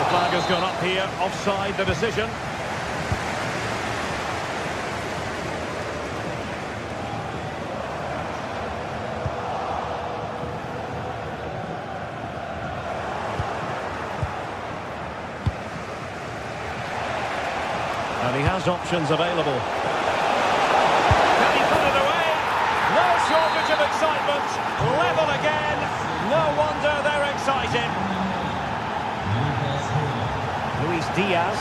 Flag has gone up here, offside the decision. And he has options available. Can he put it away? No shortage of excitement. Level again. No wonder they're excited. Luis Diaz.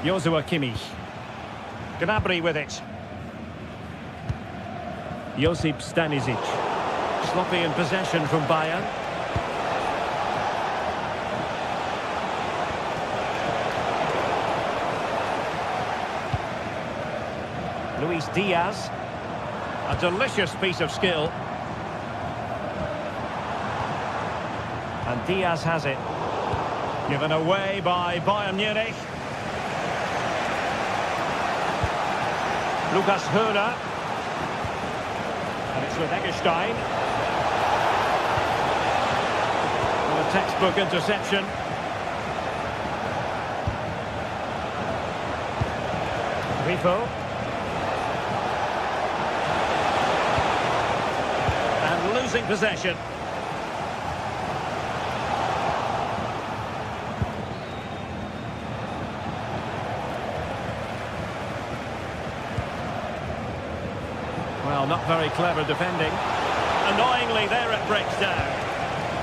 Joshua Kimmich. Gnabry with it. Josip Stanisic. Sloppy in possession from Bayern. Luis Diaz. A delicious piece of skill. And Diaz has it. Given away by Bayern Munich. Lucas Höhner. And it's with Eggestein. And a textbook interception. Rifo. Losing possession. Well, not very clever defending. Annoyingly, there it breaks down.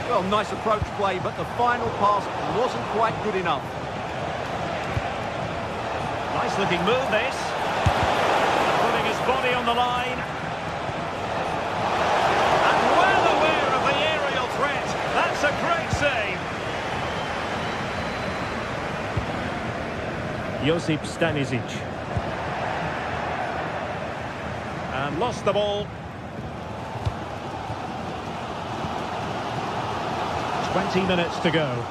Well, nice approach play, but the final pass wasn't quite good enough. Nice looking move, this. Putting his body on the line. That's a great save. Josip Stanisic. And lost the ball. 20 minutes to go.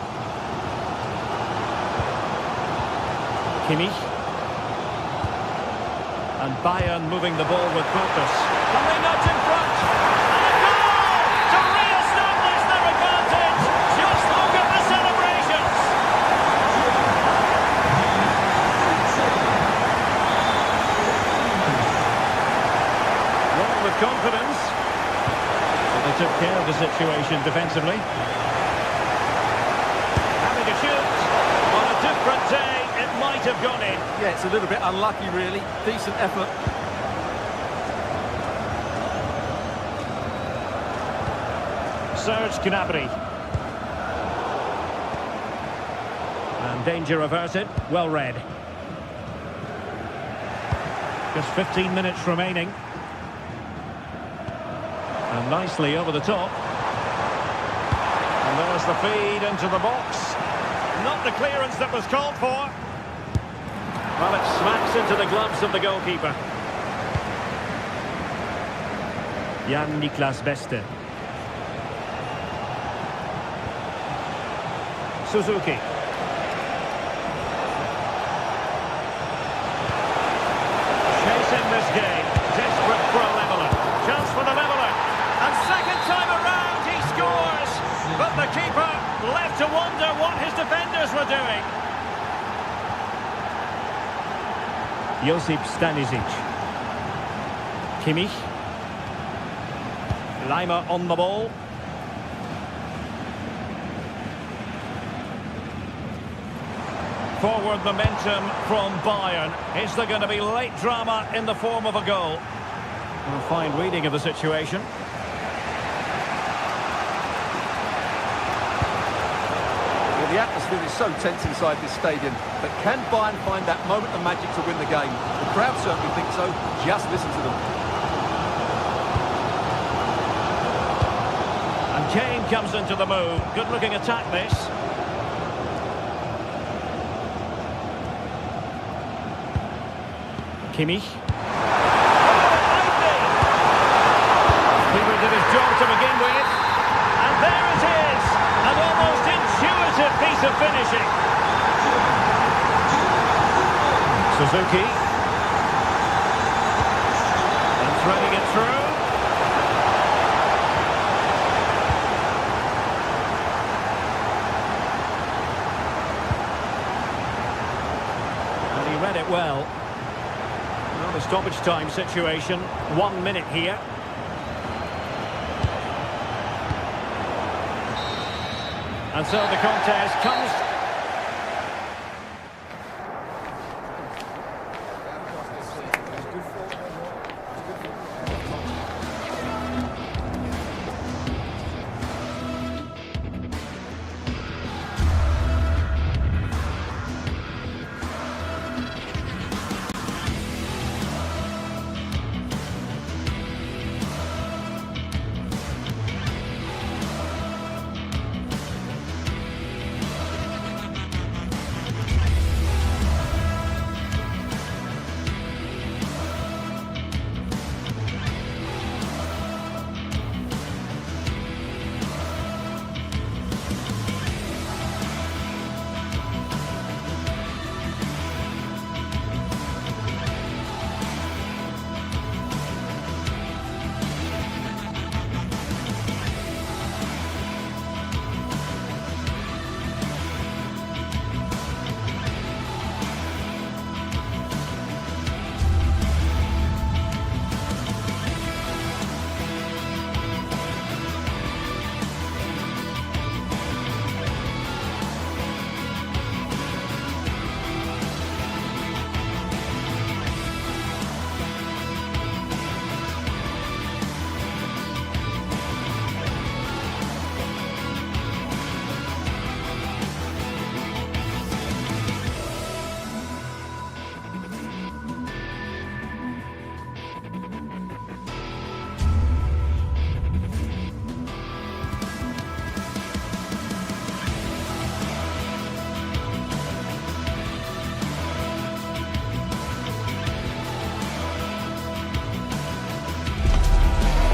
Kimmich. And Bayern moving the ball with purpose. Coming out in front. And a goal to re-establish their advantage. Just look at the confidence. But they took care of the situation defensively. Having a shoot. On a different day, it might have gone in. Yeah, it's a little bit unlucky, really. Decent effort. Serge Gnabry. And danger averted. Well read. Just 15 minutes remaining. And nicely over the top. And there's the feed into the box. Not the clearance that was called for. Well, it smacks into the gloves of the goalkeeper. Jan-Niklas Beste. Suzuki. Chasing this game. Desperate for a leveller. Chance for the leveller. And second time around he scores. But the keeper left to wonder what his defenders were doing. Josip Stanisic. Kimmich. Lima on the ball. Forward momentum from Bayern. Is there going to be late drama in the form of a goal? A fine reading of the situation. Well, the atmosphere is so tense inside this stadium, but can Bayern find that moment of magic to win the game? The crowd certainly think so. Just listen to them. And Kane comes into the move. Good-looking attack, this. Kimmich. Keeper did his job to begin with. And there it is! An almost intuitive piece of finishing. Suzuki. And threading it through. And he read it well. The stoppage time situation, 1 minute here. And so the contest comes.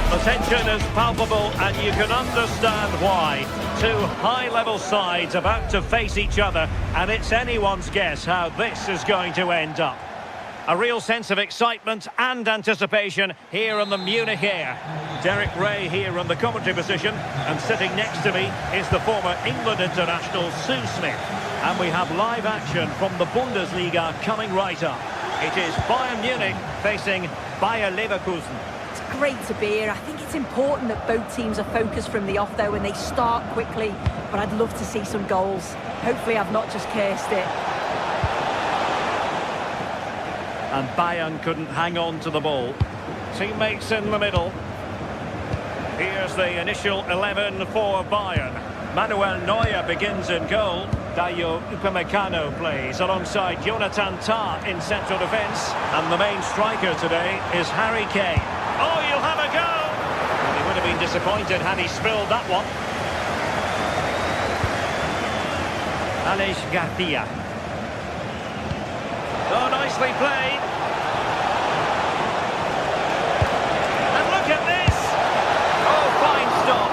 The tension is palpable and you can understand why. Two high-level sides about to face each other and it's anyone's guess how this is going to end up. A real sense of excitement and anticipation here on the Munich air. Derek Ray here on the commentary position and sitting next to me is the former England international Sue Smith. And we have live action from the Bundesliga coming right up. It is Bayern Munich facing Bayer Leverkusen. great to be here. I think it's important that both teams are focused from the off, though, and they start quickly. But I'd love to see some goals. Hopefully I've not just cursed it. And Bayern couldn't hang on to the ball. Teammates in the middle. Here's the initial 11 for Bayern. Manuel Neuer begins in goal. Dayo Upamecano plays alongside Jonathan Tah in central defence. And the main striker today is Harry Kane. Oh, you'll have a go! Well, he would have been disappointed had he spilled that one. Aleix Garcia. Oh, nicely played. And look at this! Oh, fine stop.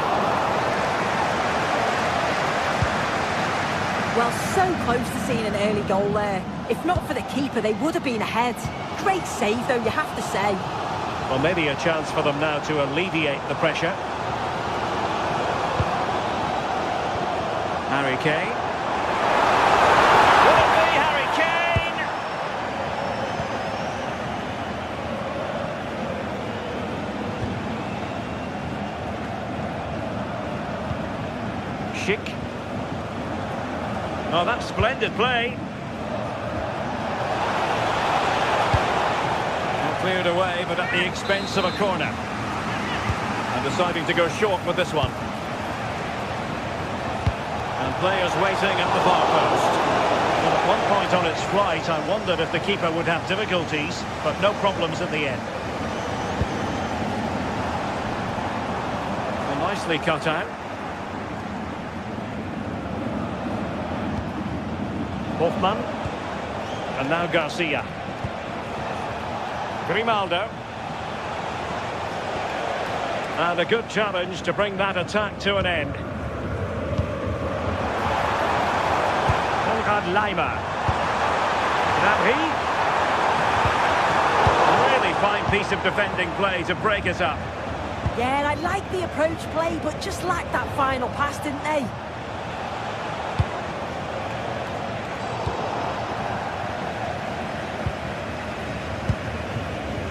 Well, so close to seeing an early goal there. If not for the keeper, they would have been ahead. Great save, though, you have to say. Well, maybe a chance for them now to alleviate the pressure. Harry Kane. Will it be Harry Kane? Schick. Oh, that's splendid play. Cleared away, but at the expense of a corner. And deciding to go short with this one. And players waiting at the far post. Well, at one point on its flight, I wondered if the keeper would have difficulties, but no problems in the end. Well, nicely cut out. Hoffman. And now Garcia. Grimaldo. And a good challenge to bring that attack to an end. Konrad Laimer. Gnabry. Really fine piece of defending play to break it up. Yeah, I like the approach play, but just lacked that final pass, didn't they?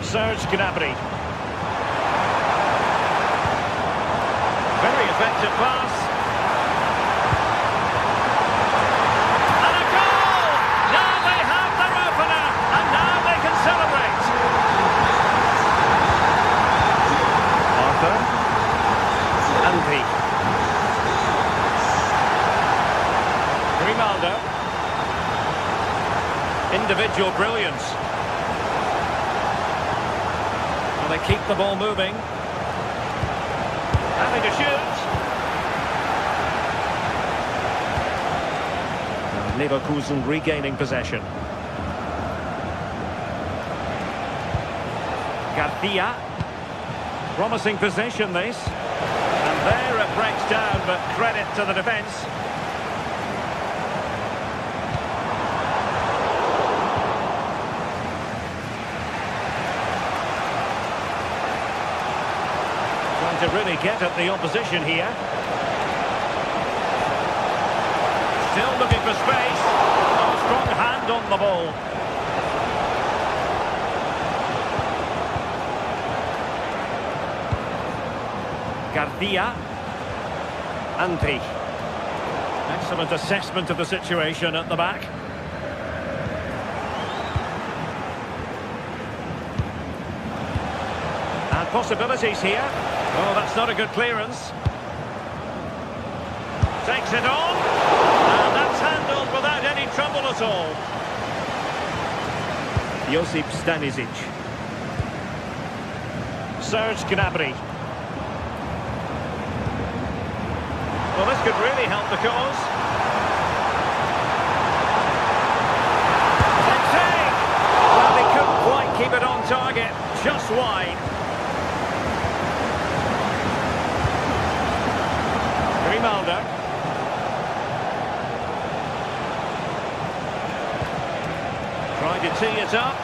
Serge Gnabry. Very effective pass. And a goal! Now they have their opener, and now they can celebrate. Arthur. Andy. Grimaldo. Individual brilliance. They keep the ball moving. Having to shoot. Leverkusen regaining possession. Garcia. Promising possession this. And there it breaks down, but credit to the defence. To really get at the opposition here. Still looking for space. Oh, strong hand on the ball. Garcia. Antti. Excellent assessment of the situation at the back. And possibilities here. Oh, that's not a good clearance. Takes it on. And that's handled without any trouble at all. Josip Stanisic. Serge Gnabry. Well, this could really help the cause. Take. Well, they couldn't quite keep it on target. Just wide. Grimaldo. Trying to tee it up.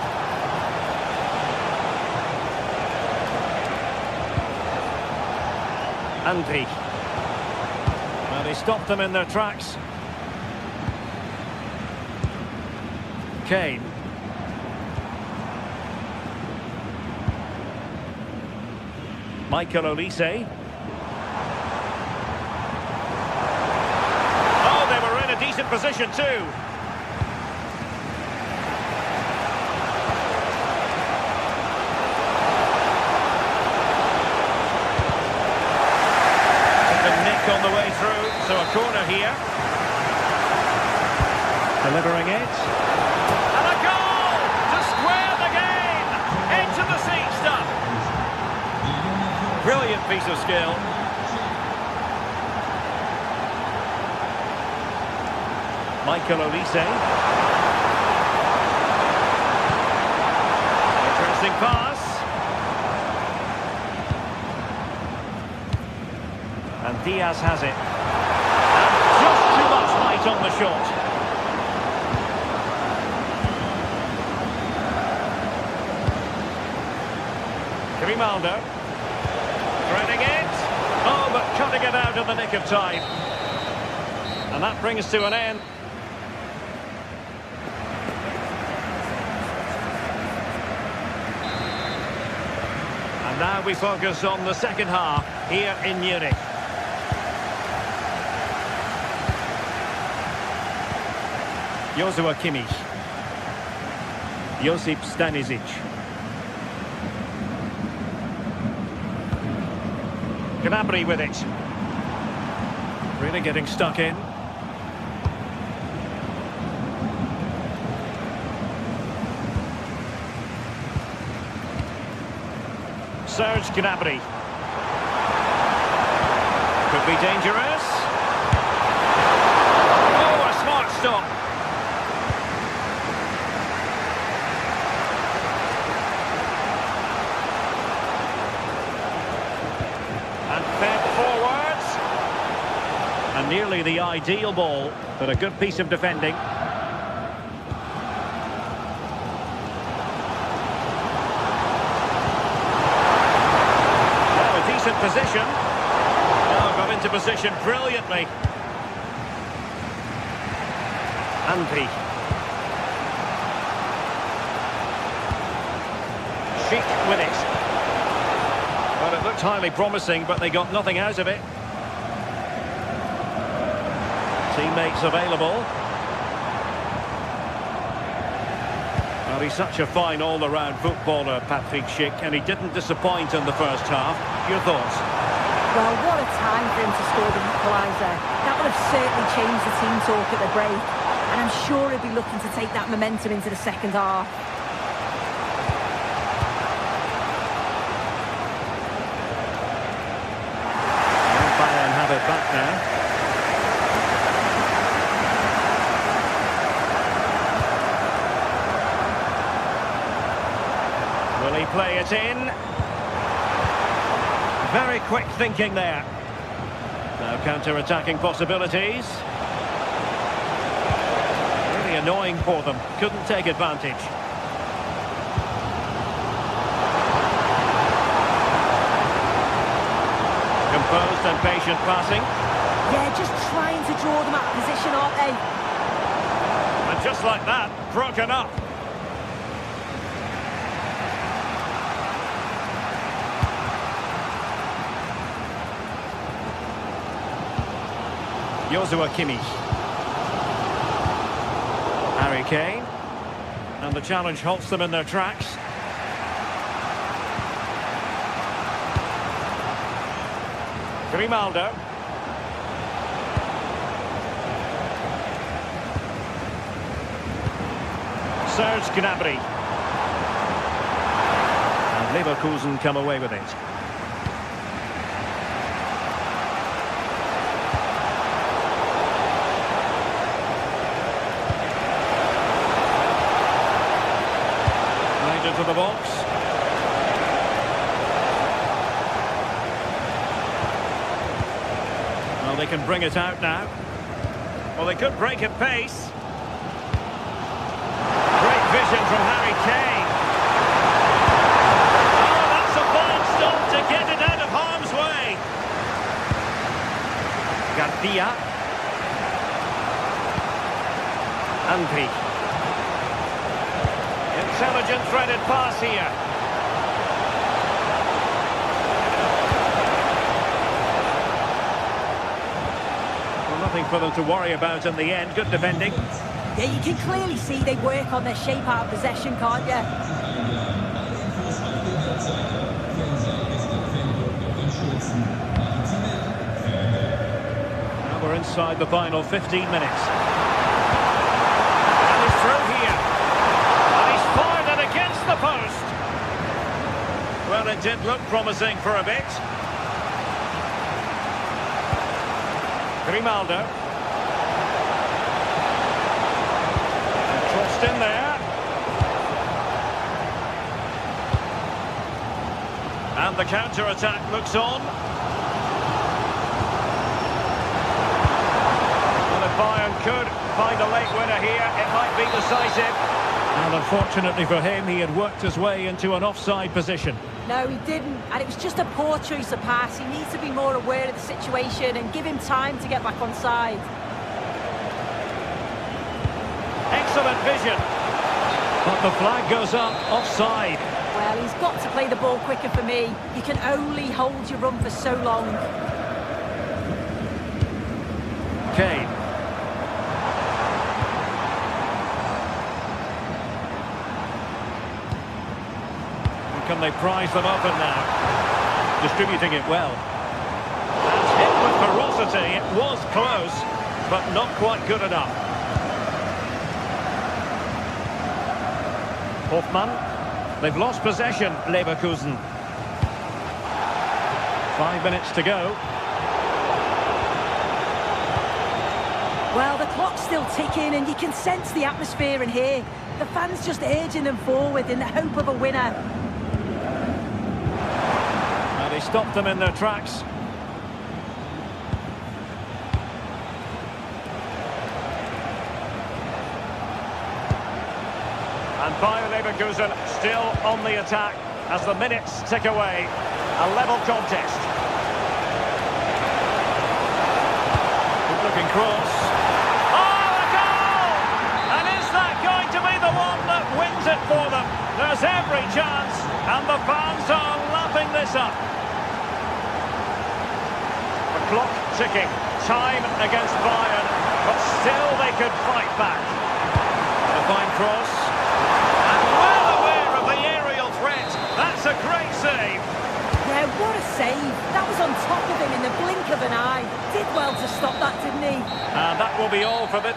Antti. Well, he stopped them in their tracks. Kane. Michael Olise. Oh, they were in a decent position too. On the way through, so a corner here. Delivering it. And a goal to square the game. Into the seat stuff. Brilliant piece of skill. Michael Olise. Interesting pass. And Diaz has it. And just too much light on the shot. Grimaldo. Threading it. Oh, but cutting it out in the nick of time. And that brings to an end. And now we focus on the second half here in Munich. Joshua Kimmich. Josip Stanisic. Gnabry with it. Really getting stuck in. Serge Gnabry. Could be dangerous. Oh, a smart stop. And nearly the ideal ball, but a good piece of defending. Now a decent position. Oh, got into position brilliantly. Anpi. Sheik with it. Well, it looked highly promising, but they got nothing out of it. Teammates available. Well, he's such a fine all-around footballer, Patrick Schick, and he didn't disappoint in the first half. Your thoughts? Well, what a time for him to score the equaliser. That would have certainly changed the team talk at the break. And I'm sure he'll be looking to take that momentum into the second half. Bayern have it back now. Will he play it in? Very quick thinking there. Now counter-attacking possibilities. Really annoying for them. Couldn't take advantage. Composed and patient passing. Yeah, just trying to draw them out of position, aren't they? And just like that, broken up. Joshua Kimmich. Harry Kane. And the challenge halts them in their tracks. Grimaldo. Serge Gnabry. And Leverkusen come away with it. Into the box. Well, they can bring it out now. Well, they could break at pace. Great vision from Harry Kane. Oh, that's a fine stop to get it out of harm's way. Garcia. Anpi. Intelligent threaded pass here. Nothing for them to worry about in the end. Good defending. Yeah, you can clearly see they work on their shape out of possession, can't you? Now we're inside the final 15 minutes. And he's through here. And he's fired it against the post. Well, it did look promising for a bit. Grimaldo. Crossed in there. And the counter-attack looks on. Well, if Bayern could find a late winner here, it might be decisive. And unfortunately for him, he had worked his way into an offside position. No, he didn't, and it was just a poor choice of pass. He needs to be more aware of the situation and give him time to get back on side. Excellent vision. But the flag goes up, offside. Well, he's got to play the ball quicker for me. You can only hold your run for so long. Kane. Can they prize them open now? Distributing it well. And hit with ferocity. It was close, but not quite good enough. Hoffmann. They've lost possession, Leverkusen. 5 minutes to go. Well, the clock's still ticking, and you can sense the atmosphere in here. The fans just urging them forward in the hope of a winner. He stopped them in their tracks. And Bayer Leverkusen still on the attack as the minutes tick away. A level contest. Good looking cross. Oh, a goal! And is that going to be the one that wins it for them? There's every chance, and the fans are lapping this up. Clock ticking, time against Bayern, but still they could fight back. A fine cross, and well aware of the aerial threat. That's a great save. Yeah, what a save. That was on top of him in the blink of an eye. Did well to stop that, didn't he? And that will be all for the...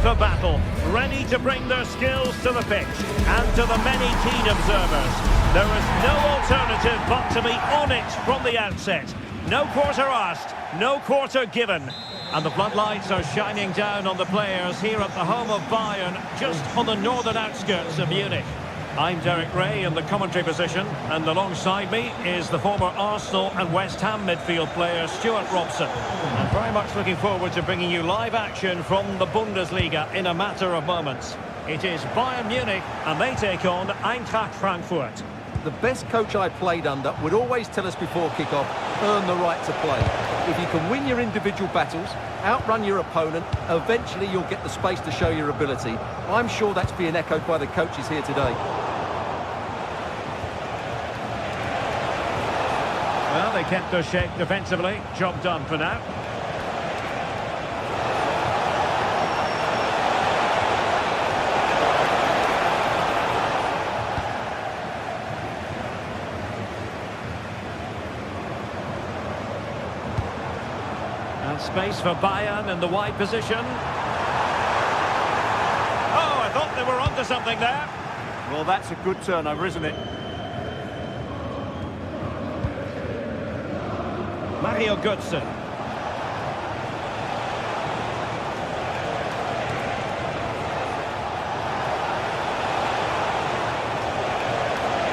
For battle, ready to bring their skills to the pitch, and to the many keen observers, there is no alternative but to be on it from the outset. No quarter asked, no quarter given, and the floodlights are shining down on the players here at the home of Bayern, just on the northern outskirts of Munich. I'm Derek Ray in the commentary position, and alongside me is the former Arsenal and West Ham midfield player Stuart Robson. I'm very much looking forward to bringing you live action from the Bundesliga in a matter of moments. It is Bayern Munich, and they take on Eintracht Frankfurt. The best coach I played under would always tell us before kick-off, earn the right to play. If you can win your individual battles, outrun your opponent, eventually you'll get the space to show your ability. I'm sure that's being echoed by the coaches here today. Well, they kept their shape defensively. Job done for now. And space for Bayern in the wide position. Oh, I thought they were onto something there. Well, that's a good turnover, isn't it? Mario Götze.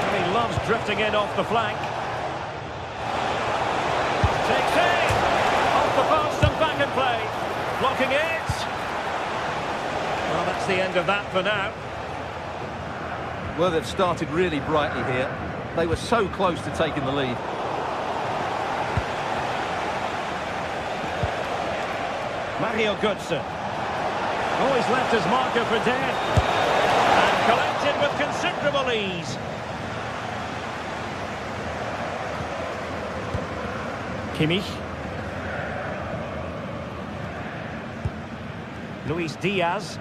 And he loves drifting in off the flank. Takes it! Off the post and back in play. Blocking it. Well, that's the end of that for now. Well, they've started really brightly here. They were so close to taking the lead. Mario Götze. Always left his marker for dead. And collected with considerable ease. Kimmich. Luis Diaz.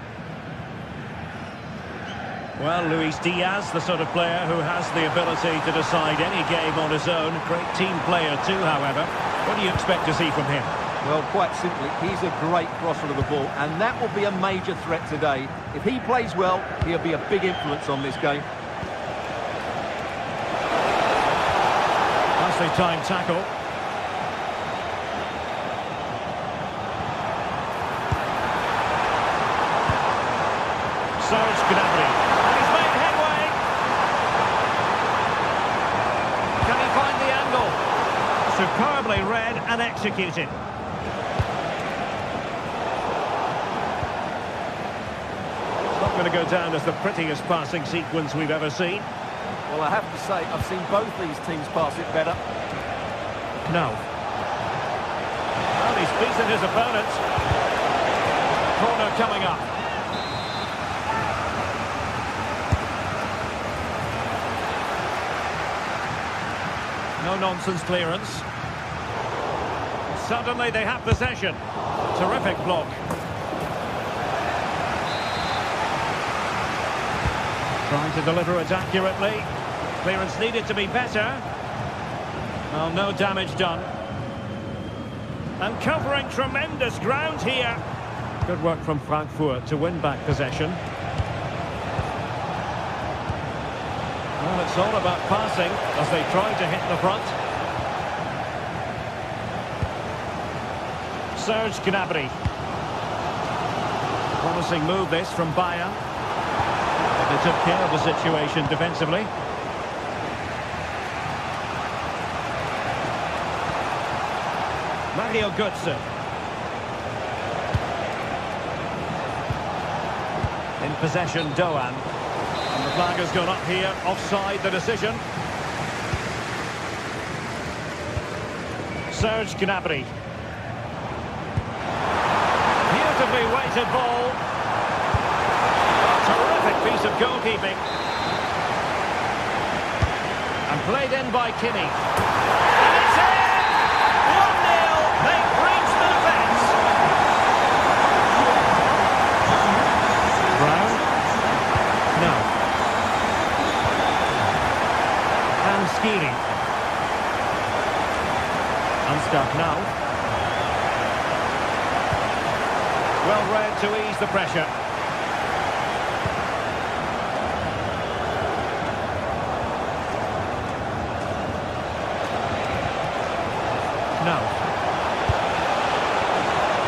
Well, Luis Diaz, the sort of player who has the ability to decide any game on his own. Great team player too, however. What do you expect to see from him? Well, quite simply, he's a great crosser of the ball, and that will be a major threat today. If he plays well, he'll be a big influence on this game. Nicely timed tackle. Serge Gnabry. And he's made headway. Can he find the angle? Superbly read and executed. Not going to go down as the prettiest passing sequence we've ever seen. Well, I have to say, I've seen both these teams pass it better. No. Well, he's beaten his opponent. Corner coming up. No-nonsense clearance. Suddenly they have possession. Terrific block. Trying to deliver it accurately. Clearance needed to be better. Well, no damage done. And covering tremendous ground here. Good work from Frankfurt to win back possession. Well, it's all about passing as they try to hit the front. Serge Gnabry. Promising move this from Bayern. But they took care of the situation defensively. Mario Götze. In possession, Doan. And the flag has gone up here, offside the decision. Serge Gnabry. Beautifully weighted ball. A terrific piece of goalkeeping. And played in by Kimmich. And it's in! 1-0, they breach the defence. Brown? No. And Skiri. Unstuck now. Well read to ease the pressure. No.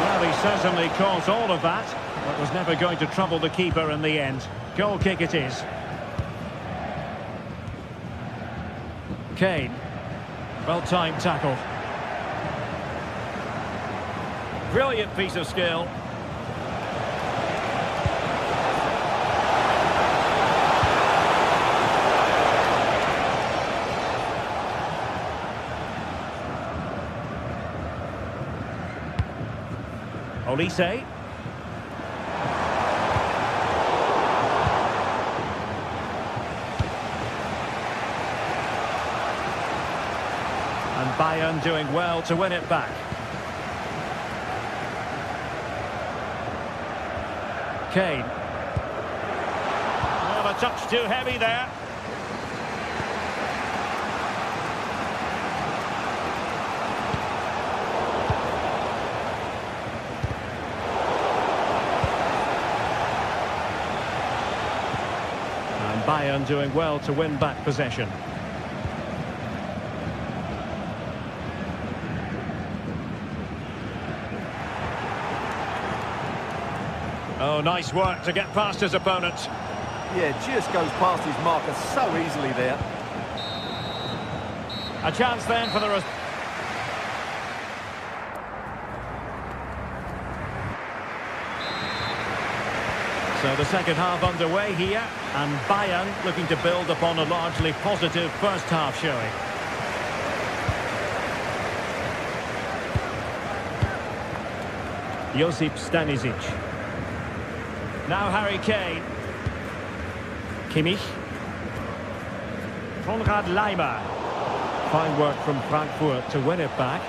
Well, he certainly caused all of that, but was never going to trouble the keeper in the end. Goal kick it is. Kane. Well-timed tackle. Brilliant piece of skill. Olise. And Bayern doing well to win it back. Kane. Well, a touch too heavy there. And Bayern doing well to win back possession. Oh, nice work to get past his opponent. Yeah, just goes past his marker so easily there. A chance then for the... So the second half underway here, and Bayern looking to build upon a largely positive first half showing. Josip Stanisic. Now Harry Kane. Kimmich. Konrad Laimer. Fine work from Frankfurt to win it back.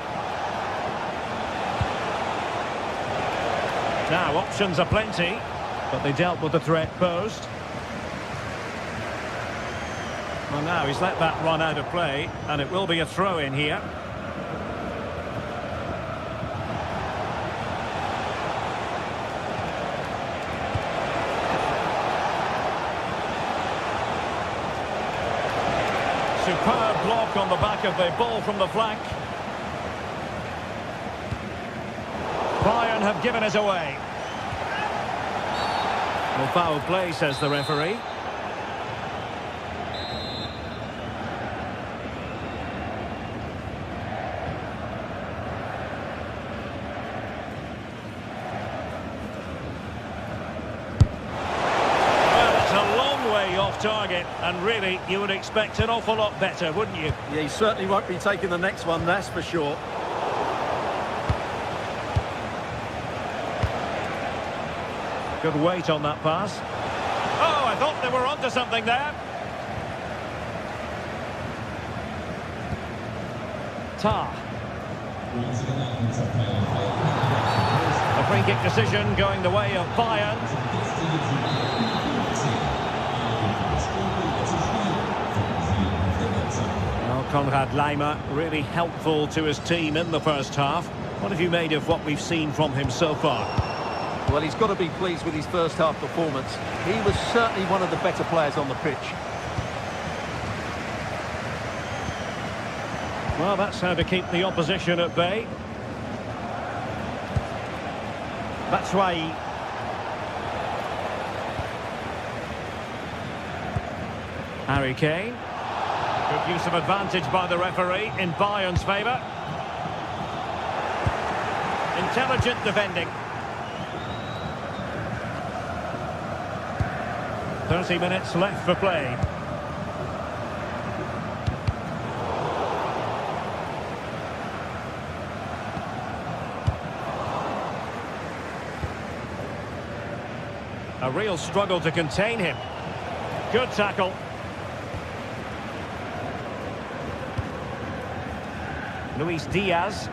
Now options are plenty, but they dealt with the threat posed. Well, now he's let that run out of play, and it will be a throw-in here. Superb block on the back of the ball from the flank. Bayern have given it away. Well, foul play, says the referee. Off target, and really you would expect an awful lot better, wouldn't you? Yeah, he certainly won't be taking the next one, that's for sure. Good weight on that pass. Oh, I thought they were onto something there. Tar. A free kick decision going the way of Bayern. Konrad Laimer really helpful to his team in the first half. What have you made of what we've seen from him so far? Well, he's got to be pleased with his first half performance. He was certainly one of the better players on the pitch. Well, that's how to keep the opposition at bay. Batshuayi. Harry Kane. Good use of advantage by the referee in Bayern's favour. Intelligent defending. 30 minutes left for play. A real struggle to contain him. Good tackle. Luis Diaz.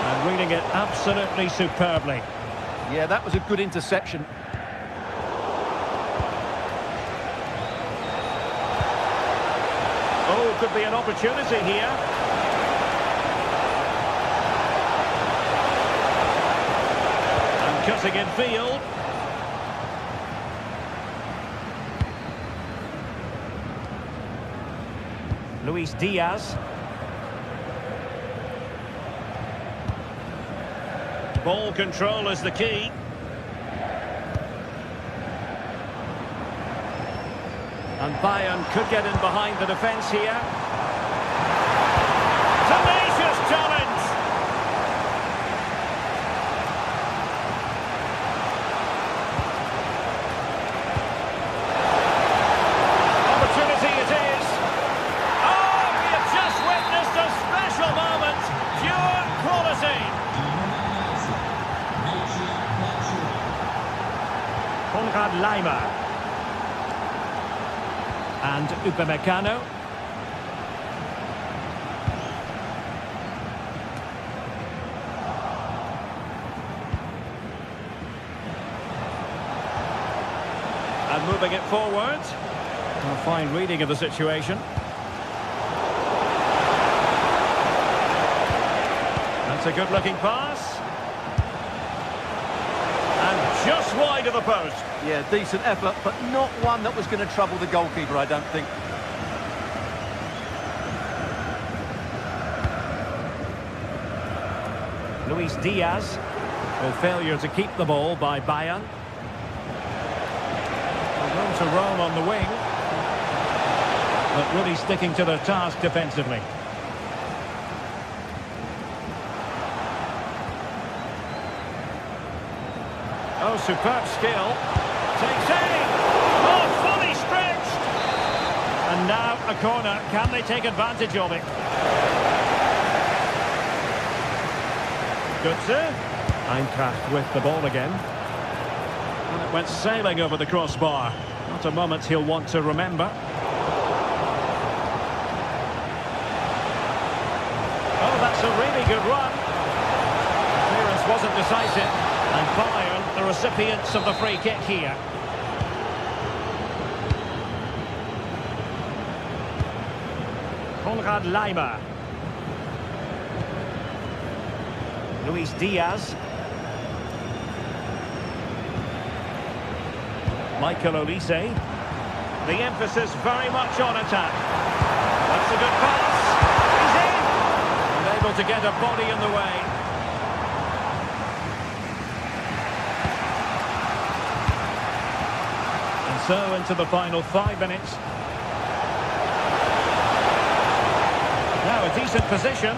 And reading it absolutely superbly. Yeah, that was a good interception. Oh, could be an opportunity here. And cutting in field. Luis Diaz. Ball control is the key. And Bayern could get in behind the defence here. Tenacious challenge! Opportunity it is. Oh, we have just witnessed a special moment. Konrad Laimer. And Upamecano. And moving it forward. A fine reading of the situation. That's a good-looking pass. And just wide of the post. Yeah, decent effort, but not one that was going to trouble the goalkeeper, I don't think. Luis Diaz, with failure to keep the ball by Bayern. Room to roam on the wing, but really sticking to their task defensively. Oh, superb skill. Takes aim. Oh, fully stretched. And now a corner. Can they take advantage of it? Götze. Eintracht with the ball again. And it went sailing over the crossbar. Not a moment he'll want to remember. Oh, that's a really good run. Clearance wasn't decisive. And Bayern, the recipients of the free kick here. Konrad Laimer. Luis Diaz. Michael Olise. The emphasis very much on attack. That's a good pass. He's in. And able to get a body in the way. And so into the final 5 minutes. Now a decent position.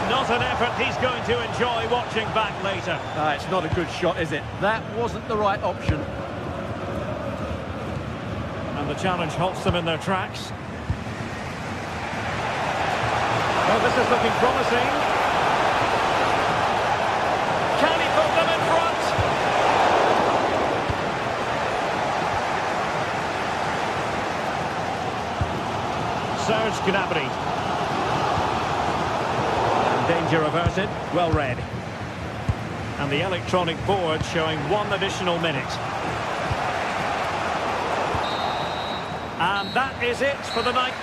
Not an effort he's going to enjoy watching back later. It's not a good shot, is it? That wasn't the right option. And the challenge halts them in their tracks. Oh, this is looking promising. Can he put them in front? Serge Gnabry. And danger averted. Well read. And the electronic board showing 1 additional minute. And that is it for the night.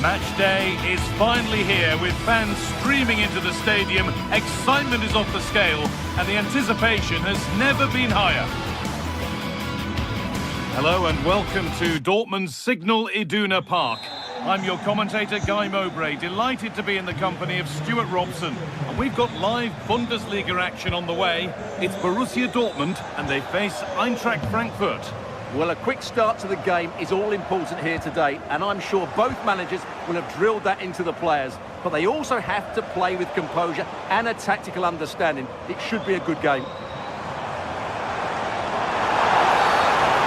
Match day is finally here with fans streaming into the stadium. Excitement is off the scale and the anticipation has never been higher. Hello and welcome to Dortmund's Signal Iduna Park. I'm your commentator Guy Mowbray, delighted to be in the company of Stuart Robson. And we've got live Bundesliga action on the way. It's Borussia Dortmund and they face Eintracht Frankfurt. Well, a quick start to the game is all important here today, and I'm sure both managers will have drilled that into the players. But they also have to play with composure and a tactical understanding. It should be a good game. And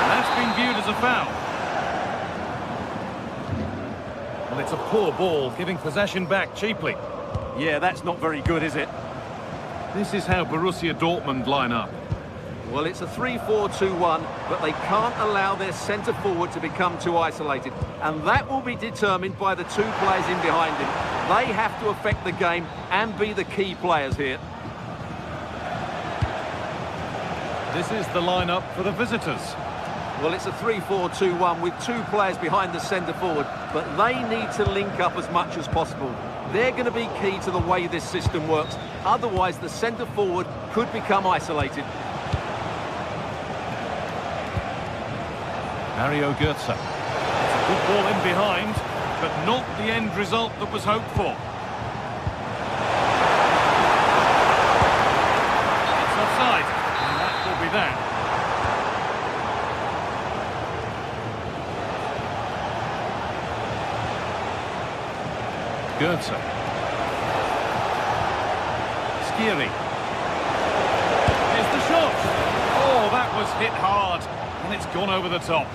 that's been viewed as a foul. Well, it's a poor ball, giving possession back cheaply. Yeah, that's not very good, is it? This is how Borussia Dortmund line up. Well, it's a 3-4-2-1, but they can't allow their centre-forward to become too isolated. And that will be determined by the two players in behind him. They have to affect the game and be the key players here. This is the lineup for the visitors. Well, it's a 3-4-2-1 with two players behind the centre-forward, but they need to link up as much as possible. They're going to be key to the way this system works. Otherwise, the centre-forward could become isolated. Mario Götze. It's a good ball in behind, but not the end result that was hoped for. It's offside, and that will be that. Götze. Skiri. Here's the shot. Oh, that was hit hard, and it's gone over the top.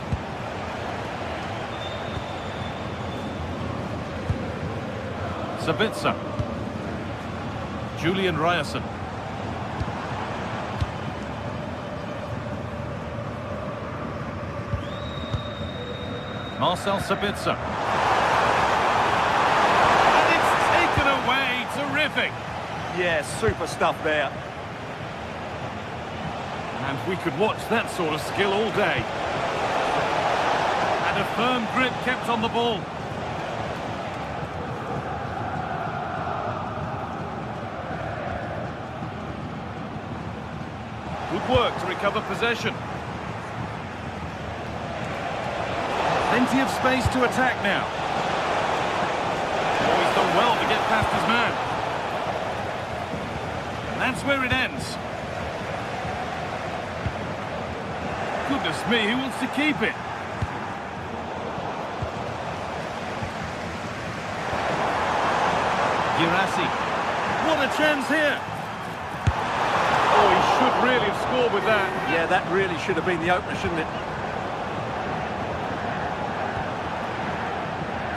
Sabitzer. Julian Ryerson. Marcel Sabitzer. And it's taken away. Terrific. Yeah, super stuff there. And we could watch that sort of skill all day. And a firm grip kept on the ball. Good work to recover possession. Plenty of space to attack now. Oh, he's done well to get past his man. And that's where it ends. Goodness me, who wants to keep it? Girassi. What a chance here. Oh, he should really have scored with that. Yeah, that really should have been the opener, shouldn't it?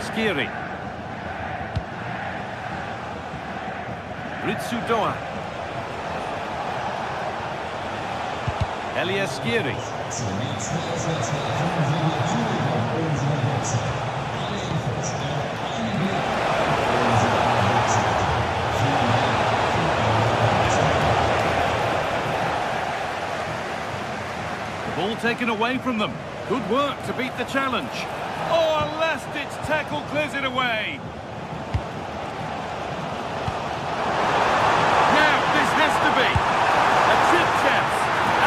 Skiri. Ritsu Doa. Elias Skiri. The ball taken away from them. Good work to beat the challenge. Oh, a last-ditch tackle clears it away. Now, this has to be a chip chance.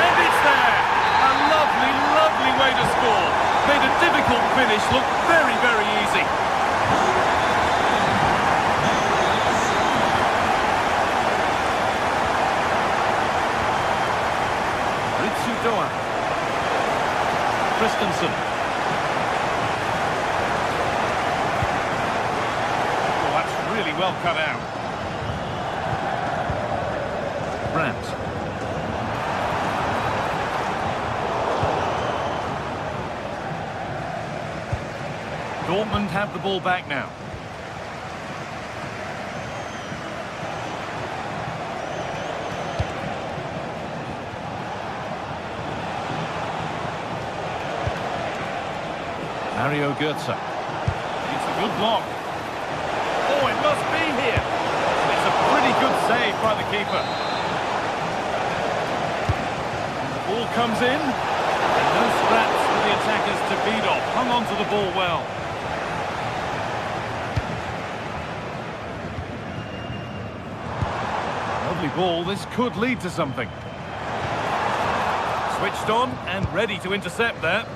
And it's there. A lovely, lovely way to score. Made a difficult finish look very, very easy. Ritsu Doa. Christensen. Oh, that's really well cut out. Brandt. Dortmund have the ball back now. Mario Götze. It's a good block. Oh, it must be here. It's a pretty good save by the keeper. The ball comes in. And no scraps for the attackers to beat off. Hung on to the ball well. Lovely ball. This could lead to something. Switched on and ready to intercept there.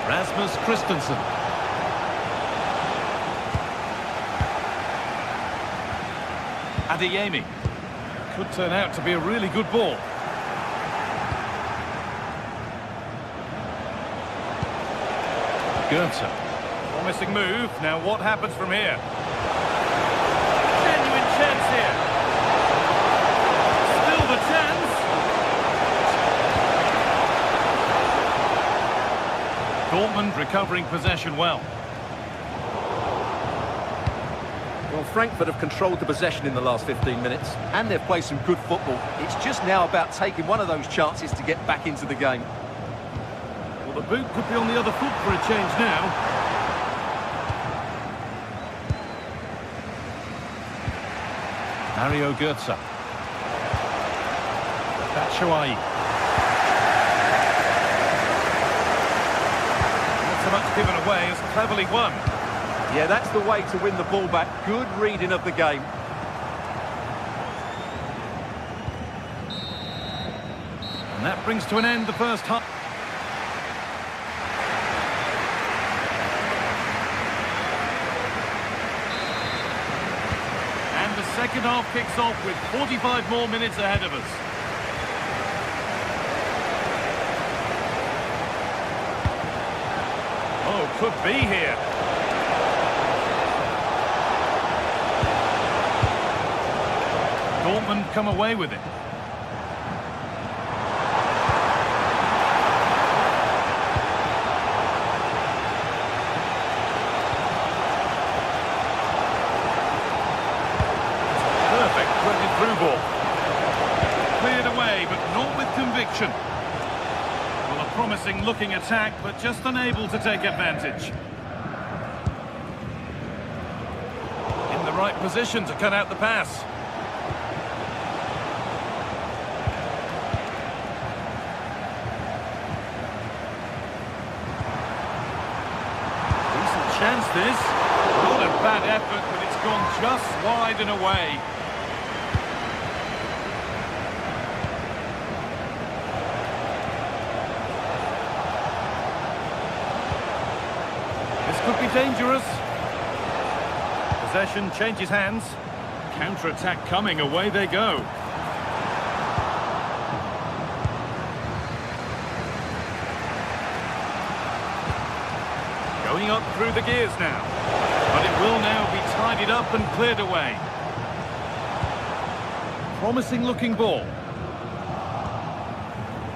Rasmus Christensen. Adeyemi. Could turn out to be a really good ball. Götze. Promising move. Now what happens from here? Genuine chance here. Still the chance. recovering possession well. Well, Frankfurt have controlled the possession in the last 15 minutes, and they've played some good football. It's just now about taking one of those chances to get back into the game. Well, the boot could be on the other foot for a change now. Mario Götze. Batshuayi. Not so much given away as cleverly won. Yeah, that's the way to win the ball back. Good reading of the game. And that brings to an end the first half. And the second half kicks off with 45 more minutes ahead of us. Oh, could be here. Dortmund come away with it. Perfect, threaded through ball. Cleared away, but not with conviction. Well, a promising looking attack, but just unable to take advantage. In the right position to cut out the pass. Chance this. Not a bad effort, but it's gone just wide and away. This could be dangerous. Possession changes hands. Counter-attack coming, away they go. Going up through the gears now. But it will now be tidied up and cleared away. Promising looking ball.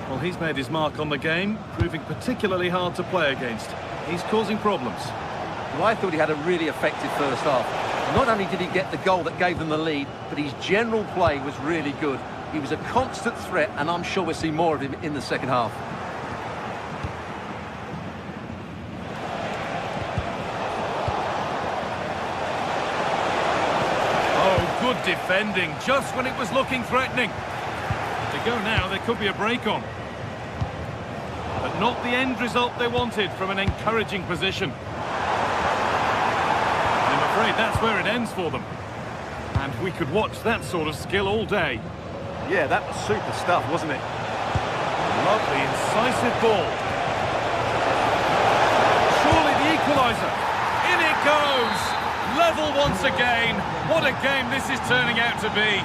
Well, he's made his mark on the game, proving particularly hard to play against. He's causing problems. Well, I thought he had a really effective first half. Not only did he get the goal that gave them the lead, but his general play was really good. He was a constant threat, and I'm sure we'll see more of him in the second half. Good defending, just when it was looking threatening. To go now, there could be a break on. But not the end result they wanted from an encouraging position. I'm afraid that's where it ends for them. And we could watch that sort of skill all day. Yeah, that was super stuff, wasn't it? Lovely, incisive ball. Surely the equaliser. In it goes! Level once again. What a game this is turning out to be.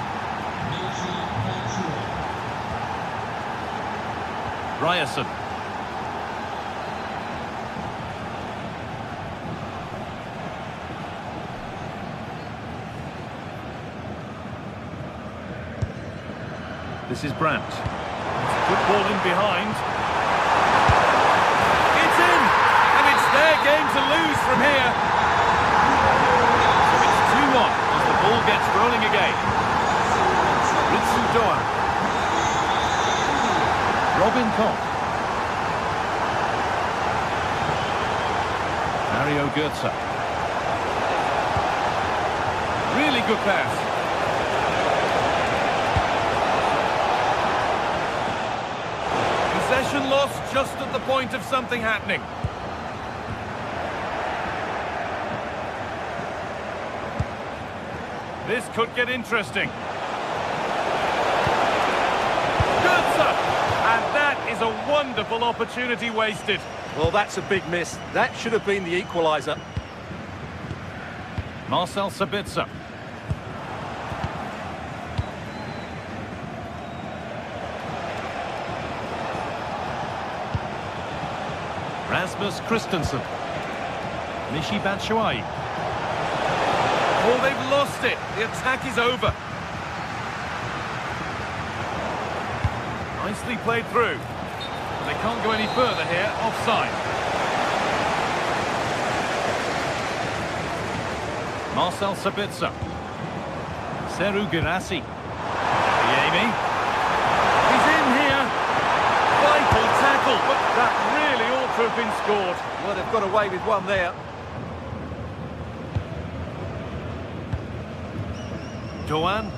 Ryerson. This is Brandt. It's a good ball in behind. It's in! And it's their game to lose from here. As the ball gets rolling again. Ritsu Doan. Robin Koch. Mario Götze. Really good pass. Possession lost just at the point of something happening. This could get interesting. Götze! And that is a wonderful opportunity wasted. Well, that's a big miss. That should have been the equaliser. Marcel Sabitzer. Rasmus Christensen. Michy Batshuayi. Oh, they've lost it. The attack is over. Nicely played through. They can't go any further here. Offside. Marcel Sabitzer. Seru Girassi. Yemi. He's in here. Vital tackle, but that really ought to have been scored. Well, they've got away with one there. Doan.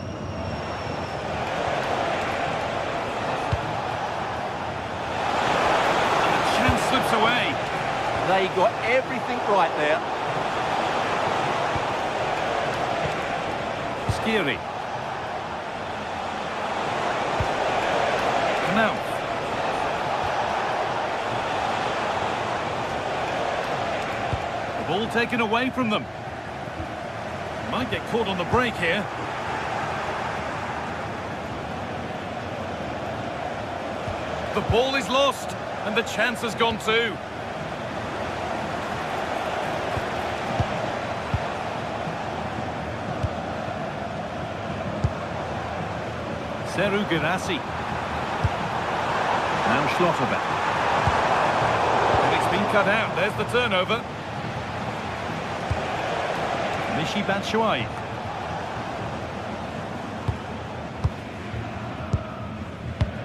And the chance slips away. They got everything right there. Skiri. Now. The ball taken away from them. Might get caught on the break here. The ball is lost, and the chance has gone too. Seru Girassi. Now Schlotterbeck. And it's been cut out. There's the turnover. Michy Batshuayi.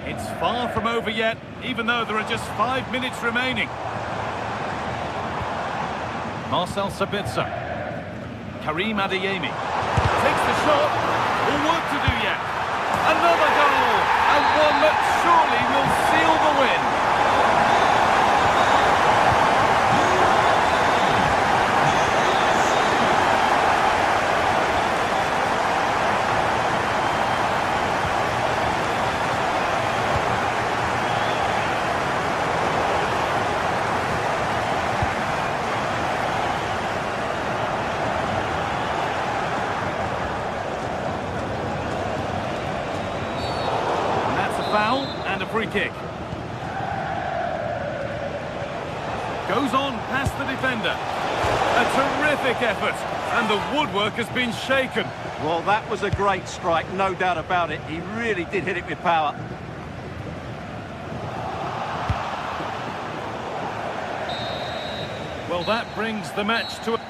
It's far from over yet, even though there are just 5 minutes remaining. Marcel Sabitzer. Karim Adeyemi. Takes the shot. All work to do yet. Another goal, and one that surely will seal the win. Foul and a free kick. Goes on past the defender. A terrific effort, and the woodwork has been shaken. Well, that was a great strike, no doubt about it. He really did hit it with power. Well, that brings the match to a...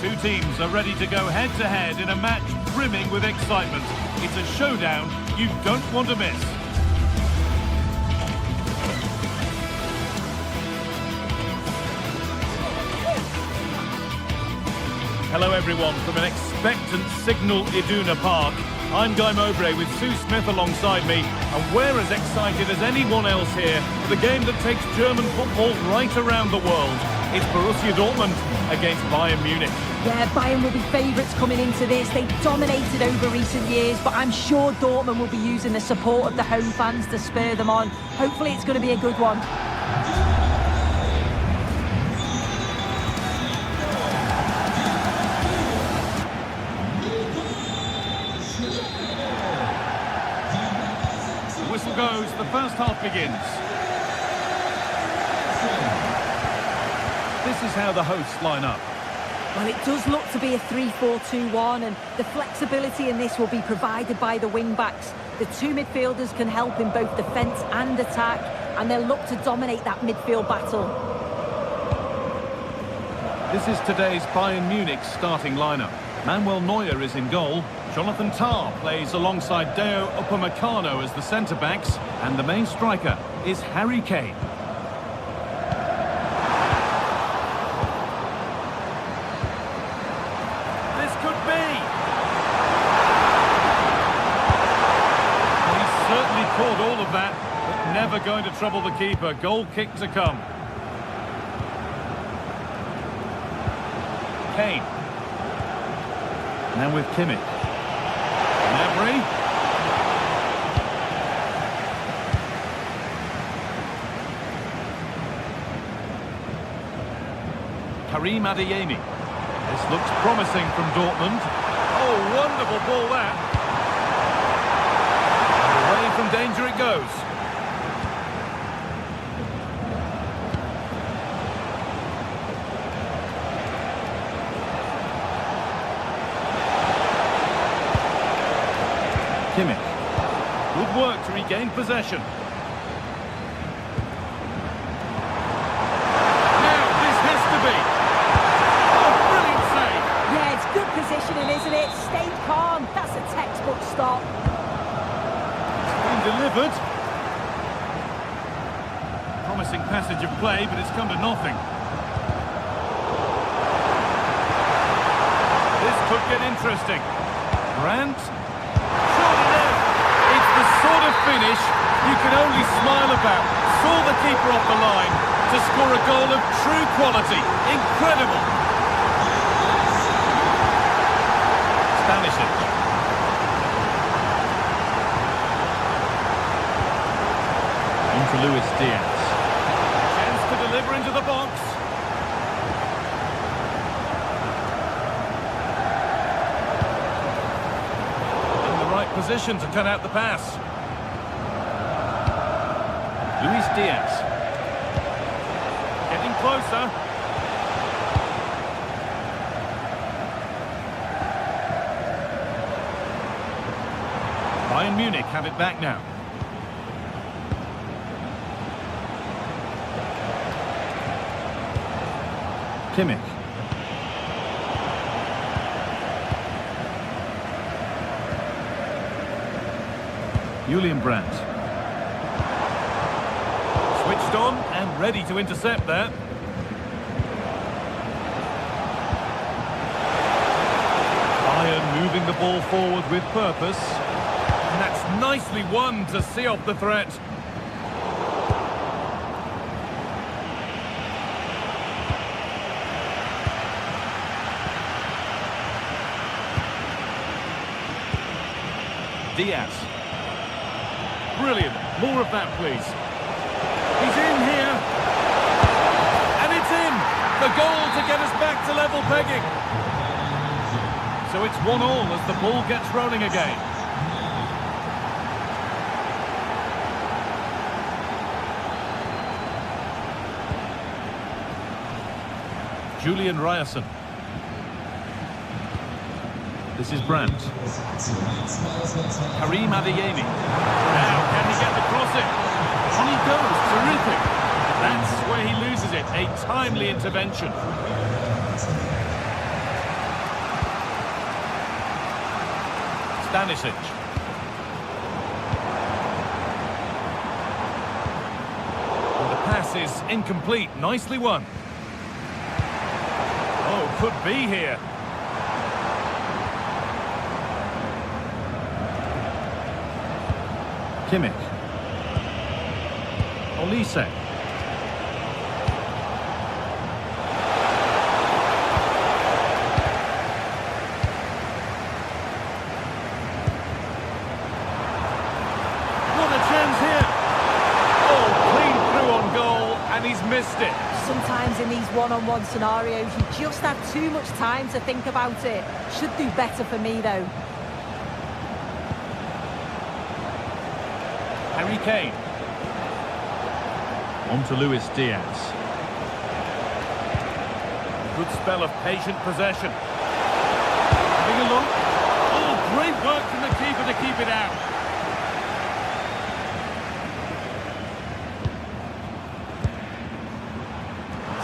Two teams are ready to go head-to-head in a match brimming with excitement. It's a showdown you don't want to miss. Hello everyone from an expectant Signal Iduna Park. I'm Guy Mowbray with Sue Smith alongside me, and we're as excited as anyone else here for the game that takes German football right around the world. It's Borussia Dortmund against Bayern Munich. Yeah, Bayern will be favourites coming into this. They've dominated over recent years, but I'm sure Dortmund will be using the support of the home fans to spur them on. Hopefully it's going to be a good one. The whistle goes, the first half begins. This is how the hosts line up. Well, it does look to be a 3-4-2-1, and the flexibility in this will be provided by the wing-backs. The two midfielders can help in both defence and attack, and they'll look to dominate that midfield battle. This is today's Bayern Munich starting lineup. Manuel Neuer is in goal. Jonathan Tah plays alongside Deo Upamecano as the centre-backs, and the main striker is Harry Kane. certainly caught all of that, but never going to trouble the keeper. Goal kick to come. Kane. Now with Kimmich. Gnabry. Karim Adeyemi. This looks promising from Dortmund. Oh, wonderful ball that. Away from danger it goes. Kimmich. Good work to regain possession. Now, this has to be. Oh, brilliant save. Yeah, it's good positioning, isn't it? Stay calm. That's a textbook stop. Been delivered. Promising passage of play, but it's come to nothing. This could get interesting. Brandt. Surely no. It's the sort of finish you can only smile about. Saw the keeper off the line to score a goal of true quality. Incredible. Stanisic. To Luis Diaz. Chance to deliver into the box. In the right position to cut out the pass. Luis Diaz. Getting closer. Bayern Munich have it back now. Kimmich. Julian Brandt. Switched on and ready to intercept that. Bayern moving the ball forward with purpose. And that's nicely won to see off the threat. Diaz. Brilliant. More of that, please. He's in here. And it's in. The goal to get us back to level pegging. So it's 1-1 as the ball gets rolling again. Julian Ryerson. This is Brandt. Karim Adeyemi. Now, can he get the crossing? On he goes. Terrific. That's where he loses it. A timely intervention. Stanisic. And the pass is incomplete. Nicely won. Oh, could be here. Kimmich. Olise. What a chance here. Oh, clean through on goal, and he's missed it. Sometimes in these one-on-one scenarios, you just have too much time to think about it. Should do better for me, though. Harry Kane. On to Luis Diaz. Good spell of patient possession. Having a look. Oh, great work from the keeper to keep it out.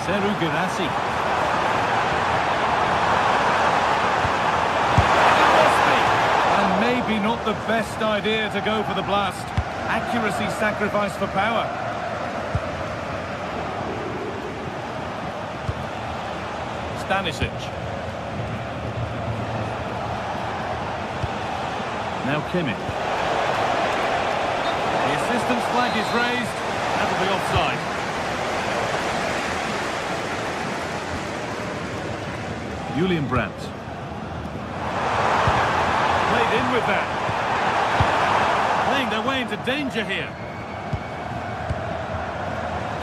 Seru Girassi. It must be. And maybe not the best idea to go for the blast. Accuracy sacrificed for power. Stanisic. Now Kimmich. flag is raised. That'll be offside. Julian Brandt. Played in with that. Playing their way into danger here.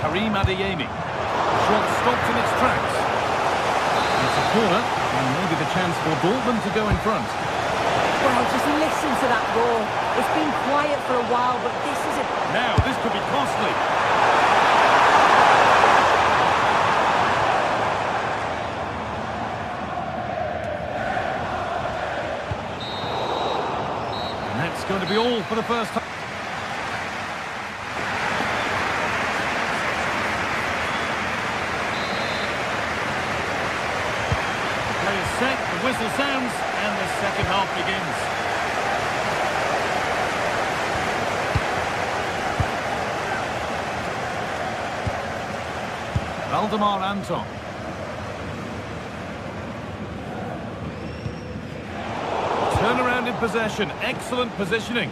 Karim Adeyemi. Shot stopped in its tracks. It's a corner, and maybe the chance for Dortmund to go in front. Well, just listen to that roar. It's been quiet for a while, but this is a... Now, this could be costly. And that's going to be all for the first half. Set, the whistle sounds, and the second half begins. Valdemar Anton. Turnaround in possession, excellent positioning.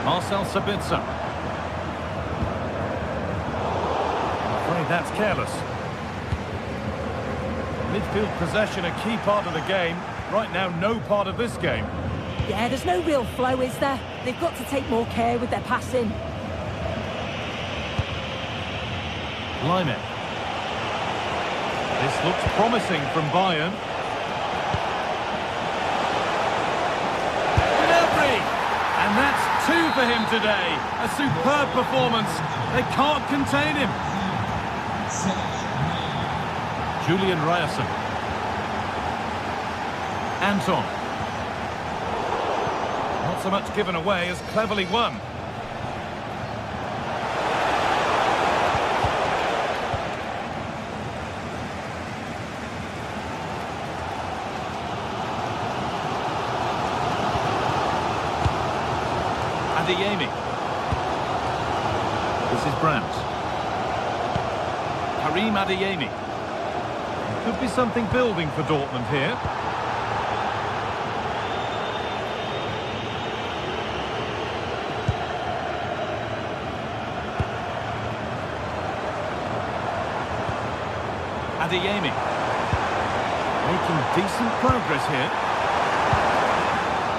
Marcel Sabitzer. That's careless. Midfield possession, a key part of the game. Right now, no part of this game. Yeah, there's no real flow, is there? They've got to take more care with their passing. Lyman. This looks promising from Bayern. Gnabry! And that's 2 for him today. A superb performance. They can't contain him. Julian Ryerson. Anton. Not so much given away as cleverly won. Adeyemi. This is Brandt. Karim Adeyemi. Could be something building for Dortmund here. Adeyemi. Making decent progress here.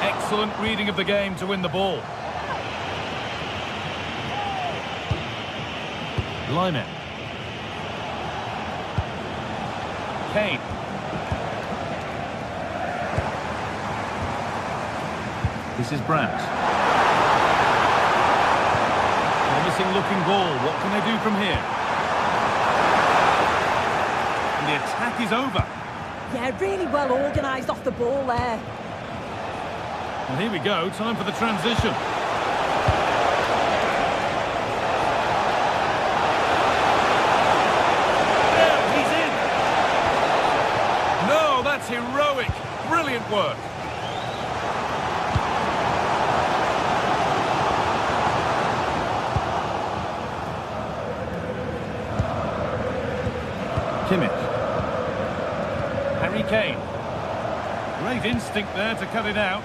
Excellent reading of the game to win the ball. Lyman. Kane. This is Brandt. Promising looking ball. What can they do from here? And the attack is over. Yeah, really well organised off the ball there. And here we go, time for the transition. Heroic, brilliant work. Kimmich. Harry Kane. Great instinct there to cut it out.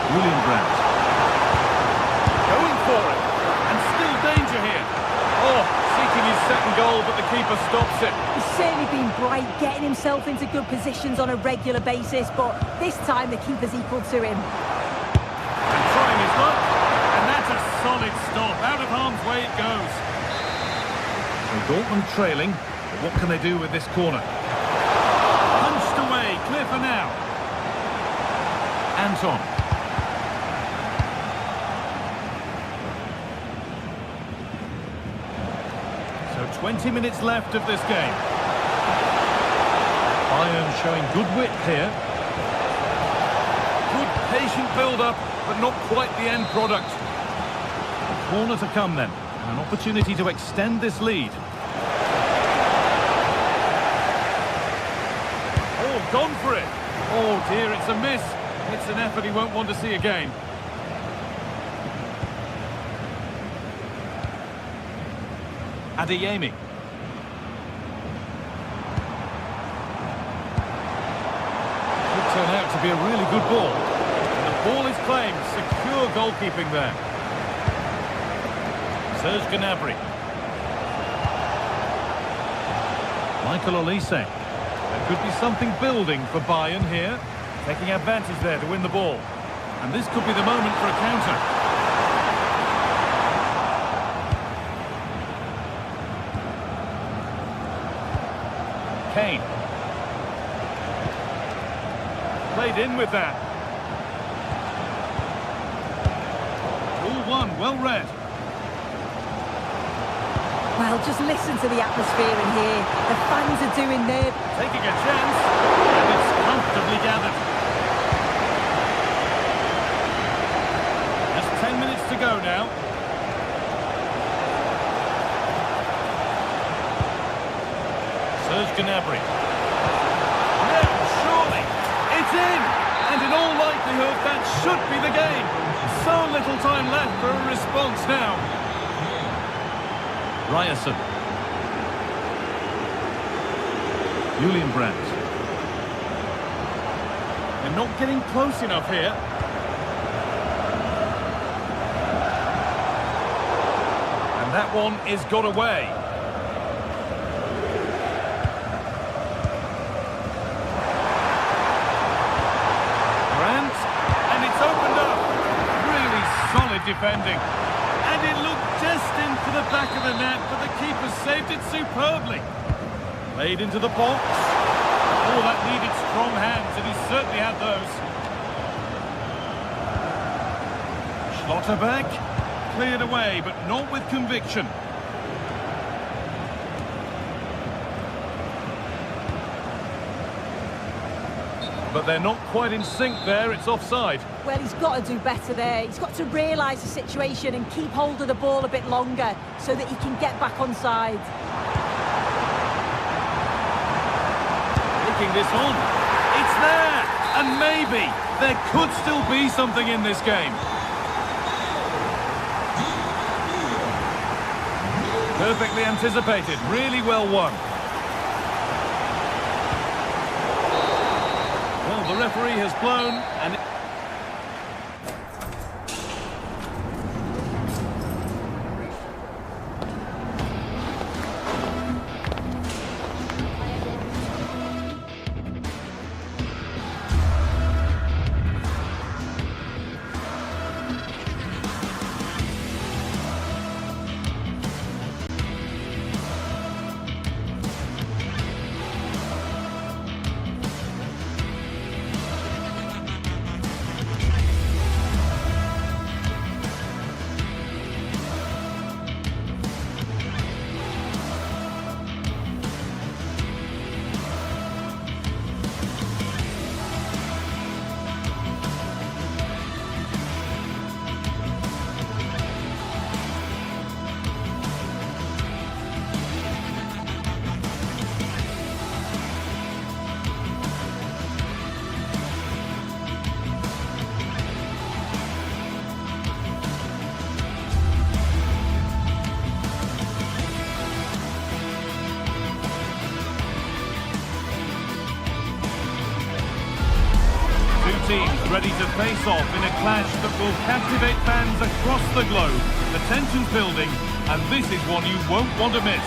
Julian Brandt. Going for it. And still danger here. Oh, seeking his second goal, but the keeper stops it. He's certainly been bright, getting himself into good positions on a regular basis, but this time the keeper's equal to him. And trying his luck, and that's a solid stop. Out of harm's way it goes. So Dortmund trailing, but what can they do with this corner? Punched away, clear for now. Anton. So 20 minutes left of this game. Bayern showing good width here. Good patient build-up, but not quite the end product. A corner to come then, and an opportunity to extend this lead. Oh, gone for it. Oh dear, it's a miss. It's an effort he won't want to see again. Adeyemi. out to be a really good ball. And the ball is claimed. Secure goalkeeping there. Serge Gnabry. Michael Olise. There could be something building for Bayern here. Taking advantage there to win the ball. And this could be the moment for a counter. Kane. Played in with that. All one, well read. Well, just listen to the atmosphere in here. The fans are doing their... Taking a chance, and it's comfortably gathered. Just 10 minutes to go now. Serge Gnabry. Now, surely, it's in! And in all likelihood, that should be the game. So little time left for a response now. Ryerson. Julian Brandt. They're not getting close enough here. And that one is got away. Brandt, and it's opened up. Really solid defending. And it looked destined for the back of the net, but the keeper saved it superbly. Played into the box. Oh, that needed strong hands, and he certainly had those. Schlotterbeck cleared away, but not with conviction. But they're not quite in sync there, it's offside. Well, he's got to do better there. He's got to realise the situation and keep hold of the ball a bit longer so that he can get back on side. Taking this on. It's there! And maybe there could still be something in this game. Perfectly anticipated, really well won. Well, the referee has blown and... Teams ready to face off in a clash that will captivate fans across the globe. The tension's building, and this is one you won't want to miss.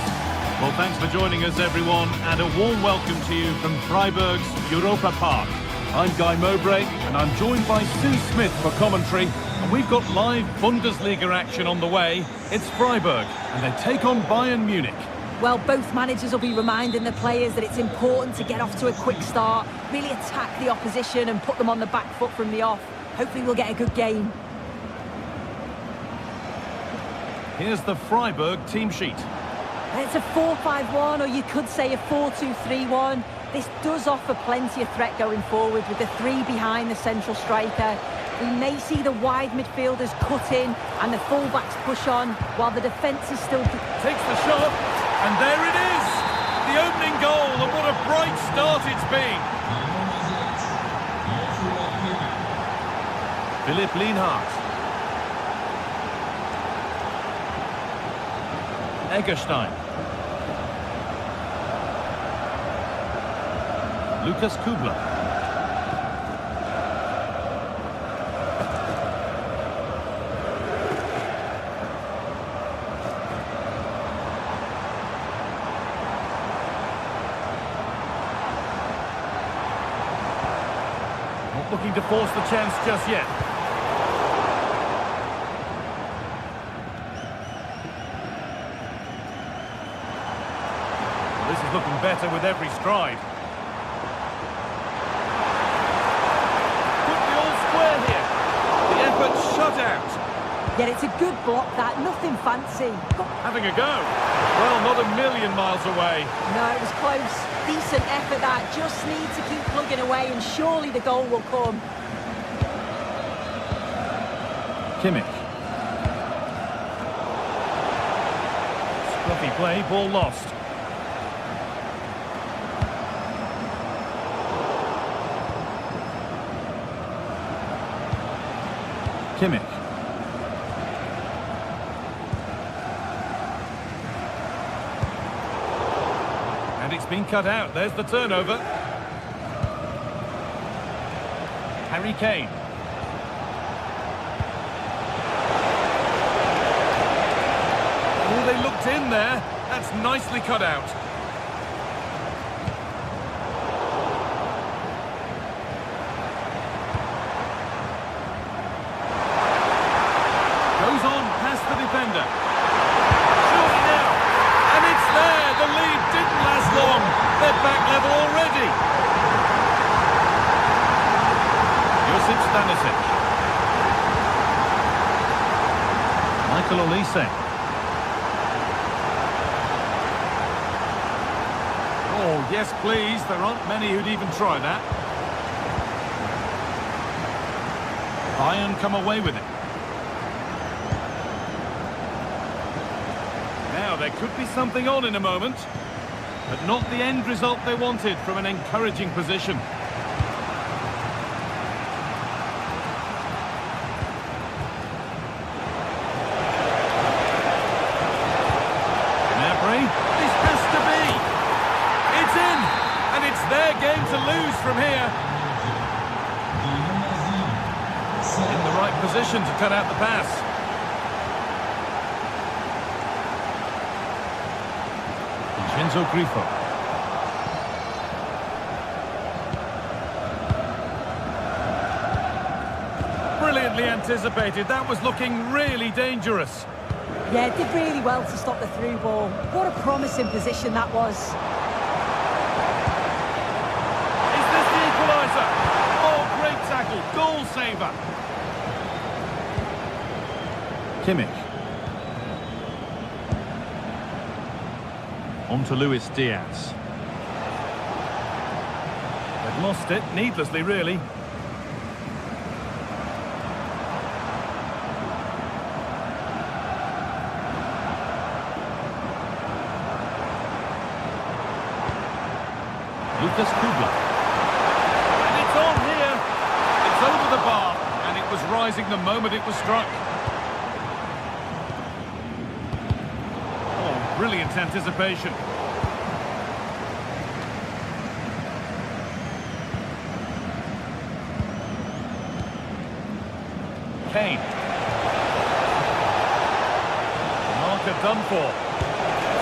Well, thanks for joining us, everyone, and a warm welcome to you from Freiburg's Europa Park. I'm Guy Mowbray, and I'm joined by Sue Smith for commentary, and we've got live Bundesliga action on the way. It's Freiburg, and they take on Bayern Munich. Well, both managers will be reminding the players that it's important to get off to a quick start, really attack the opposition and put them on the back foot from the off. Hopefully we'll get a good game. Here's the Freiburg team sheet. It's a 4-5-1, or you could say a 4-2-3-1. This does offer plenty of threat going forward with the three behind the central striker. We may see the wide midfielders cut in and the fullbacks push on while the defence is still... Takes the shot, and there it is! The opening goal, and what a bright start it's been! Philipp Lienhardt. Eggestein. Lucas Kubler. looking to force the chance just yet. This is looking better with every stride. Could be all square here. The effort shut out. Yeah, it's a good block, that. Nothing fancy. Having a go. Well, not a million miles away. No, it was close. Decent effort, that. Just need to keep plugging away, and surely the goal will come. Kimmich. Scruffy play, ball lost. Kimmich. And it's been cut out. There's the turnover. Harry Kane. Oh, they looked in there. That's nicely cut out. Goes on past the defender. Surely now. And it's there. The lead didn't last long. They're back level already. Josip Stanisic. Michael Olise. Oh, yes, please. There aren't many who'd even try that. Bayern come away with it. Now, there could be something on in a moment, but not the end result they wanted from an encouraging position. Gnabry, this has to be. It's in, and it's their game to lose from here. In the right position to cut out the pass. Enzo Grifo. Brilliantly anticipated. That was looking really dangerous. Yeah, did really well to stop the through ball. What a promising position that was. Is this the equaliser? Oh, great tackle. Goal saver. Kimmich. On to Luis Diaz. They've lost it, needlessly really. Lucas Kubla. And it's on here. It's over the bar, and it was rising the moment it was struck. Brilliant anticipation. Kane. Marker done for.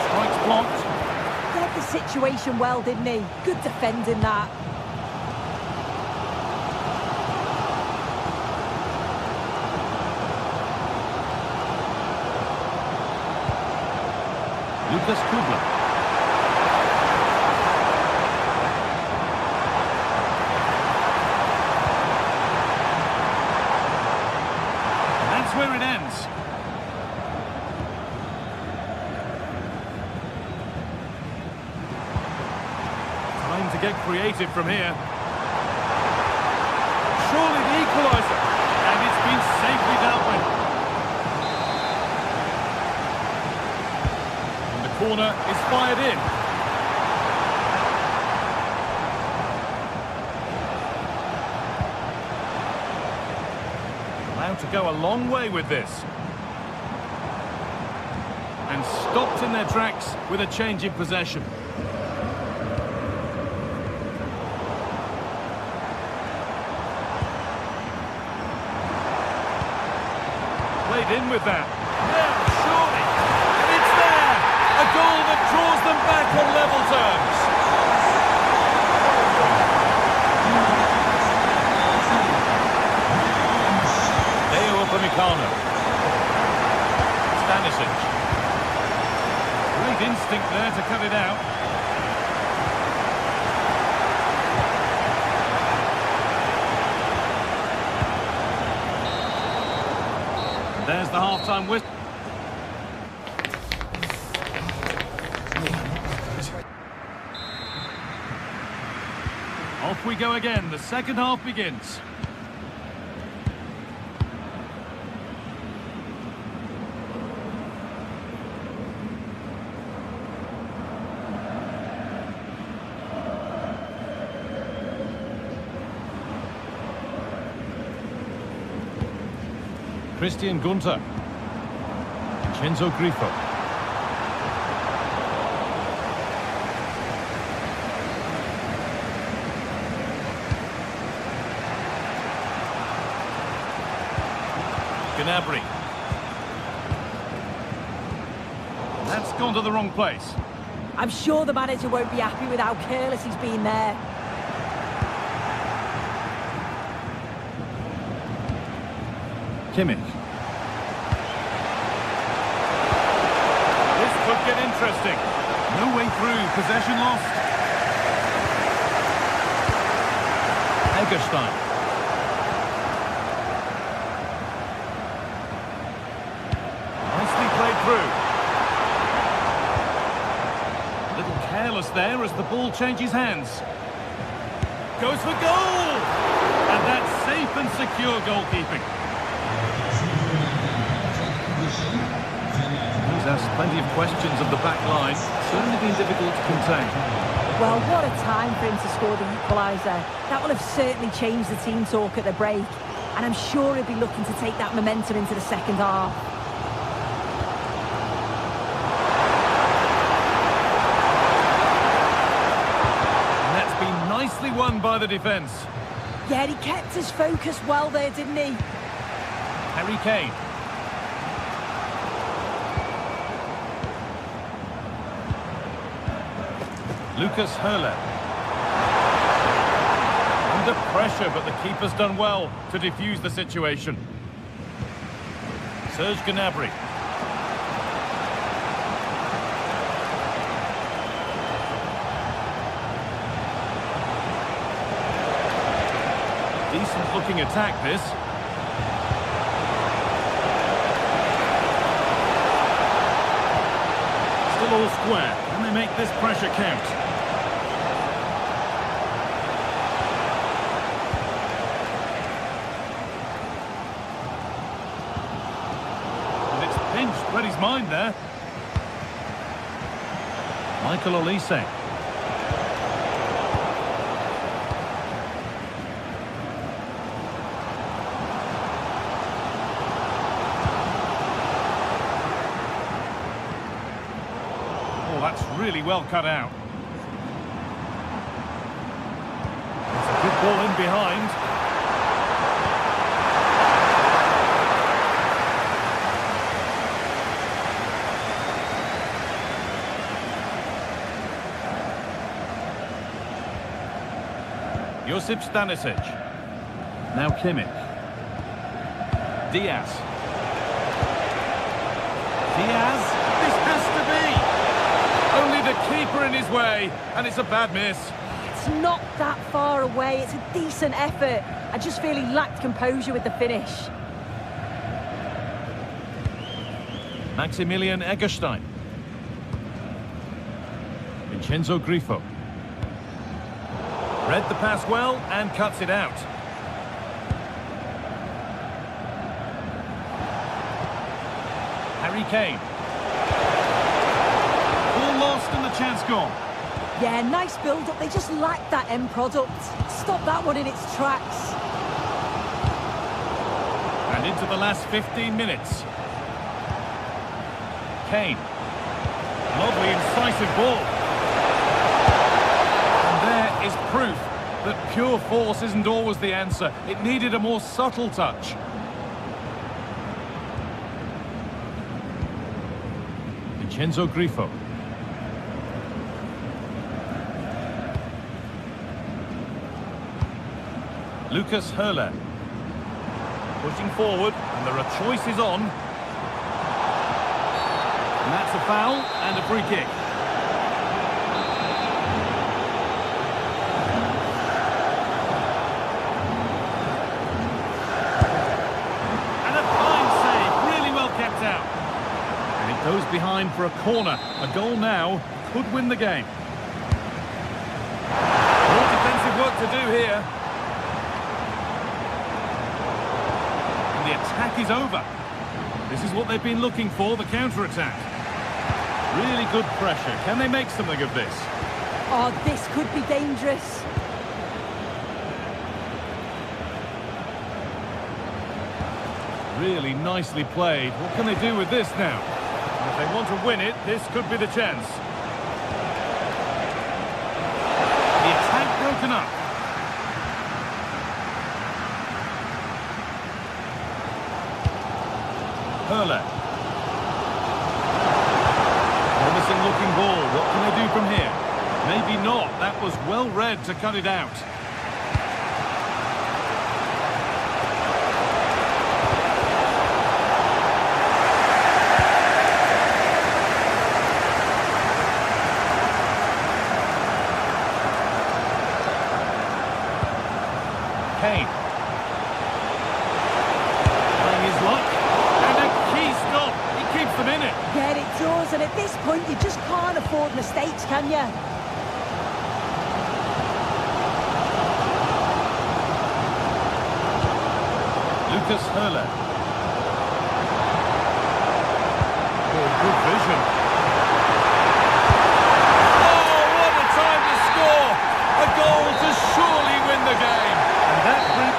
Strikes blocked. Read the situation well, didn't he? Good defending that. Lucas Kubla. And that's where it ends. Time to get creative from here. Surely the equaliser. And it's been safely dealt with. Corner is fired in. Allowed to go a long way with this. And stopped in their tracks with a change in possession. Played in with that. Now, surely. A goal that draws them back on level terms. There's the half-time whistle. Off we go again. The second half begins. Christian Gunter. Vincenzo Grifo. Gnabry. That's gone to the wrong place. I'm sure the manager won't be happy with how careless he's been there. Kimmich. This could get interesting. No way through. Possession lost. Eggestein. Nicely played through. A little careless there as the ball changes hands. Goes for goal! And that's safe and secure goalkeeping. He's asked plenty of questions of the back line. Certainly been difficult to contain. Well, what a time for him to score the equaliser. That will have certainly changed the team talk at the break. And I'm sure he'll be looking to take that momentum into the second half. And that's been nicely won by the defence. Yeah, he kept his focus well there, didn't he? Harry Kane. Lucas Hurler. Under pressure, but the keeper's done well to defuse the situation. Serge Gnabry. Decent looking attack, this. Still all square. Can they make this pressure count? Read his mind there. Michael Olise. Oh, that's really well cut out. It's a good ball in behind. Josip Stanisic. Now Kimmich. Diaz. Diaz. This has to be. Only the keeper in his way, and it's a bad miss. It's not that far away. It's a decent effort. I just feel he lacked composure with the finish. Maximilian Eggestein. Vincenzo Grifo. Read the pass well and cuts it out. Harry Kane. All lost and the chance gone. Yeah, nice build-up. They just lacked that end product. Stop that one in its tracks. And into the last 15 minutes. Kane. Lovely incisive ball. Is proof that pure force isn't always the answer. It needed a more subtle touch. Vincenzo Grifo. Lucas Hurler. Pushing forward, and there are choices on. And that's a foul and a free kick. behind for a corner. A goal now could win the game. More defensive work to do here. And the attack is over. This is what they've been looking for, the counter-attack. Really good pressure. Can they make something of this? Oh, this could be dangerous. Really nicely played. What can they do with this now? And if they want to win it, this could be the chance. The attack broken up. Hurler. Promising looking ball. What can they do from here? Maybe not. That was well read to cut it out. Kane. Playing his luck. And a key stop. He keeps them in it. Yeah, it does. And at this point, you just can't afford mistakes, can you? Lucas Hurler. Oh, good vision. Oh, what a time to score! A goal to surely win the game. And that brings...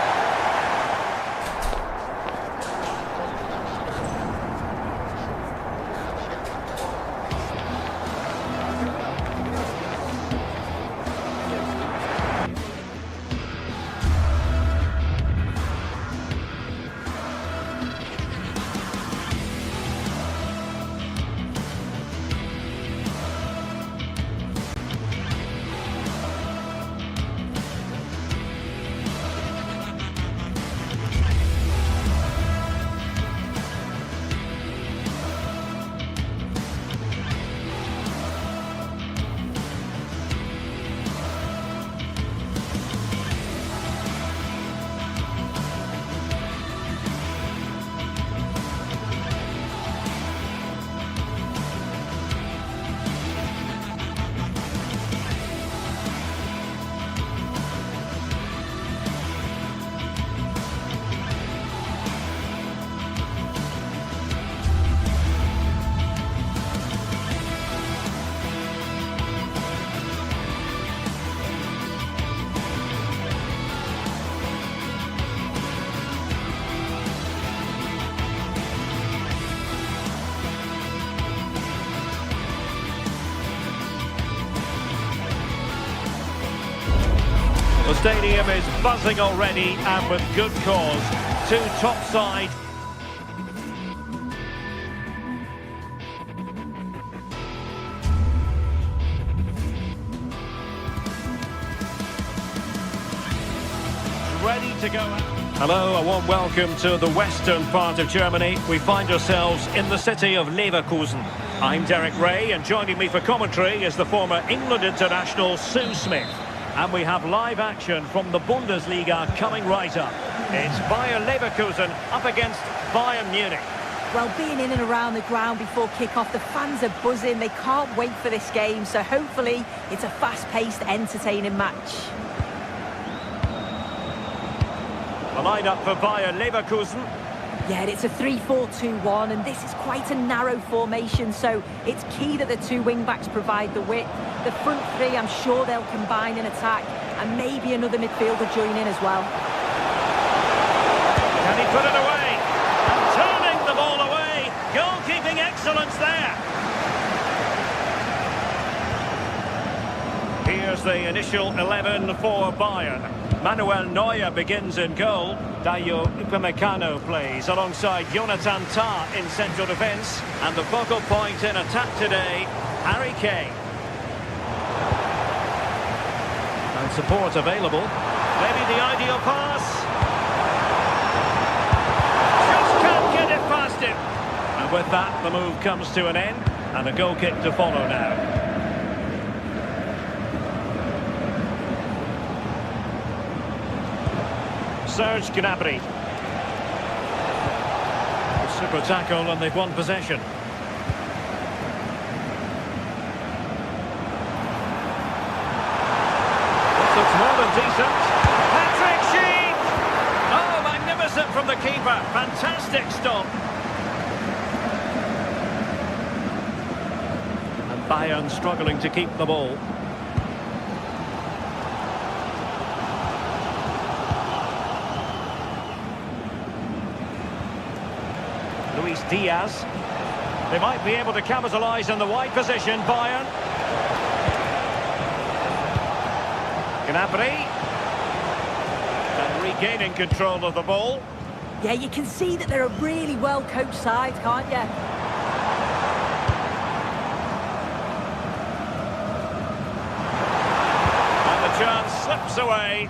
The stadium is buzzing already, and with good cause. Two top sides. Ready to go. Hello, a warm welcome to the western part of Germany. We find ourselves in the city of Leverkusen. I'm Derek Ray, and joining me for commentary is the former England international Sue Smith. And we have live action from the Bundesliga coming right up. It's Bayer Leverkusen up against Bayern Munich. Well, being in and around the ground before kick-off, the fans are buzzing. They can't wait for this game, so hopefully it's a fast-paced, entertaining match. The lineup for Bayer Leverkusen. Yeah, it's a 3-4-2-1, and this is quite a narrow formation, so it's key that the two wing-backs provide the width. The front three, I'm sure they'll combine in attack, and maybe another midfielder join in as well. Can he put it away? And turning the ball away. Goalkeeping excellence there. Here's the initial 11 for Bayern. Manuel Neuer begins in goal. Dayo Upamecano plays alongside Jonathan Tah in central defence. And the focal point in attack today, Harry Kane. And support available. Maybe the ideal pass. Just can't get it past him. And with that, the move comes to an end. And a goal kick to follow now. Serge Gnabry. Super tackle, and they've won possession. decent. Patrick Sheen! Oh, magnificent from the keeper. Fantastic stop. And Bayern struggling to keep the ball. Luis Diaz. They might be able to capitalise in the wide position, Bayern. Gnabry. And regaining control of the ball. Yeah, you can see that they're a really well-coached side, can't you? And the chance slips away.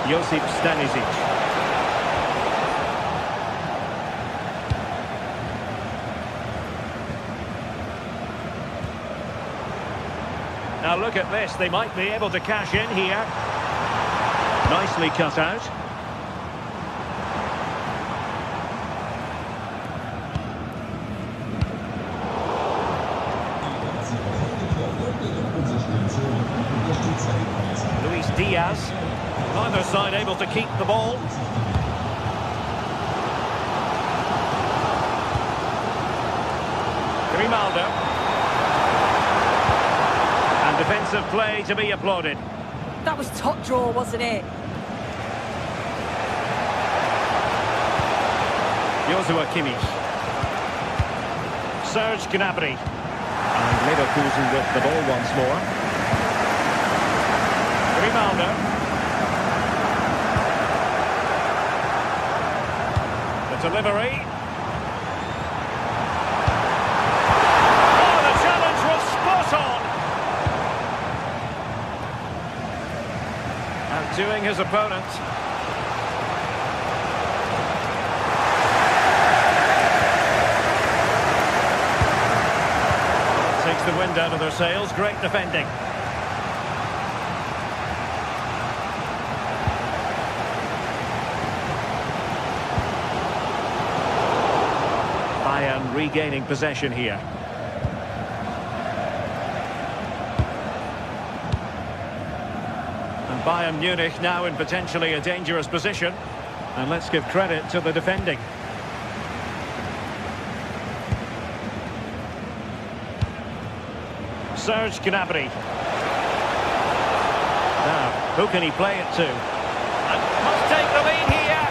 Josip Stanisic. Now look at this, they might be able to cash in here. Nicely cut out. Luis Diaz. Neither side able to keep the ball. Grimaldo. And defensive play to be applauded. That was top draw, wasn't it? Joshua Kimmich. Serge Gnabry. And Leverkusen with the ball once more. Grimaldo. The delivery. Oh, the challenge was spot on. Outdoing his opponent. Takes the wind out of their sails. Great defending. Bayern regaining possession here. And Bayern Munich now in potentially a dangerous position. And let's give credit to the defending. Serge Gnabry. Now, who can he play it to? And must take the lead here.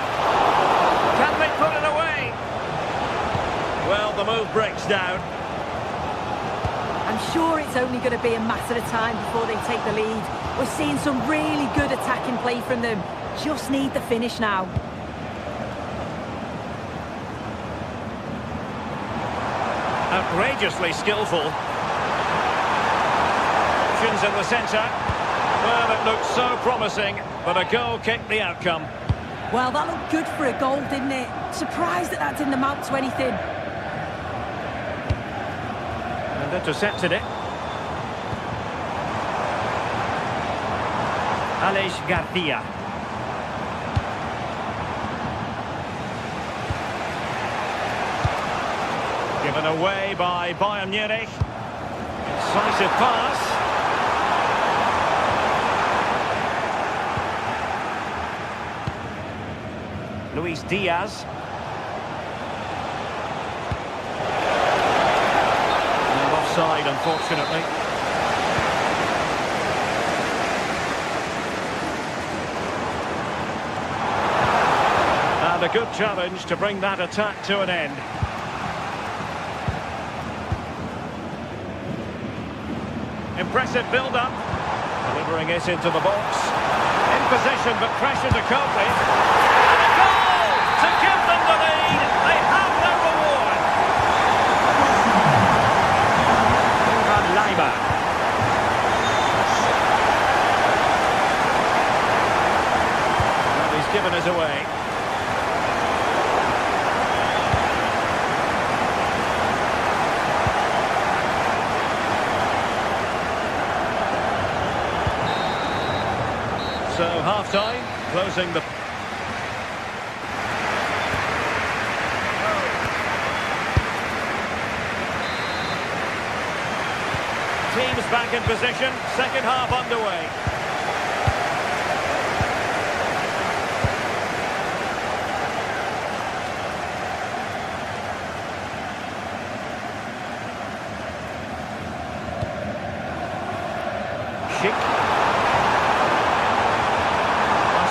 Can they put it away? Well, the move breaks down. I'm sure it's only going to be a matter of time before they take the lead. We're seeing some really good attacking play from them. Just need the finish now. Outrageously skillful. Options in the centre. Well, it looked so promising, but a goal kicked the outcome. Well, that looked good for a goal, didn't it? Surprised that that didn't amount to anything. And intercepted it. Aleix Garcia. Given away by Bayern Munich. Incisive pass. Luis Diaz. And offside, unfortunately. And a good challenge to bring that attack to an end. Impressive build-up. Delivering it into the box. In possession, but pressure to cope with. And a goal to give them the lead. They have their reward. Van Leiber. And he's given it away. So half-time, closing the... teams back in position. Second half underway.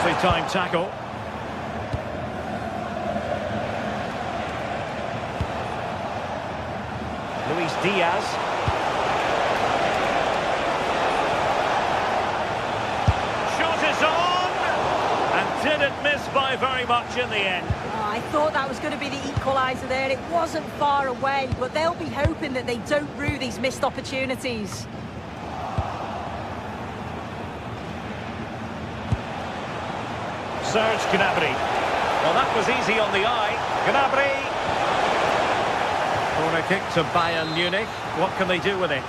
Nicely timed tackle. Luis Diaz. Shot is on! And didn't miss by very much in the end. Oh, I thought that was going to be the equaliser there. It wasn't far away, but they'll be hoping that they don't rue these missed opportunities. Serge Gnabry. Well, that was easy on the eye. Gnabry. Corner kick to Bayern Munich. What can they do with it?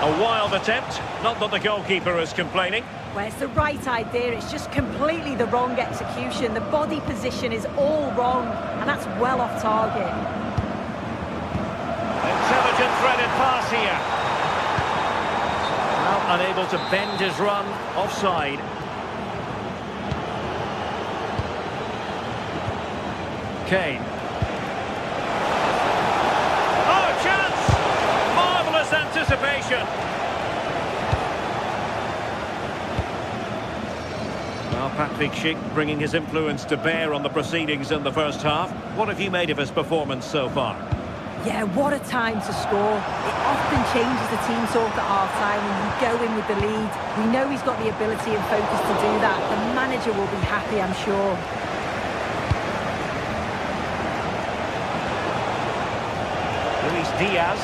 A wild attempt. Not that the goalkeeper is complaining. Well, it's the right idea. It's just completely the wrong execution. The body position is all wrong, and that's well off target. Intelligent threaded pass here. Unable to bend his run, offside. Kane. Oh, chance! Marvellous anticipation. Well, Patrick Schick bringing his influence to bear on the proceedings in the first half. What have you made of his performance so far? Yeah, what a time to score. It often changes the team talk at half-time when you go in with the lead. We know he's got the ability and focus to do that. The manager will be happy, I'm sure. Luis Diaz.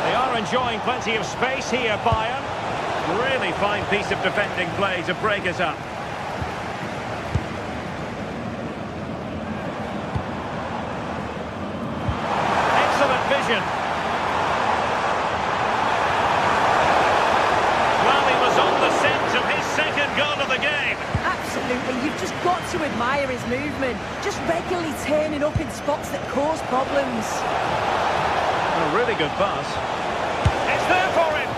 They are enjoying plenty of space here, Bayern. Really fine piece of defending play to break it up. Vision. Well, he was on the scent of his second goal of the game. Absolutely, you've just got to admire his movement. Just regularly turning up in spots that cause problems. A really good pass. It's there for him.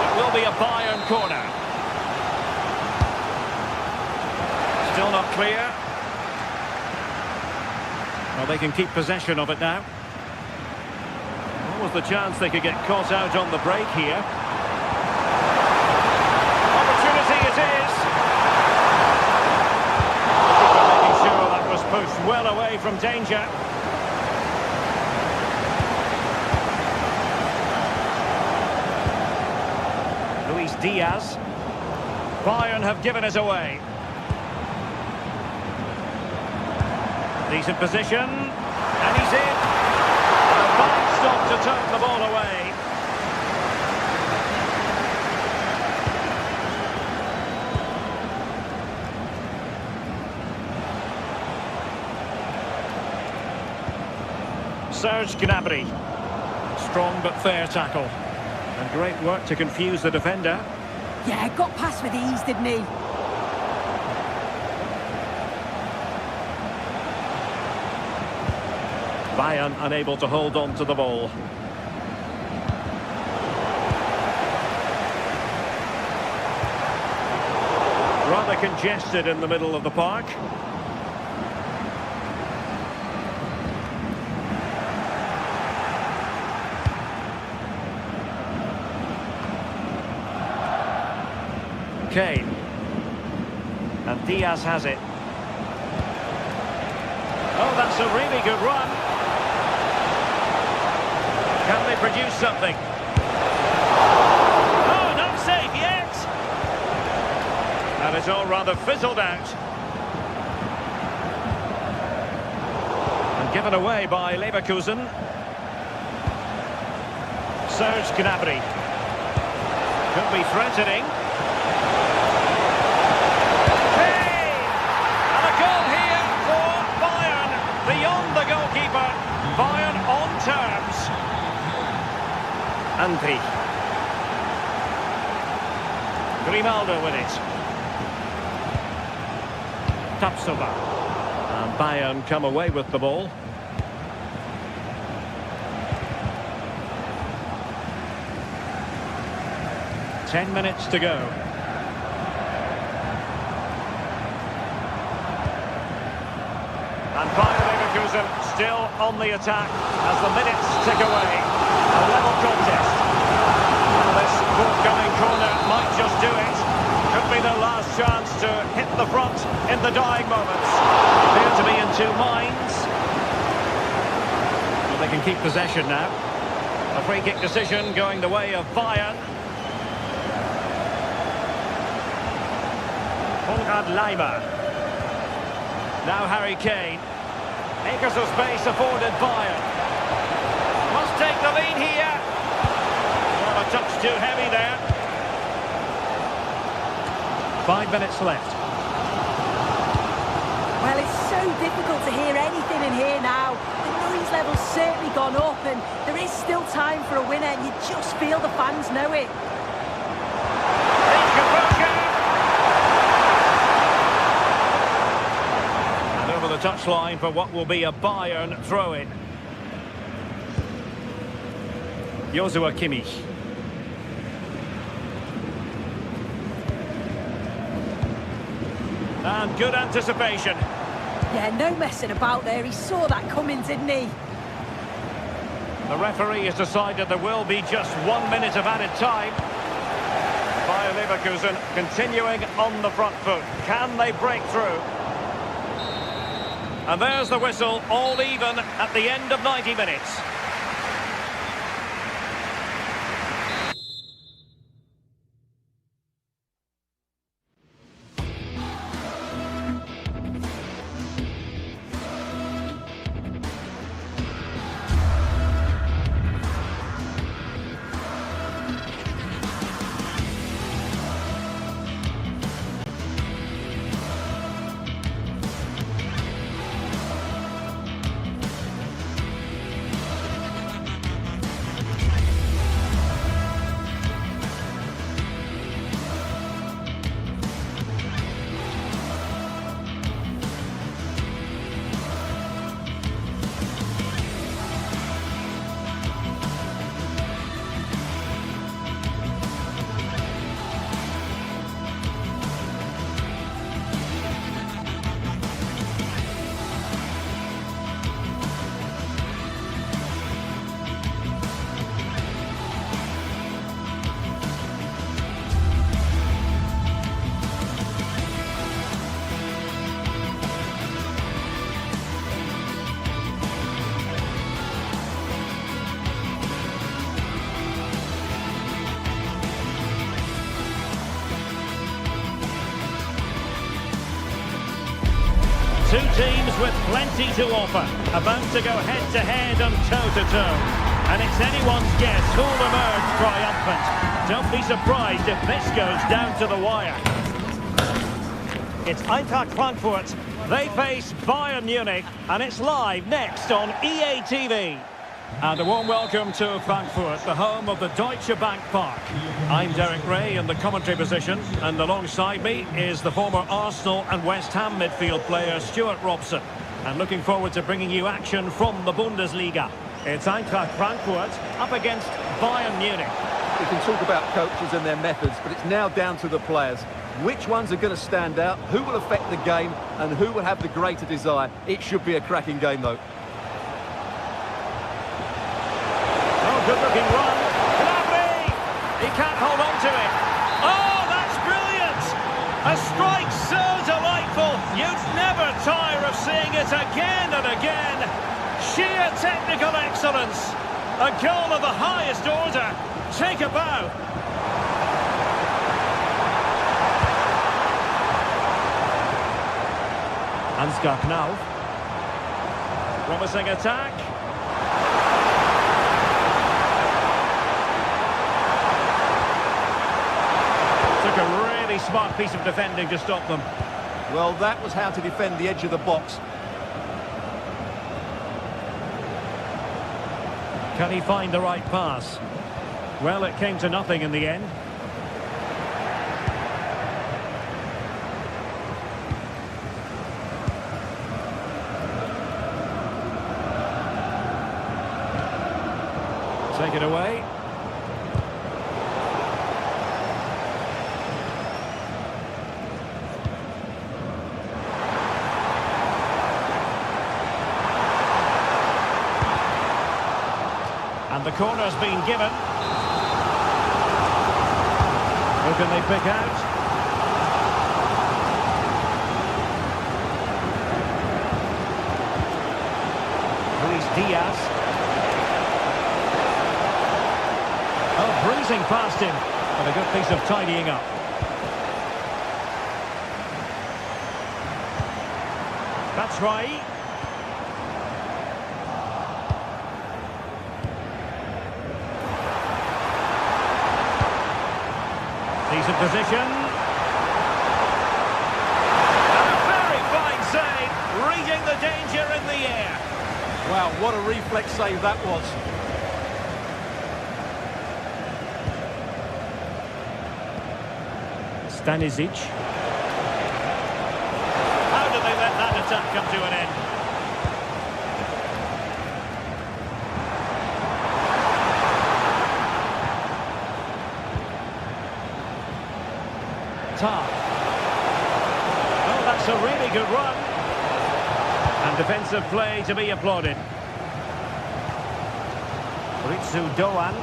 It will be a Bayern corner. Still not clear. Well, they can keep possession of it now. Was the chance they could get caught out on the break here. Opportunity it is. Making sure that was pushed well away from danger. Luis Diaz. Bayern have given it away. Decent position. And he's in. Stop to turn the ball away. Serge Gnabry. Strong but fair tackle. And great work to confuse the defender. Yeah, got past with ease, didn't he? Bayern unable to hold on to the ball. Rather congested in the middle of the park. Kane. And Diaz has it. Oh, that's a really good run. Can they produce something? Oh, not safe yet. And it's all rather fizzled out. And given away by Leverkusen. Serge Gnabry. Could be threatening. Bayern on terms. Andri. Grimaldo with it. Tapsoba. And Bayern come away with the ball. Ten minutes to go. And Bayern Leverkusen still on the attack as the minutes tick away. A level contest. Well, this forthcoming corner might just do it. Could be their last chance to hit the front in the dying moments. Appear to be in two minds. Well, they can keep possession now. A free kick decision going the way of Bayern. Konrad Leimer. Now Harry Kane. Acres of space afforded Bayern. Must take the lead here. Well, a touch too heavy there. 5 minutes left. Well, it's so difficult to hear anything in here now. The noise level's certainly gone up and there is still time for a winner and you just feel the fans know it. And over the touchline for what will be a Bayern throw-in. Joshua Kimmich. And good anticipation. Yeah, no messing about there. He saw that coming, didn't he? The referee has decided there will be just 1 minute of added time. Bayer Leverkusen continuing on the front foot. Can they break through? And there's the whistle, all even at the end of 90 minutes. Two teams with plenty to offer, about to go head-to-head and toe-to-toe. And it's anyone's guess who'll emerge triumphant. Don't be surprised if this goes down to the wire. It's Eintracht Frankfurt. They face Bayern Munich, and it's live next on EA TV. And a warm welcome to Frankfurt, the home of the Deutsche Bank Park. I'm Derek Ray in the commentary position, and alongside me is the former Arsenal and West Ham midfield player Stuart Robson. And looking forward to bringing you action from the Bundesliga. It's Eintracht Frankfurt up against Bayern Munich. We can talk about coaches and their methods, but it's now down to the players. Which ones are going to stand out, who will affect the game, and who will have the greater desire? It should be a cracking game, though. Good-looking run. Gnabry! He can't hold on to it. Oh, that's brilliant! A strike so delightful. You'd never tire of seeing it again and again. Sheer technical excellence. A goal of the highest order. Take a bow. Ansgar Knauf. Promising attack. Took a really smart piece of defending to stop them. Well, that was how to defend the edge of the box. Can he find the right pass? Well, it came to nothing in the end. Take it away. And the corner's been given. Who can they pick out? Luis Diaz. Oh, breezing past him. But a good piece of tidying up. That's right. Decent position. And a very fine save, reading the danger in the air. Wow, what a reflex save that was. Stanisic. How did they let that attack come to an end? Tar. Oh, that's a really good run. And defensive play to be applauded. Ritsu Doan.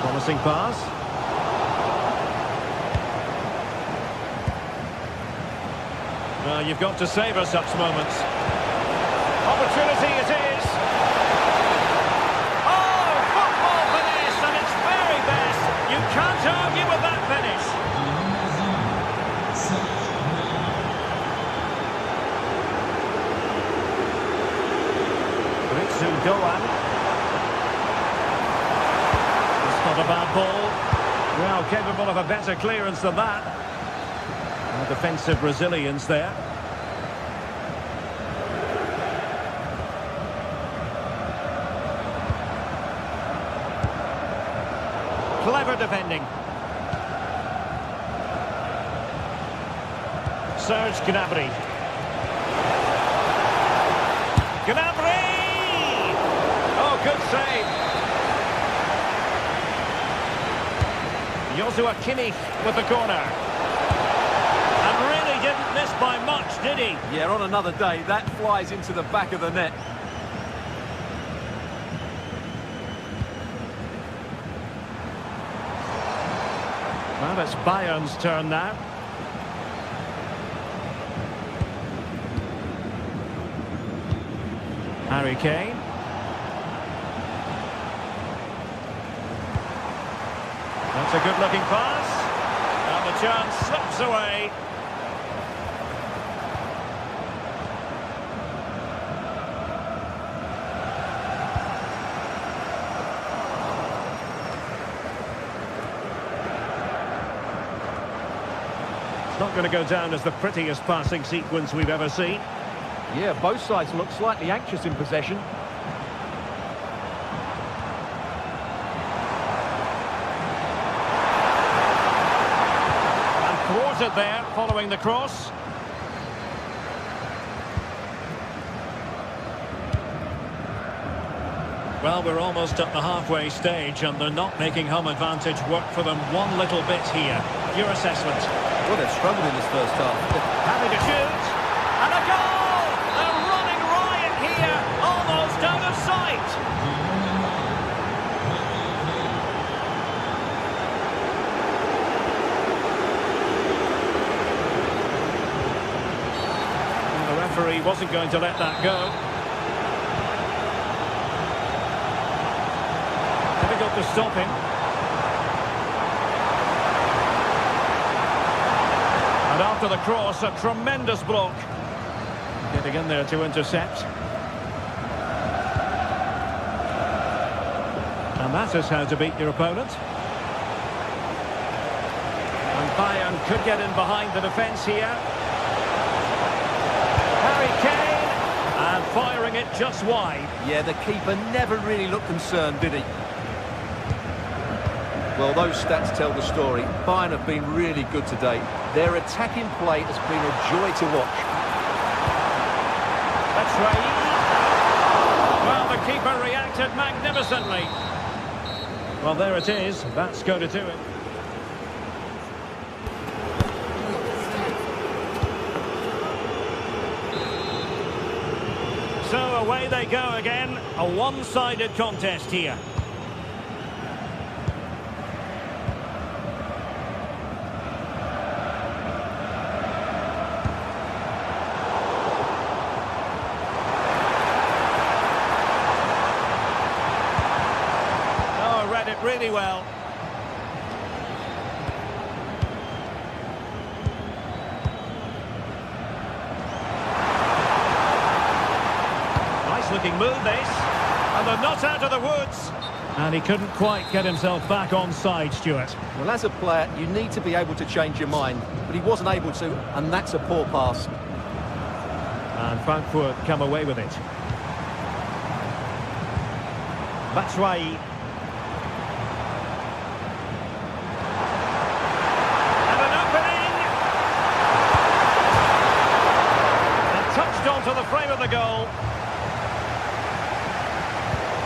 Promising pass. Well, you've got to savour such moments. Opportunity it is. Oh, football finish, and it's very best. You can't argue with that finish. Ritsu Doan. It's not a bad ball. Well, capable of a better clearance than that. Defensive resilience there. Clever defending. Serge Gnabry. Gnabry! Oh, good save. Joshua Kimmich with the corner. Didn't miss by much, did he? Yeah, on another day, that flies into the back of the net. Well, it's Bayern's turn now. Harry Kane. That's a good-looking pass. And the chance slips away. Not going to go down as the prettiest passing sequence we've ever seen. Yeah, both sides look slightly anxious in possession. And thwarted there, following the cross. Well, we're almost at the halfway stage, and they're not making home advantage work for them one little bit here. Your assessment? Well, they've struggled in this first half. Having to shoot. And a goal! They're running riot here, almost out of sight. And the referee wasn't going to let that go. Difficult to stop him. And after the cross, a tremendous block. Getting in there to intercept. And that is how to beat your opponent. And Bayern could get in behind the defence here. Harry Kane, and firing it just wide. Yeah, the keeper never really looked concerned, did he? Well, those stats tell the story. Bayern have been really good today. Their attacking play has been a joy to watch. That's right. Well, the keeper reacted magnificently. Well, there it is. That's going to do it. So away they go again. A one-sided contest here. Oh, read it really well. Looking move this, and they're not out of the woods, and he couldn't quite get himself back on side, Stuart. Well, as a player, you need to be able to change your mind, but he wasn't able to, and that's a poor pass. And Frankfurt come away with it. Batshuayi. And an opening! And touched onto the frame of the goal.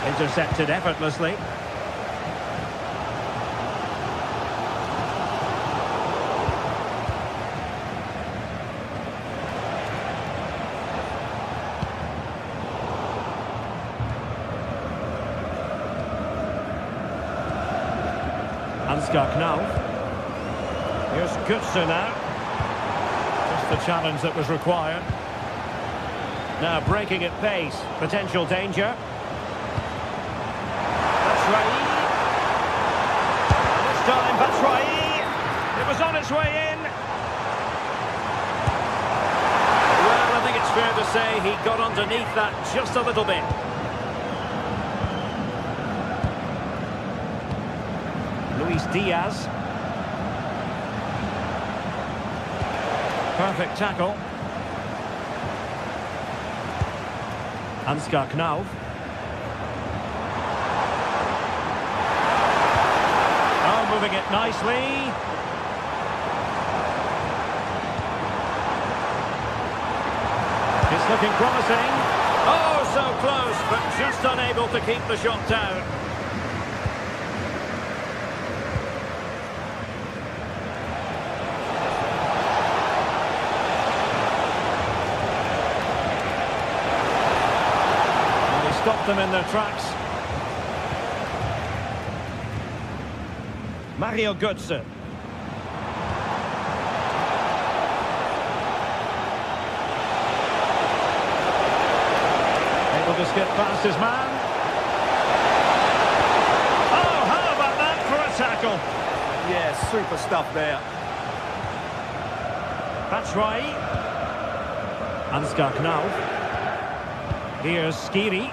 Intercepted effortlessly. Ansgar Knauf. Here's Götze now. Just the challenge that was required. Now breaking at pace. Potential danger. This time, Batshuayi. It was on its way in. Well, I think it's fair to say he got underneath that just a little bit. Luis Diaz. Perfect tackle. Ansgar Knauf. Moving it nicely. It's looking promising. Oh, so close, but just unable to keep the shot down. And he stopped them in their tracks. Mario Götze. Able to skip past his man. Oh, how about that for a tackle? Yeah, super stuff there. Batshuayi. Ansgar Knauf. Here's Skiri.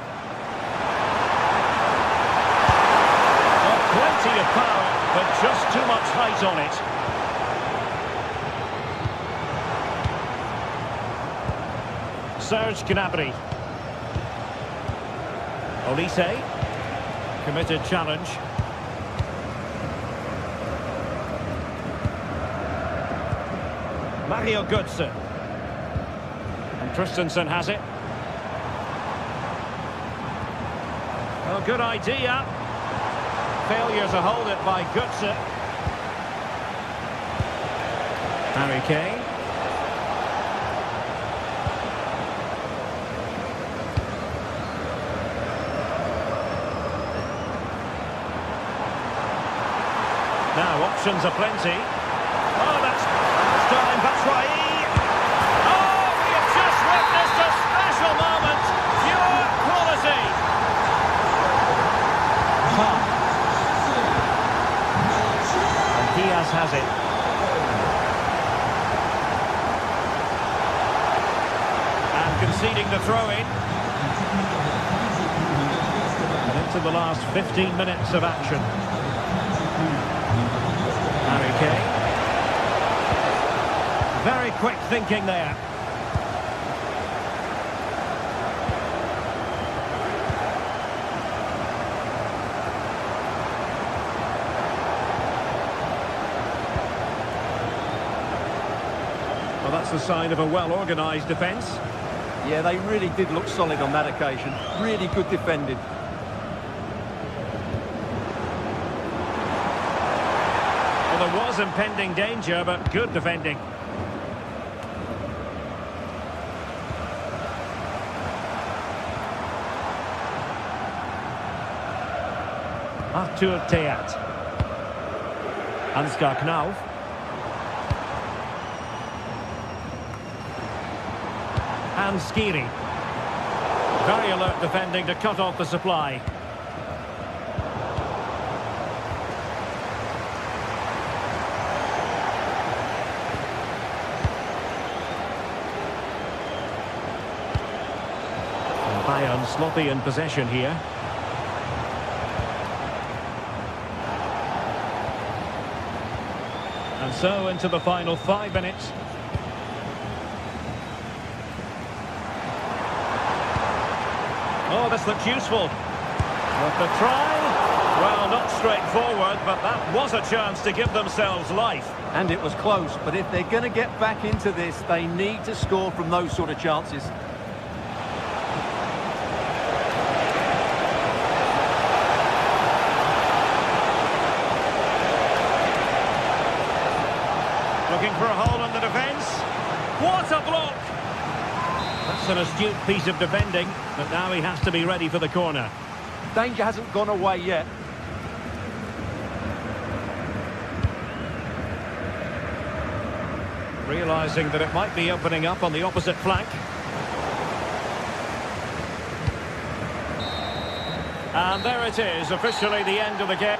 Oh, plenty of power, but just too much height on it. Serge Gnabry. Olise. Committed challenge. Mario Götze. And Christensen has it. Well, good idea. Failure to hold it by Götze. Harry Kane. Now options are plenty. Oh, that's time. Batshuayi. Oh, we've just witnessed a special moment. Pure quality. And Diaz has it. And conceding the throw-in. And into the last 15 minutes of action. Harry Kane. Very quick thinking there. Well, that's the sign of a well-organised defence. Yeah, they really did look solid on that occasion. Really good defending. there was impending danger, but good defending. Artur Teat. Ansgar Knauf. And Skiri. Very alert defending to cut off the supply. And Bayern sloppy in possession here. And so into the final 5 minutes. Oh, this looks useful. But the try? Well, not straightforward, but that was a chance to give themselves life. And it was close, but if they're going to get back into this, they need to score from those sort of chances. Looking for a hole in the defence. What a block! That's an astute piece of defending, but now he has to be ready for the corner. Danger hasn't gone away yet. Realising that it might be opening up on the opposite flank. And there it is, officially the end of the game.